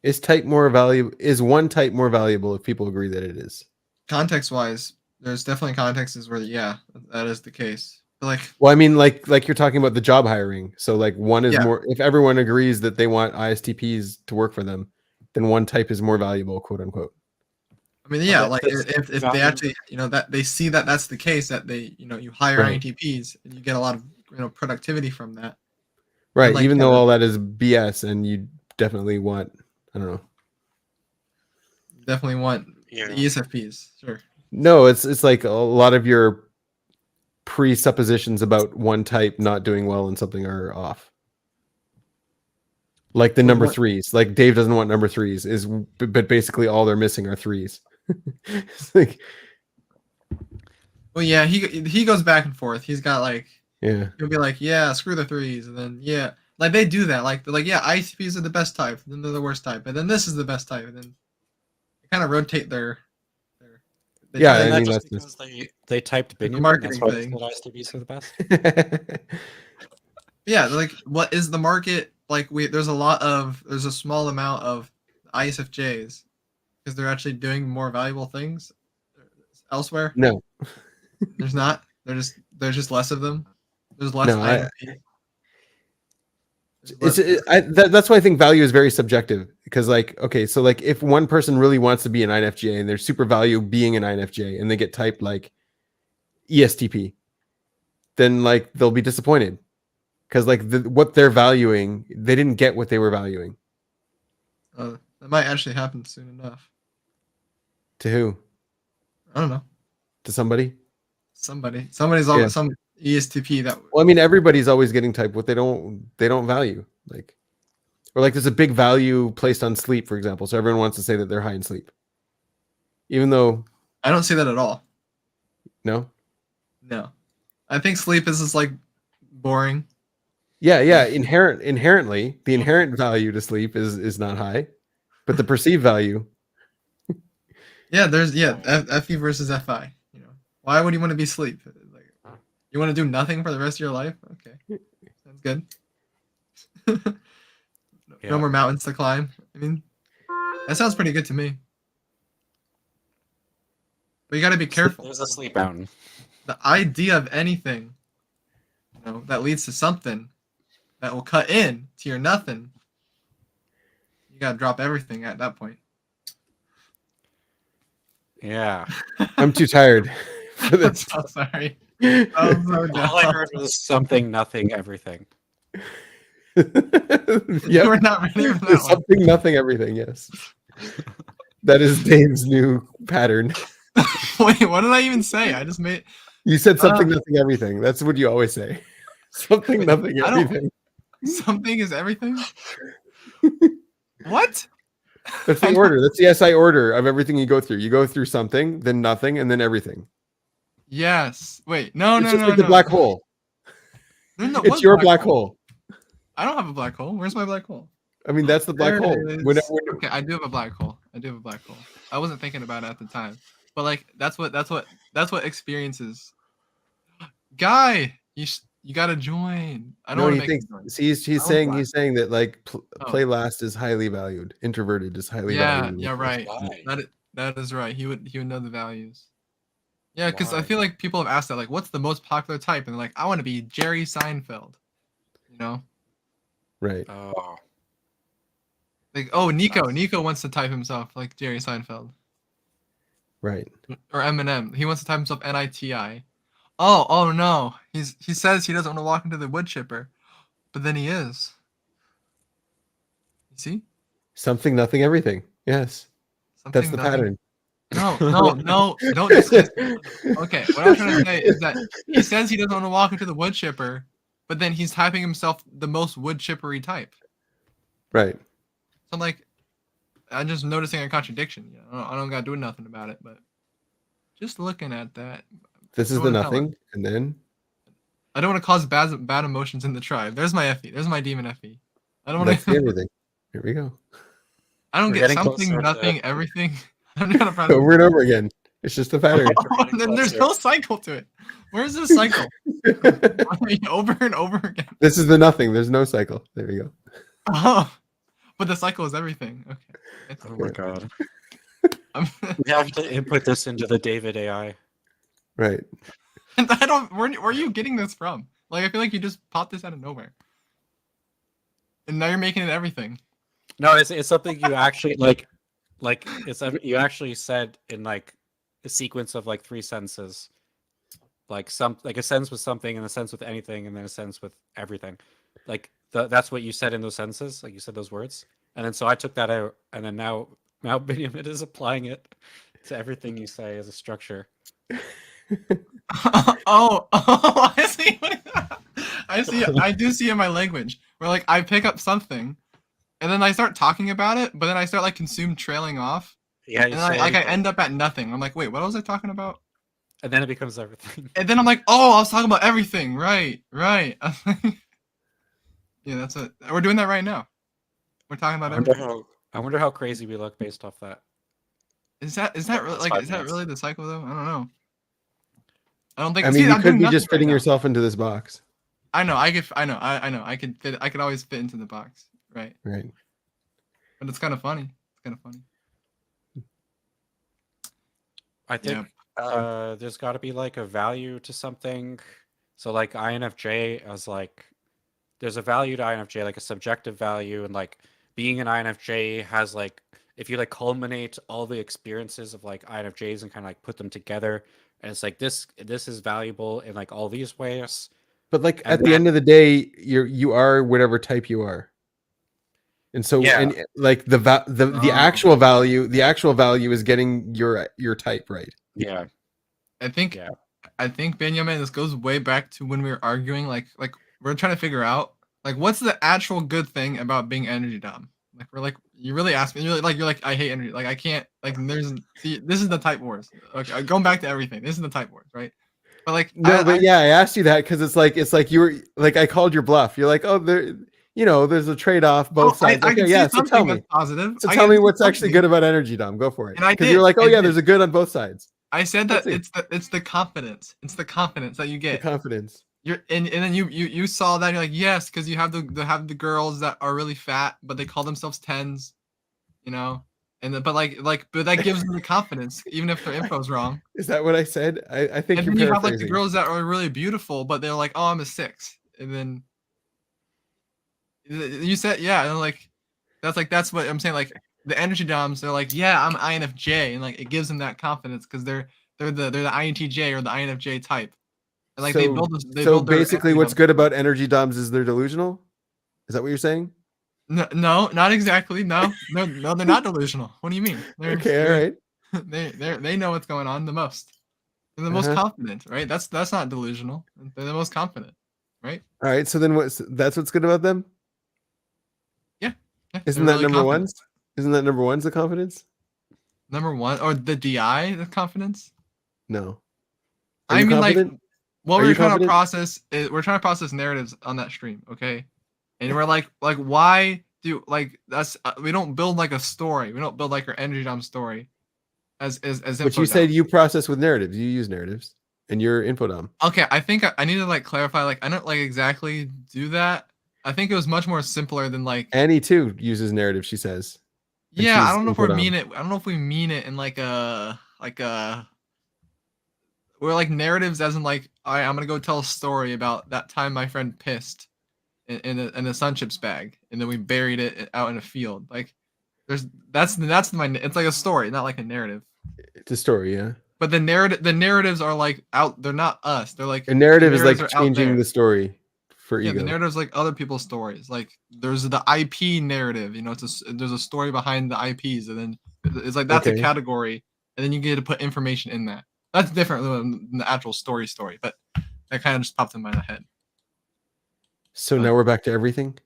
Is type more valuable? Is one type more valuable if people agree that it is? Context-wise, there's definitely contexts where that is the case. But like, well, I mean, like you're talking about the job hiring. So like one is more. If everyone agrees that they want ISTPs to work for them, then one type is more valuable, quote unquote. I mean, yeah, like if they actually, that they see that that's the case, that they, you hire INTPs and you get a lot of, productivity from that. Right. Like, even though all that is BS, and you definitely want, I don't know. Definitely want ESFPs, sure. No, it's like a lot of your presuppositions about one type not doing well in something are off. Like the number threes. Like Dave doesn't want number threes, but basically all they're missing are threes. It's like, well, yeah, he goes back and forth. He's got like, he'll be like, yeah, screw the threes, and then like they do that. Like they're like, yeah, ICPs are the best type, and then they're the worst type, and then this is the best type, and then they kind of rotate their I mean that's because they typed Benjamin. Marketing that's thing. why ISTPs are the best. Yeah, like what is the market? Like there's a small amount of ISFJs because they're actually doing more valuable things elsewhere. No, there's not. There's just less of them. There's less. No, that's why I think value is very subjective, because like, okay, so like if one person really wants to be an INFJ and they're super value being an INFJ and they get typed like ESTP, then like they'll be disappointed because like what they're valuing, they didn't get what they were valuing. That might actually happen soon enough. To who? I don't know. To somebody? Somebody's always some ESTP that. Well, I mean, everybody's always getting typed what they don't value. Like, or like there's a big value placed on sleep, for example. So everyone wants to say that they're high in sleep, even though I don't see that at all. No. I think sleep is just like boring. Yeah. Inherently, the inherent value to sleep is not high, but the perceived value. Yeah, there's FE versus FI. Why would you want to be sleep? Like, you want to do nothing for the rest of your life? Okay, sounds good. No more mountains to climb. I mean, that sounds pretty good to me. But you got to be careful. There's a sleep mountain. The idea of anything, that leads to something that will cut in to your nothing. You got to drop everything at that point. Yeah. I'm too tired for this. I'm so sorry. All I heard was something, nothing, everything. Yeah, we're not ready for that something, one. nothing, everything. Yes, that is Dave's new pattern. Wait, what did I even say? I just made. You said something, nothing, everything. That's what you always say. Something, nothing, everything. Something is everything. What? That's the order. That's the SI order of everything you go through. You go through something, then nothing, and then everything. Yes. Wait. No. It's No. just No. like the No. black hole. There's no. It's What your black hole. I don't have a black hole. Where's my black hole? I mean, that's the black There hole. it When- is. when- Okay, I do have a black hole. I wasn't thinking about it at the time, but like that's what experiences. Guy, you gotta join. I don't no, want he to make thinks you join. he's I want saying black. he's saying that like Oh. play last is highly valued, introverted is highly Yeah, valued. yeah, right. That is right. He would know the values. Yeah, because I feel like people have asked that, like, what's the most popular type, and they're like, I want to be Jerry Seinfeld. You know, Right. Oh. like, oh, Nico wants to type himself like Jerry Seinfeld. Right. Or Eminem. He wants to type himself NITI. Oh no. He says he doesn't want to walk into the wood chipper, but then he is. You see? Something, nothing, everything. Yes. That's the Something, nothing. pattern. No, don't dismiss. Okay, what I'm trying to say is that he says he doesn't want to walk into the wood chipper, but then he's typing himself the most wood chippery type. Right. So like, I'm just noticing a contradiction. You know? I don't gotta do nothing about it, but just looking at that. This is the nothing, and then I don't want to cause bad emotions in the tribe. There's my FE. There's my demon FE. I don't want that's the to. everything. Here we go. I don't We're get getting something, closer to- nothing, everything. I'm not a fan of Over and over again. It's just a pattern. Oh, and then there's no cycle to it. Where's the cycle? Over and over again. This is the nothing. There's no cycle. There we go. Oh, but the cycle is everything. Okay. Oh my god. We have to input this into the David AI. Right. And I don't. Where are you getting this from? Like, I feel like you just popped this out of nowhere, and now you're making it everything. No, it's something you actually like it's you actually said in like a sequence of like 3 sentences, like a sentence with something and a sentence with anything and then a sentence with everything. Like that's what you said in those sentences. Like you said those words, and then so I took that out, and then now Benjamin is applying it to everything you say as a structure. Oh, I see. I do see in my language where like I pick up something, and then I start talking about it, but then I start like trailing off. Yeah, and I end up at nothing. I'm like, wait, what was I talking about? And then it becomes everything. And then I'm like, oh, I was talking about everything. Right. Yeah, that's it. We're doing that right now. We're talking about everything. I wonder how crazy we look based off that. Is that really like is that really the cycle though? I don't know. I don't think. I mean, you I'm could doing be nothing just fitting right now. yourself into this box. I know. I know. I could fit. I could always fit into the box. Right. Right. But it's kind of funny. I think there's got to be like a value to something. So like INFJ as like there's a value to INFJ, like a subjective value, and like being an INFJ has like if you like culminate all the experiences of like INFJs and kind of like put them together, and it's like this is valuable in like all these ways. But like And at the end of the day, you are whatever type you are. And so and like the actual value is getting your type right. Yeah. I think Benjamin, this goes way back to when we were arguing, like we're trying to figure out like what's the actual good thing about being energy dom. Like we're like you really asked me, you're like I hate energy, like I can't like this is the type wars. Okay, going back to everything. This is the type wars, right? But like I asked you that because it's like you were like I called your bluff. You're like, oh, there's a trade-off both sides. Okay, yeah. So tell me. Positive. So tell me what's actually good about energy dom. Go for it. And I Because did. you're like, oh I yeah, did. there's a good on both sides. I said that it's the confidence. It's the confidence that you get. The confidence. And then you saw that, you're like, yes, because you have the girls that are really fat, but they call themselves tens, you know, but that gives them the confidence, even if their info's wrong. Is that what I said? I think And you're then you have like the paraphrasing. girls that are really beautiful, but they're like, oh, I'm a 6, and then you said, yeah, and like that's what I'm saying. Like the energy doms, they're like, yeah, I'm INFJ, and like it gives them that confidence because they're the INTJ or the INFJ type. And like they build their basically, energy what's dom. good about energy doms is they're delusional. Is that what you're saying? No, not exactly. No, they're not delusional. What do you mean? Okay, all right. They know what's going on the most. They're the most confident, right? That's not delusional. They're the most confident, right? All right. So then that's what's good about them? Yeah. Isn't they're that really number confident. ones? Isn't that number one's the confidence? Number one, or the DI, the confidence? No. Are I you mean, confident? like, what Are we're you trying to confident? process is we're trying to process narratives on that stream, okay? And we're like, why do like that's we don't build like a story. We don't build like our energy dom story as But info you said dom. you process with narratives. You use narratives, and you're info dom. Okay, I think I need to like clarify. Like, I don't like exactly do that. I think it was much more simpler than like. Annie too uses narrative. She says. And Yeah, I she's don't know if info we dom. mean it. I don't know if we mean it in like a we're like narratives as in like, all right, I'm gonna go tell a story about that time my friend pissed in a sun chips bag, and then we buried it out in a field. Like, that's my it's like a story, not like a narrative. It's a story, yeah. But the narratives are like out. They're not us. They're like A narrative the is narratives like are out changing there. the story for Yeah, the ego. narrative's like other people's stories. Like there's the IP narrative. You know, there's a story behind the IPs, and then it's like that's a Okay. category, and then you get to put information in that. That's different than the actual story. But that kind of just popped in my head. So now we're back to everything.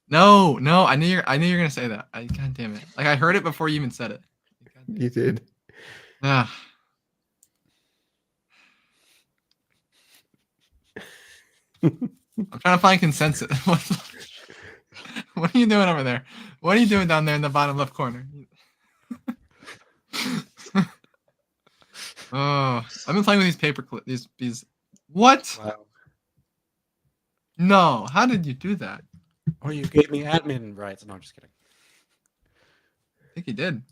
No, I knew you're gonna say that. God damn it! Like I heard it before you even said it. You did. Ah. I'm trying to find consensus. What are you doing over there? What are you doing down there in the bottom left corner? Oh, I've been playing with these paper clips. These. What? Wow. No, how did you do that? Oh, you gave me admin rights. No, I'm just kidding. I think you did.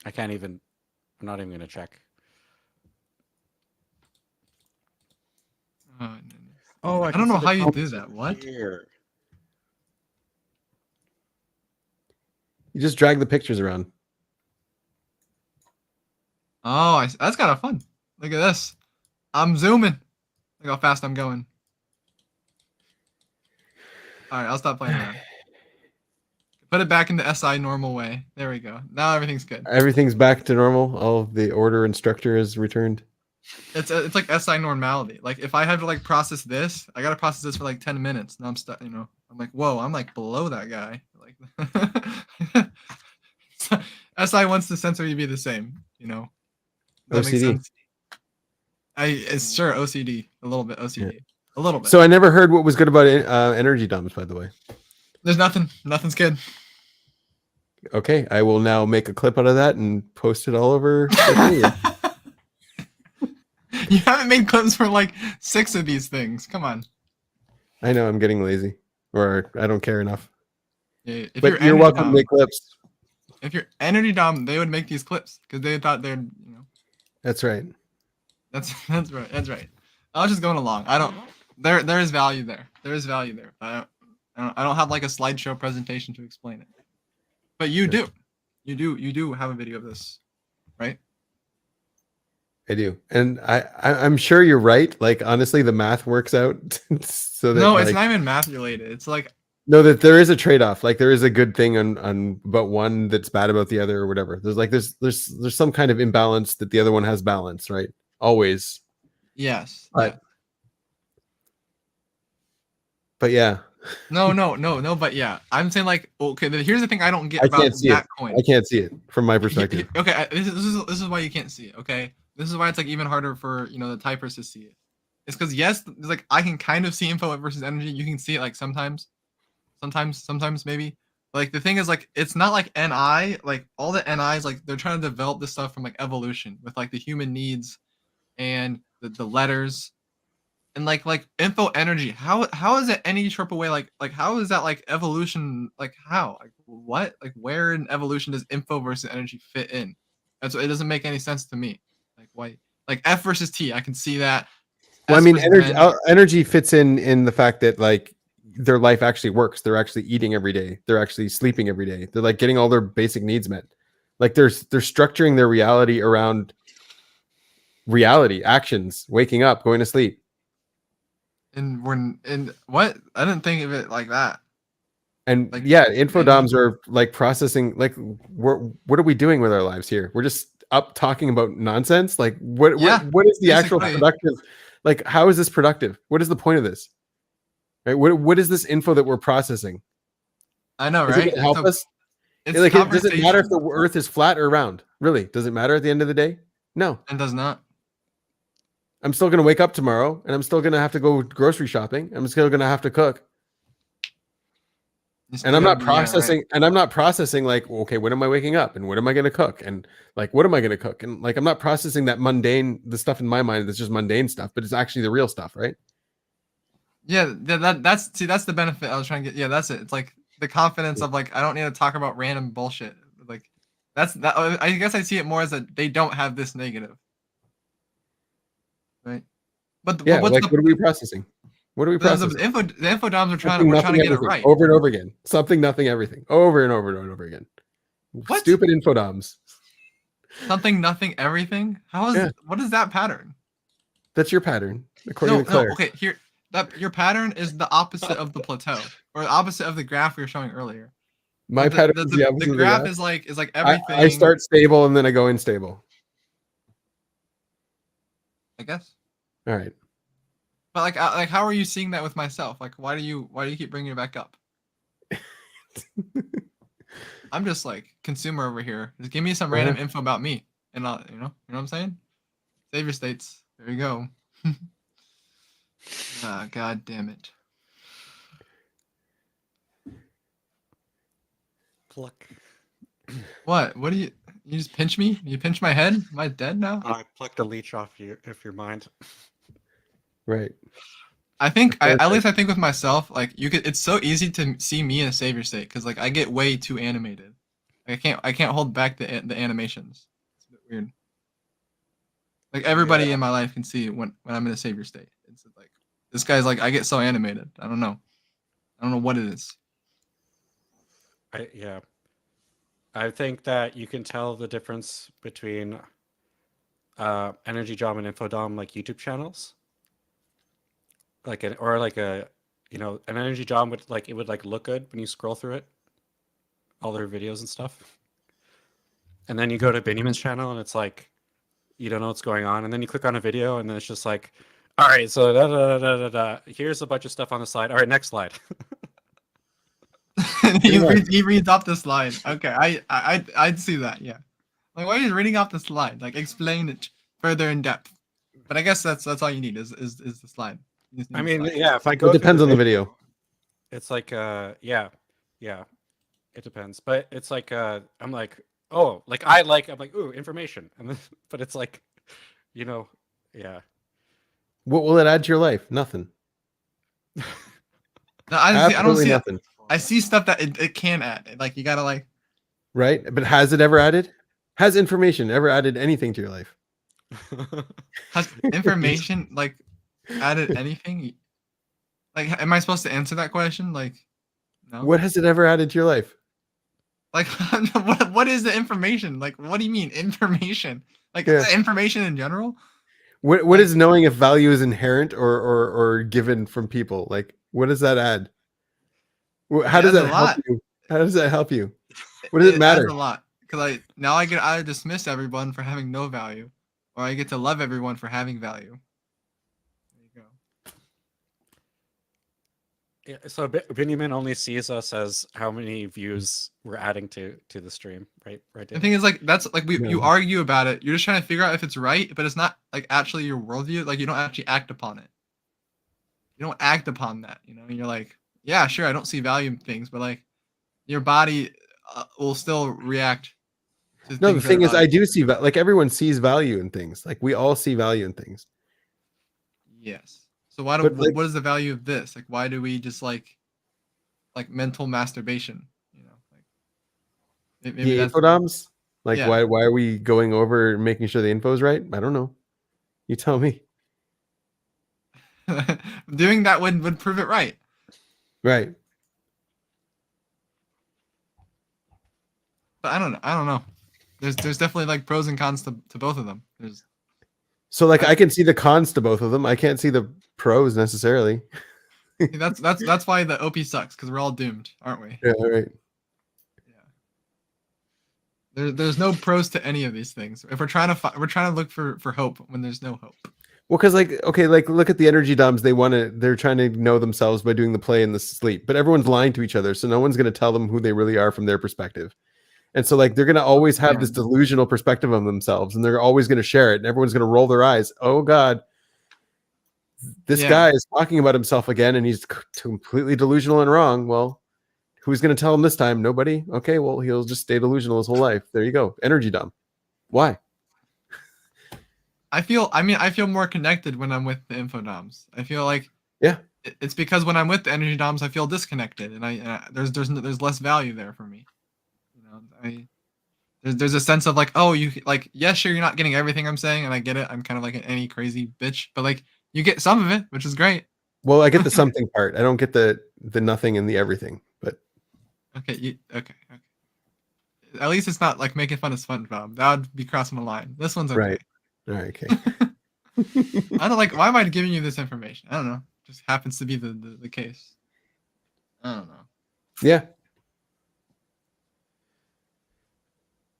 I can't even. I'm not even gonna check. Oh, I don't know how you do that. What? Here. You just drag the pictures around. Oh, that's kind of fun. Look at this. I'm zooming. Look how fast I'm going. All right, I'll stop playing around. Put it back into SI normal way. There we go. Now everything's good. Everything's back to normal. All of the order and structure is returned. It's like SI normality. Like if I have to like process this, I gotta process this for like 10 minutes. Now I'm stuck. You know, I'm like, whoa, I'm like below that guy. Like SI wants the sensor to be the same. You know, does that make OCD. sense? It's sure OCD, a little bit OCD, Yeah. a little bit. So I never heard what was good about energy dumps, by the way. There's nothing's good. Okay, I will now make a clip out of that and post it all over social media. You haven't made clips for like 6 of these things. Come on. I know I'm getting lazy, or I don't care enough. Yeah, if But you're energy welcome dom, to make clips. If you're energy dom, they would make these clips because they thought they'd, you know. That's right. That's right. That's right. I was just going along. I don't. There is value there. There is value there. I don't have like a slideshow presentation to explain it. But you do. You do have a video of this, right? I do, and I'm sure you're right. Like honestly, the math works out. So that No, it's like, not even math related. It's like no, that there is a trade-off. Like there is a good thing on about one that's bad about the other, or whatever. There's some kind of imbalance that the other one has balance, right? Always. yes. But yeah. No. But yeah, I'm saying like okay. Here's the thing I don't get I about can't see that it. coin. I can't see it from my perspective. Okay, this is why you can't see it. Okay, this is why it's like even harder for the typers to see it. It's because yes, like I can kind of see info versus energy. You can see it like sometimes maybe. Like the thing is like it's not like NI. Like all the NIs like they're trying to develop this stuff from like evolution with like the human needs and the letters and like info energy. How is it any triple way like how is that like evolution like how like what like where in evolution does info versus energy fit in? That's it doesn't make any sense to me. Like why like F versus T I can see that. Well, I S mean, versus N. energy fits in the fact that like their life actually works. They're actually eating every day. They're actually sleeping every day. They're like getting all their basic needs met. Like they're structuring their reality around reality, actions, waking up, going to sleep. And what? I didn't think of it like that. And Like, yeah, infodoms are like processing. Like, what are we doing with our lives here? We're just up talking about nonsense. Like, what is the actual basically. productive? Like, how is this productive? What is the point of this? Right? What is this info that we're processing? I know, Is right? it gonna help us? It's Like, does it matter if conversation. the Earth is flat or round? Really? Does it matter at the end of the day? No. It does not. I'm still going to wake up tomorrow, and I'm still going to have to go grocery shopping. I'm still going to have to cook. And I'm not processing, and I'm not processing like, okay, when am I waking up, and what am I going to cook, and like, what am I going to cook, and like, I'm not processing that mundane, the stuff in my mind that's just mundane stuff, but it's actually the real stuff, right? Yeah, that's the benefit I was trying to get. Yeah, that's it. It's like the confidence of like I don't need to talk about random bullshit. Like that's that. I guess I see it more as that they don't have this negative, right? But Yeah, like what are we processing? What are we processing? The info doms are trying to get it right over and over again. Something, nothing, everything, over and over and over again. What? Stupid infodoms. Something, nothing, everything. What is that pattern? That's your pattern, according to Claire. No, okay, here. Your pattern is the opposite of the plateau, or the opposite of the graph we were showing earlier. My pattern is the opposite. The graph is like everything. I start stable and then I go unstable. I guess. All right. But like, how are you seeing that with myself? Like, why do you keep bringing it back up? I'm just like consumer over here. Just give me some random info about me, and I'll, you know what I'm saying? Save your states. There you go. Ah, God damn it. Pluck. What? What do you just pinch me? You pinch my head? Am I dead now? I plucked a leech off your mind. Right. I think at least I think with myself, like it's so easy to see me in a savior state because like I get way too animated. Like, I can't hold back the animations. It's a bit weird. Like everybody in my life can see when I'm in a savior state. It's like this guy's like I get so animated. I don't know what it is. I think that you can tell the difference between Energy Dom and Infodom like YouTube channels. Like an Energy Dom would look good when you scroll through it, all their videos and stuff. And then you go to Benjamin's channel and it's like you don't know what's going on, and then you click on a video and then it's just like, all right, so here's a bunch of stuff on the slide. All right, next slide. he reads off the slide. Okay, I'd see that. Yeah, like why are you reading off the slide? Like explain it further in depth. But I guess that's all you need is the slide. I mean, yeah. If I go, it depends on the video. It's like, yeah, it depends. But it's like, I'm like, oh, like I'm like, ooh, information, and then, but it's like, yeah. What will it add to your life? Nothing. No, I don't see nothing. I see stuff that it can add. Like you gotta like. Right, but has it ever added? Has information ever added anything to your life? Has information like added anything? Like, am I supposed to answer that question? Like, no. What has it ever added to your life? Like, what is the information? Like, what do you mean information? Like information in general? What is knowing if value is inherent or given from people? Like, what does that add? How does that help you? How does that help you? What does it matter? Adds a lot because I get either dismiss everyone for having no value, or I get to love everyone for having value. There you go. Yeah, so Benjamin only sees us as how many views we're adding to the stream, right? Right. The thing is, like, that's like you argue about it. You're just trying to figure out if it's right, but it's not like actually your worldview. Like you don't actually act upon it. You don't act upon that. You're like, yeah, sure, I don't see value in things, but like your body will still react. No, the thing is, I do see like everyone sees value in things. Like we all see value in things. Yes. So why do what is the value of this? Like why do we just like mental masturbation? Like maybe the infodoms. Like why are we going over making sure the info is right? I don't know. You tell me. Doing that would prove it right. Right. But I don't know. There's definitely like pros and cons to both of them. So like I can see the cons to both of them. I can't see the pros necessarily. that's why the OP sucks, because we're all doomed, aren't we? Yeah, right. Yeah. There's no pros to any of these things. If we're trying to look for hope when there's no hope. Well, because like look at the energy doms. They're trying to know themselves by doing the play and the sleep, but everyone's lying to each other, so no one's going to tell them who they really are from their perspective. And so like they're going to always have this delusional perspective of themselves, and they're always going to share it, and everyone's going to roll their eyes. Oh God, This Yeah. guy is talking about himself again, and he's completely delusional and wrong. Well, who's going to tell him this time? Nobody. Okay, well, he'll just stay delusional his whole life. There you go. Energy dump. Why? I feel more connected when I'm with the infodoms. I feel like Yeah. it's because when I'm with the energy doms, I feel disconnected, and there's less value there for me. You know, there's a sense of like, oh, you like, yeah, sure, you're not getting everything I'm saying, and I get it. I'm kind of like an any crazy bitch, but like you get some of it, which is great. Well, I get the something part. I don't get the nothing and the everything. But Okay. At least it's not like making fun of SpongeBob. That would be crossing the line. This one's okay. right. All right. Okay. I don't like. Why am I giving you this information? I don't know. Just happens to be the case. I don't know. Yeah.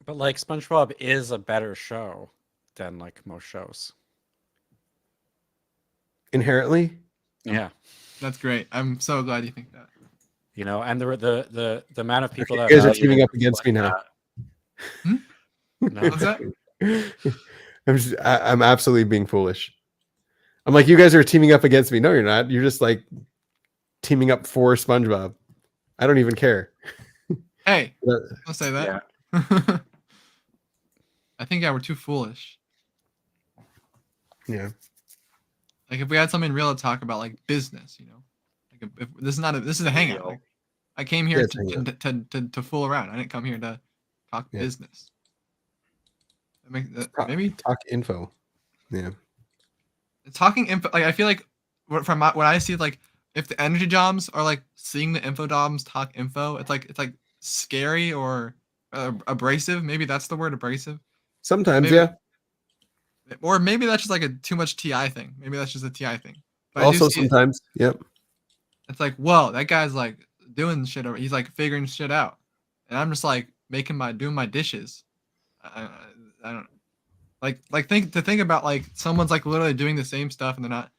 But like SpongeBob is a better show than like most shows. Inherently. Yeah. That's great. I'm so glad you think that. You know, and the amount of people that You guys are value teaming it up against me now. No. What's that? I'm absolutely being foolish. I'm like, you guys are teaming up against me. No, you're not. You're just like teaming up for SpongeBob. I don't even care. Hey, don't say that. I think we're too foolish. Yeah. Like if we had something real to talk about, like business, you know, like if this is a hangout. Like, I came here to fool around. I didn't come here to talk business. Maybe talk info. Yeah. Talking info. Like I feel like from when I see like if the energy doms are like seeing the info doms talk info, it's like scary or abrasive. Maybe that's the word, abrasive. Sometimes, maybe, yeah. Or maybe that's just like a too much TI thing. Maybe that's just a TI thing. But Also sometimes, yep. It's like, whoa, that guy's like doing shit. He's like figuring shit out, and I'm just like doing my dishes. I don't think about like someone's like literally doing the same stuff and they're not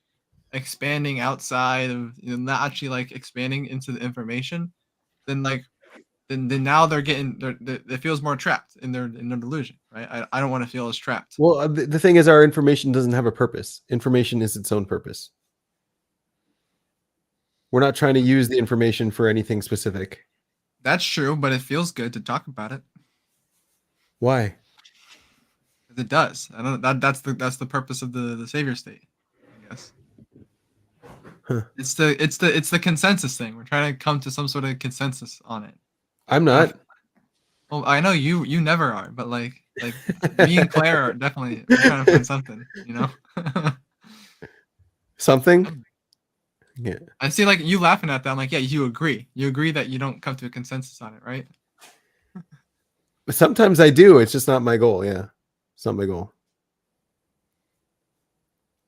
expanding outside of, you know, not actually like expanding into the information. Then now they're getting it feels more trapped in their delusion, right? I don't want to feel as trapped. Well, the thing is, our information doesn't have a purpose. Information is its own purpose. We're not trying to use the information for anything specific. That's true, but it feels good to talk about it. Why? Because it does. I don't. That's the purpose of the savior state, I guess. Huh. It's the consensus thing. We're trying to come to some sort of consensus on it. I'm not. Well, I know you never are, but like me and Claire are definitely trying to find something, you know. Something. Yeah. I see, like you laughing at that. I'm like, yeah, you agree. You agree that you don't come to a consensus on it, right? Sometimes I do. It's just not my goal. Yeah, it's not my goal.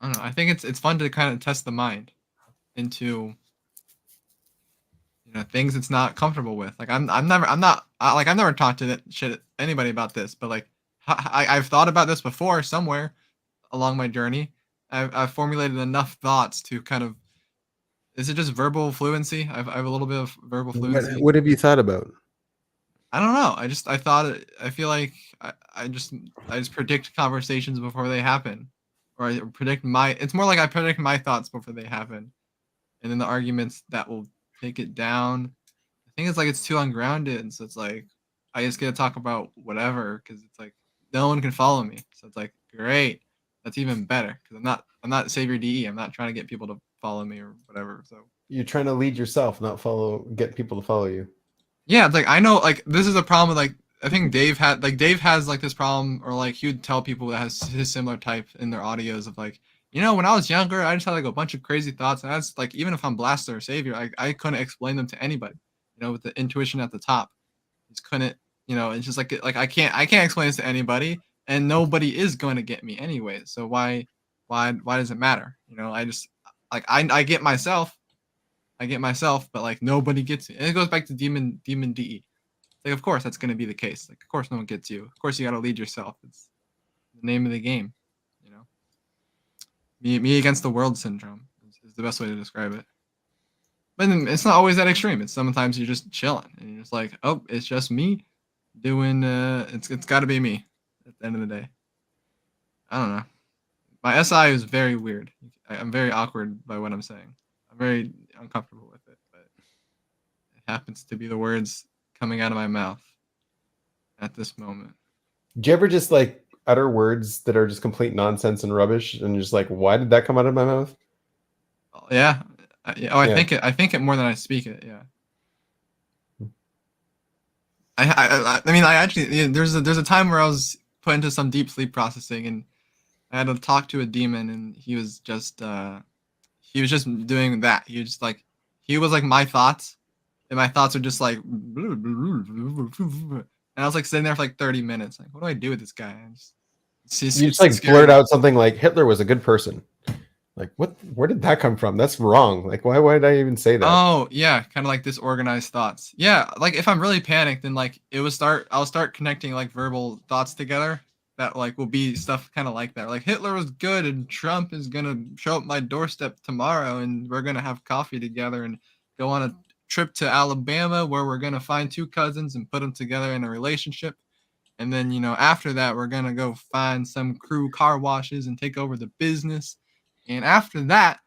I don't know. I think it's fun to kind of test the mind into, you know, things it's not comfortable with. Like I've never talked to anybody about this, but like I've thought about this before somewhere along my journey. I've formulated enough thoughts to kind of. Is it just verbal fluency? I have a little bit of verbal fluency. What have you thought about? I don't know. I feel like I just predict conversations before they happen, or I predict it's more like I predict my thoughts before they happen, and then the arguments that will take it down. I think it's like it's too ungrounded, and so it's like I just get to talk about whatever because it's like no one can follow me. So it's like great, that's even better because I'm not Savior DE. I'm not trying to get people to follow me or whatever. So You're trying to lead yourself, not get people to follow you. yeah, it's like I know like this is a problem with like I think Dave has like this problem, or like he would tell people that has his similar type in their audios of like, you know, when I was younger, I just had like a bunch of crazy thoughts, and that's like even if I'm Blaster or Savior, I couldn't explain them to anybody, you know, with the intuition at the top, just couldn't, you know, it's just like I can't explain this to anybody, and nobody is going to get me anyway, so why does it matter, you know? I just like I get myself. But like nobody gets me. And it goes back to demon DE. Like of course that's gonna be the case. Like of course no one gets you. Of course you gotta lead yourself. It's the name of the game. You know. Me against the world syndrome is the best way to describe it. But it's not always that extreme. It's sometimes you're just chilling and you're just like, oh, it's just me doing it's gotta be me at the end of the day. I don't know. My SI is very weird. I'm very awkward by what I'm saying. I'm very uncomfortable with it, but it happens to be the words coming out of my mouth at this moment. Do you ever just like utter words that are just complete nonsense and rubbish, and you're just like, why did that come out of my mouth? Yeah. I Yeah. think it. I think it more than I speak it. Yeah. I mean, I actually there's a time where I was put into some deep sleep processing, and I had to talk to a demon, and he was just doing that. He was like my thoughts, and my thoughts are just like, and I was like sitting there for like 30 minutes. Like, what do I do with this guy? You just like blurt out something like Hitler was a good person. Like, what? Where did that come from? That's wrong. Like, why did I even say that? Oh yeah, kind of like disorganized thoughts. Yeah, like if I'm really panicked, then like I'll start connecting like verbal thoughts together that like will be stuff kind of like that. Like Hitler was good, and Trump is gonna show up my doorstep tomorrow, and we're gonna have coffee together and go on a trip to Alabama where we're gonna find two cousins and put them together in a relationship. And then, after that, we're going to go find some crew car washes and take over the business. And after that,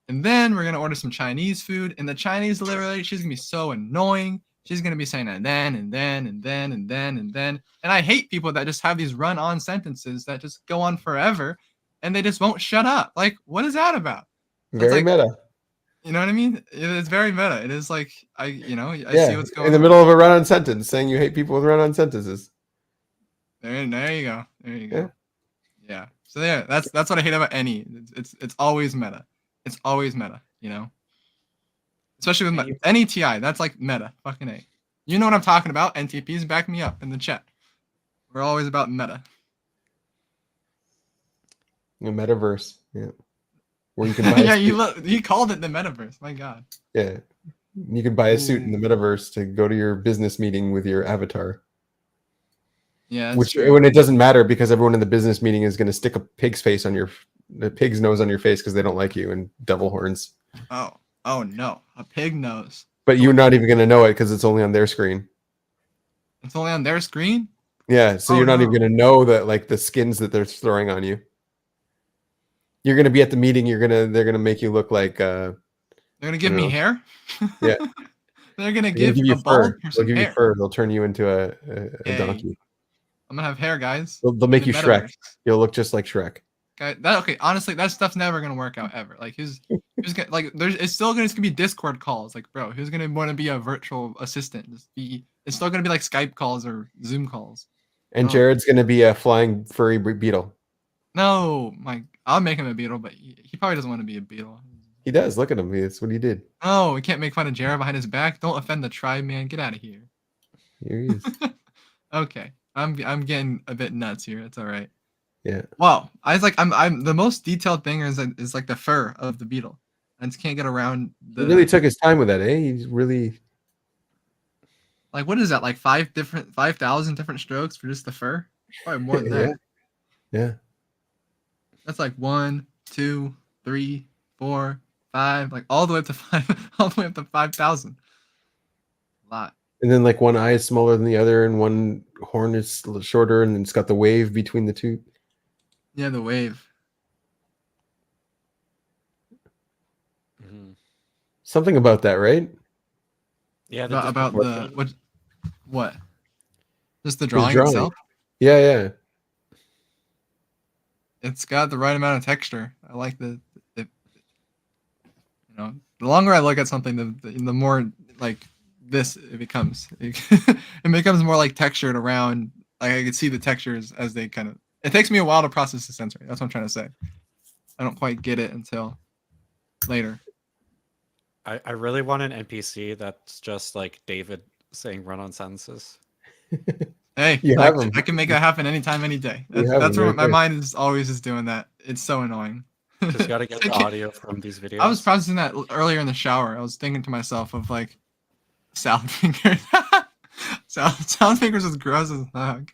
and then we're going to order some Chinese food. And the Chinese delivery lady, she's going to be so annoying. She's going to be saying, and then, and then, and then, and then, and then. And I hate people that just have these run-on sentences that just go on forever, and they just won't shut up. Like, what is that about? Very meta. You know what I mean? It's very meta. It is like, I see what's going on. In the middle of a run-on sentence, saying you hate people with run-on sentences. There you go. There you go. Yeah. So yeah, that's what I hate about any. It's always meta. It's always meta. Especially with any TI. That's like meta. Fucking A. You know what I'm talking about. NTPs, back me up in the chat. We're always about meta. The metaverse. Yeah. Where you can buy. Yeah, you called it the metaverse. My God. Yeah. You can buy a suit in the metaverse to go to your business meeting with your avatar. Yeah, which true. When it doesn't matter because everyone in the business meeting is going to stick a pig's face on the pig's nose on your face because they don't like you and devil horns. Oh no, a pig nose. But you're not even going to know it because it's only on their screen. It's only on their screen? Yeah, so you're not even going to know that like the skins that they're throwing on you. You're going to be at the meeting. They're going to make you look like. They're going to give me hair. Yeah. They're going to give you a bald person They'll give hair. you fur. They'll turn you into a donkey. I'm gonna have hair, guys. They'll make you Shrek. You'll look just like Shrek. Okay, honestly, that stuff's never gonna work out ever. Like who's gonna it's still gonna be Discord calls. Like, bro, who's gonna want to be a virtual assistant? It's still gonna be like Skype calls or Zoom calls. And Jared's gonna be a flying furry beetle. No, I'll make him a beetle, but he probably doesn't want to be a beetle. He does. Look at him. That's what he did. Oh, we can't make fun of Jared behind his back. Don't offend the tribe, man. Get out of here. Here he is. Okay. I'm getting a bit nuts here. It's all right. Yeah. Wow. I'm the most detailed thing is like the fur of the beetle. I just can't get around He really took his time with that, eh? He's really like, what is that? Like 5,000 different strokes for just the fur? Probably more than that. Yeah. That's like 1, 2, 3, 4, 5, like all the way up to 5, all the way up to 5,000. A lot. And then like one eye is smaller than the other, and one horn is shorter, and it's got the wave between the two. Yeah, the wave. Mm-hmm. Something about that, right? Yeah, about the what? Just the drawing itself? Yeah. It's got the right amount of texture. I like the longer I look at something, the more like this it becomes. It becomes more like textured around. Like I can see the textures as they kind of. It takes me a while to process the sensory. That's what I'm trying to say. I don't quite get it until later. I really want an NPC that's just like David saying run-on sentences. Hey, I can make that happen anytime, any day. That's where my mind is always just doing that. It's so annoying. Just gotta get the audio from these videos. I was processing that earlier in the shower. I was thinking to myself of like salad fingers. salad fingers is gross as fuck.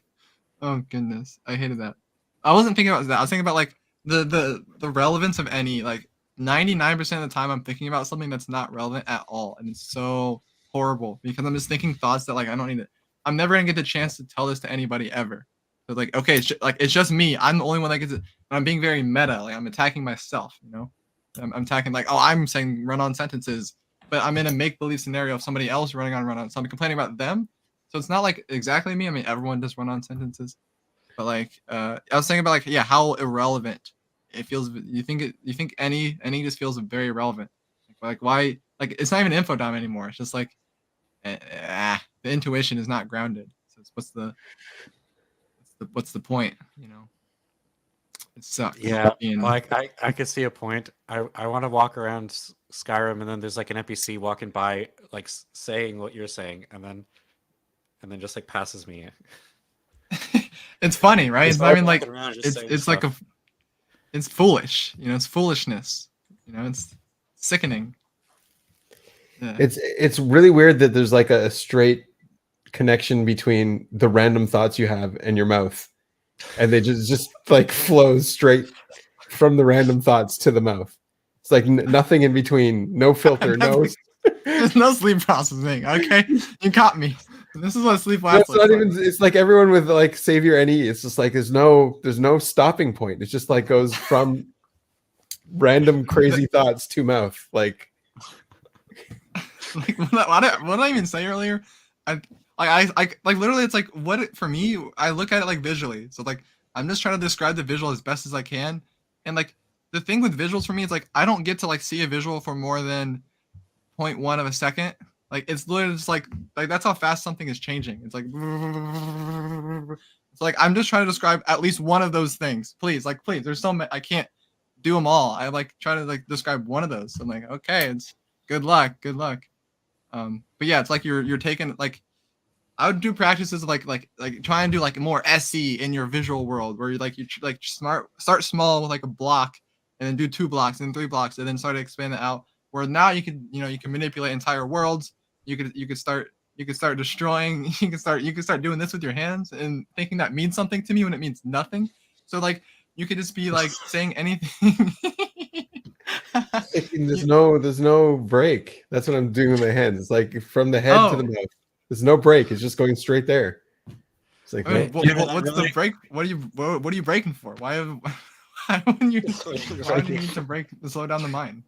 Oh goodness, I hated that. I wasn't thinking about that. I was thinking about like the relevance of any. Like 99% of the time, I'm thinking about something that's not relevant at all, and it's so horrible because I'm just thinking thoughts that like I don't need it. I'm never gonna get the chance to tell this to anybody ever. So like, okay, it's just me. I'm the only one that gets it. I'm being very meta. Like I'm attacking myself. You know, I'm attacking like, oh, I'm saying run-on sentences, but I'm in a make-believe scenario of somebody else running on run-on. So I'm complaining about them. So it's not like exactly me. I mean, everyone does run-on sentences, but like, I was thinking about like, yeah, how irrelevant it feels. You think any just feels very irrelevant. Like why? Like it's not even infodom anymore. It's just like, the intuition is not grounded. So what's the point? You know, it sucks. Yeah, being- like I could see a point. I want to walk around Skyrim, and then there's like an NPC walking by, like saying what you're saying, and then just like passes me. It's funny, right? Just I mean, like walking around just saying it's like stuff. it's foolish. You know, it's foolishness. You know, it's sickening. Yeah. It's really weird that there's like a straight connection between the random thoughts you have and your mouth, and they just like flows straight from the random thoughts to the mouth. It's like nothing in between, no filter, no. There's no sleep processing. Okay, you caught me. This is what sleep No, lasts. it's not even. It's like everyone with like Savior NE. It's just like there's no stopping point. It's just like goes from random crazy thoughts to mouth. Like Like what did I even say earlier? I literally, it's like what for me. I look at it like visually. So like I'm just trying to describe the visual as best as I can. And like the thing with visuals for me is like I don't get to like see a visual for more than 0.1 of a second. Like it's literally just like that's how fast something is changing. It's like it's like I'm just trying to describe at least one of those things. Please, there's so many. I can't do them all. I like try to like describe one of those. I'm like, okay, it's good luck. But yeah, it's like you're taking like I would do practices like try and do like more SE in your visual world where you start small with like a block and then do 2 blocks and 3 blocks and then start to expand it out. Where now you can manipulate entire worlds. You could start destroying. You can start doing this with your hands and thinking that means something to me when it means nothing. So like you could just be like saying anything. there's no break. That's what I'm doing with my hands. It's like from the head to the mouth. There's no break. It's just going straight there. It's like what's the break? What are you breaking for? Why wouldn't you need to slow down the mind?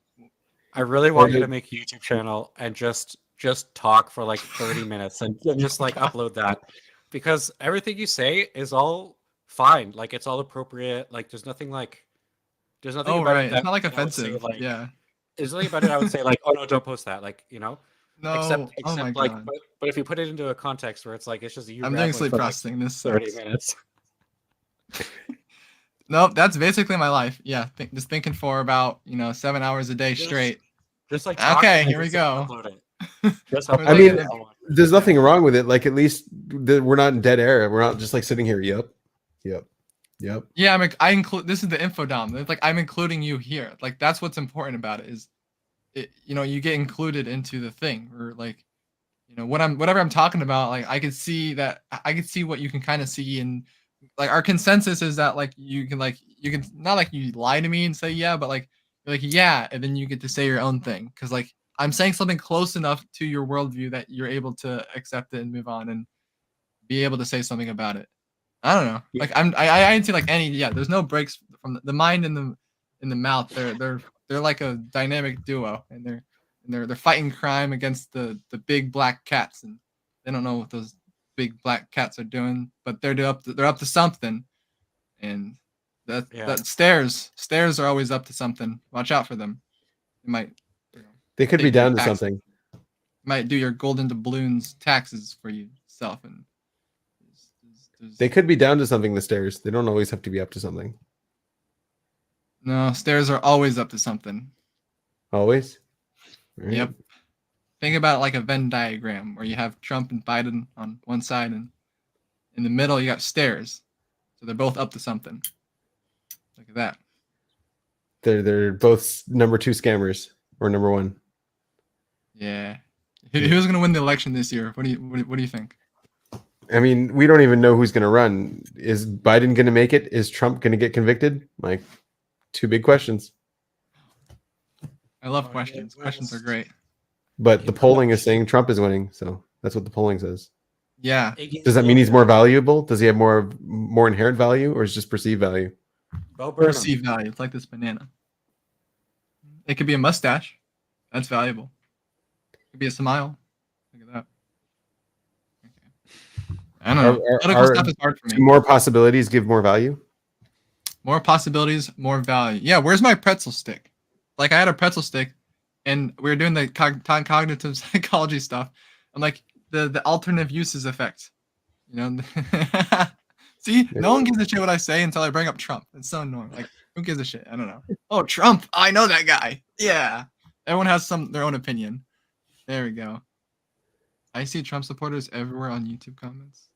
I really want you to make a YouTube channel and just talk for like 30 minutes and just like upload that, because everything you say is all fine. Like it's all appropriate. Like there's nothing about right. it that it's not like I would offensive. say, like, yeah. There's nothing about it I would say like, oh no, don't post that. Like, you know? No. Except oh my like God. but if you put it into a context where it's like it's just you I'm doing sleep processing. This 30 sucks. minutes. Nope, that's basically my life. Yeah, just thinking for about 7 hours a day straight. Just like okay, here we go. I mean, there's nothing wrong with it. Like at least we're not in dead air. We're not just like sitting here. Yep. Yeah, I include. This is the infodom. It's like I'm including you here. Like that's what's important about it. Is you get included into the thing, or like whatever I'm talking about. Like I can see what you can kind of see, and like our consensus is that like you can not like you lie to me and say yeah, but like you're like yeah, and then you get to say your own thing because like I'm saying something close enough to your worldview that you're able to accept it and move on and be able to say something about it. I don't know. Like I didn't see like any. Yeah, there's no breaks from the mind and the mouth. They're like a dynamic duo, and they're fighting crime against the big black cats, and they don't know what those big black cats are doing, but they're up to something, and that stairs are always up to something. Watch out for them. They could be down to something. Might do your golden doubloons taxes for yourself, and they could be down to something. The stairs. They don't always have to be up to something. No, stairs are always up to something. Always? Right. Yep. Think about it like a Venn diagram where you have Trump and Biden on one side, and in the middle you got stairs. So they're both up to something. Look at that. They're both number 2 scammers or number 1. Yeah. Who's going to win the election this year? What do you think? I mean, we don't even know who's going to run. Is Biden going to make it? Is Trump going to get convicted? Like 2 big questions. I love questions. Questions are great. But the polling is saying Trump is winning, so that's what the polling says. Yeah. Does that mean he's more valuable? Does he have more inherent value, or is it just perceived value? Perceived value. It's like this banana. It could be a mustache. That's valuable. It could be a smile. Look at that. Okay. I don't know. Political stuff is hard for me. Do more possibilities give more value? More possibilities, more value. Yeah, where's my pretzel stick? Like, I had a pretzel stick, and we were doing the cognitive psychology stuff. I'm like, the alternative uses effect. You know? See? No one gives a shit what I say until I bring up Trump. It's so annoying. Like, who gives a shit? I don't know. Oh, Trump! I know that guy! Yeah! Everyone has their own opinion. There we go. I see Trump supporters everywhere on YouTube comments.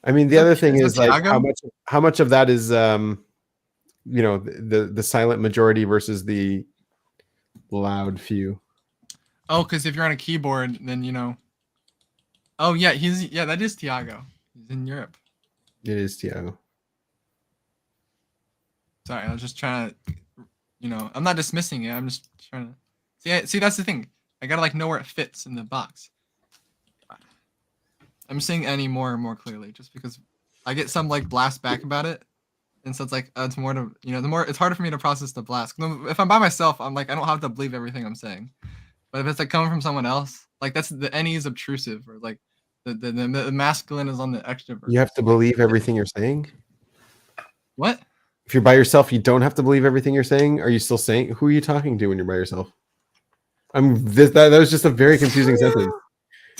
I mean, the other thing is like Tiago? how much of that is you know, the silent majority versus the loud few. Oh, because if you're on a keyboard, then you know. Oh yeah, that is Tiago. He's in Europe. It is Tiago. Sorry, I was just trying to, you know, I'm not dismissing it. I'm just trying to see. That's the thing. I gotta like know where it fits in the box. I'm seeing any more and more clearly, just because I get some like blast back about it, and so it's like it's more to, you know, the more it's harder for me to process the blast. If I'm by myself, I'm like I don't have to believe everything I'm saying, but if it's like coming from someone else, like that's the any is obtrusive, or like the masculine is on the extrovert. You have to believe everything you're saying? What? If you're by yourself, you don't have to believe everything you're saying? Are you still saying? Who are you talking to when you're by yourself? That was just a very confusing sentence.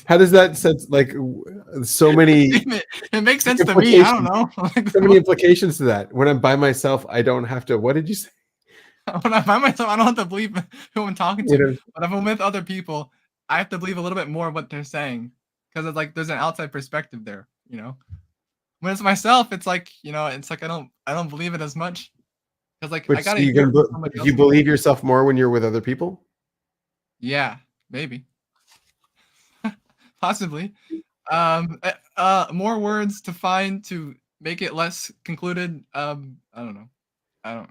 How does that sense, like, so many? It makes sense to me. I don't know. So many implications to that. When I'm by myself, I don't have to. What did you say? When I'm by myself, I don't have to believe who I'm talking to. You know? But if I'm with other people, I have to believe a little bit more of what they're saying, because it's like there's an outside perspective there. You know, when it's myself, it's like, you know, it's like I don't believe it as much, because like I gotta hear from somebody else. You believe yourself more when you're with other people? Yeah, maybe. Possibly. More words to find to make it less concluded. I don't know.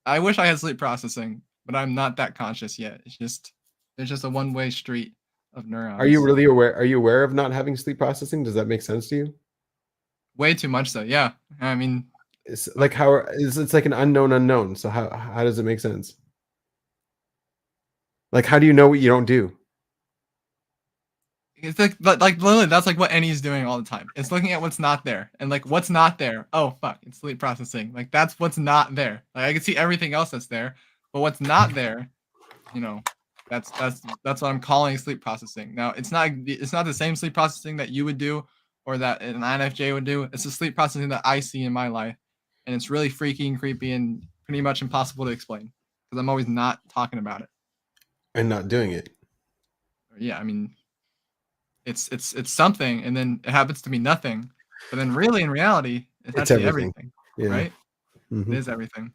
I wish I had sleep processing, but I'm not that conscious yet. It's just a one-way street of neurons. Are you really aware? Are you aware of not having sleep processing? Does that make sense to you? Way too much so. Yeah. I mean, it's like it's like an unknown. So how does it make sense? Like, how do you know what you don't do? It's like literally that's like what Annie's doing all the time. It's looking at what's not there, and like what's not there. Oh fuck, it's sleep processing. Like that's what's not there. Like I can see everything else that's there, but what's not there, you know, that's what I'm calling sleep processing. Now it's not the same sleep processing that you would do or that an INFJ would do. It's the sleep processing that I see in my life, and it's really freaky and creepy and pretty much impossible to explain because I'm always not talking about it and not doing it. Yeah, I mean. It's something, and then it happens to be nothing. But then, really, in reality, it's actually everything. Yeah. Right? Mm-hmm. It is everything.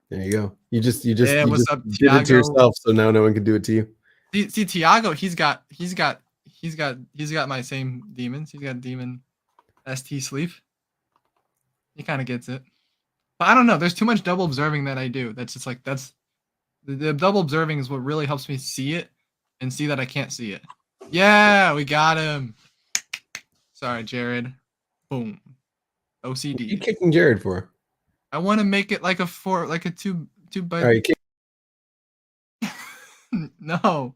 There you go. You just what's up, did it to yourself, so now no one can do it to you. See, Tiago, he's got my same demons. He's got demon ST sleep. He kind of gets it, but I don't know. There's too much double observing that I do. That's just like the double observing is what really helps me see it and see that I can't see it. Yeah, we got him. Sorry, Jared. Boom. OCD. What are you kicking Jared for? I want to make it like a two by. All right, No.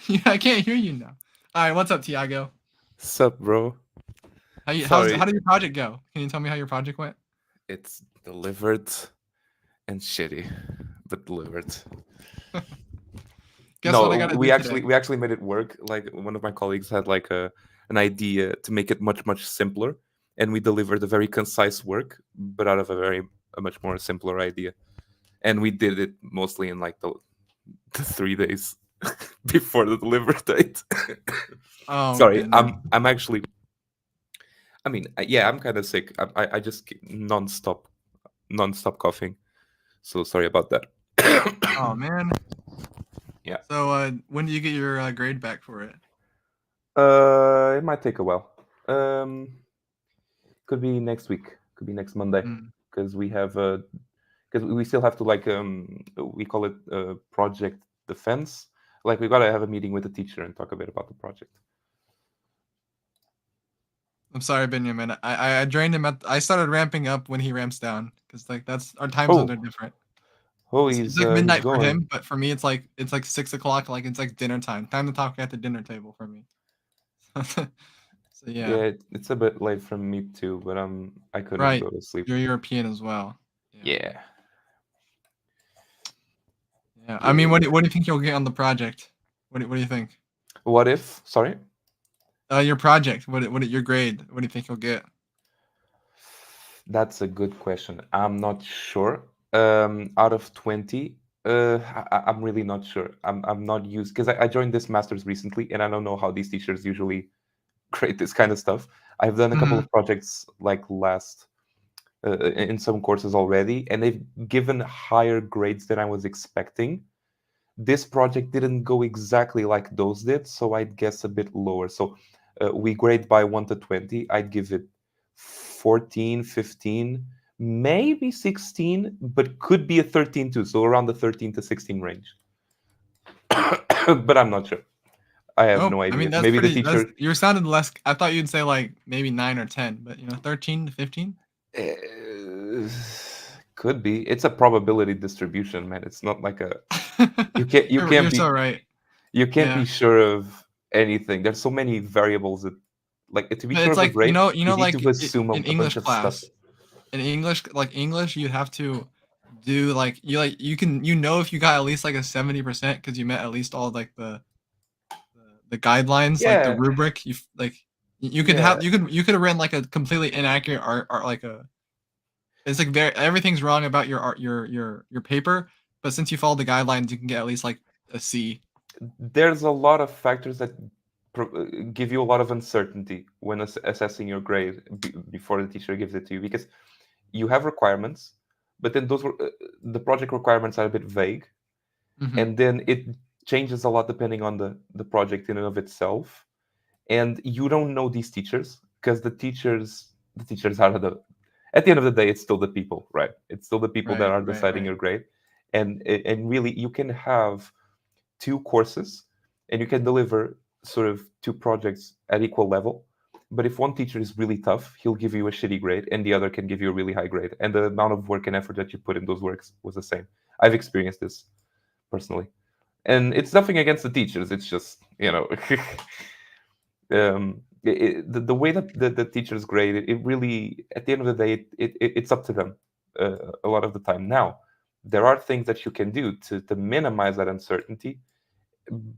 Yeah, I can't hear you now. All right, what's up, Tiago? Sup, bro? How did your project go? Can you tell me how your project went? It's delivered and shitty, but delivered. Guess what I gotta we do actually made it work. Like one of my colleagues had like an idea to make it much simpler, and we delivered a very concise work, but out of a much more simpler idea. And we did it mostly in like the 3 days before the delivery date. Oh, sorry, goodness. I'm actually. I mean, yeah, I'm kind of sick. I just non-stop coughing. So sorry about that. Oh man. Yeah. So when do you get your grade back for it? It might take a while. Could be next week. Could be next Monday, because we have because we still have to like we call it project defense. Like we gotta have a meeting with the teacher and talk a bit about the project. I'm sorry, Benjamin. I drained him I started ramping up when he ramps down because like that's our time zones are Oh, different. oh, It's he's like he's midnight for going. him, but for me it's like 6 o'clock. Like it's like dinner time. Time to talk at the dinner table for me. So yeah, Yeah, it's a bit late for me too, but I couldn't right. go to sleep. You're European as well. Yeah. Yeah. I Yeah, mean, yeah, yeah. what do you think you'll get on the project? What do you think? What if? Sorry. Your project. What your grade? What do you think you'll get? That's a good question. I'm not sure. Out of 20, I'm really not sure. I'm not used because I joined this master's recently, and I don't know how these teachers usually create this kind of stuff. I've done a couple Mhm. of projects like last in some courses already, and they've given higher grades than I was expecting. This project didn't go exactly like those did, so I'd guess a bit lower. So we grade by 1 to 20. I'd give it 14, 15, maybe 16, but could be a 13 too. So around the 13 to 16 range. But I'm not sure. I have Oh, no I mean idea. that's Maybe the pretty. That's teacher. you sounded less. I thought you'd say like maybe 9 or 10, but 13 to 15. Could be. It's a probability distribution, man. It's not like a you You're can't so be right. you can't be Yeah, sure of anything. There's so many variables that like to be but sure it's of a like grade, you need like to assume in a bunch English of stuff. class, in English, you have to do like you can if you got at least like a 70% because you met at least all like the guidelines, like the Yeah, rubric. You could yeah. have you could have written like a completely inaccurate art like a it's like everything's wrong about your art your paper, but since you follow the guidelines, you can get at least like a C. There's a lot of factors that give you a lot of uncertainty when assessing your grade before the teacher gives it to you because you have requirements, but then the project requirements are a bit vague, Mhm. and then it changes a lot depending on the project in and of itself, and you don't know these teachers because the teachers are the at the end of the day it's still the people, right? It's still the people that Right, are right, deciding right. your grade, and really you can have two courses and you can deliver sort of two projects at equal level, but if one teacher is really tough, he'll give you a shitty grade and the other can give you a really high grade, and the amount of work and effort that you put in those works was the same. I've experienced this personally, and it's nothing against the teachers, it's just the way that the teachers grade it, it really at the end of the day it's up to them a lot of the time. Now there are things that you can do to minimize that uncertainty,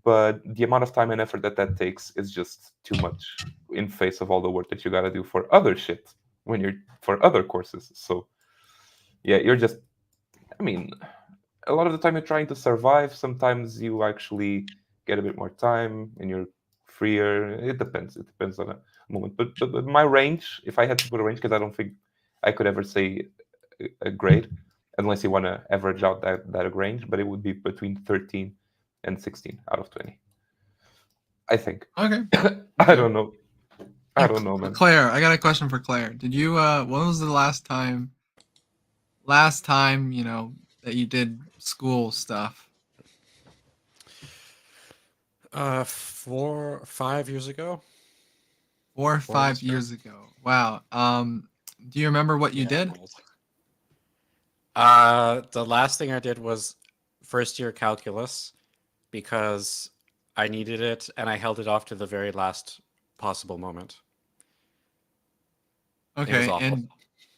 but the amount of time and effort that takes is just too much in face of all the work that you got to do for other shit when you're for other courses. So yeah, you're just, I mean, a lot of the time you're trying to survive. Sometimes you actually get a bit more time and you're freer. It depends. It depends on a moment. But my range, if I had to put a range, because I don't think I could ever say a grade unless you want to average out that range, but it would be between 13 and 16 out of 20. I think. Okay. I Okay. don't know. I don't know, man. Claire, I got a question for Claire. Did you when was the last time, that you did school stuff? 5 years ago. 4 or 4 years 5 ago. years ago. Wow. Do you remember what you did? The last thing I did was first year calculus because I needed it and I held it off to the very last possible moment. It was Okay, awful. and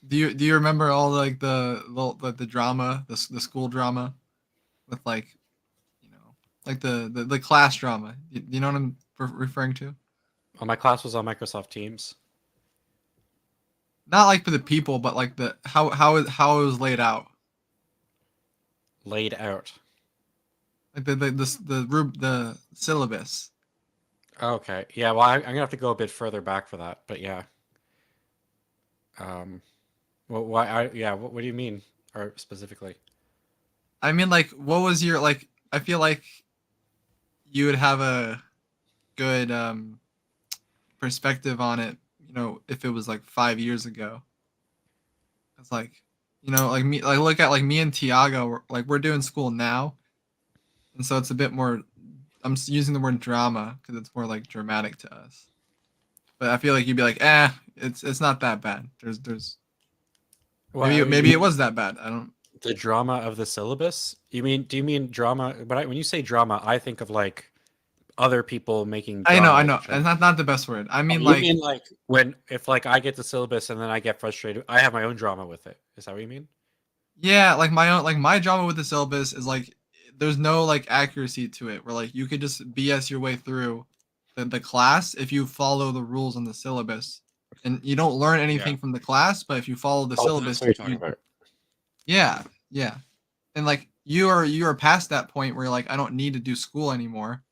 do you remember all like the drama, the school drama with like, like the class drama? You know what I'm referring to? Well, my class was on Microsoft Teams. Not like for the people, but like the how it was laid out. Laid out. Like the syllabus. Okay. Yeah, well, I'm gonna have to go a bit further back for that, but yeah. Well, why? What do you mean, or specifically? I mean, like, what was your like? I feel like you would have a good perspective on it, if it was like 5 years ago. It's like, like me, like look at like me and Tiago, we're doing school now, and so it's a bit more. Using the word drama because it's more like dramatic to us. But I feel like you'd be like, it's not that bad. There's Well, maybe it was that bad. I don't. The drama of the syllabus? Do you mean drama? But when you say drama, I think of like other people making I drama. know. And not the best word. I mean, you mean like if like I get the syllabus and then I get frustrated, I have my own drama with it. Is that what you mean? yeah, like my drama with the syllabus is like there's no like accuracy to it. Where like you could just BS your way through the class if you follow the rules on the syllabus, and you don't learn anything from the class. But if you follow the syllabus, That's what you're talking about. yeah, and like you are past that point where you're like I don't need to do school anymore.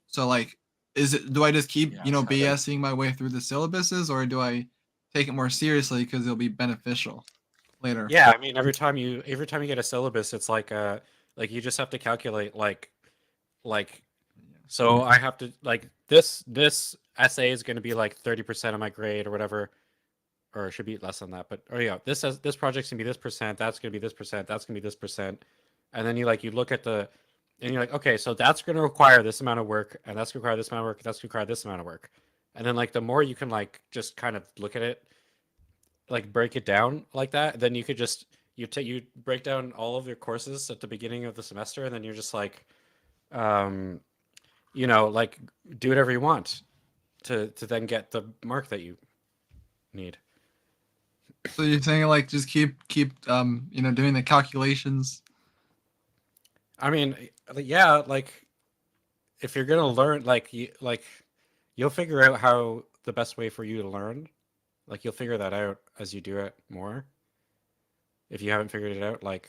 So like, do I just keep BSing my way through the syllabuses, or do I take it more seriously because it'll be beneficial later? Yeah, I mean every time you get a syllabus, it's like you just have to calculate like so I have to like this essay is going to be like 30% of my grade or whatever, or it should be less than that. But this project's gonna be this percent, that's gonna be this percent, that's gonna be this percent, and then you look at and you're like, okay, so that's gonna require this amount of work, and that's gonna require this amount of work, that's gonna require this amount of work, and then like the more you can like just kind of look at it, like break it down like that, then you could just you break down all of your courses at the beginning of the semester, and then you're just like, like do whatever you want to then get the mark that you need. So you're saying like just keep doing the calculations. I mean, yeah, like if you're gonna learn, you'll figure out how the best way for you to learn. Like you'll figure that out as you do it more. If you haven't figured it out, like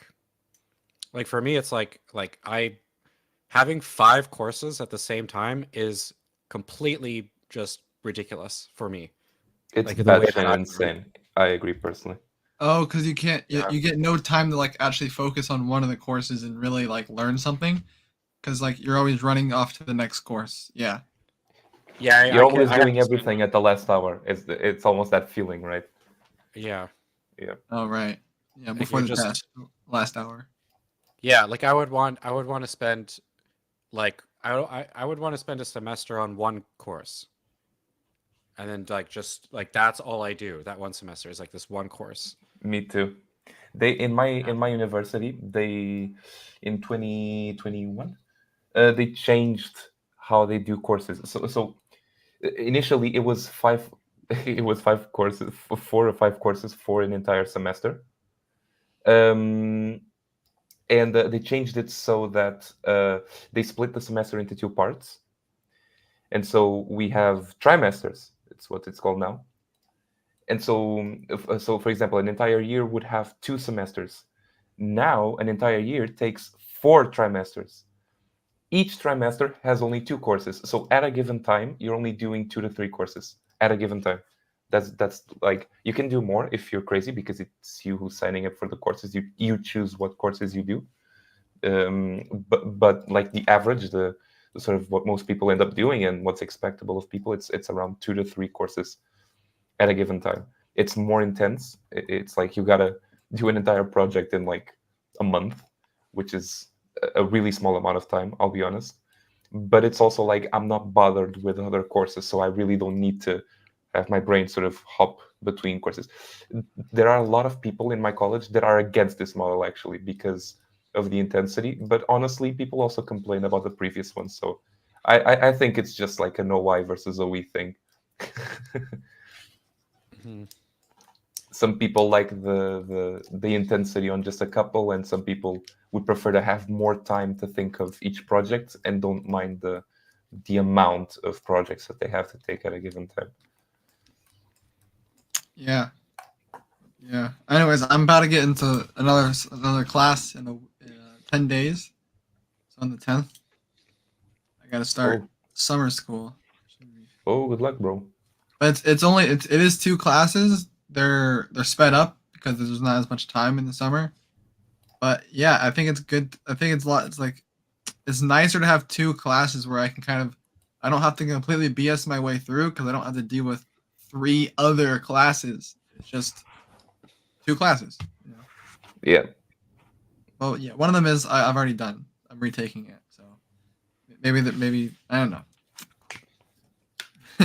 for me, it's like having 5 courses at the same time is completely just ridiculous for me. It's like, batshit insane. I agree personally. Oh, because you can't. You get no time to like actually focus on one of the courses and really like learn something, because like you're always running off to the next course. Yeah. Yeah, you're always doing everything at the last hour. It's almost that feeling, right? Yeah. Yeah. Oh right. Yeah, before the test, last hour. Yeah, like I would want to spend I would want to spend a semester on one course. And then that's all I do. That one semester is like this one course. Me too. They in my university, they in 2021, they changed how they do courses. So initially it was 5 courses, 4 or 5 courses for an entire semester. And they changed it so that they split the semester into 2 parts. And so we have trimesters. It's what it's called now. And so for example, an entire year would have 2 semesters. Now an entire year takes 4 trimesters. Each trimester has only 2 courses. So at a given time, you're only doing 2 to 3 courses at a given time. That's like, you can do more if you're crazy, because it's you who's signing up for the courses. You choose what courses you do. But like the average, the sort of what most people end up doing and what's expectable of people, it's around 2 to 3 courses at a given time. It's more intense. It's like you gotta do an entire project in like a month, which is a really small amount of time, I'll be honest. But it's also like I'm not bothered with other courses, so I really don't need to have my brain sort of hop between courses. There are a lot of people in my college that are against this model, actually, because of the intensity. But honestly, people also complain about the previous one. So I think it's just like an OI versus OE thing. Mm-hmm. Some people like the intensity on just a couple, and some people would prefer to have more time to think of each project and don't mind the amount of projects that they have to take at a given time. Yeah. Anyways, I'm about to get into another class in 10 days. So on the 10th, I gotta start summer school. Oh, good luck, bro. But it is 2 classes. They're sped up because there's not as much time in the summer. But yeah, I think it's good. I think it's nicer to have 2 classes where I don't have to completely BS my way through, because I don't have to deal with 3 other classes. It's just 2 classes. Yeah. Well, yeah, one of them is I've already done. I'm retaking it, so maybe I don't know.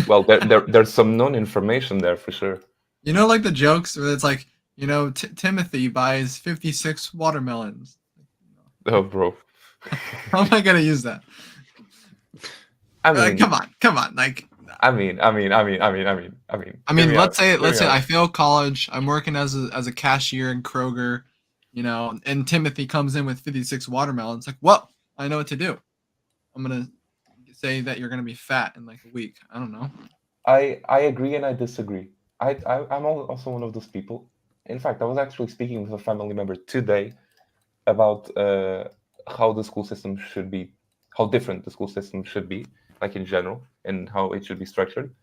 Well, there's some known information there for sure. You know, like the jokes where it's like, you know, Timothy buys 56 watermelons. Oh, bro. How am I gonna use that? I mean, come on, like. I mean, Let's say hear me I out. fail college. I'm working as a cashier in Kroger, you know, and Timothy comes in with 56 watermelons. Like, well, I know what to do. I'm gonna say that you're gonna be fat in like a week. I don't know. I agree and I disagree. I'm also one of those people. In fact, I was actually speaking with a family member today about how the school system should be, how different the school system should be, like in general, and how it should be structured.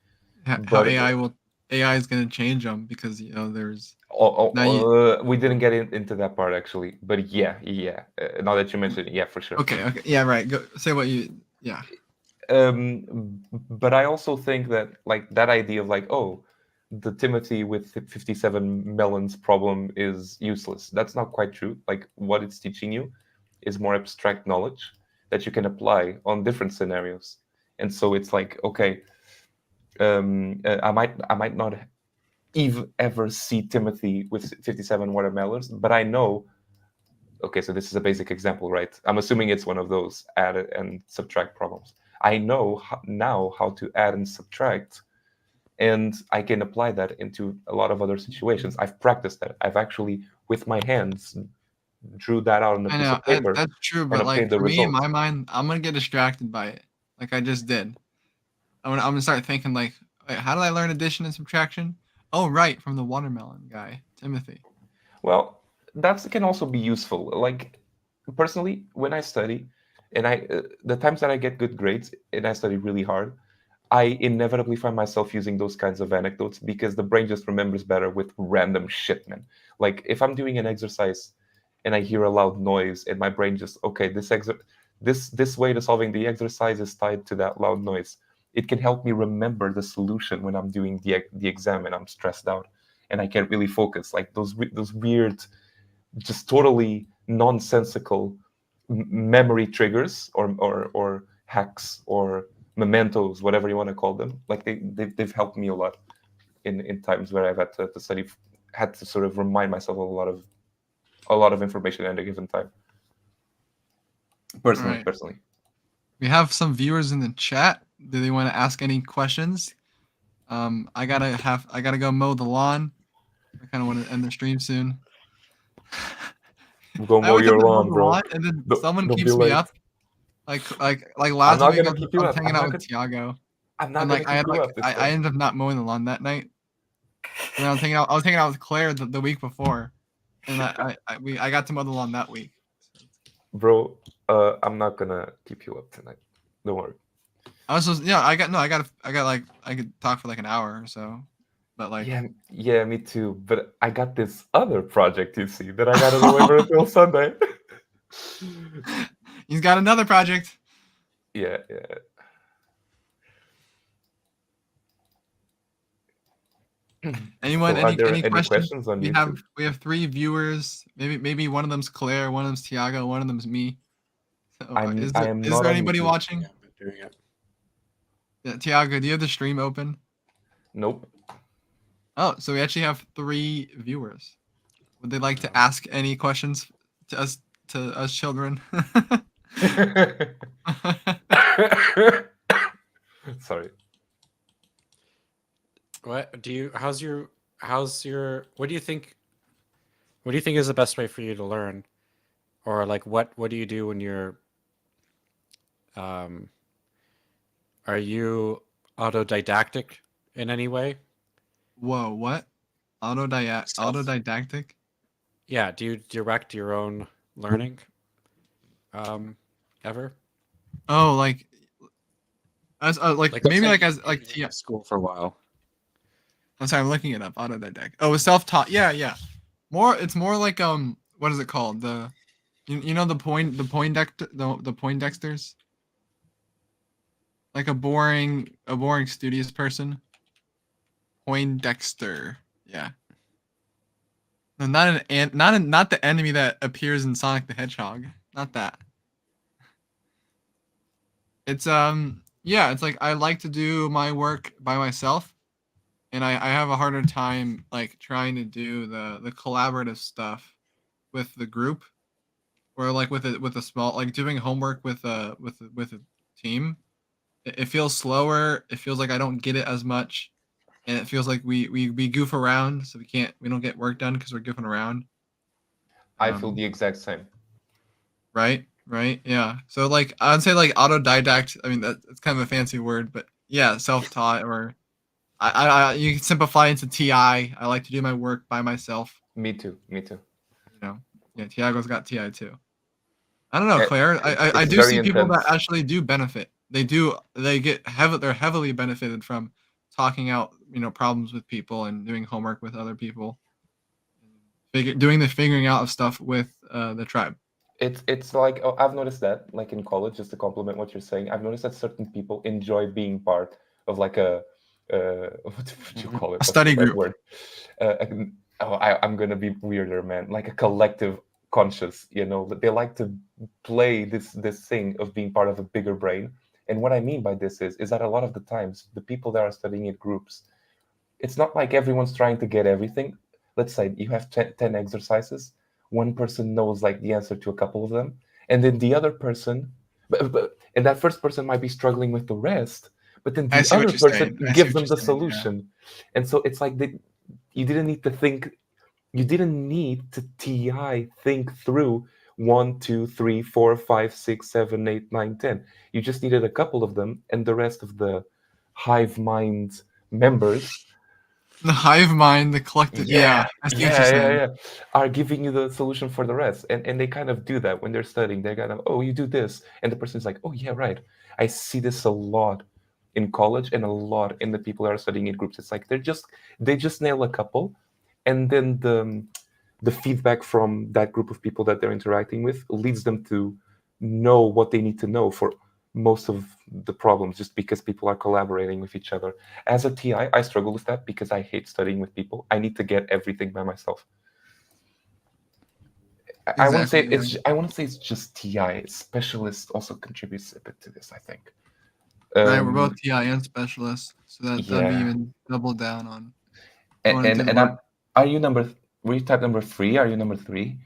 How But AI is gonna change them because you know there's we didn't get into that part actually. But yeah. Now that you mentioned it, yeah, for sure. Okay, yeah, right. Go say what you yeah. But I also think that like that idea of like, oh, the Timothy with 57 melons problem is useless. That's not quite true. Like what it's teaching you is more abstract knowledge that you can apply on different scenarios. And so it's like, okay, I might not ever see Timothy with 57 watermelons, but I know. Okay, so this is a basic example, right? I'm assuming it's one of those add and subtract problems. I know now how to add and subtract, and I can apply that into a lot of other situations. I've practiced that. I've actually, with my hands, drew that out on a I piece know of paper that's true, and but like obtained the for me in results. my mind, I'm gonna get distracted by it, like I just did. I'm gonna start thinking like, wait, how did I learn addition and subtraction? Oh, right, from the watermelon guy, Timothy. Well, that can also be useful. Like personally, when I study, and the times that I get good grades and I study really hard, I inevitably find myself using those kinds of anecdotes because the brain just remembers better with random shit, man. Like if I'm doing an exercise and I hear a loud noise and my brain just, okay, this way to solving the exercise is tied to that loud noise. It can help me remember the solution when I'm doing the exam and I'm stressed out and I can't really focus. Like those weird, just totally nonsensical memory triggers or hacks or mementos, whatever you want to call them. Like they've helped me a lot in times where I've had to study, had to sort of remind myself of a lot of information at a given time. Personally. We have some viewers in the chat. Do they want to ask any questions? I gotta go mow the lawn. I kind of want to end the stream soon. Go mow your lawn, bro. And then someone Don't be keeps me late. up. Like last not week, gonna keep you I was up. hanging I'm out not with Tiago. I'm not And gonna like keep you up this I time. ended up not mowing the lawn that night. And I was hanging out with Claire the week before, and I got to mow the lawn that week. Bro, I'm not gonna keep you up tonight. Don't worry. I was just I got like I could talk for like an hour or so, but like Yeah, me too. But I got this other project, you see, that I gotta deliver until Sunday. He's got another project. Yeah. Anyone? So are there Any questions on YouTube? We have 3 viewers. Maybe one of them's Claire, one of them's Tiago, one of them's me. So, I am is not there on anybody YouTube. watching? Yeah, I've been doing it. Yeah, Tiago, do you have the stream open? Nope. Oh, so we actually have 3 viewers. Would they like to ask any questions to us children? Sorry. What do you? How's your? What do you think? What do you think is the best way for you to learn, or like what do you do when you're? Are you autodidactic in any way? Whoa, what? Autodidactic? Yeah. Do you direct your own learning? Ever? Oh, like as maybe like as like school for a while. I'm sorry, I'm looking it up. Autodidact. Oh, it's self-taught. Yeah. It's more like what is it called? You know the Poindexters? Like a boring studious person. Poindexter. Yeah. No, not the enemy that appears in Sonic the Hedgehog. Not that. It's Yeah, it's like I like to do my work by myself, and I have a harder time like trying to do the collaborative stuff with the group, or like with a small like doing homework with a team. It feels slower. It feels like I don't get it as much, and it feels like we goof around, so we don't get work done because we're goofing around. I feel the exact same. Right, yeah. So like I'd say like autodidact. I mean that's kind of a fancy word, but yeah, self-taught, or you can simplify into TI. I like to do my work by myself. Me too. Me too. You know, yeah. Tiago's got TI too. I don't know, Eh, Claire. I it's do very see people that intense. actually do benefit. They do. They get they're heavily benefited from talking out, problems with people and doing homework with other people, doing the figuring out of stuff with the tribe. It's like, oh, I've noticed that, like in college, just to complement what you're saying, I've noticed that certain people enjoy being part of like a what would you call it? A What's study the right group. word? I'm gonna be weirder, man. Like a collective conscious, they like to play this thing of being part of a bigger brain. And what I mean by this is that a lot of the times the people that are studying in groups, it's not like everyone's trying to get everything. Let's say you have 10 exercises. One person knows like the answer to a couple of them, and then the other person, and that first person might be struggling with the rest, but then I the see what other you're person saying. I see gives what them you're the saying. Yeah. solution. And so it's like you didn't need to think, you didn't need to think through 1, 2, 3, 4, 5, 6, 7, 8, 9, 10. You just needed a couple of them, and the rest of the hive mind members, The hive mind, the collective. Yeah, I see what you're saying. are giving you the solution for the rest. And they kind of do that when they're studying. They're kind of, oh, you do this. And the person's like, oh, yeah, right. I see this a lot in college and a lot in the people that are studying in groups. It's like they just nail a couple, and then the feedback from that group of people that they're interacting with leads them to know what they need to know for most of the problems, just because people are collaborating with each other. As a TI, I struggle with that because I hate studying with people. I need to get everything by myself. I want to say it's just TI. Specialist also contributes a bit to this, I think. Right, we're both TI and specialists, so that'd be Yeah. even double down on going to do the And work. are you were you type number 3? Are you number 3?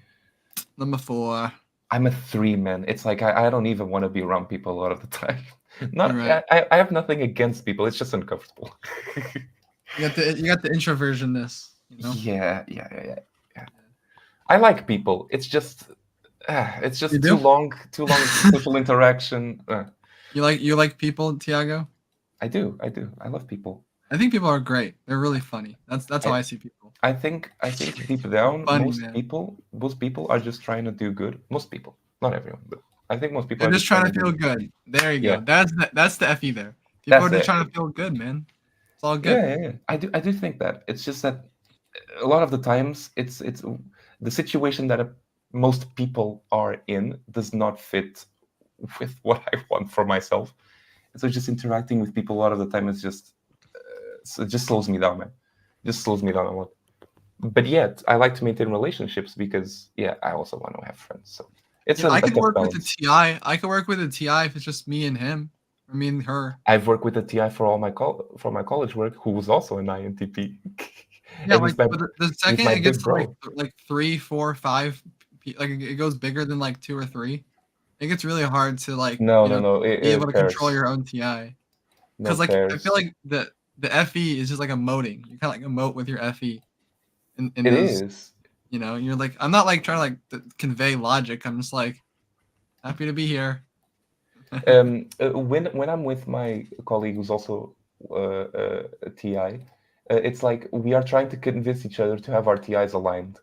Number 4. I'm a 3, man. It's like I don't even want to be around people a lot of the time. Not You're right. I have nothing against people. It's just uncomfortable. You got the introversionness, Yeah. I like people. It's just You too do? long social interaction. You like people, Tiago? I do. I love people. I think people are great. They're really funny. That's how I see people. I think deep down, Funny, most man. people are just trying to do good. Most people, not everyone, but I think most people They're are just trying to do feel good. There you Yeah. go. That's the FE there. People That's are just it. trying to feel good, man. It's all good. Yeah. I do think that. It's just that a lot of the times it's the situation that most people are in does not fit with what I want for myself. And so just interacting with people a lot of the time is just so it just slows me down, man. Just slows me down a lot. But yet I like to maintain relationships because I also want to have friends. So it's I a could tough work with balance. a TI. I could work with a TI if it's just me and him, or me and her. I've worked with a TI for all my college work, who was also an INTP. Yeah, And like he's but the he's second my it gets big to like bro. 3, 4, 5, like it goes bigger than like 2 or 3. It gets really hard to like No. be able to control Pairs. your own TI. No Because like I pairs. feel like the FE is just like emoting. You kind of like emote with your FE, in It those. is. You're like, I'm not like trying to like convey logic. I'm just like happy to be here. When I'm with my colleague who's also a TI, it's like we are trying to convince each other to have our TIs aligned.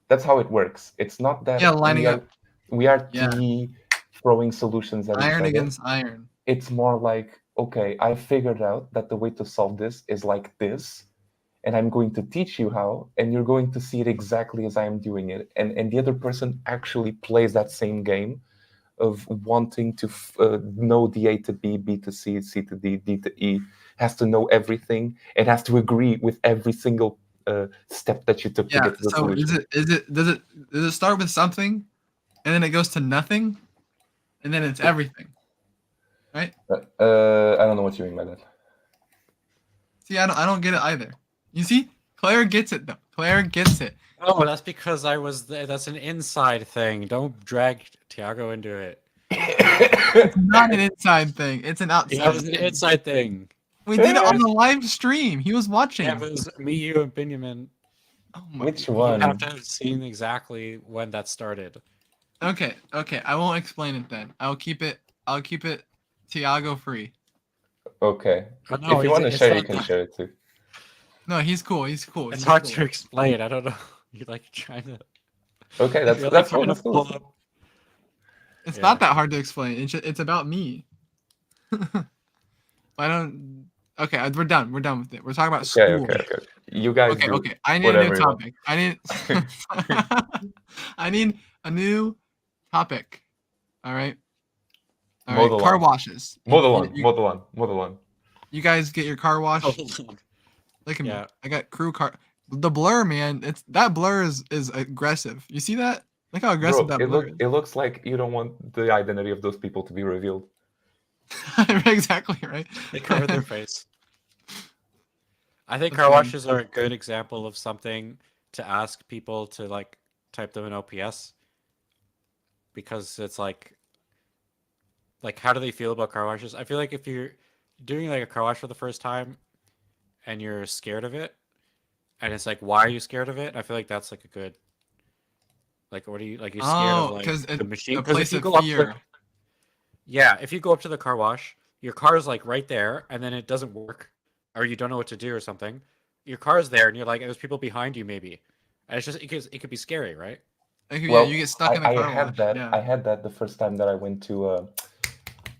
That's how it works. It's not that Yeah, lining up. we are Yeah. TE throwing solutions at each Iron other. against iron. It's more like, okay, I figured out that the way to solve this is like this, and I'm going to teach you how, and you're going to see it exactly as I am doing it. And the other person actually plays that same game of wanting to know the A to B, B to C, C to D, D to E, has to know everything, and has to agree with every single step that you took to Yeah. get to the So solution. does it start with something, and then it goes to nothing, and then it's everything? right? I don't know what you mean by that. See, I don't get it either. You see, Claire gets it though. Claire gets it. Oh, that's because I was there. That's an inside thing. Don't drag Tiago into it. It's not an inside thing. It's an outside. Yeah, it was an inside thing. We did it on the live stream. He was watching. Yeah, but it was me, you, and Benjamin. Oh my Which You one? have to have seen exactly when that started. Okay, I won't explain it then. I'll keep it Tiago free. Okay. No, If you want to it's share, you not can that- share it too. No, he's cool. He's cool. It's he's hard cool. to explain. I don't know. You like trying to. Okay, that's you're, that's like, cool. trying to That's cool. pull up- It's Yeah. not that hard to explain. It's about me. I don't. Okay, we're done. We're done with it. We're talking about school. Okay. You guys Okay, do okay. I need a new whatever you want. topic. I need. I need a new topic. All right. All right. Model Car on. washes. Model on. You guys get your car washed. Look at me. I got crew car. The blur, man. It's that blur is aggressive. You see that? Look how aggressive Bro, that blur is. it looks like you don't want the identity of those people to be revealed. Exactly right. They cover their face. I think That's car funny. washes are a good example of something to ask people to like type them in OPS, because it's like how do they feel about car washes? I feel like if you're doing like a car wash for the first time and you're scared of it, and it's like, why are you scared of it? I feel like that's like a good, like, what are you, like, you're scared of like because the machine? a 'Cause place if you of go up to fear. yeah, if you go up to the car wash, your car's like right there, and then it doesn't work, or you don't know what to do or something. Your car's there, and you're like, there's people behind you maybe, and it's just it could be scary, right? Yeah, you get stuck in the car I had wash. that. Yeah. I had that the first time that I went to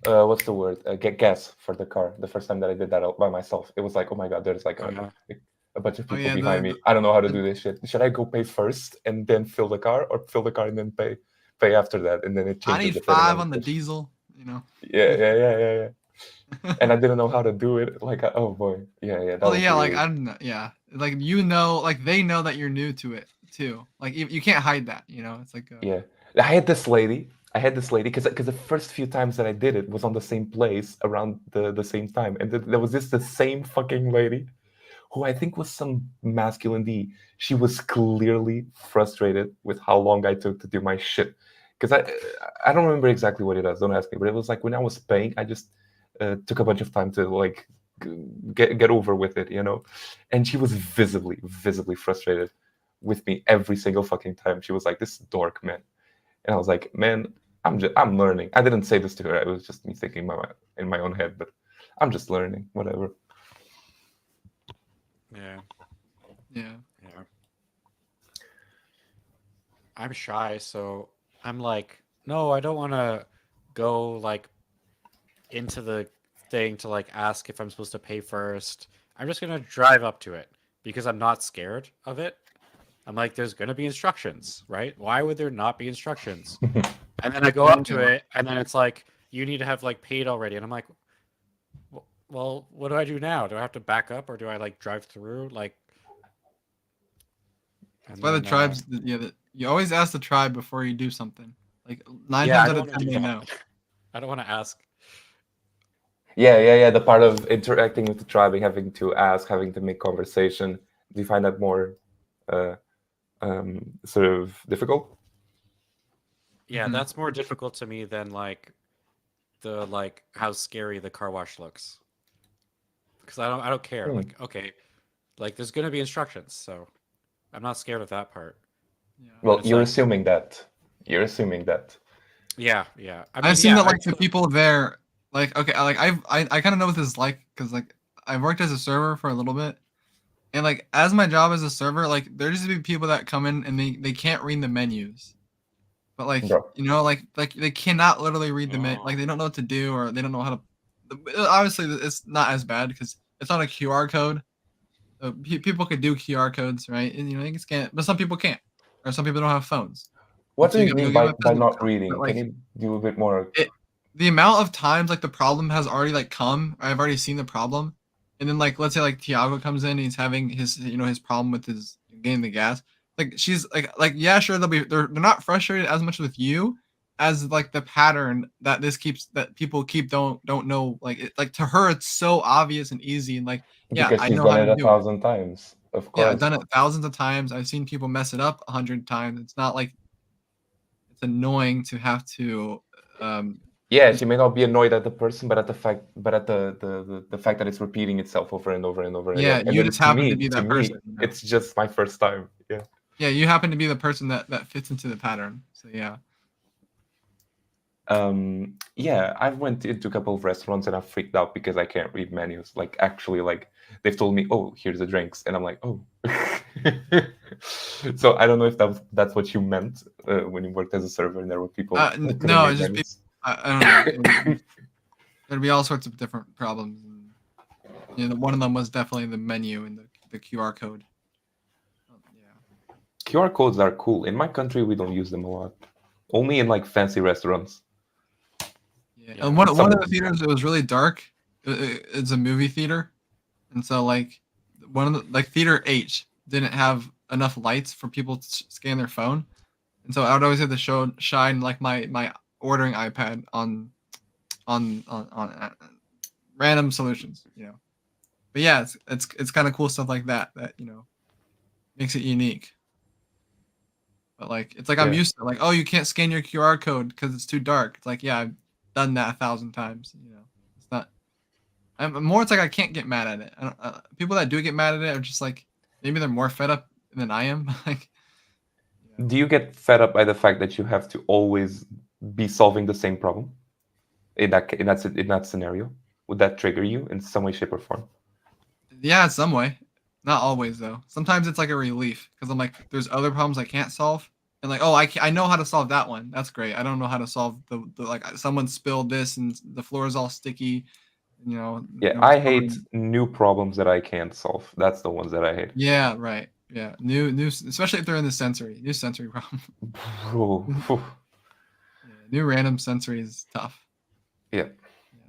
what's the word? Get gas for the car. The first time that I did that by myself, it was like, oh my god, there's like a bunch of people yeah, behind me. I don't know how to do this shit. Should I go pay first and then fill the car, or fill the car and then pay after that, and then it changes? I need the 5 on the diesel. You know. Yeah. And I didn't know how to do it. Like, oh boy, yeah. That Well, was yeah, like really- I don't know. Yeah, like you know, like they know that you're new to it too. Like you can't hide that. You know, it's like. Yeah, I had this lady because the first few times that I did it was on the same place around the same time, and there was the same fucking lady, who I think was some masculine D. She was clearly frustrated with how long I took to do my shit, because I don't remember exactly what it was. Don't ask me, but it was like when I was paying, I just took a bunch of time to like get over with it, you know. And she was visibly frustrated with me every single fucking time. She was like, "This dork, man." And I was like, man, I'm learning. I didn't say this to her. It was just me thinking in my own head, but I'm just learning, whatever. Yeah. Yeah. I'm shy, so I'm like, no, I don't want to go like into the thing to like ask if I'm supposed to pay first. I'm just gonna drive up to it because I'm not scared of it. I'm like, there's gonna be instructions, right? Why would there not be instructions? And then I go up to it, and then it's like, you need to have like paid already, and I'm like, well, what do I do now? Do I have to back up, or do I like drive through? Like, That's why the tribes. You always ask the tribe before you do something. Like 9 Yeah, I times out don't of wanna 10 do they that. know. I don't want to ask. Yeah. The part of interacting with the tribe, and having to ask, having to make conversation. Do you find that more sort of difficult? Yeah, that's more difficult to me than like the like how scary the car wash looks. Because I don't care. Like, okay, like there's gonna be instructions, so I'm not scared of that part. Well, It's you're like- assuming that. You're assuming that. Yeah. I've seen that like the people there, like okay, like I kind of know what this is like because like I've worked as a server for a little bit, and like as my job as a server, like there just be people that come in and they can't read the menus, but like Bro. you know like they cannot literally read the menu, like they don't know what to do or they don't know how to. Obviously, it's not as bad because it's not a QR code. So people could do QR codes, right? And you know they can scan it, but some people can't, or some people don't have phones. What So do you you gotta mean go by, give a by physical not code. reading? But, like, Can you do a bit more? The amount of times like the problem has already like come, I've already seen the problem, and then like let's say like Tiago comes in, he's having his his problem with his getting the gas. Like she's like yeah, sure they're not frustrated as much with you, as like the pattern that that people don't know. Like like to her, it's so obvious and easy, and like yeah, Because I she's know done how it to a do it. thousand times. Of Yeah, I've course. done it thousands of times. I've seen people mess it up 100 times. It's not like it's annoying to have to. Yeah, she may not be annoyed at the person, but at the fact that it's repeating itself over and over and over Yeah, again. And you then just happen to be to that me, person. You know? it's just my first time. Yeah. Yeah, you happen to be the person that fits into the pattern. So yeah. Yeah, I've went into a couple of restaurants and I've freaked out because I can't read menus. Like actually, like they've told me, "Oh, here's the drinks," and I'm like, "Oh." So I don't know if that's what you meant when you worked as a server and there were people who couldn't No, read it's just menus. I don't know. There'd be all sorts of different problems. And, you know, one of them was definitely the menu and the QR code. QR codes are cool. In my country, we don't use them a lot. Only in like fancy restaurants. Yeah. And one of the theaters, it was really dark. It's a movie theater, and so like one of the like theater H didn't have enough lights for people to scan their phone, and so I would always have to shine like my ordering iPad on random solutions, you know. But yeah, it's kind of cool stuff like that you know makes it unique. But like it's like I'm Yeah. used to like, oh, you can't scan your QR code because it's too dark. It's like, yeah, I've done that 1,000 times. You know, it's not. I'm more. It's like I can't get mad at it. I don't, people that do get mad at it are just like maybe they're more fed up than I am. Like, Do you get fed up by the fact that you have to always be solving the same problem in that scenario? Would that trigger you in some way, shape, or form? yeah, in some way. Not always though. Sometimes it's like a relief because I'm like, there's other problems I can't solve, and like, oh, I know how to solve that one. That's great. I don't know how to solve the like someone spilled this and the floor is all sticky. You know. Yeah, I hate new problems that I can't solve. That's the ones that I hate. Yeah, right. Yeah, new, especially if they're in the sensory, new sensory problem. Bro. Yeah, new random sensory is tough. Yeah.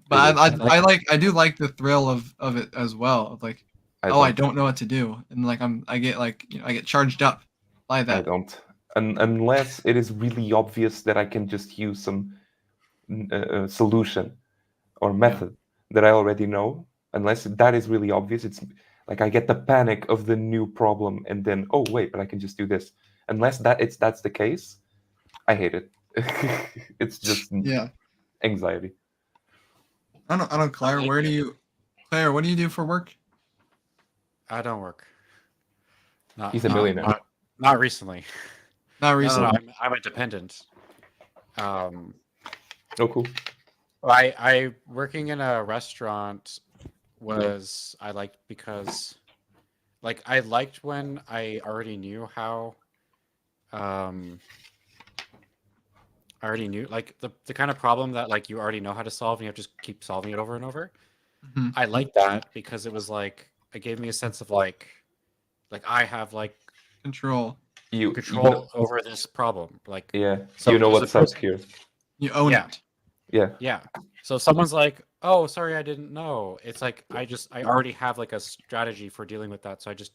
But I do like the thrill of it as well. Of like, I don't know what to do, and like I get like I get charged up by that. I don't, unless it is really obvious that I can just use some solution or method that I already know. Unless that is really obvious, it's like I get the panic of the new problem, and then oh wait, but I can just do this. Unless that's the case, I hate it. It's just anxiety. I don't, Claire. Claire, what do you do for work? I don't work. He's a millionaire. Not recently. Not recently. No, I'm a dependent. Oh, cool. I working in a restaurant was I liked because like I liked when I already knew how I already knew like the kind of problem that like you already know how to solve and you have to just keep solving it over and over. Mm-hmm. I liked that because it was like it gave me a sense of like I have like control over this problem. Like so you know what's up here. You own it. Yeah. So if someone's like, "Oh, sorry, I didn't know." It's like I already have like a strategy for dealing with that, so I just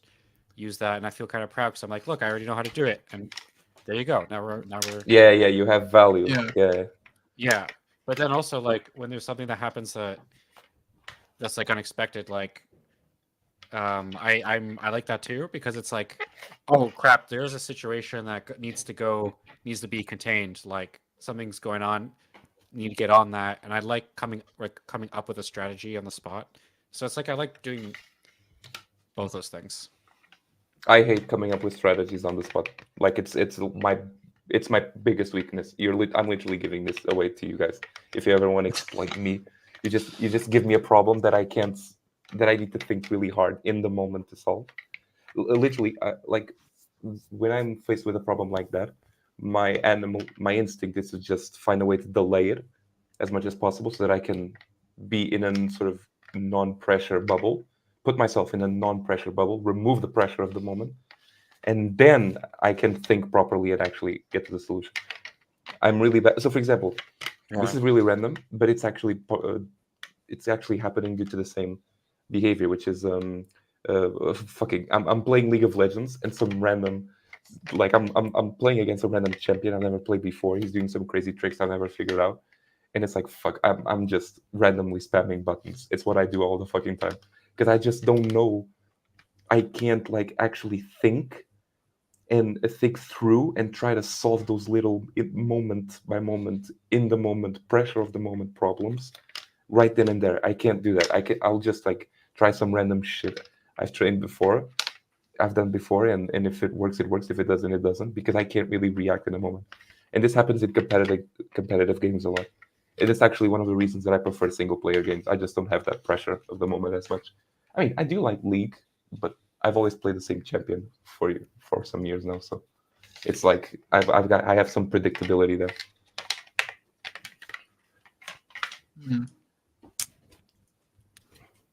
use that, and I feel kind of proud because I'm like, "Look, I already know how to do it," and there you go. Now we're Yeah, you have value. Yeah. But then also like when there's something that happens that's like unexpected, like I like that too because it's like, oh crap, there's a situation that needs to be contained, like something's going on, need to get on that, and I like coming up with a strategy on the spot. So it's like I like doing both those things. I hate coming up with strategies on the spot. Like it's my biggest weakness. I'm literally giving this away to you guys. If you ever want to exploit me, you just give me a problem that I need to think really hard in the moment to solve. Literally, like when I'm faced with a problem like that, my instinct is to just find a way to delay it as much as possible so that I can be in a sort of non-pressure bubble, put myself in a non-pressure bubble, remove the pressure of the moment, and then I can think properly and actually get to the solution. I'm really bad. So, for example, this is really random, but it's actually happening due to the same behavior, which is I'm playing League of Legends, and some random like I'm playing against a random champion I've never played before. He's doing some crazy tricks I've never figured out, and it's like fuck. I'm just randomly spamming buttons. It's what I do all the fucking time because I just don't know. I can't like actually think and think through and try to solve those little moment by moment, in the moment, pressure of the moment problems right then and there. I can't do that. I'll just like try some random shit I've trained before, I've done before, and if it works, it works. If it doesn't, it doesn't, because I can't really react in the moment. And this happens in competitive games a lot. It is actually one of the reasons that I prefer single player games. I just don't have that pressure of the moment as much. I mean, I do like League, but I've always played the same champion for some years now, so it's like I have some predictability there.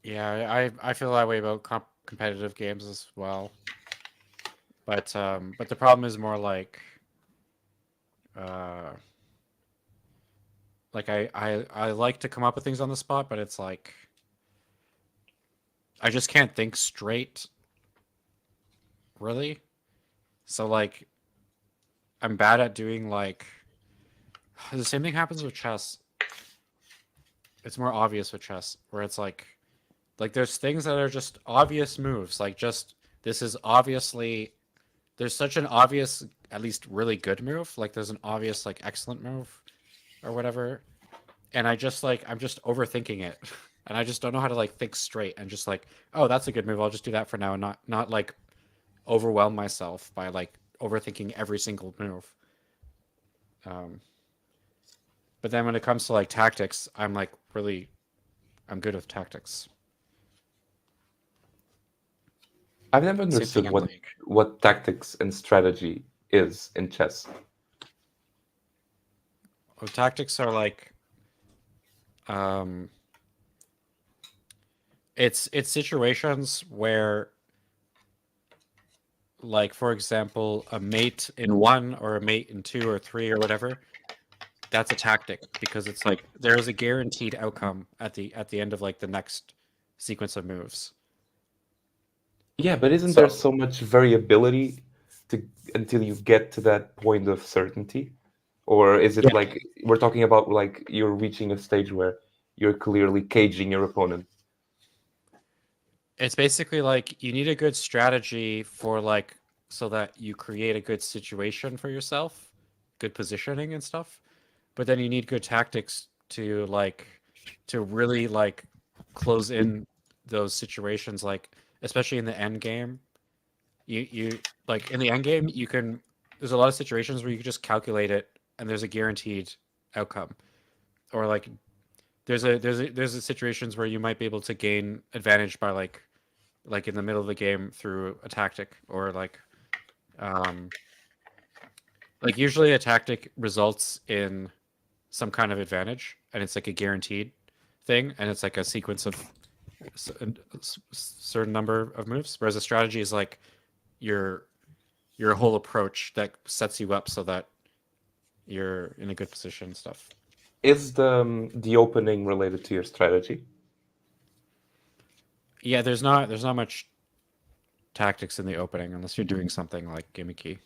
Yeah, I feel that way about competitive games as well. But the problem is more like I like to come up with things on the spot, but it's like I just can't think straight, really. So like I'm bad at doing like the same thing happens with chess. It's more obvious with chess where it's like there's things that are just obvious moves, like just this is obviously there's such an obvious, at least really good move, like there's an obvious like excellent move or whatever, and I'm just overthinking it and I just don't know how to like think straight and just like, oh, that's a good move, I'll just do that for now, and not like overwhelm myself by like overthinking every single move. But then when it comes to like tactics, I'm good with tactics. I've never understood what tactics and strategy is in chess. Well, tactics are like it's situations where, like, for example, a mate in 1 or a mate in 2 or 3 or whatever, that's a tactic because it's like there is a guaranteed outcome at the end of like the next sequence of moves. Yeah, but isn't there so much variability until you get to that point of certainty? Or is it like we're talking about like you're reaching a stage where you're clearly caging your opponent? It's basically like you need a good strategy for like so that you create a good situation for yourself, good positioning and stuff. But then you need good tactics to really like close in those situations, like especially in the end game. You like in the end game there's a lot of situations where you can just calculate it and there's a guaranteed outcome. Or like there's a situations where you might be able to gain advantage by like in the middle of the game through a tactic, or like usually a tactic results in some kind of advantage and it's like a guaranteed thing and it's like a sequence of a certain number of moves, whereas a strategy is like your whole approach that sets you up so that you're in a good position and stuff. Is the opening related to your strategy? Yeah, there's not much tactics in the opening unless you're doing something like gimmicky.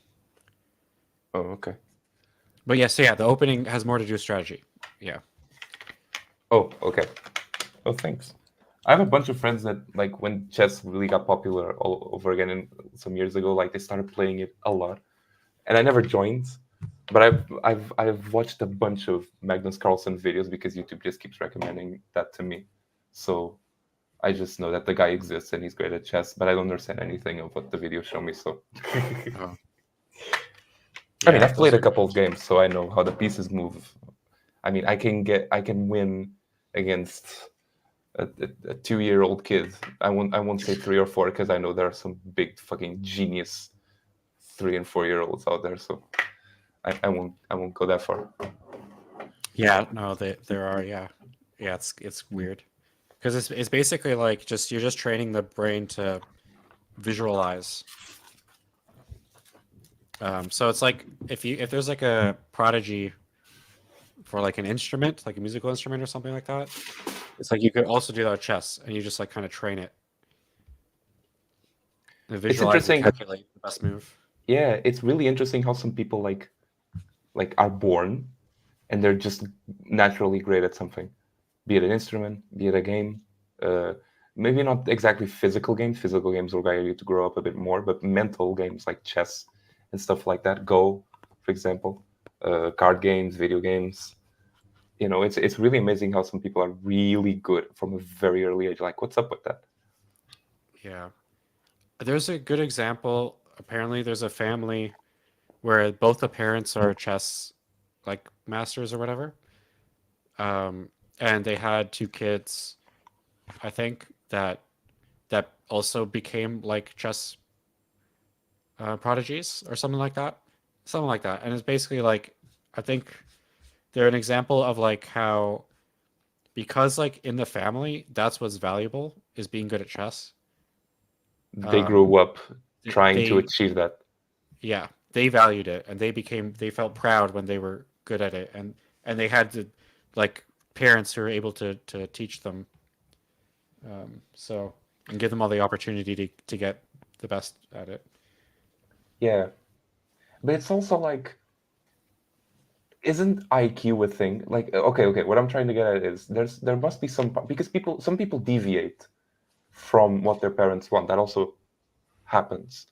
Oh, okay. But yeah, so yeah, the opening has more to do with strategy. Yeah. Oh, okay. Oh, thanks. I have a bunch of friends that, like, when chess really got popular all over again some years ago, like they started playing it a lot, and I never joined. But I've watched a bunch of Magnus Carlsen videos because YouTube just keeps recommending that to me. So I just know that the guy exists and he's great at chess, but I don't understand anything of what the videos show me. So I mean, I've played a couple of games, so I know how the pieces move. I mean, I can win against a 2-year-old kid. I won't say 3 or 4 because I know there are some big fucking genius 3 and 4-year-olds out there. So I won't go that far. Yeah, no, there are. Yeah, it's weird because it's basically like you're just training the brain to visualize. So it's like if there's like a prodigy for like an instrument, like a musical instrument or something like that, it's like you could also do that with chess, and you just like kind of train it. And visualize and calculate the best move. Yeah, it's really interesting how some people like are born and they're just naturally great at something, be it an instrument, be it a game. Uh, Maybe not exactly physical games. Physical games require you to grow up a bit more, but mental games like chess and stuff like that, Go, for example, card games, video games. You know, it's really amazing how some people are really good from a very early age. Like, what's up with that? Yeah. There's a good example. Apparently, there's a family where both the parents are chess like masters or whatever. And they had two kids, I think, that also became like chess prodigies or something like that. Something like that. And it's basically like, I think they're an example of like how, because like in the family, that's what's valuable is being good at chess. They grew up trying to They, achieve that. yeah, they valued it and they felt proud when they were good at it. And they had to, like, parents who were able to teach them. So, and give them all the opportunity to get the best at it. Yeah, but it's also like, isn't IQ a thing? Like, okay, what I'm trying to get at is there must be because some people deviate from what their parents want. That also happens.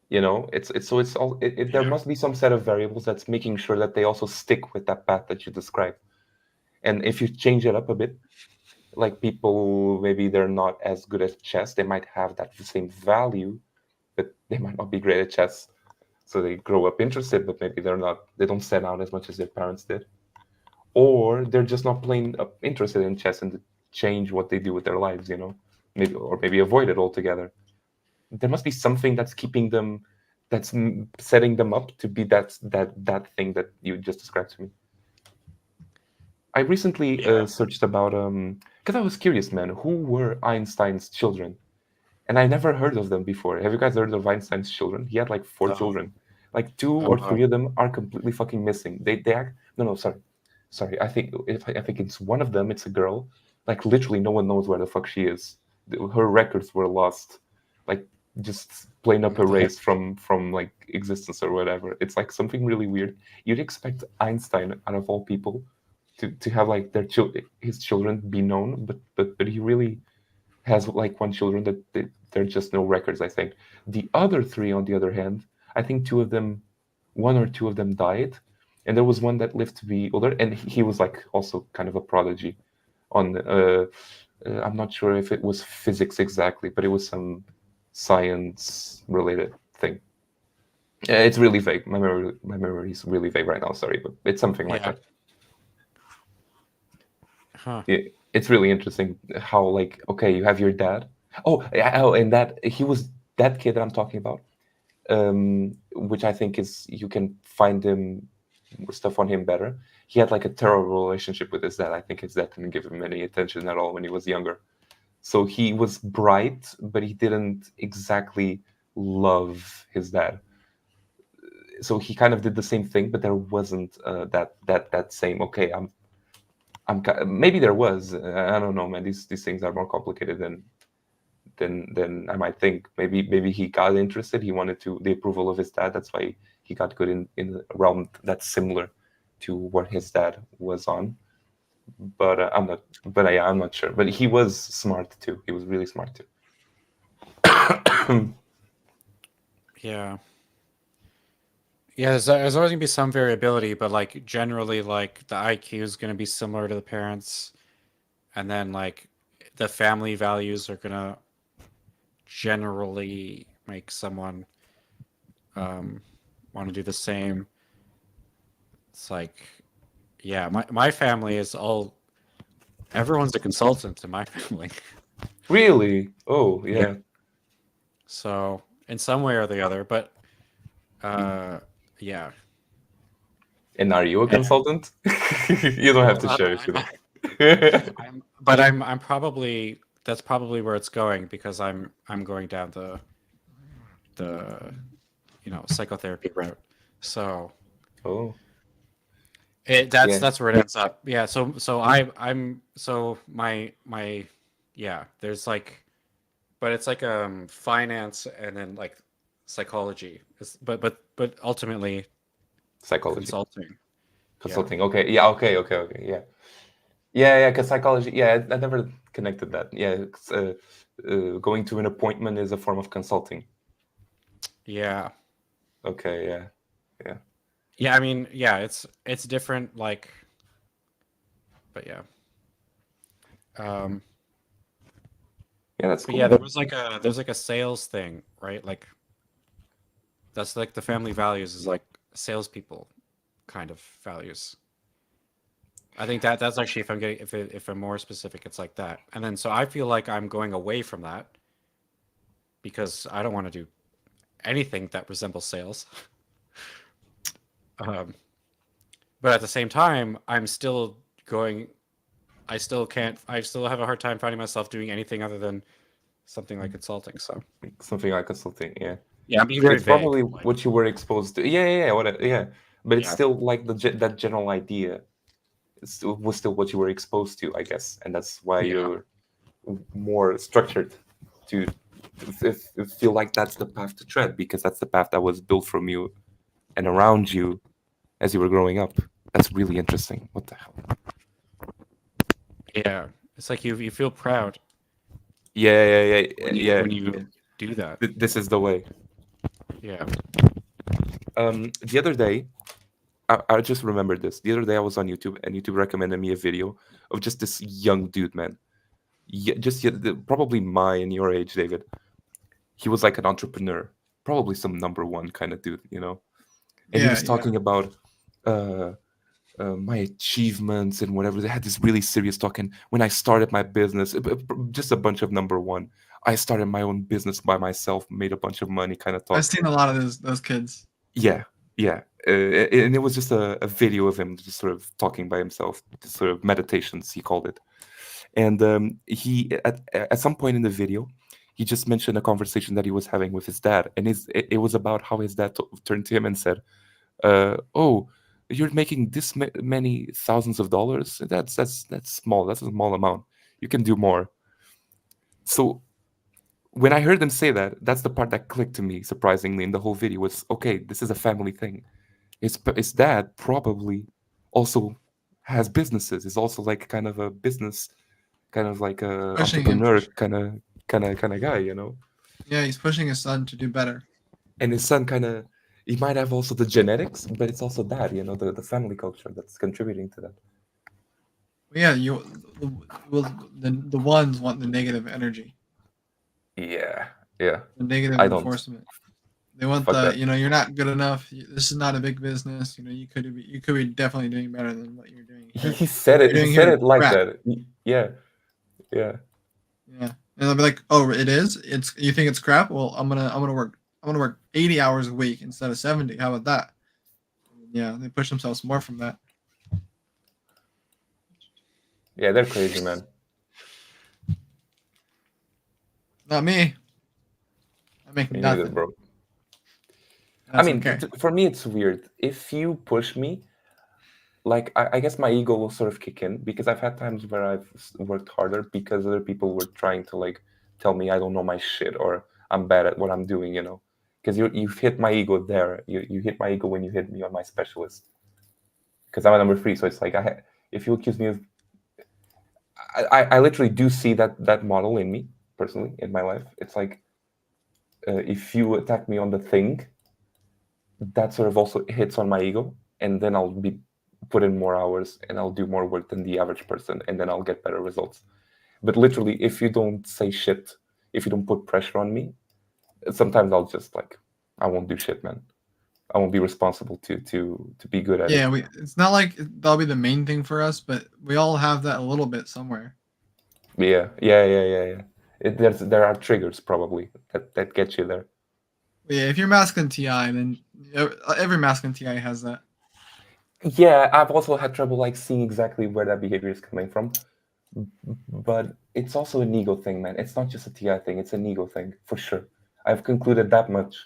You know, it's all there must be some set of variables that's making sure that they also stick with that path that you describe. And if you change it up a bit, like people maybe they're not as good at chess, they might have that same value, but they might not be great at chess. So they grow up interested, but maybe they don't set out as much as their parents did. Or they're just not plain interested in chess and to change what they do with their lives, you know, maybe avoid it altogether. There must be something that's keeping them, that's setting them up to be that thing that you just described to me. I recently searched about because I was curious, man, who were Einstein's children? And I never heard of them before. Have you guys heard of Einstein's children? He had like four children. Like two or three of them are completely fucking missing. They act no, sorry. I think it's one of them. It's a girl. Like literally, no one knows where the fuck she is. Her records were lost, like just plain up erased from like existence or whatever. It's like something really weird. You'd expect Einstein, out of all people, to have like his children be known, but he really has like one children that there are just no records. I think the other three, on the other hand, I think one or two of them died, and there was one that lived to be older, and he was like also kind of a prodigy on I'm not sure if it was physics exactly, but it was some science related thing. It's really vague. My memory is really vague right now. Sorry, but it's something like that. Huh. It's really interesting how, like, okay, you have your dad. And that he was that kid that I'm talking about, which I think is you can find him stuff on him better. He had like a terrible relationship with his dad. I think his dad didn't give him any attention at all when he was younger. So he was bright, but he didn't exactly love his dad. So he kind of did the same thing, but there wasn't that same. Okay, maybe there was. I don't know, man. These things are more complicated than I might think. Maybe he got interested. He wanted the approval of his dad. That's why he got good in a realm that's similar to what his dad was on. But I'm not. But I'm not sure. But he was smart too. He was really smart too. Yeah. Yeah, there's always gonna be some variability, but like generally, like the IQ is gonna be similar to the parents, and then like the family values are gonna generally make someone want to do the same. It's like, yeah, my family is all, everyone's a consultant in my family. Really? Oh, yeah. So in some way or the other, but yeah. And are you a consultant? You don't have to share if you don't. But I'm probably, that's probably where it's going, because I'm going down the psychotherapy route. So that's where it ends up. Yeah. So I'm so my yeah. There's like, but it's like finance and then like psychology. But ultimately Psychology. consulting. Consulting. Okay. Yeah. Okay. Yeah. Yeah. Because psychology. Yeah, I never connected that. Yeah. Going to an appointment is a form of consulting. Yeah. Okay. Yeah. Yeah. Yeah. I mean, yeah. It's different. Like, but yeah. Yeah, that's But cool. yeah, there's like a sales thing, right? Like that's like the family values is like salespeople kind of values. I think that's actually if I'm more specific, it's like that. And then so I feel like I'm going away from that because I don't want to do anything that resembles sales. But at the same time, I'm still going. I still can't. I still have a hard time finding myself doing anything other than something like consulting. So something like consulting. Yeah. Yeah, I'm being very it's vague. probably what you were exposed to. Yeah. But it's Yeah. still like that general idea. Was still what you were exposed to, I guess, and that's why you're more structured to feel like that's the path to tread, because that's the path that was built from you and around you as you were growing up. That's really interesting. What the hell? Yeah, it's like you feel proud. Yeah. When you do that. This is the way. Yeah. The other day, I just remembered this. The other day I was on YouTube, and YouTube recommended me a video of just this young dude, man. Probably my and your age, David. He was like an entrepreneur, probably some number one kind of dude, you know. And he was talking about my achievements and whatever. They had this really serious talk. And when I started my business, just a bunch of number one. I started my own business by myself, made a bunch of money, kind of talk. I've seen a lot of those kids. Yeah. And it was just a video of him just sort of talking by himself, sort of meditations, he called it. And he at some point in the video, he just mentioned a conversation that he was having with his dad, and it was about how his dad turned to him and said, "Oh, you're making this many thousands of dollars. That's small. That's a small amount. You can do more." So when I heard him say that, that's the part that clicked to me, surprisingly, in the whole video was, okay, this is a family thing. His dad probably also has businesses. Is also like kind of a business, kind of like a Pushing him. entrepreneur kind of guy, you know? Yeah, he's pushing his son to do better. And his son he might have also the genetics, but it's also that, you know, the family culture that's contributing to that. Yeah, the ones want the negative energy. Yeah. The negative I don't. enforcement. They want Fuck the, that. you know, you're not good enough. This is not a big business. You know, you could be definitely doing better than what you're doing. He said it. He said it like that. Yeah. Yeah, and they'll be like, "Oh, it is. It's you think it's crap? Well, I'm gonna work 80 hours a week instead of 70. How about that?" Yeah, they push themselves more from that. Yeah, they're crazy, man. Not me. I make Me nothing, neither, bro. That's I mean, okay. for me, it's weird. If you push me, like I guess my ego will sort of kick in, because I've had times where I've worked harder because other people were trying to like tell me I don't know my shit or I'm bad at what I'm doing, you know. Because you've hit my ego there. You hit my ego when you hit me on my specialist. Because I'm a number 3, so it's like if you accuse me of, I literally do see that model in me personally in my life. It's like if you attack me on the thing, that sort of also hits on my ego, and then I'll be put in more hours and I'll do more work than the average person, and then I'll get better results. But literally, if you don't say shit, if you don't put pressure on me, sometimes I'll just like, I won't do shit, man. I won't be responsible to be good at it. Yeah, it's not like that'll be the main thing for us, but we all have that a little bit somewhere. Yeah. There are triggers probably that get you there. Yeah, if you're masculine TI, then every masculine TI has that. Yeah, I've also had trouble like seeing exactly where that behavior is coming from. But it's also an ego thing, man. It's not just a TI thing, it's an ego thing, for sure. I've concluded that much.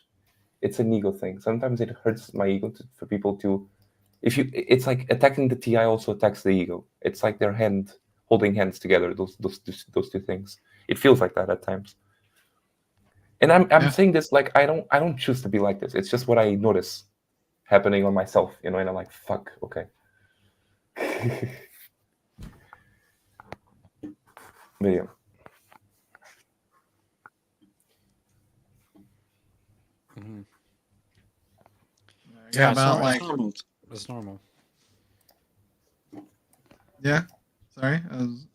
It's an ego thing. Sometimes it hurts my ego for people to, it's like attacking the TI also attacks the ego. It's like they're holding hands together, those two things. It feels like that at times. And I'm Yeah. saying this like I don't choose to be like this. It's just what I notice happening on myself, and I'm like, fuck, okay. But yeah. Mhm. Yeah, it's, about nor- like it's normal. It's normal. yeah. Sorry,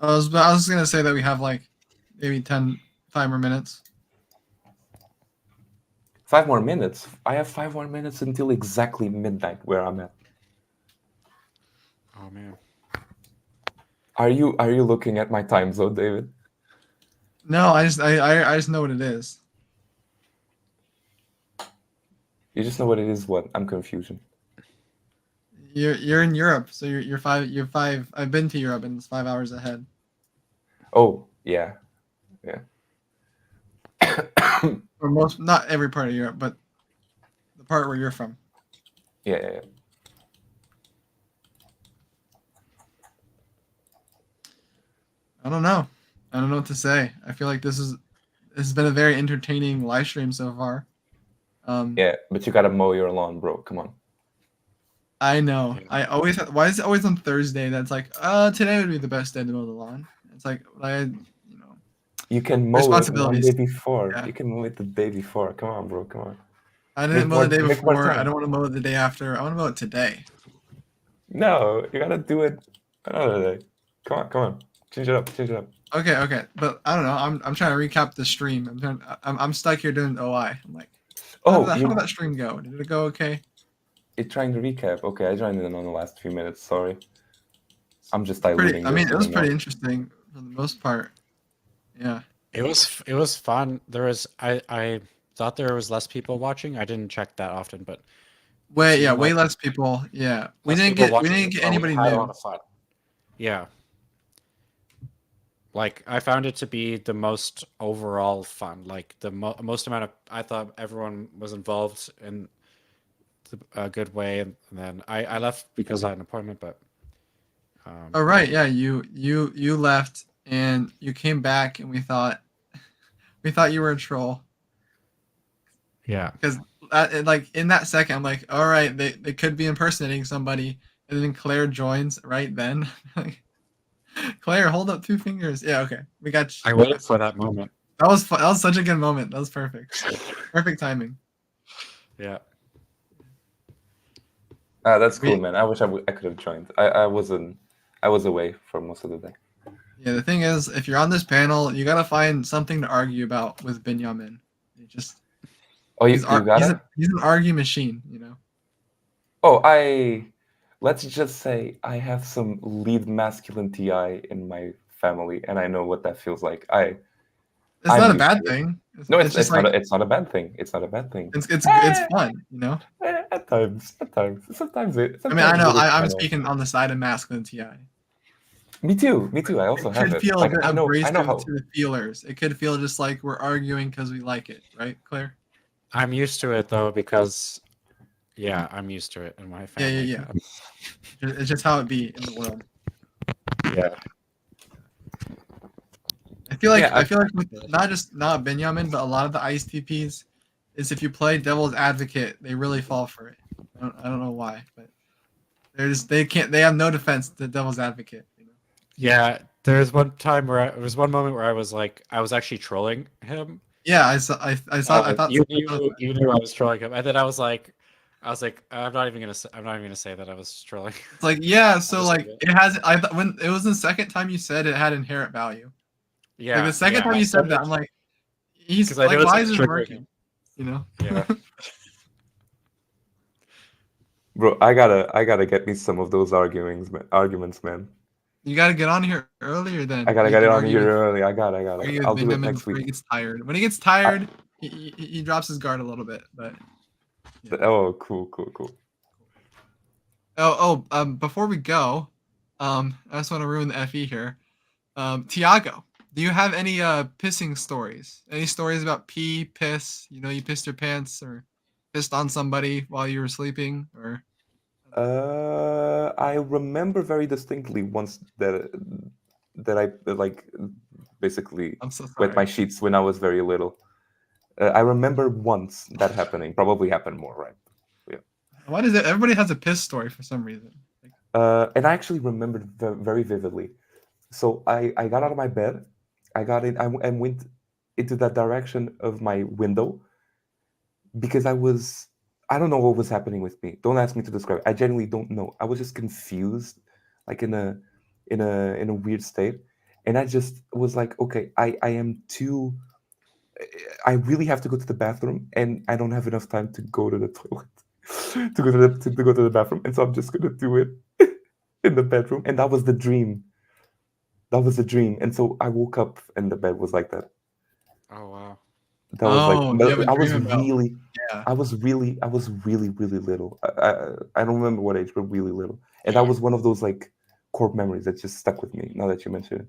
I was gonna say that we have like maybe 5 more minutes. 5 more minutes. I have 5 more minutes until exactly midnight where I'm at. Oh man. Are you looking at my time zone, David? No, I just know what it is. You just know what it is. What? I'm confusion. You're in Europe, so you're 5. I've been to Europe, and it's 5 hours ahead. Oh yeah, yeah. Or most, not every part of Europe, but the part where you're from. Yeah. I don't know. I don't know what to say. I feel like this has been a very entertaining live stream so far. Yeah, but you gotta mow your lawn, bro. Come on. I know. I always why is it always on Thursday? That's like, today would be the best day to mow the lawn. It's like You can mow it one responsibilities. day before. Yeah. You can mow it the day before. Come on, bro. Come on. I didn't mow the day Make more before. I time. don't want to mow it the day after. I want to mow it today. No, you gotta do it another day. Come on. Change it up. Okay. But I don't know. I'm trying to recap the stream. I'm stuck here doing OI. I'm like, how did that stream go? Did it go okay? It's trying to recap. Okay, I joined in on the last few minutes. Sorry. I'm just diluting. It was pretty interesting for the most part. Yeah. It was fun. There was I thought there was less people watching. I didn't check that often, but way less people. Yeah. We didn't get anybody had a new. lot of fun. Yeah. Like I found it to be the most overall fun. Like the most amount of I thought everyone was involved in a good way, and then I left because I had an appointment. But Oh right, yeah. You left and you came back, and we thought you were a troll. Yeah. Because like in that second, I'm like, all right, they could be impersonating somebody, and then Claire joins right then. Claire, hold up 2 fingers. Yeah, okay, we got. I waited for that moment. That was fun. That was such a good moment. That was perfect. Perfect timing. Yeah. That's cool, man. I wish I could have joined. I was away for most of the day. Yeah, the thing is, if you're on this panel, you gotta find something to argue about with Benjamin. You just. Oh, you got it? He's an argue machine, you know. Oh, let's just say I have some lead masculine TI in my family, and I know what that feels like. It's not a bad thing. It's not a bad thing. It's not a bad thing. It's fun, you know. At times. Sometimes it. I mean, I know. I'm speaking on the side of masculine TI. Me too. I also have it. It could feel Like, abrasive I know how. to the feelers. It could feel just like we're arguing because we like it, right, Claire? I'm used to it though because, yeah, I'm used to it in my family. Yeah. It's just how it be in the world. Yeah. I feel like with not Benjamin, but a lot of the ISTPs is if you play devil's advocate, they really fall for it. I don't know why, but they have no defense to devil's advocate. You know? Yeah, there's one moment where I was actually trolling him. Yeah, I thought you knew I was trolling him, and then I was like, I'm not even gonna say that I was trolling. It's like, yeah, so like it has. I thought when it was the second time you said it had inherent value. Yeah, like the second time you said that, I'm like, he's like, why is this working? You know? Yeah. Bro, I gotta get me some of those arguments, man. You gotta get on here earlier then. I gotta get it on here early. I got. I'll do it next week. He gets tired. When he gets tired, he drops his guard a little bit. But yeah. Oh, cool. Before we go, I just want to ruin the FE here. Tiago, do you have any pissing stories? Any stories about piss? You know, you pissed your pants or pissed on somebody while you were sleeping, or? I remember very distinctly once that I like basically wet my sheets when I was very little. I remember once that happening. Probably happened more, right? Yeah. Why does it? Everybody has a piss story for some reason. And I actually remembered very vividly. So I got out of my bed, I got in, and went into that direction of my window because I don't know what was happening with me. Don't ask me to describe it. I genuinely don't know. I was just confused, like in a weird state, and I just was like, okay, I am too. I really have to go to the bathroom, and I don't have enough time to go to the toilet, to go to the bathroom, and so I'm just gonna do it in the bedroom, and that was the dream. That was a dream, and so I woke up, and the bed was like that. Oh wow. That was like Oh, you have a I was dream about. really, Yeah. I was really little. I don't remember what age, but really little, and that was one of those like core memories that just stuck with me. Now that you mention it.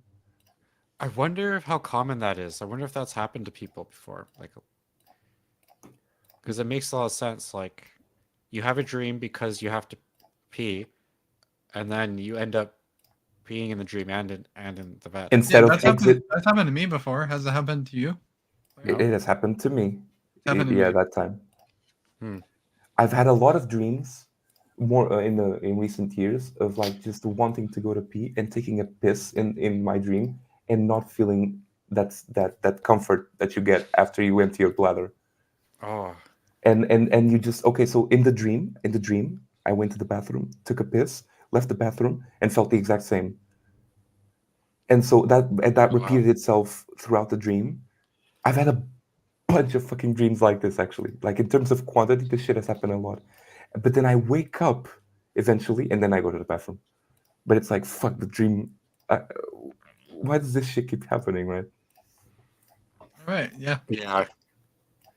I wonder how common that is. I wonder if that's happened to people before. Like, because it makes a lot of sense. Like, you have a dream because you have to pee, and then you end up peeing in the dream and in the bed. Instead Yeah, of that's exit, happened to me before. Has it happened to you? it has happened to me. It's happened to Yeah, me. that time. Hmm. I've had a lot of dreams, more in recent years, of like just wanting to go to pee and taking a piss in my dream and not feeling that comfort that you get after you empty your bladder. Oh. And you just okay. So in the dream, I went to the bathroom, took a piss, left the bathroom, and felt the exact same. And so that repeated itself throughout the dream. I've had a bunch of fucking dreams like this actually. Like in terms of quantity, this shit has happened a lot. But then I wake up eventually, and then I go to the bathroom. But it's like fuck the dream. Why does this shit keep happening, right? All right. Yeah. Yeah.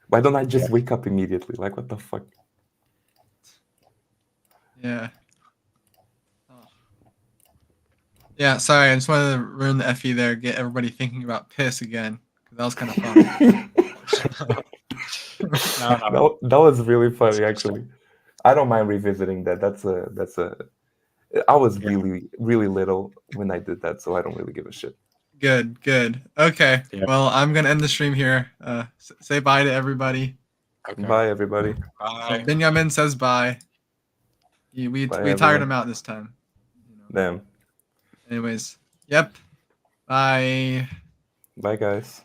Why don't I just wake up immediately? Like what the fuck? Yeah. Oh. Yeah. Sorry, I just wanted to ruin the FE there. Get everybody thinking about piss again. 'Cause that was kind of fun. That was really funny actually. I don't mind revisiting that. That's a. I was really little when I did that, so I don't really give a shit. Good. Good. Okay. Yeah. Well, I'm gonna end the stream here. Say bye to everybody. Bye everybody. So Benjamin says bye. We Bye, tired everyone. him out this time. Damn. Anyways. Yep. Bye. Bye guys.